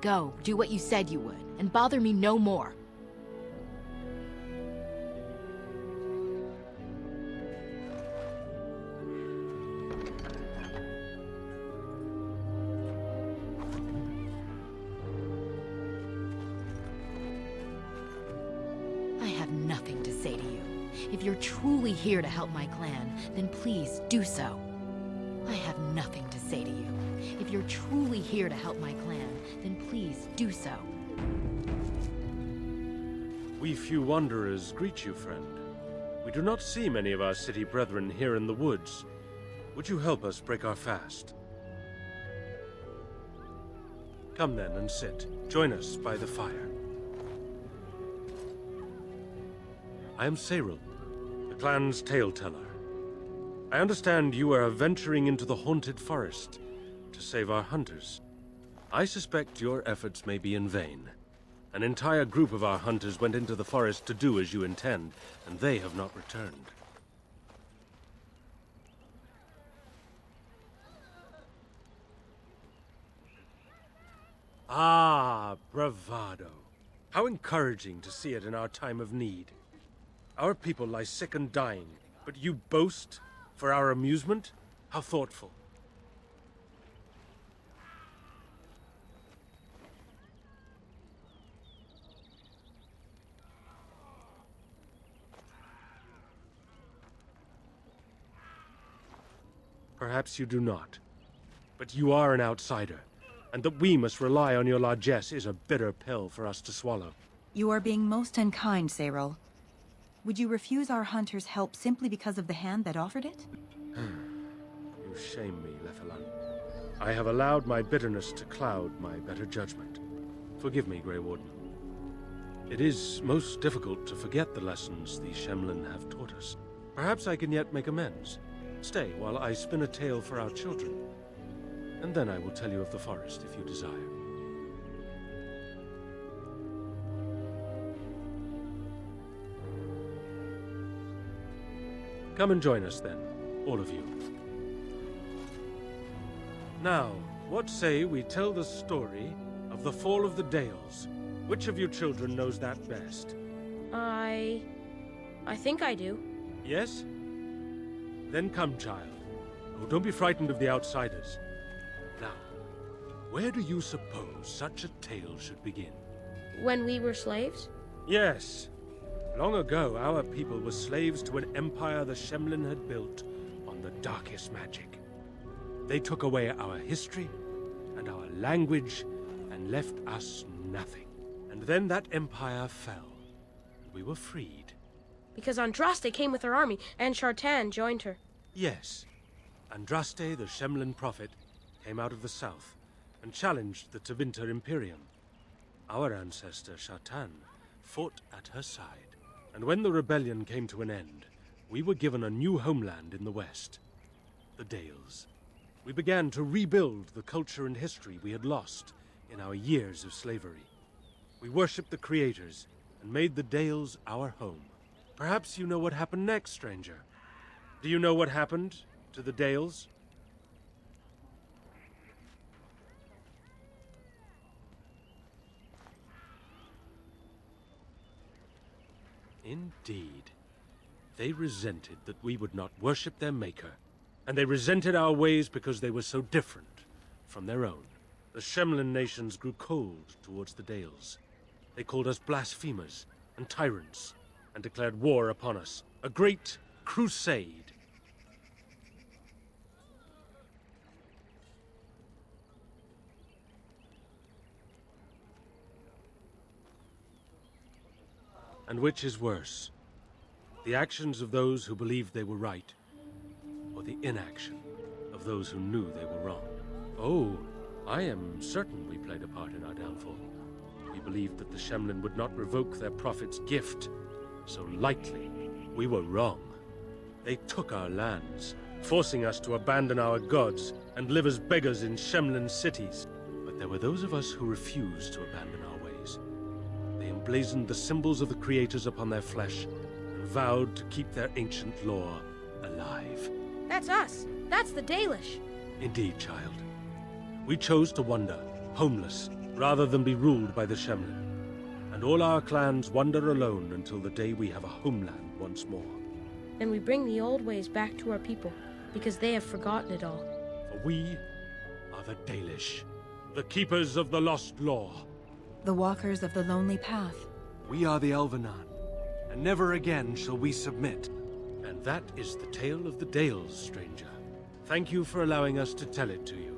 Go, do what you said you would, and bother me no more. Nothing to say to you. If you're truly here to help my clan, then please do so. I have nothing to say to you. If you're truly here to help my clan, then please do so. We few wanderers greet you, friend. We do not see many of our city brethren here in the woods. Would you help us break our fast? Come then and sit. Join us by the fire. I am Cyril, the clan's tale-teller. I understand you are venturing into the haunted forest to save our hunters. I suspect your efforts may be in vain. An entire group of our hunters went into the forest to do as you intend, and they have not returned. Ah, bravado. How encouraging to see it in our time of need. Our people lie sick and dying, but you boast for our amusement? How thoughtful. Perhaps you do not. But you are an outsider, and that we must rely on your largesse is a bitter pill for us to swallow. You are being most unkind, Cyril. Would you refuse our hunters' help simply because of the hand that offered it? You shame me, Lethalan. I have allowed my bitterness to cloud my better judgment. Forgive me, Grey Warden. It is most difficult to forget the lessons the Shemlin have taught us. Perhaps I can yet make amends. Stay while I spin a tale for our children, and then I will tell you of the forest if you desire. Come and join us then, all of you. Now, what say we tell the story of the fall of the Dales? Which of you children knows that best? I think I do. Yes? Then come, child. Oh, don't be frightened of the outsiders. Now, where do you suppose such a tale should begin? When we were slaves? Yes. Long ago, our people were slaves to an empire the Shemlin had built on the darkest magic. They took away our history and our language and left us nothing. And then that empire fell, and we were freed. Because Andraste came with her army, and Shartan joined her. Yes. Andraste, the Shemlin prophet, came out of the south and challenged the Tevinter Imperium. Our ancestor, Shartan, fought at her side. And when the rebellion came to an end, we were given a new homeland in the west, the Dales. We began to rebuild the culture and history we had lost in our years of slavery. We worshipped the creators and made the Dales our home. Perhaps you know what happened next, stranger. Do you know what happened to the Dales? Indeed. They resented that we would not worship their maker, and they resented our ways because they were so different from their own. The Shemlin nations grew cold towards the Dales. They called us blasphemers and tyrants, and declared war upon us. A great crusade. And which is worse? The actions of those who believed they were right, or the inaction of those who knew they were wrong? Oh, I am certain we played a part in our downfall. We believed that the Shemlin would not revoke their prophet's gift so lightly. We were wrong. They took our lands, forcing us to abandon our gods and live as beggars in Shemlin cities. But there were those of us who refused to abandon our ways. They emblazoned the symbols of the creators upon their flesh and vowed to keep their ancient lore alive. That's us. That's the Dalish. Indeed, child. We chose to wander, homeless, rather than be ruled by the Shemlin. And all our clans wander alone until the day we have a homeland once more. And we bring the old ways back to our people, because they have forgotten it all. For we are the Dalish, the keepers of the lost law. The walkers of the lonely path. We are the Elvenan, and never again shall we submit. And that is the tale of the Dales, stranger. Thank you for allowing us to tell it to you.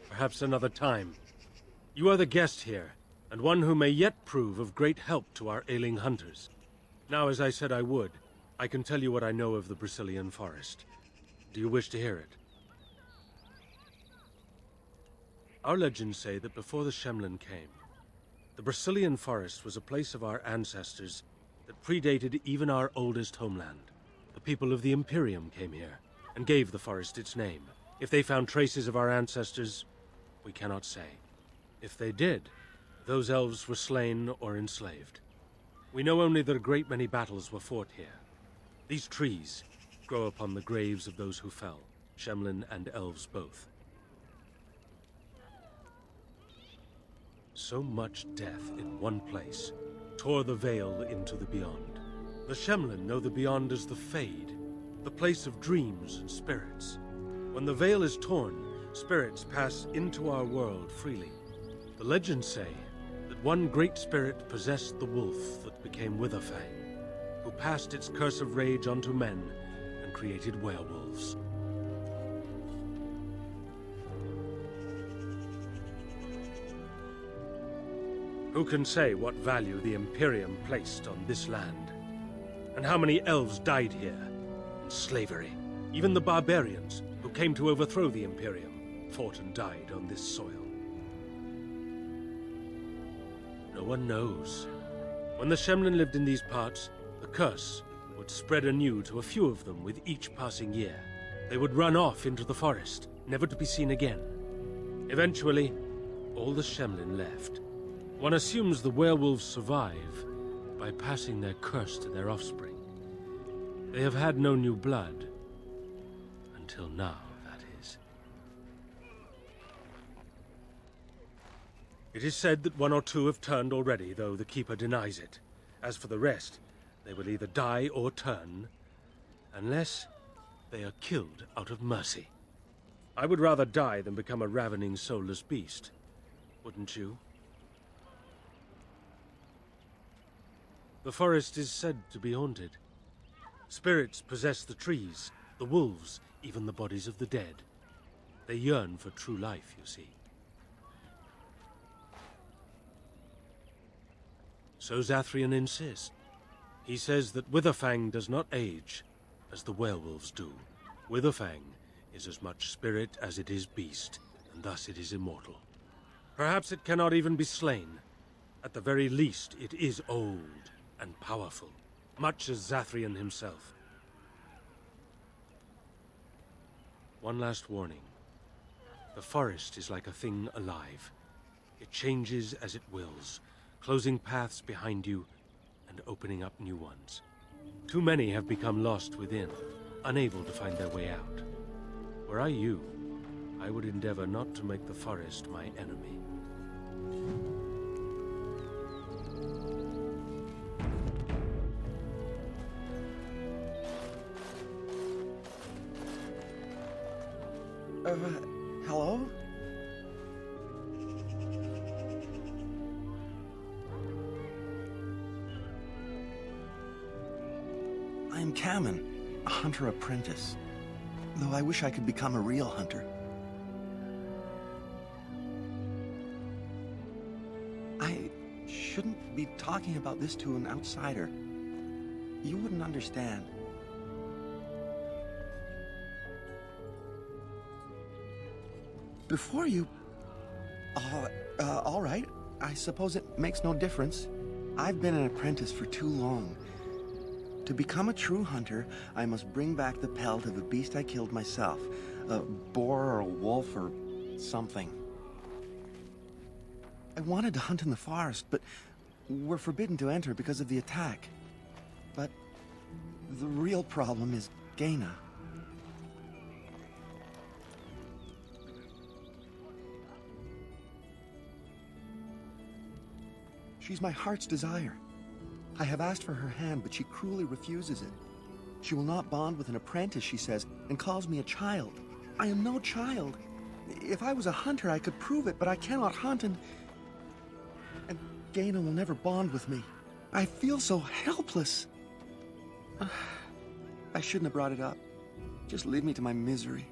Perhaps another time. You are the guest here, and one who may yet prove of great help to our ailing hunters. Now, as I said I would, I can tell you what I know of the Brazilian forest. Do you wish to hear it? Our legends say that before the Shemlin came, the Brazilian forest was a place of our ancestors that predated even our oldest homeland. The people of the Imperium came here and gave the forest its name. If they found traces of our ancestors, we cannot say. If they did, those elves were slain or enslaved. We know only that a great many battles were fought here. These trees grow upon the graves of those who fell, Shemlin and elves both. So much death in one place tore the veil into the beyond. The Shemlin know the beyond as the Fade, the place of dreams and spirits. When the veil is torn, spirits pass into our world freely. The legends say that one great spirit possessed the wolf that became Witherfang, who passed its curse of rage onto men and created werewolves. Who can say what value the Imperium placed on this land? And how many elves died here in slavery? Even the barbarians who came to overthrow the Imperium fought and died on this soil. No one knows. When the Shemlin lived in these parts, the curse would spread anew to a few of them with each passing year. They would run off into the forest, never to be seen again. Eventually, all the Shemlin left. One assumes the werewolves survive by passing their curse to their offspring. They have had no new blood. Until now, that is. It is said that one or two have turned already, though the Keeper denies it. As for the rest, they will either die or turn, unless they are killed out of mercy. I would rather die than become a ravening, soulless beast. Wouldn't you? The forest is said to be haunted. Spirits possess the trees, the wolves, even the bodies of the dead. They yearn for true life, you see. So Zathrian insists. He says that Witherfang does not age, as the werewolves do. Witherfang is as much spirit as it is beast, and thus it is immortal. Perhaps it cannot even be slain. At the very least, it is old and powerful, much as Zathrian himself. One last warning. The forest is like a thing alive. It changes as it wills, closing paths behind you and opening up new ones. Too many have become lost within, unable to find their way out. Were I you, I would endeavor not to make the forest my enemy. Hello? I am Kamen, a hunter apprentice. Though I wish I could become a real hunter. I shouldn't be talking about this to an outsider. You wouldn't understand. Before you... all right. I suppose it makes no difference. I've been an apprentice for too long. To become a true hunter, I must bring back the pelt of a beast I killed myself. A boar or a wolf or something. I wanted to hunt in the forest, but we're forbidden to enter because of the attack. But the real problem is Gaina. She's my heart's desire. I have asked for her hand, but she cruelly refuses it. She will not bond with an apprentice, she says, and calls me a child. I am no child. If I was a hunter, I could prove it, but I cannot hunt, and Gaina will never bond with me. I feel so helpless. I shouldn't have brought it up. Just leave me to my misery.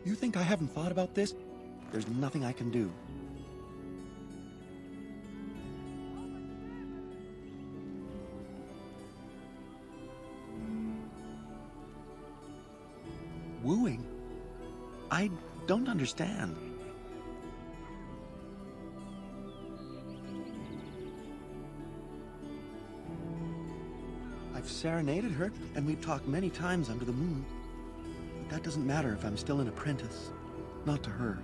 You think I haven't thought about this? There's nothing I can do. Wooing? I don't understand. I've serenaded her, and we've talked many times under the moon. But that doesn't matter if I'm still an apprentice. Not to her.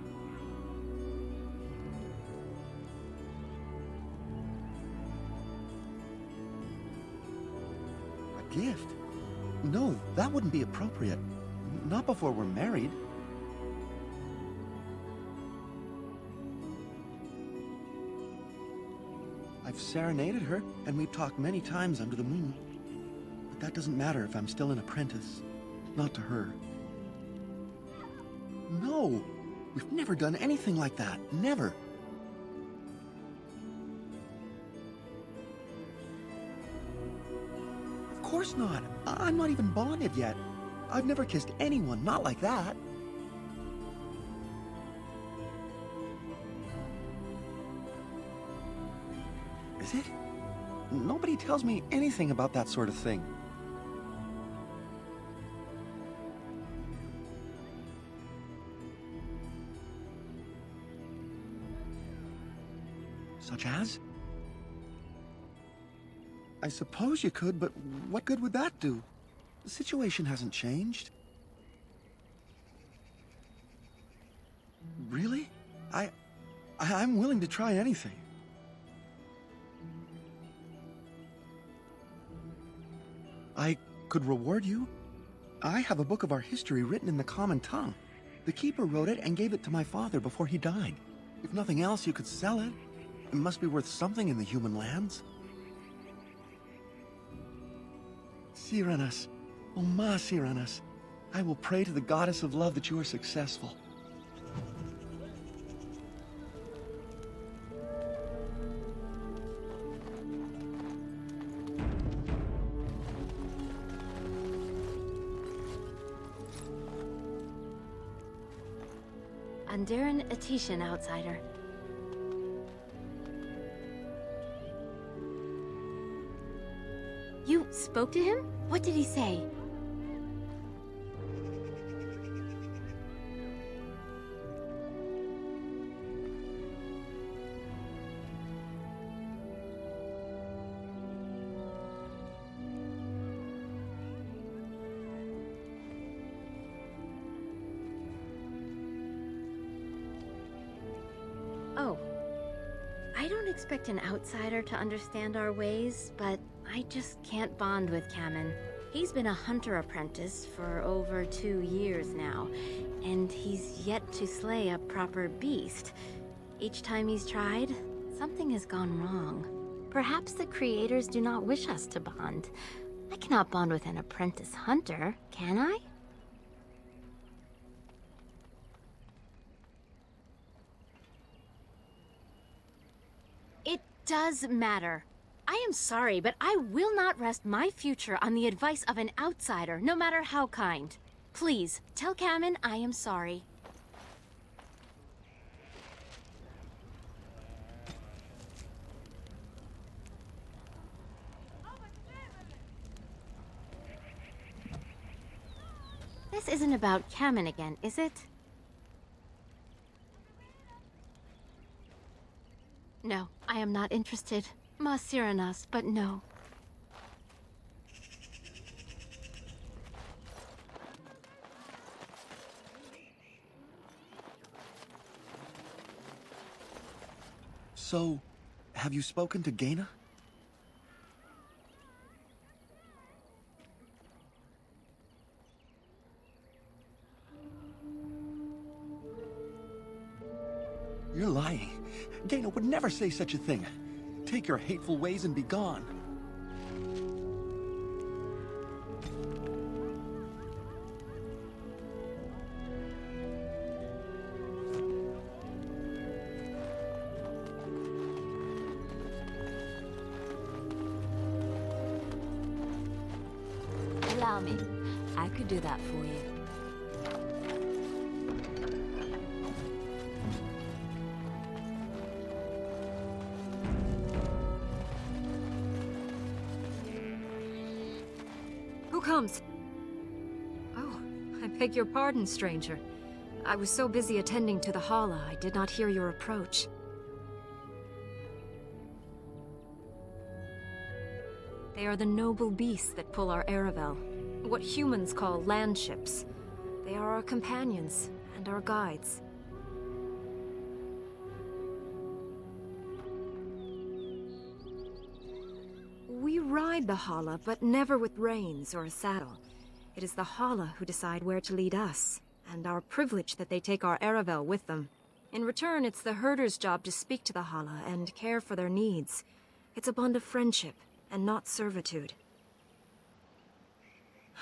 A gift? No, that wouldn't be appropriate. Not before we're married. I've serenaded her, and we've talked many times under the moon. But that doesn't matter if I'm still an apprentice. Not to her. No! We've never done anything like that. Never. Of course not. I'm not even bonded yet. I've never kissed anyone, not like that. Is it? Nobody tells me anything about that sort of thing. Such as? I suppose you could, but what good would that do? The situation hasn't changed. Really? I'm willing to try anything. I could reward you. I have a book of our history written in the common tongue. The keeper wrote it and gave it to my father before he died. If nothing else, you could sell it. It must be worth something in the human lands. Cyranus, oh ma Cyranus, I will pray to the goddess of love that you are successful. Andaran Atishan, outsider. You spoke to him? What did he say? Oh. I don't expect an outsider to understand our ways, but I just can't bond with Kamen. He's been a hunter apprentice for over 2 years now, and he's yet to slay a proper beast. Each time he's tried, something has gone wrong. Perhaps the creators do not wish us to bond. I cannot bond with an apprentice hunter, can I? It does matter. I am sorry, but I will not rest my future on the advice of an outsider, no matter how kind. Please, tell Kamen I am sorry. This isn't about Kamen again, is it? No, I am not interested. Ma Cyranus, but no. So, have you spoken to Gaina? You're lying. Gaina would never say such a thing. Take your hateful ways and be gone. Allow me. I could do that for you. comes? Oh, I beg your pardon, stranger. I was so busy attending to the Hala, I did not hear your approach. They are the noble beasts that pull our Aravel, what humans call landships. They are our companions and our guides. We ride the Hala, but never with reins or a saddle. It is the Hala who decide where to lead us, and our privilege that they take our Aravel with them. In return, it's the herder's job to speak to the Hala and care for their needs. It's a bond of friendship, and not servitude.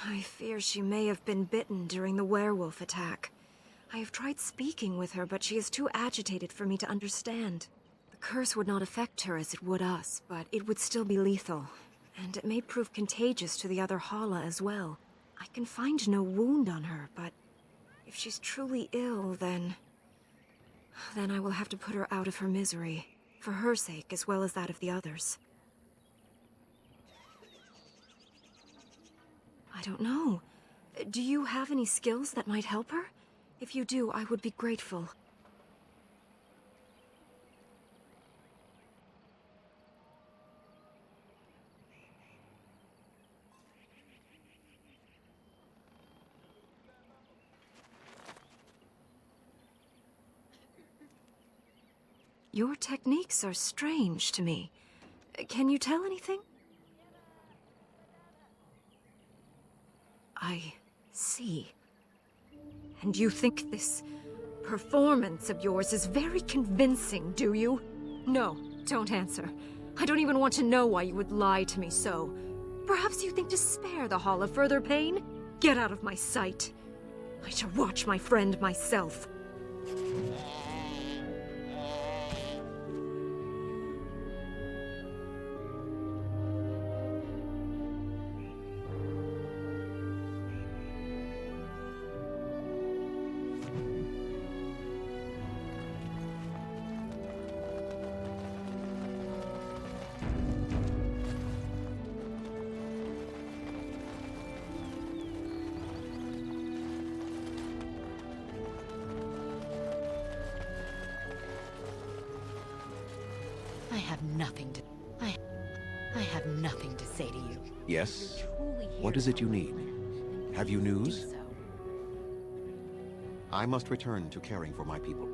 I fear she may have been bitten during the werewolf attack. I have tried speaking with her, but she is too agitated for me to understand. The curse would not affect her as it would us, but it would still be lethal, and it may prove contagious to the other Hala as well. I can find no wound on her, but if she's truly ill, then I will have to put her out of her misery, for her sake as well as that of the others. I don't know. Do you have any skills that might help her? If you do, I would be grateful. Your techniques are strange to me. Can you tell anything? I see. And you think this performance of yours is very convincing, do you? No, don't answer. I don't even want to know why you would lie to me so. Perhaps you think to spare the Hala further pain? Get out of my sight. I shall watch my friend myself. I have nothing to say to you. Yes? What is it you need? Have you news? I must return to caring for my people.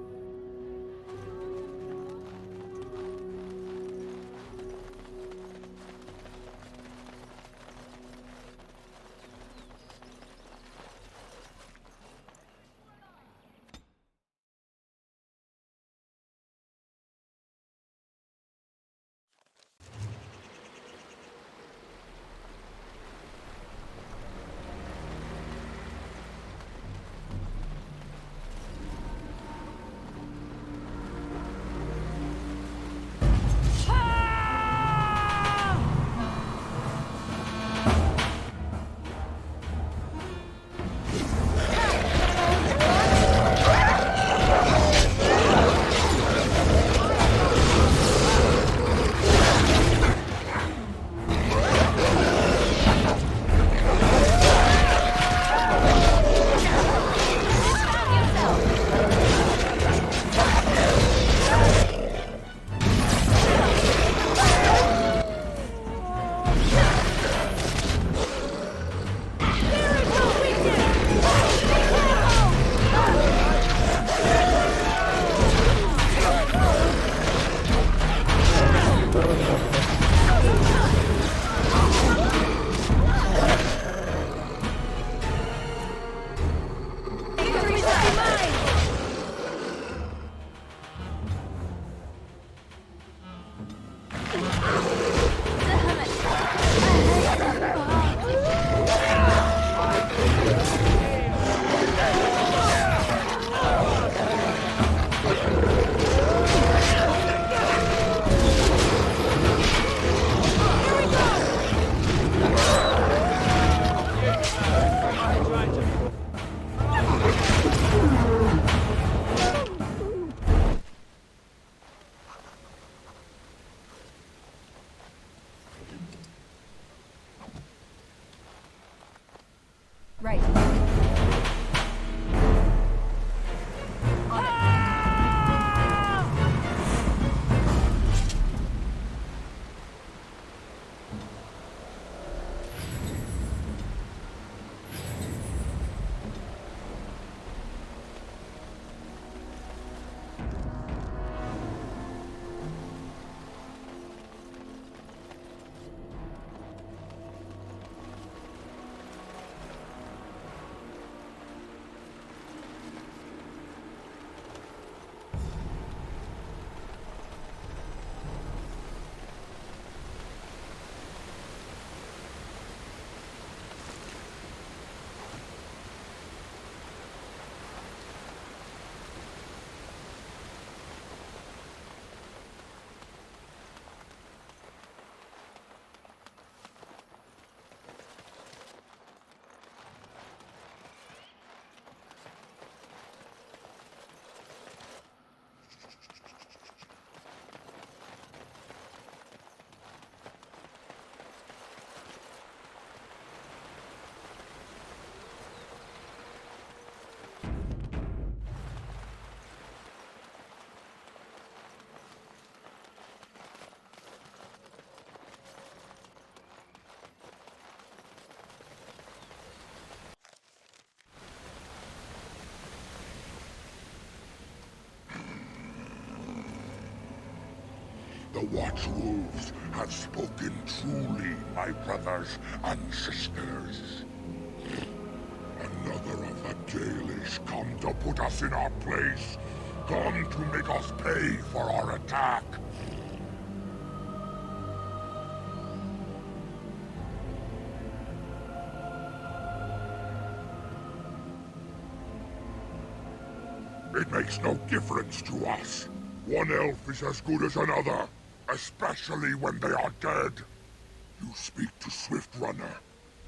The Watchwolves have spoken truly, my brothers and sisters. Another of the Dalish come to put us in our place. Come to make us pay for our attack. It makes no difference to us. One elf is as good as another, especially when they are dead. You speak to Swiftrunner.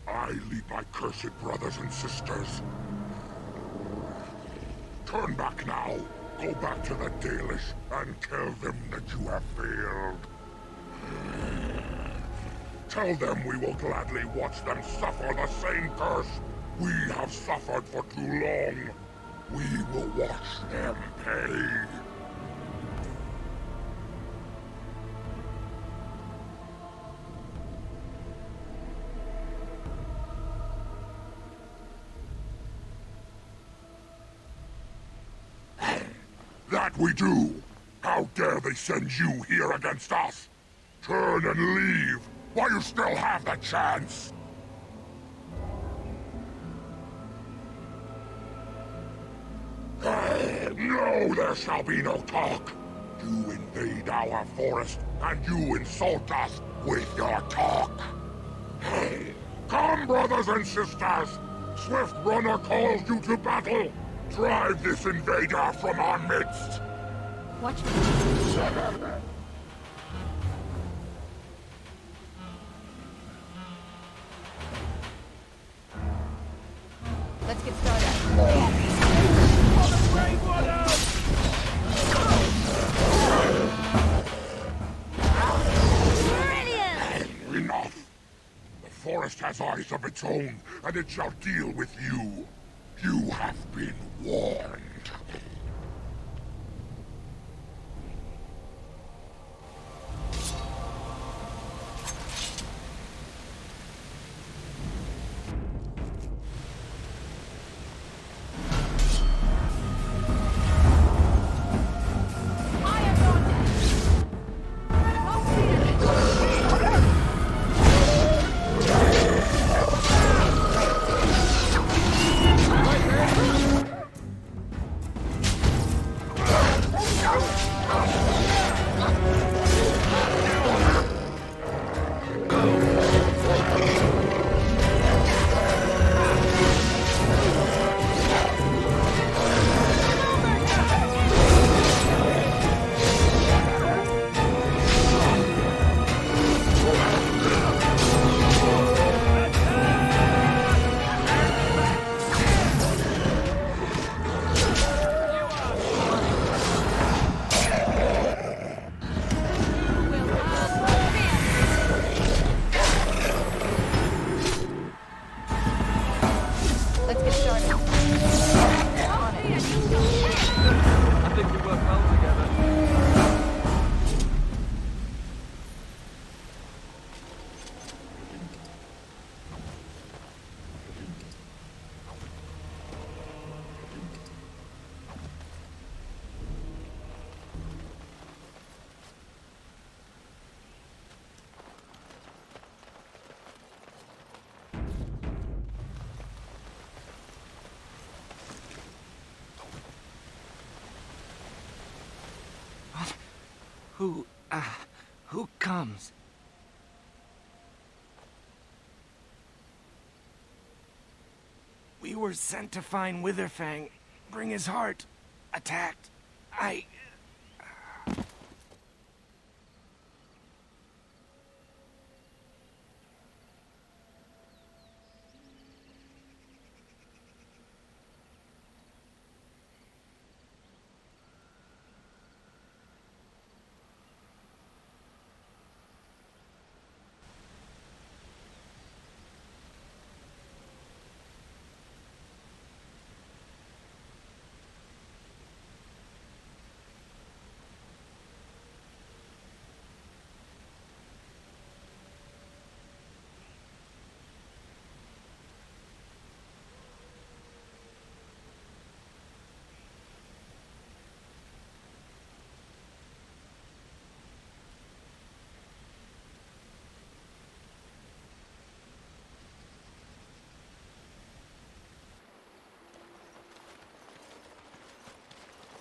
I lead my cursed brothers and sisters. Turn back now. Go back to the Dalish and tell them that you have failed. Tell them we will gladly watch them suffer the same curse we have suffered for too long. We will watch them pay. That we do! How dare they send you here against us? Turn and leave, while you still have the chance! No, there shall be no talk! You invade our forest, and you insult us with your talk! Come, brothers and sisters! Swiftrunner calls you to battle! Drive this invader from our midst! Watch me. Let's get started. Enough! The forest has eyes of its own, and it shall deal with you. You have been warned. Who comes? We were sent to find Witherfang, bring his heart. Attacked.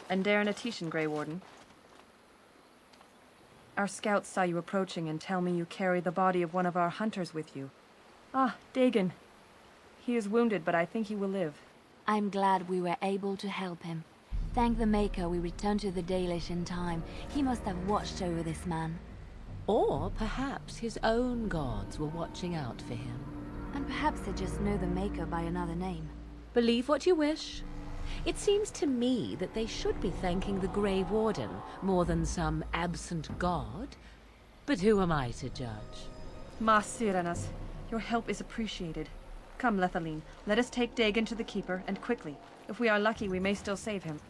And Darren Atishan, Grey Warden. Our scouts saw you approaching and tell me you carry the body of one of our hunters with you. Ah, Dagon. He is wounded, but I think he will live. I'm glad we were able to help him. Thank the Maker we returned to the Dalish in time. He must have watched over this man. Or perhaps his own gods were watching out for him. And perhaps they just know the Maker by another name. Believe what you wish. It seems to me that they should be thanking the Grey Warden more than some absent god. But who am I to judge? Ma Syranas, your help is appreciated. Come, Lethaline, let us take Dagon to the Keeper, and quickly. If we are lucky, we may still save him.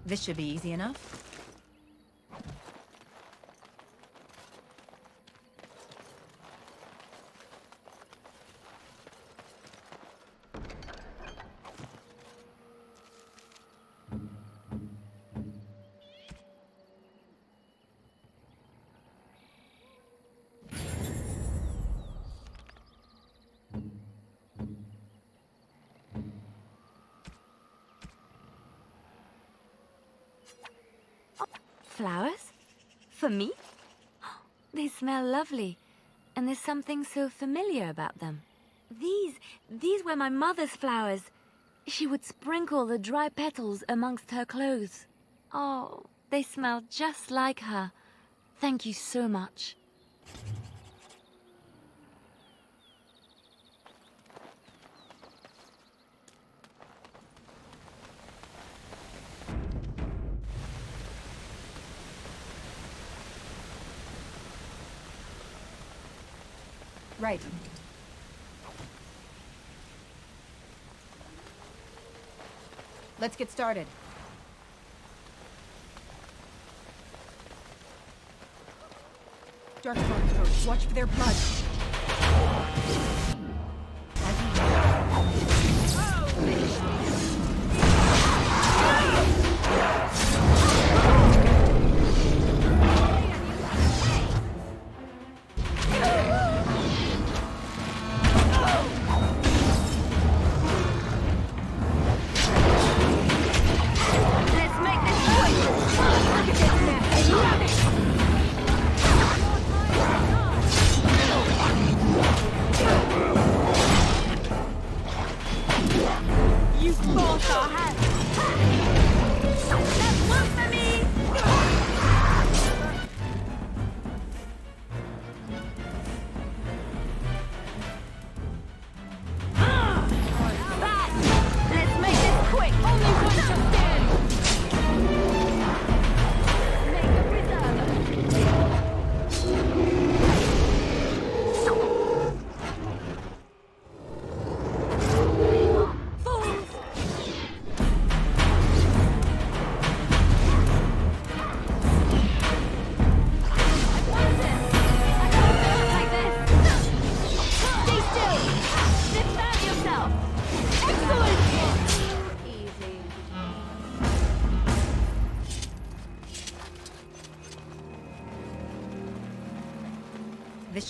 This should be easy enough. Flowers? For me? They smell lovely, and there's something so familiar about them. These were my mother's flowers. She would sprinkle the dry petals amongst her clothes. Oh, they smell just like her. Thank you so much. Right. Let's get started. Darkspawn approach. Watch for their blood. Let's make this quick!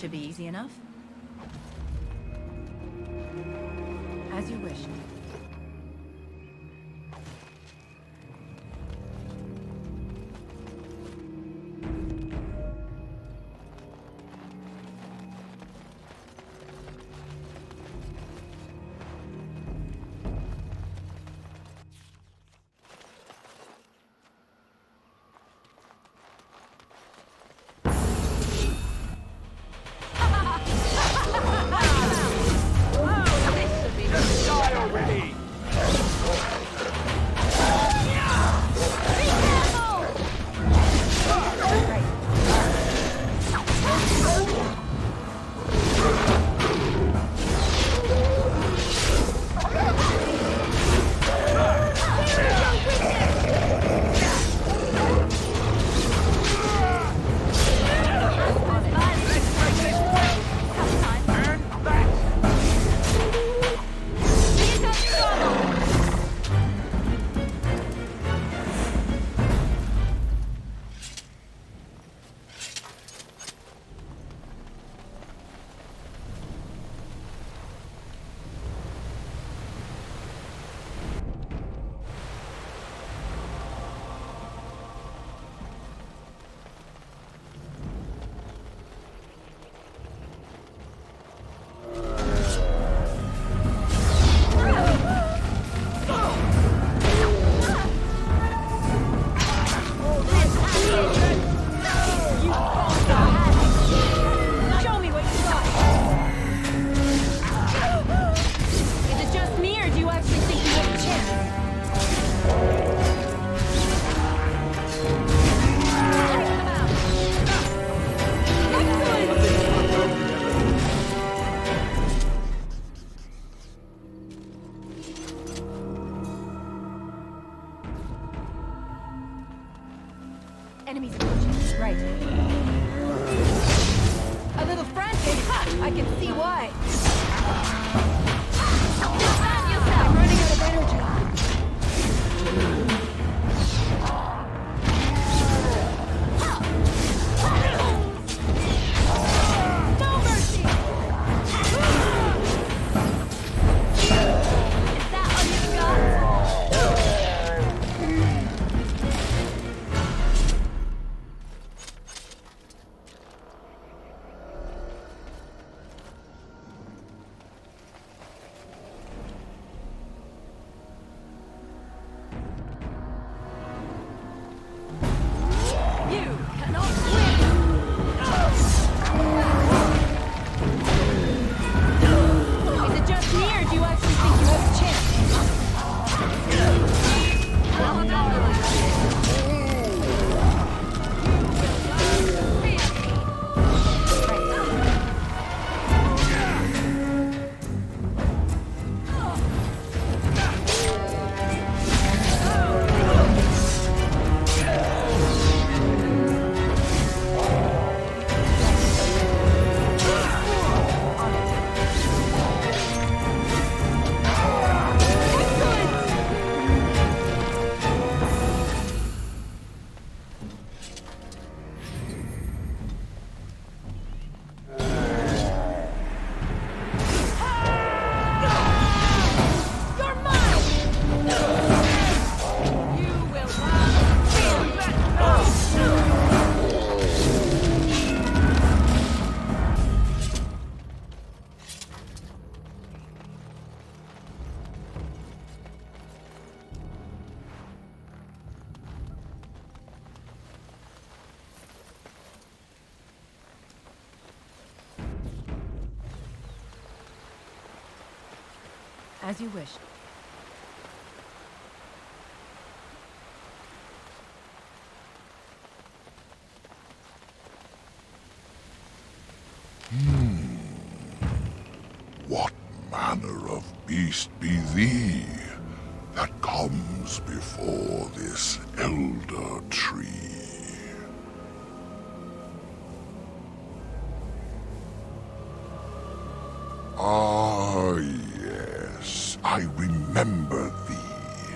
Should be easy enough. As you wish. Enemies approaching. Right. A little frantic. Ha! I can see why. Defend yourself! I'm running out of energy. No mercy! Is that all you got? As you wish. What manner of beast be thee that comes before this elder tree? Ah, yes, I remember thee.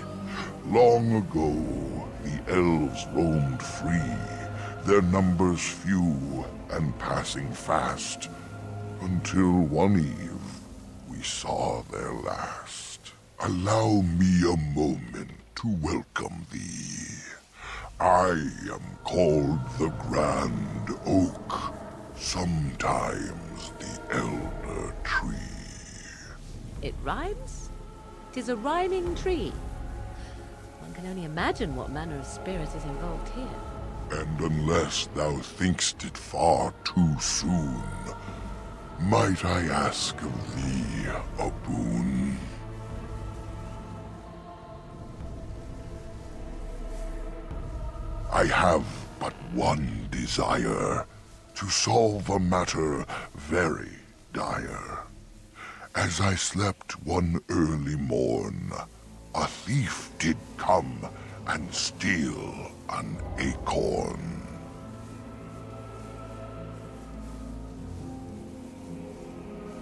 Long ago, the elves roamed free, their numbers few and passing fast, until one eve we saw their last. Allow me a moment to welcome thee. I am called the Grand Oak, sometimes the Elder Tree. It rhymes? 'Tis a rhyming tree. One can only imagine what manner of spirit is involved here. And unless thou think'st it far too soon, might I ask of thee a boon? I have but one desire, to solve a matter very dire. As I slept one early morn, a thief did come and steal an acorn.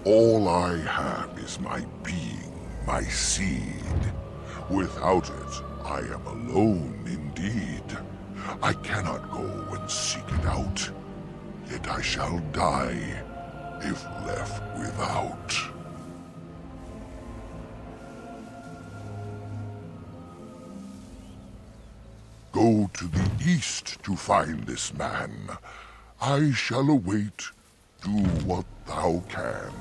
All I have is my being, my seed. Without it, I am alone indeed. I cannot go and seek it out, yet I shall die if left without. Go to the east to find this man. I shall await. Do what thou can.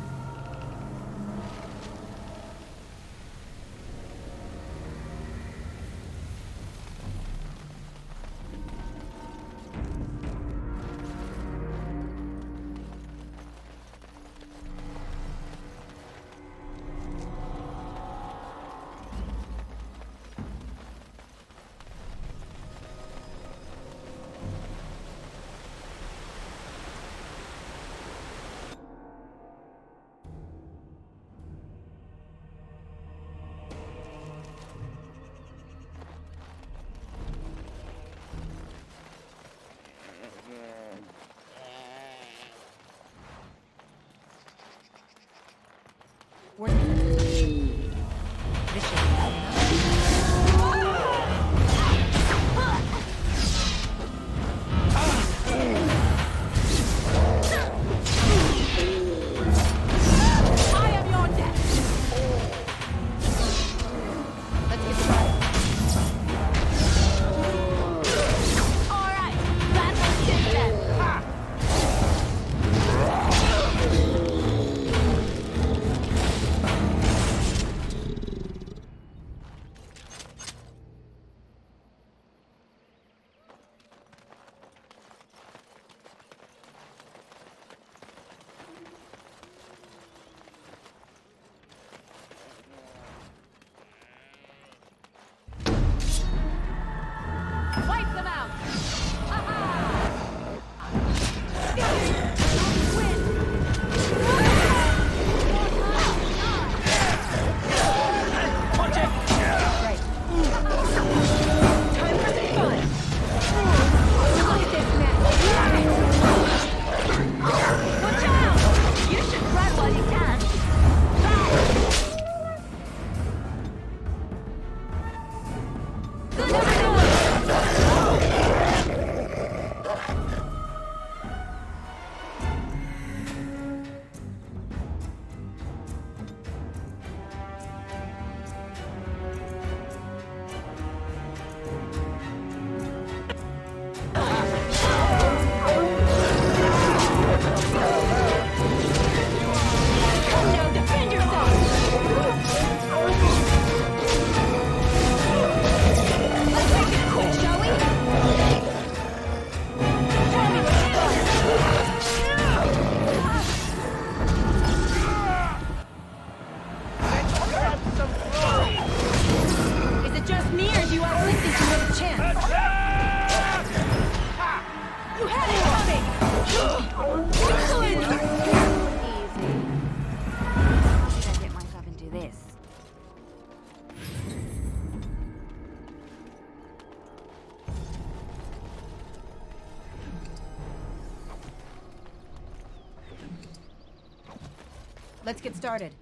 Let's get started.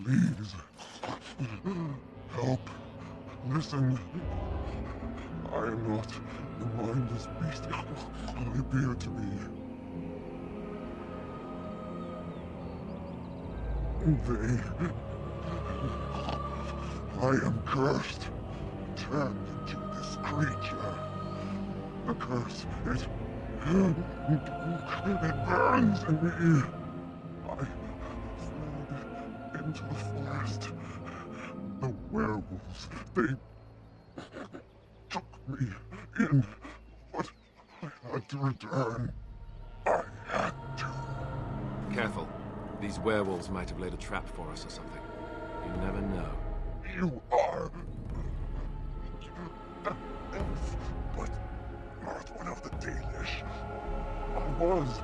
Please. listen. I am not the mindless beast I appear to be. I am cursed, turned into this creature. The curse, it burns in me. I fled into the forest. The werewolves, they took me in, but I had to return. I had to. Careful. These werewolves might have laid a trap for us or something. You never know. You are an elf, but not one of the Danish. I was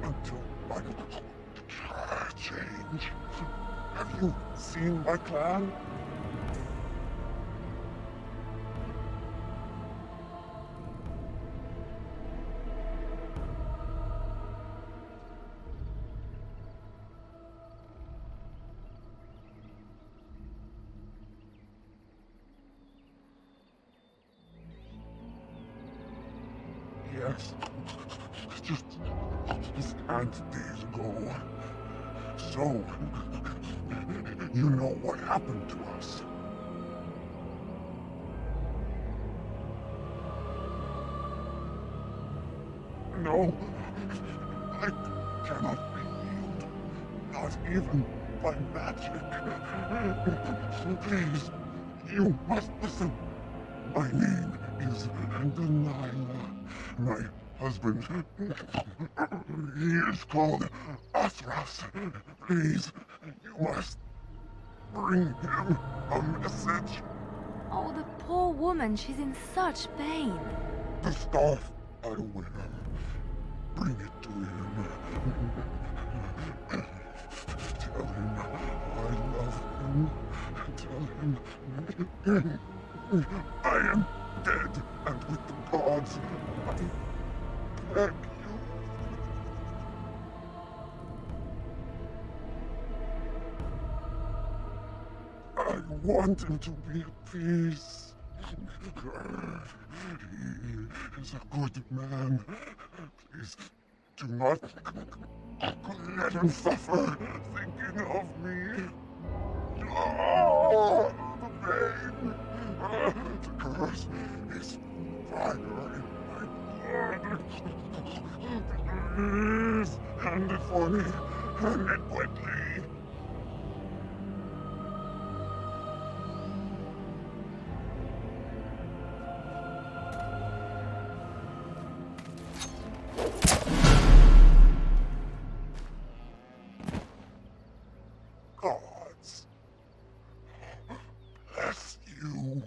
until my change. Have you seen my clan? Yes. Just days ago. So, you know what happened to us. No, I cannot be healed. Not even by magic. Please, you must listen. My name is Delilah. My husband, he is called Athras. Please, you must bring him a message. Oh, the poor woman, she's in such pain. The staff I wear. Bring it to him. Tell him I love him. Tell him I am dead and with the gods. I beg you. I want him to be at peace. He is a good man. Please do not let him suffer thinking of me. Oh, the pain. The curse is fire in my blood. Please, hand it for me. Hand it quickly. Gods, bless you.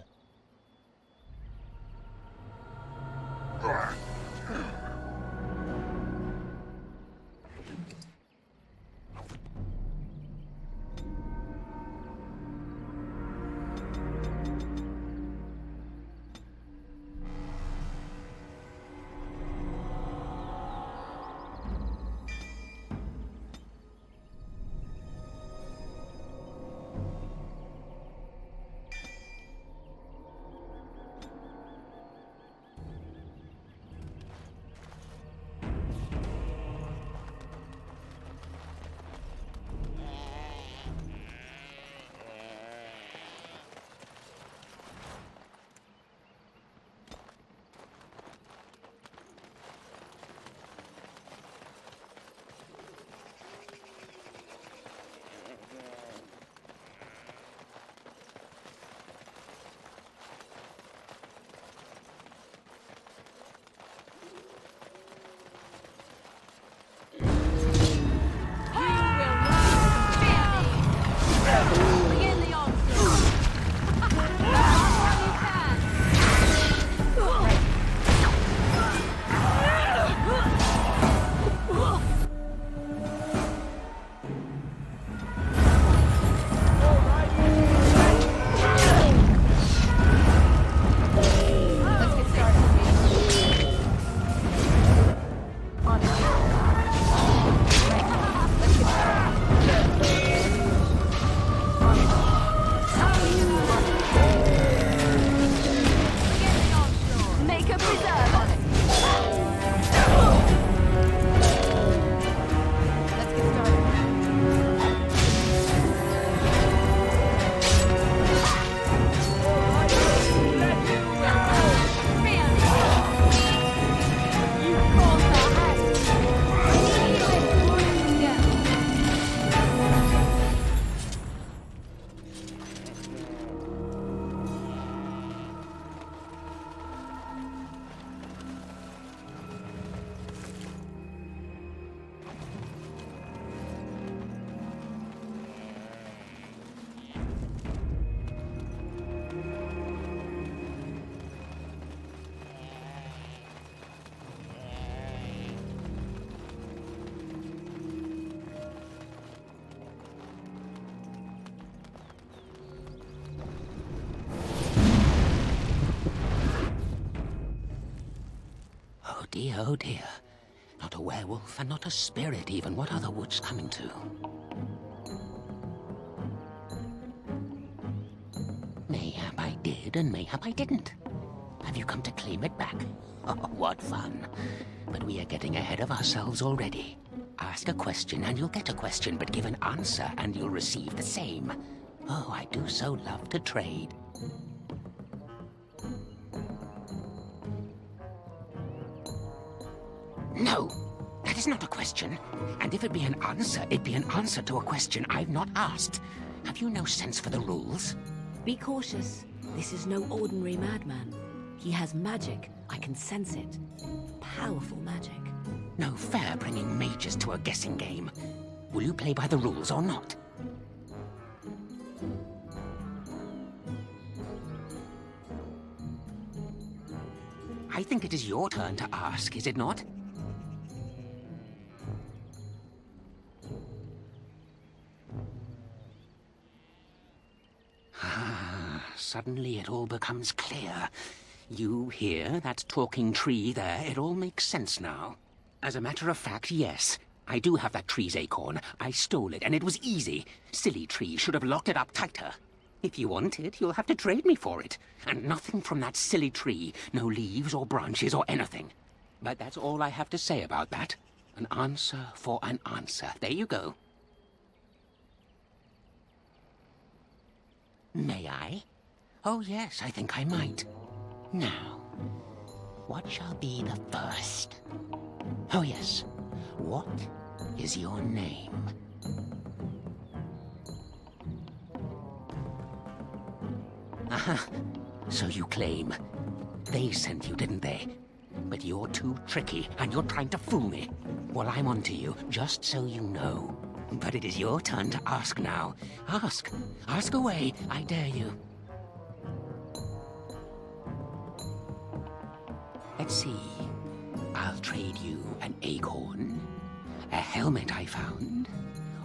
dear, oh dear. Not a werewolf and not a spirit even. What are the woods coming to? Mayhap I did and mayhap I didn't. Have you come to claim it back? Oh, what fun. But we are getting ahead of ourselves already. Ask a question and you'll get a question, but give an answer and you'll receive the same. Oh, I do so love to trade. No, that is not a question. And if it be an answer, it be an answer to a question I've not asked. Have you no sense for the rules? Be cautious. This is no ordinary madman. He has magic. I can sense it. Powerful magic. No fair bringing mages to a guessing game. Will you play by the rules or not? I think it is your turn to ask, is it not? Suddenly it all becomes clear. You hear that talking tree there? It all makes sense now. As a matter of fact, yes. I do have that tree's acorn. I stole it, and it was easy. Silly tree should have locked it up tighter. If you want it, you'll have to trade me for it. And nothing from that silly tree. No leaves or branches or anything. But that's all I have to say about that. An answer for an answer. There you go. May I? Oh, yes, I think I might. Now, what shall be the first? Oh, yes. What is your name? Aha, so you claim. They sent you, didn't they? But you're too tricky, and you're trying to fool me. Well, I'm on to you, just so you know. But it is your turn to ask now. Ask. Ask away, I dare you. Let's see. I'll trade you an acorn, a helmet I found,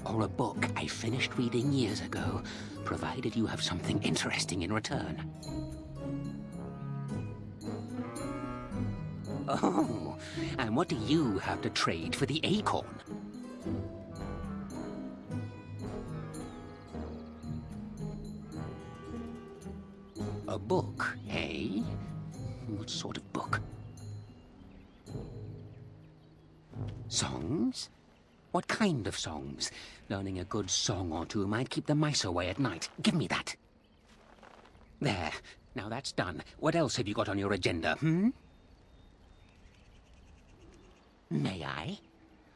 or a book I finished reading years ago, provided you have something interesting in return. Oh, and what do you have to trade for the acorn? A book, eh? What sort of book? Songs? What kind of songs? Learning a good song or two might keep the mice away at night. Give me that. There. Now that's done. What else have you got on your agenda, May I?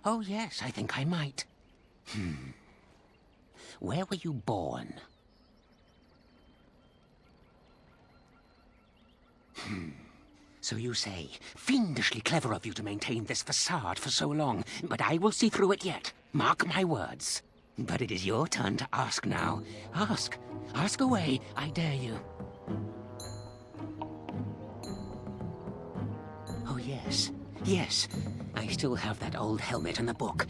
Oh, yes, I think I might. Where were you born? So you say. Fiendishly clever of you to maintain this facade for so long, but I will see through it yet. Mark my words. But it is your turn to ask now. Ask. Ask away, I dare you. Oh, yes. Yes. I still have that old helmet and the book.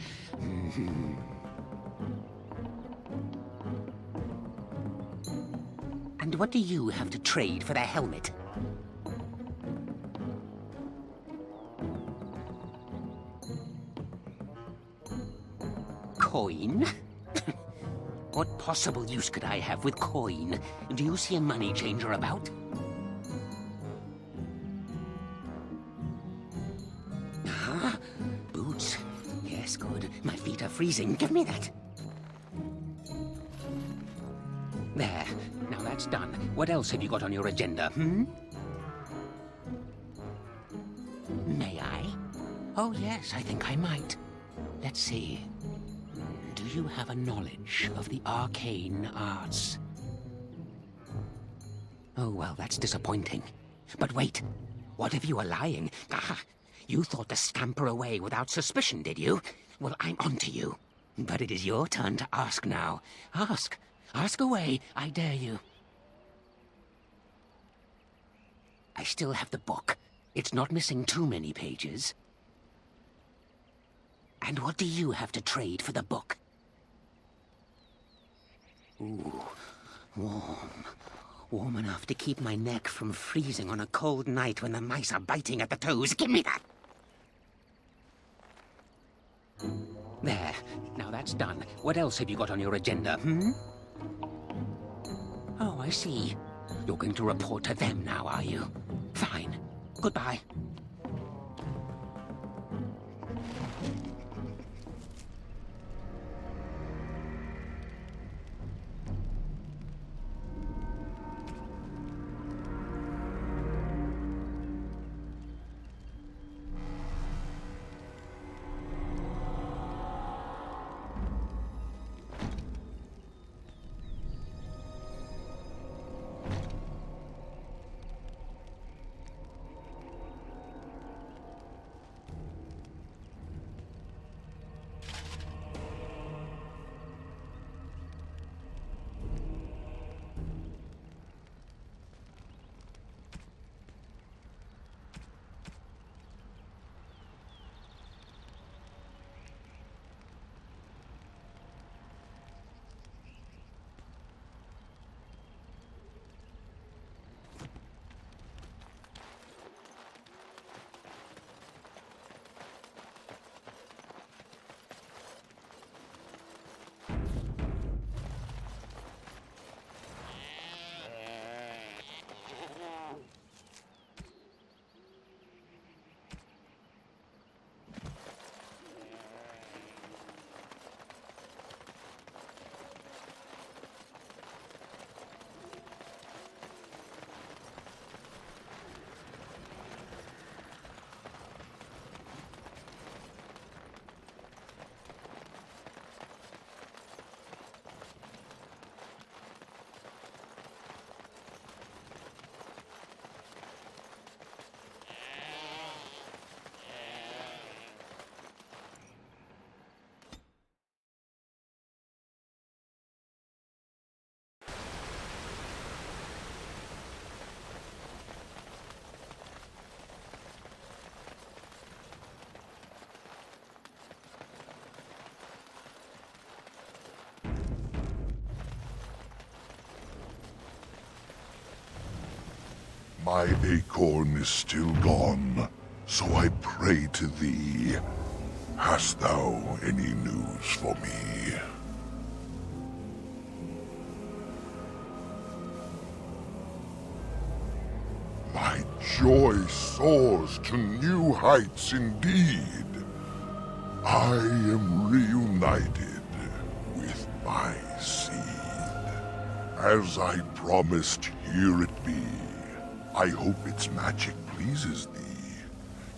And what do you have to trade for the helmet? Coin? What possible use could I have with coin? Do you see a money changer about? Huh? Boots? Yes, good. My feet are freezing. Give me that. There. Now that's done. What else have you got on your agenda, May I? Oh, yes, I think I might. Let's see. Do you have a knowledge of the arcane arts? Oh, well, that's disappointing. But wait. What if you are lying? Ah, you thought to scamper away without suspicion, did you? Well, I'm on to you. But it is your turn to ask now. Ask. Ask away, I dare you. I still have the book. It's not missing too many pages. And what do you have to trade for the book? Ooh, warm. Warm enough to keep my neck from freezing on a cold night when the mice are biting at the toes. Give me that! There. Now that's done. What else have you got on your agenda, Oh, I see. You're going to report to them now, are you? Fine. Goodbye. My acorn is still gone, so I pray to thee. Hast thou any news for me? My joy soars to new heights indeed. I am reunited with my seed. As I promised, here it be. I hope its magic pleases thee.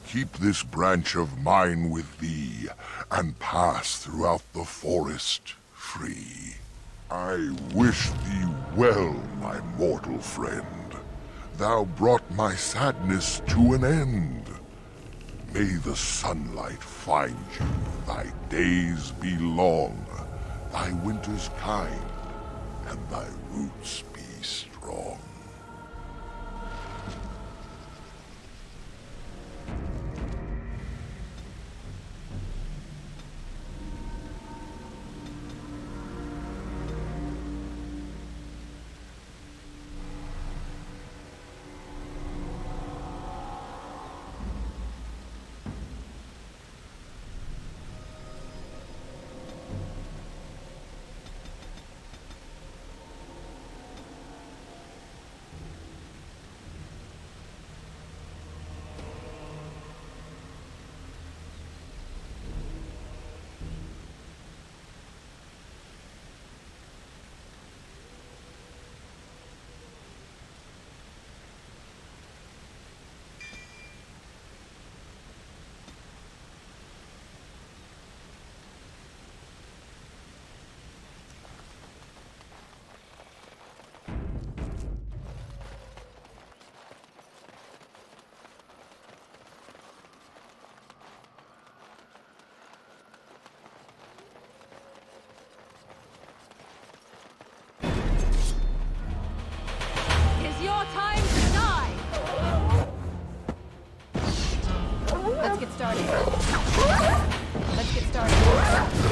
Keep this branch of mine with thee, and pass throughout the forest free. I wish thee well, my mortal friend. Thou brought my sadness to an end. May the sunlight find you, thy days be long, thy winters kind, and thy roots be strong. Your time to die! Let's get started. Let's get started.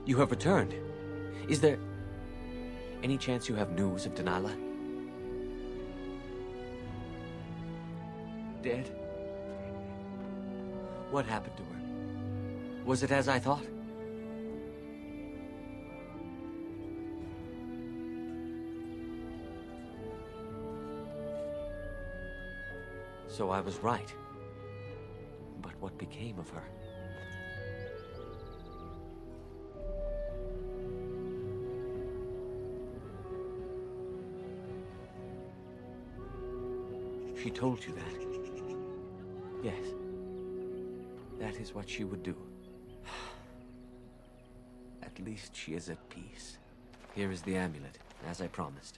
You have returned. Is there any chance you have news of Delilah? Dead? What happened to her? Was it as I thought? So I was right. But what became of her? She told you that? Yes. That is what she would do. At least she is at peace. Here is the amulet, as I promised.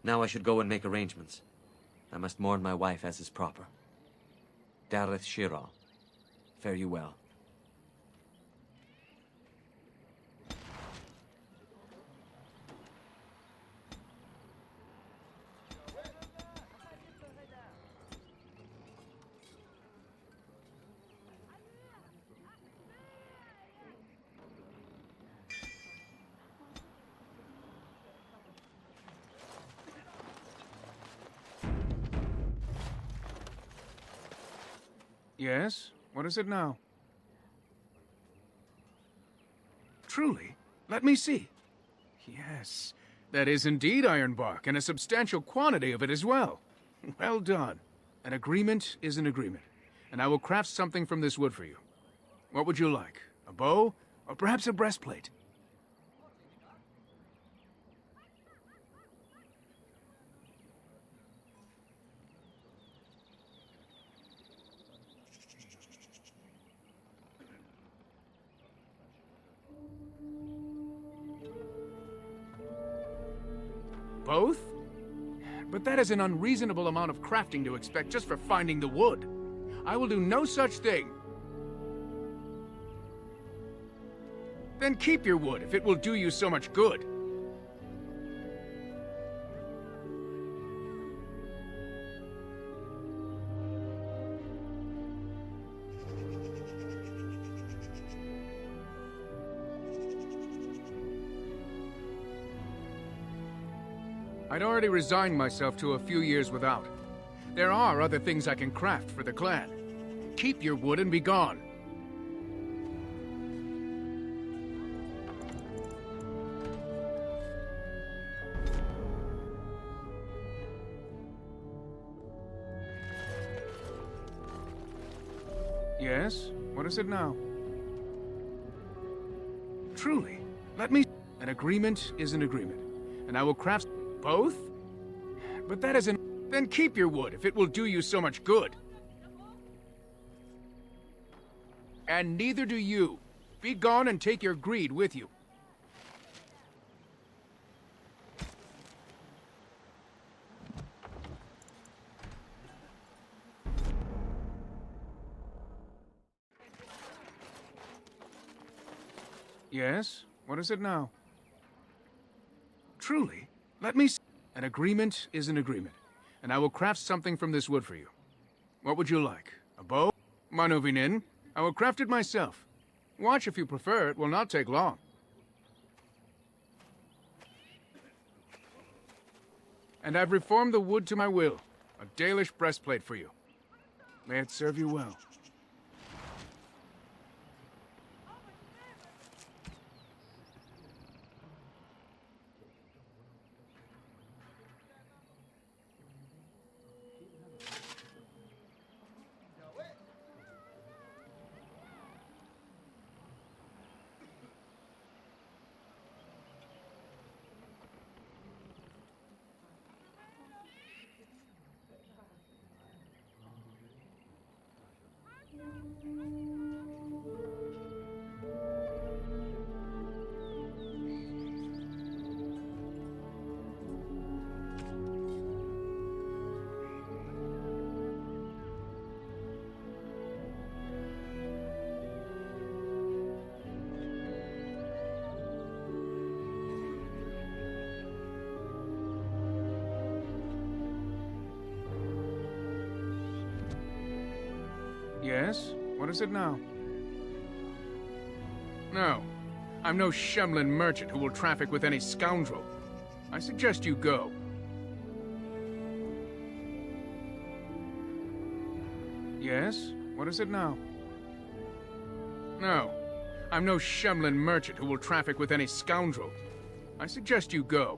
Now I should go and make arrangements. I must mourn my wife as is proper. Dareth Shira, fare you well. Yes? What is it now? Truly? Let me see. Yes, that is indeed iron bark, and a substantial quantity of it as well. Well done. An agreement is an agreement, and I will craft something from this wood for you. What would you like? A bow? Or perhaps a breastplate? Both? But that is an unreasonable amount of crafting to expect just for finding the wood. I will do no such thing. Then keep your wood if it will do you so much good. I'd already resigned myself to a few years without. There are other things I can craft for the clan. Keep your wood and be gone. Yes? What is it now? Truly, let me... An agreement is an agreement, and I will craft... Both? But that isn't... Then keep your wood if it will do you so much good. And neither do you. Be gone and take your greed with you. Yes? What is it now? Truly, let me... An agreement is an agreement, and I will craft something from this wood for you. What would you like? A bow? Manuvinin? I will craft it myself. Watch if you prefer, it will not take long. And I've reformed the wood to my will. A Dalish breastplate for you. May it serve you well. Yes? What is it now? No. I'm no Shemlin merchant who will traffic with any scoundrel. I suggest you go. Yes? What is it now? No. I'm no Shemlin merchant who will traffic with any scoundrel. I suggest you go.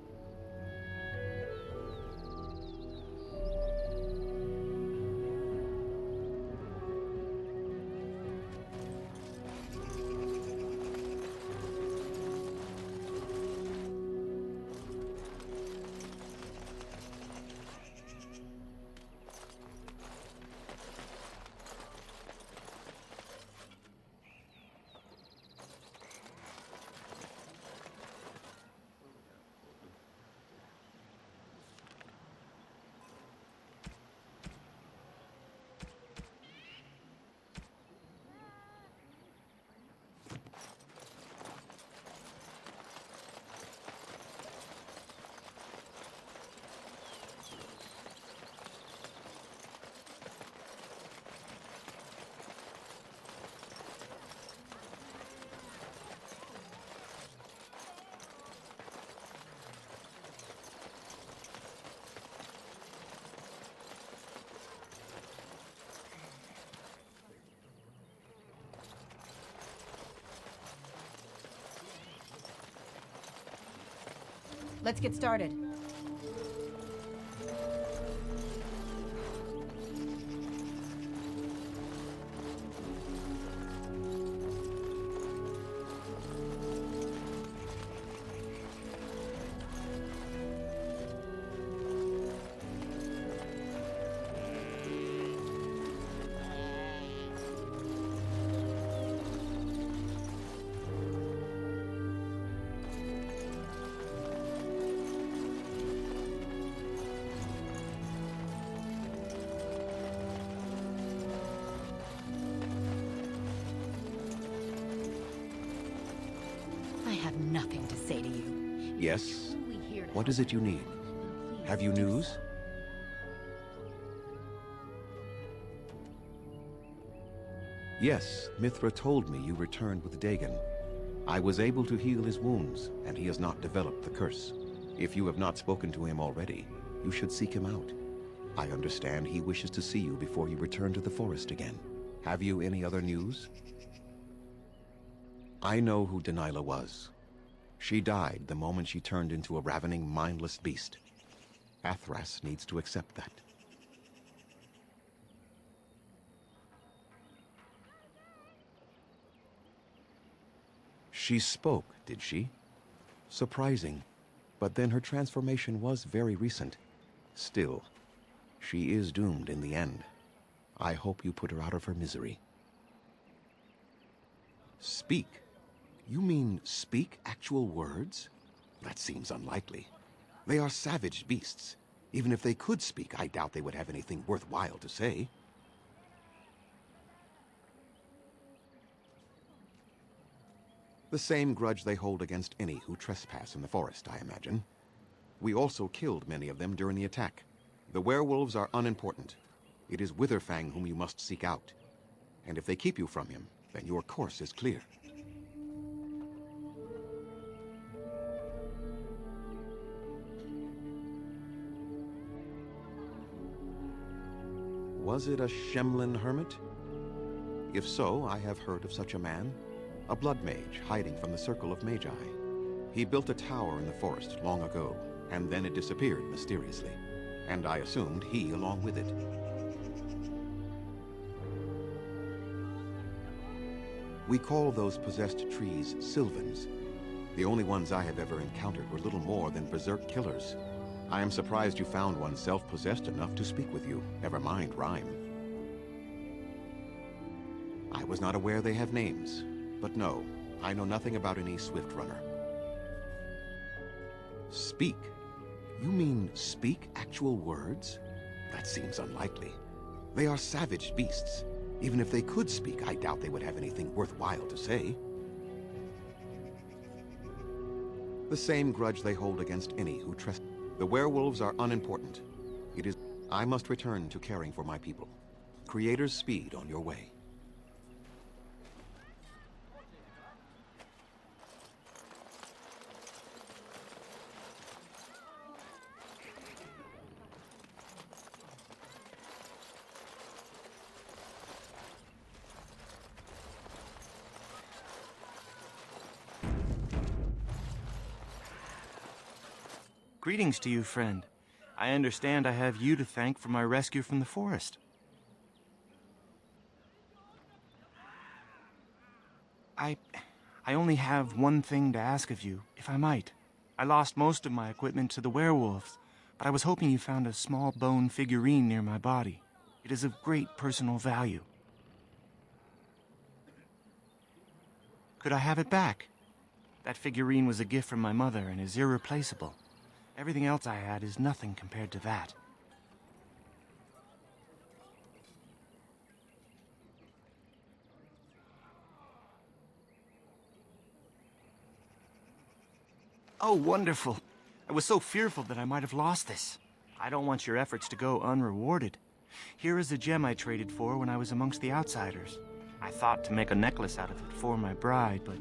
Let's get started. I have nothing to say to you. Yes? What is it you need? Have you news? Yes, Mithra told me you returned with Dagon. I was able to heal his wounds, and he has not developed the curse. If you have not spoken to him already, you should seek him out. I understand he wishes to see you before you return to the forest again. Have you any other news? I know who Delilah was. She died the moment she turned into a ravening, mindless beast. Athras needs to accept that. She spoke, did she? Surprising. But then her transformation was very recent. Still, she is doomed in the end. I hope you put her out of her misery. Speak? You mean speak actual words? That seems unlikely. They are savage beasts. Even if they could speak, I doubt they would have anything worthwhile to say. The same grudge they hold against any who trespass in the forest, I imagine. We also killed many of them during the attack. The werewolves are unimportant. It is Witherfang whom you must seek out. And if they keep you from him, then your course is clear. Was it a Shemlin hermit? If so, I have heard of such a man. A blood mage hiding from the circle of magi. He built a tower in the forest long ago, and then it disappeared mysteriously. And I assumed he along with it. We call those possessed trees Sylvans. The only ones I have ever encountered were little more than berserk killers. I am surprised you found one self-possessed enough to speak with you, never mind rhyme. I was not aware they have names, but no, I know nothing about any swift runner. Speak? You mean speak actual words? That seems unlikely. They are savage beasts. Even if they could speak, I doubt they would have anything worthwhile to say. The same grudge they hold against any who trespass. The werewolves are unimportant. It is... I must return to caring for my people. Creator's speed on your way. Greetings to you, friend. I understand I have you to thank for my rescue from the forest. I only have one thing to ask of you, if I might. I lost most of my equipment to the werewolves, but I was hoping you found a small bone figurine near my body. It is of great personal value. Could I have it back? That figurine was a gift from my mother and is irreplaceable. Everything else I had is nothing compared to that. Oh, wonderful. I was so fearful that I might have lost this. I don't want your efforts to go unrewarded. Here is a gem I traded for when I was amongst the outsiders. I thought to make a necklace out of it for my bride, but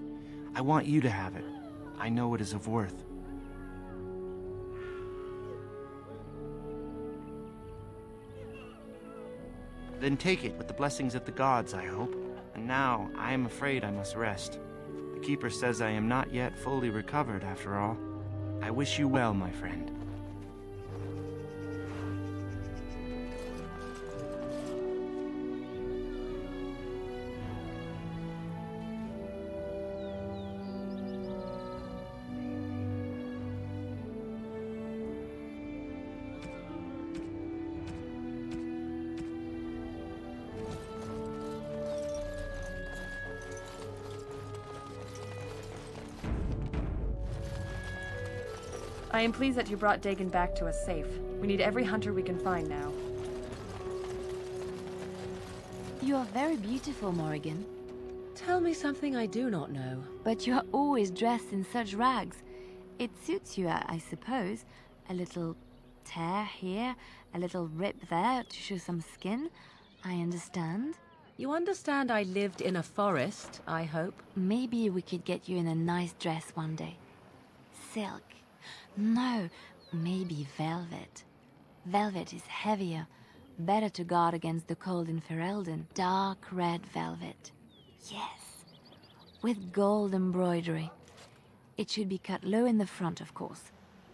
I want you to have it. I know it is of worth. Then take it with the blessings of the gods, I hope. And now, I am afraid I must rest. The Keeper says I am not yet fully recovered, after all. I wish you well, my friend. I am pleased that you brought Dagon back to us safe. We need every hunter we can find now. You are very beautiful, Morrigan. Tell me something I do not know. But you are always dressed in such rags. It suits you, I suppose. A little tear here, a little rip there to show some skin. I understand. You understand I lived in a forest, I hope? Maybe we could get you in a nice dress one day. Silk. No, maybe velvet. Velvet is heavier, better to guard against the cold in Ferelden. Dark red velvet. Yes, with gold embroidery. It should be cut low in the front, of course.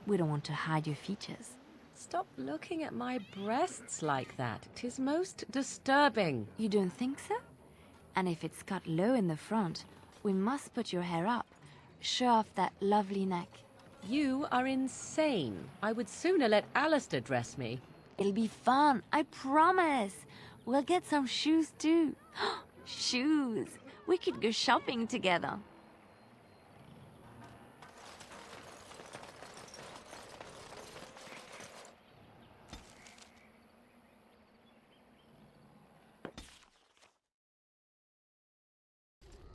We don't want to hide your features. Stop looking at my breasts like that. 'Tis most disturbing. You don't think so? And if it's cut low in the front, we must put your hair up. Show off that lovely neck. You are insane. I would sooner let Alistair dress me. It'll be fun, I promise. We'll get some shoes too. Shoes! We could go shopping together.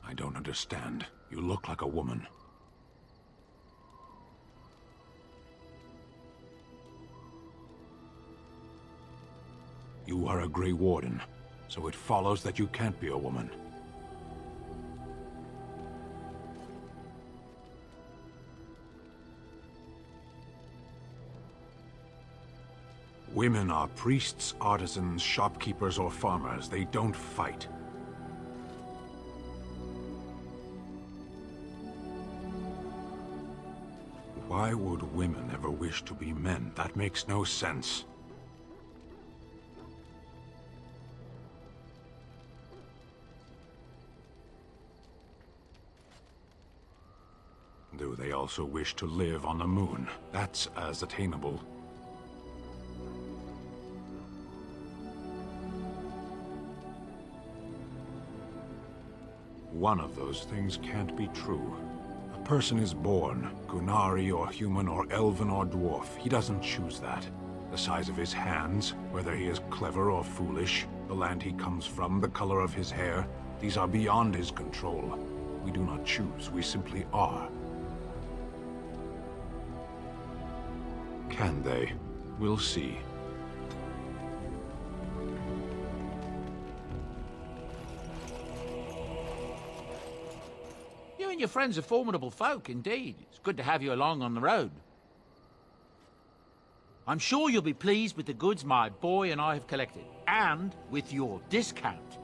I don't understand. You look like a woman. You are a Grey Warden, so it follows that you can't be a woman. Women are priests, artisans, shopkeepers, or farmers. They don't fight. Why would women ever wish to be men? That makes no sense. Do they also wish to live on the moon? That's as attainable. One of those things can't be true. A person is born, Gunari or human or elven or dwarf. He doesn't choose that. The size of his hands, whether he is clever or foolish, the land he comes from, the color of his hair, these are beyond his control. We do not choose, we simply are. Can they? We'll see. You and your friends are formidable folk, indeed. It's good to have you along on the road. I'm sure you'll be pleased with the goods my boy and I have collected, and with your discount.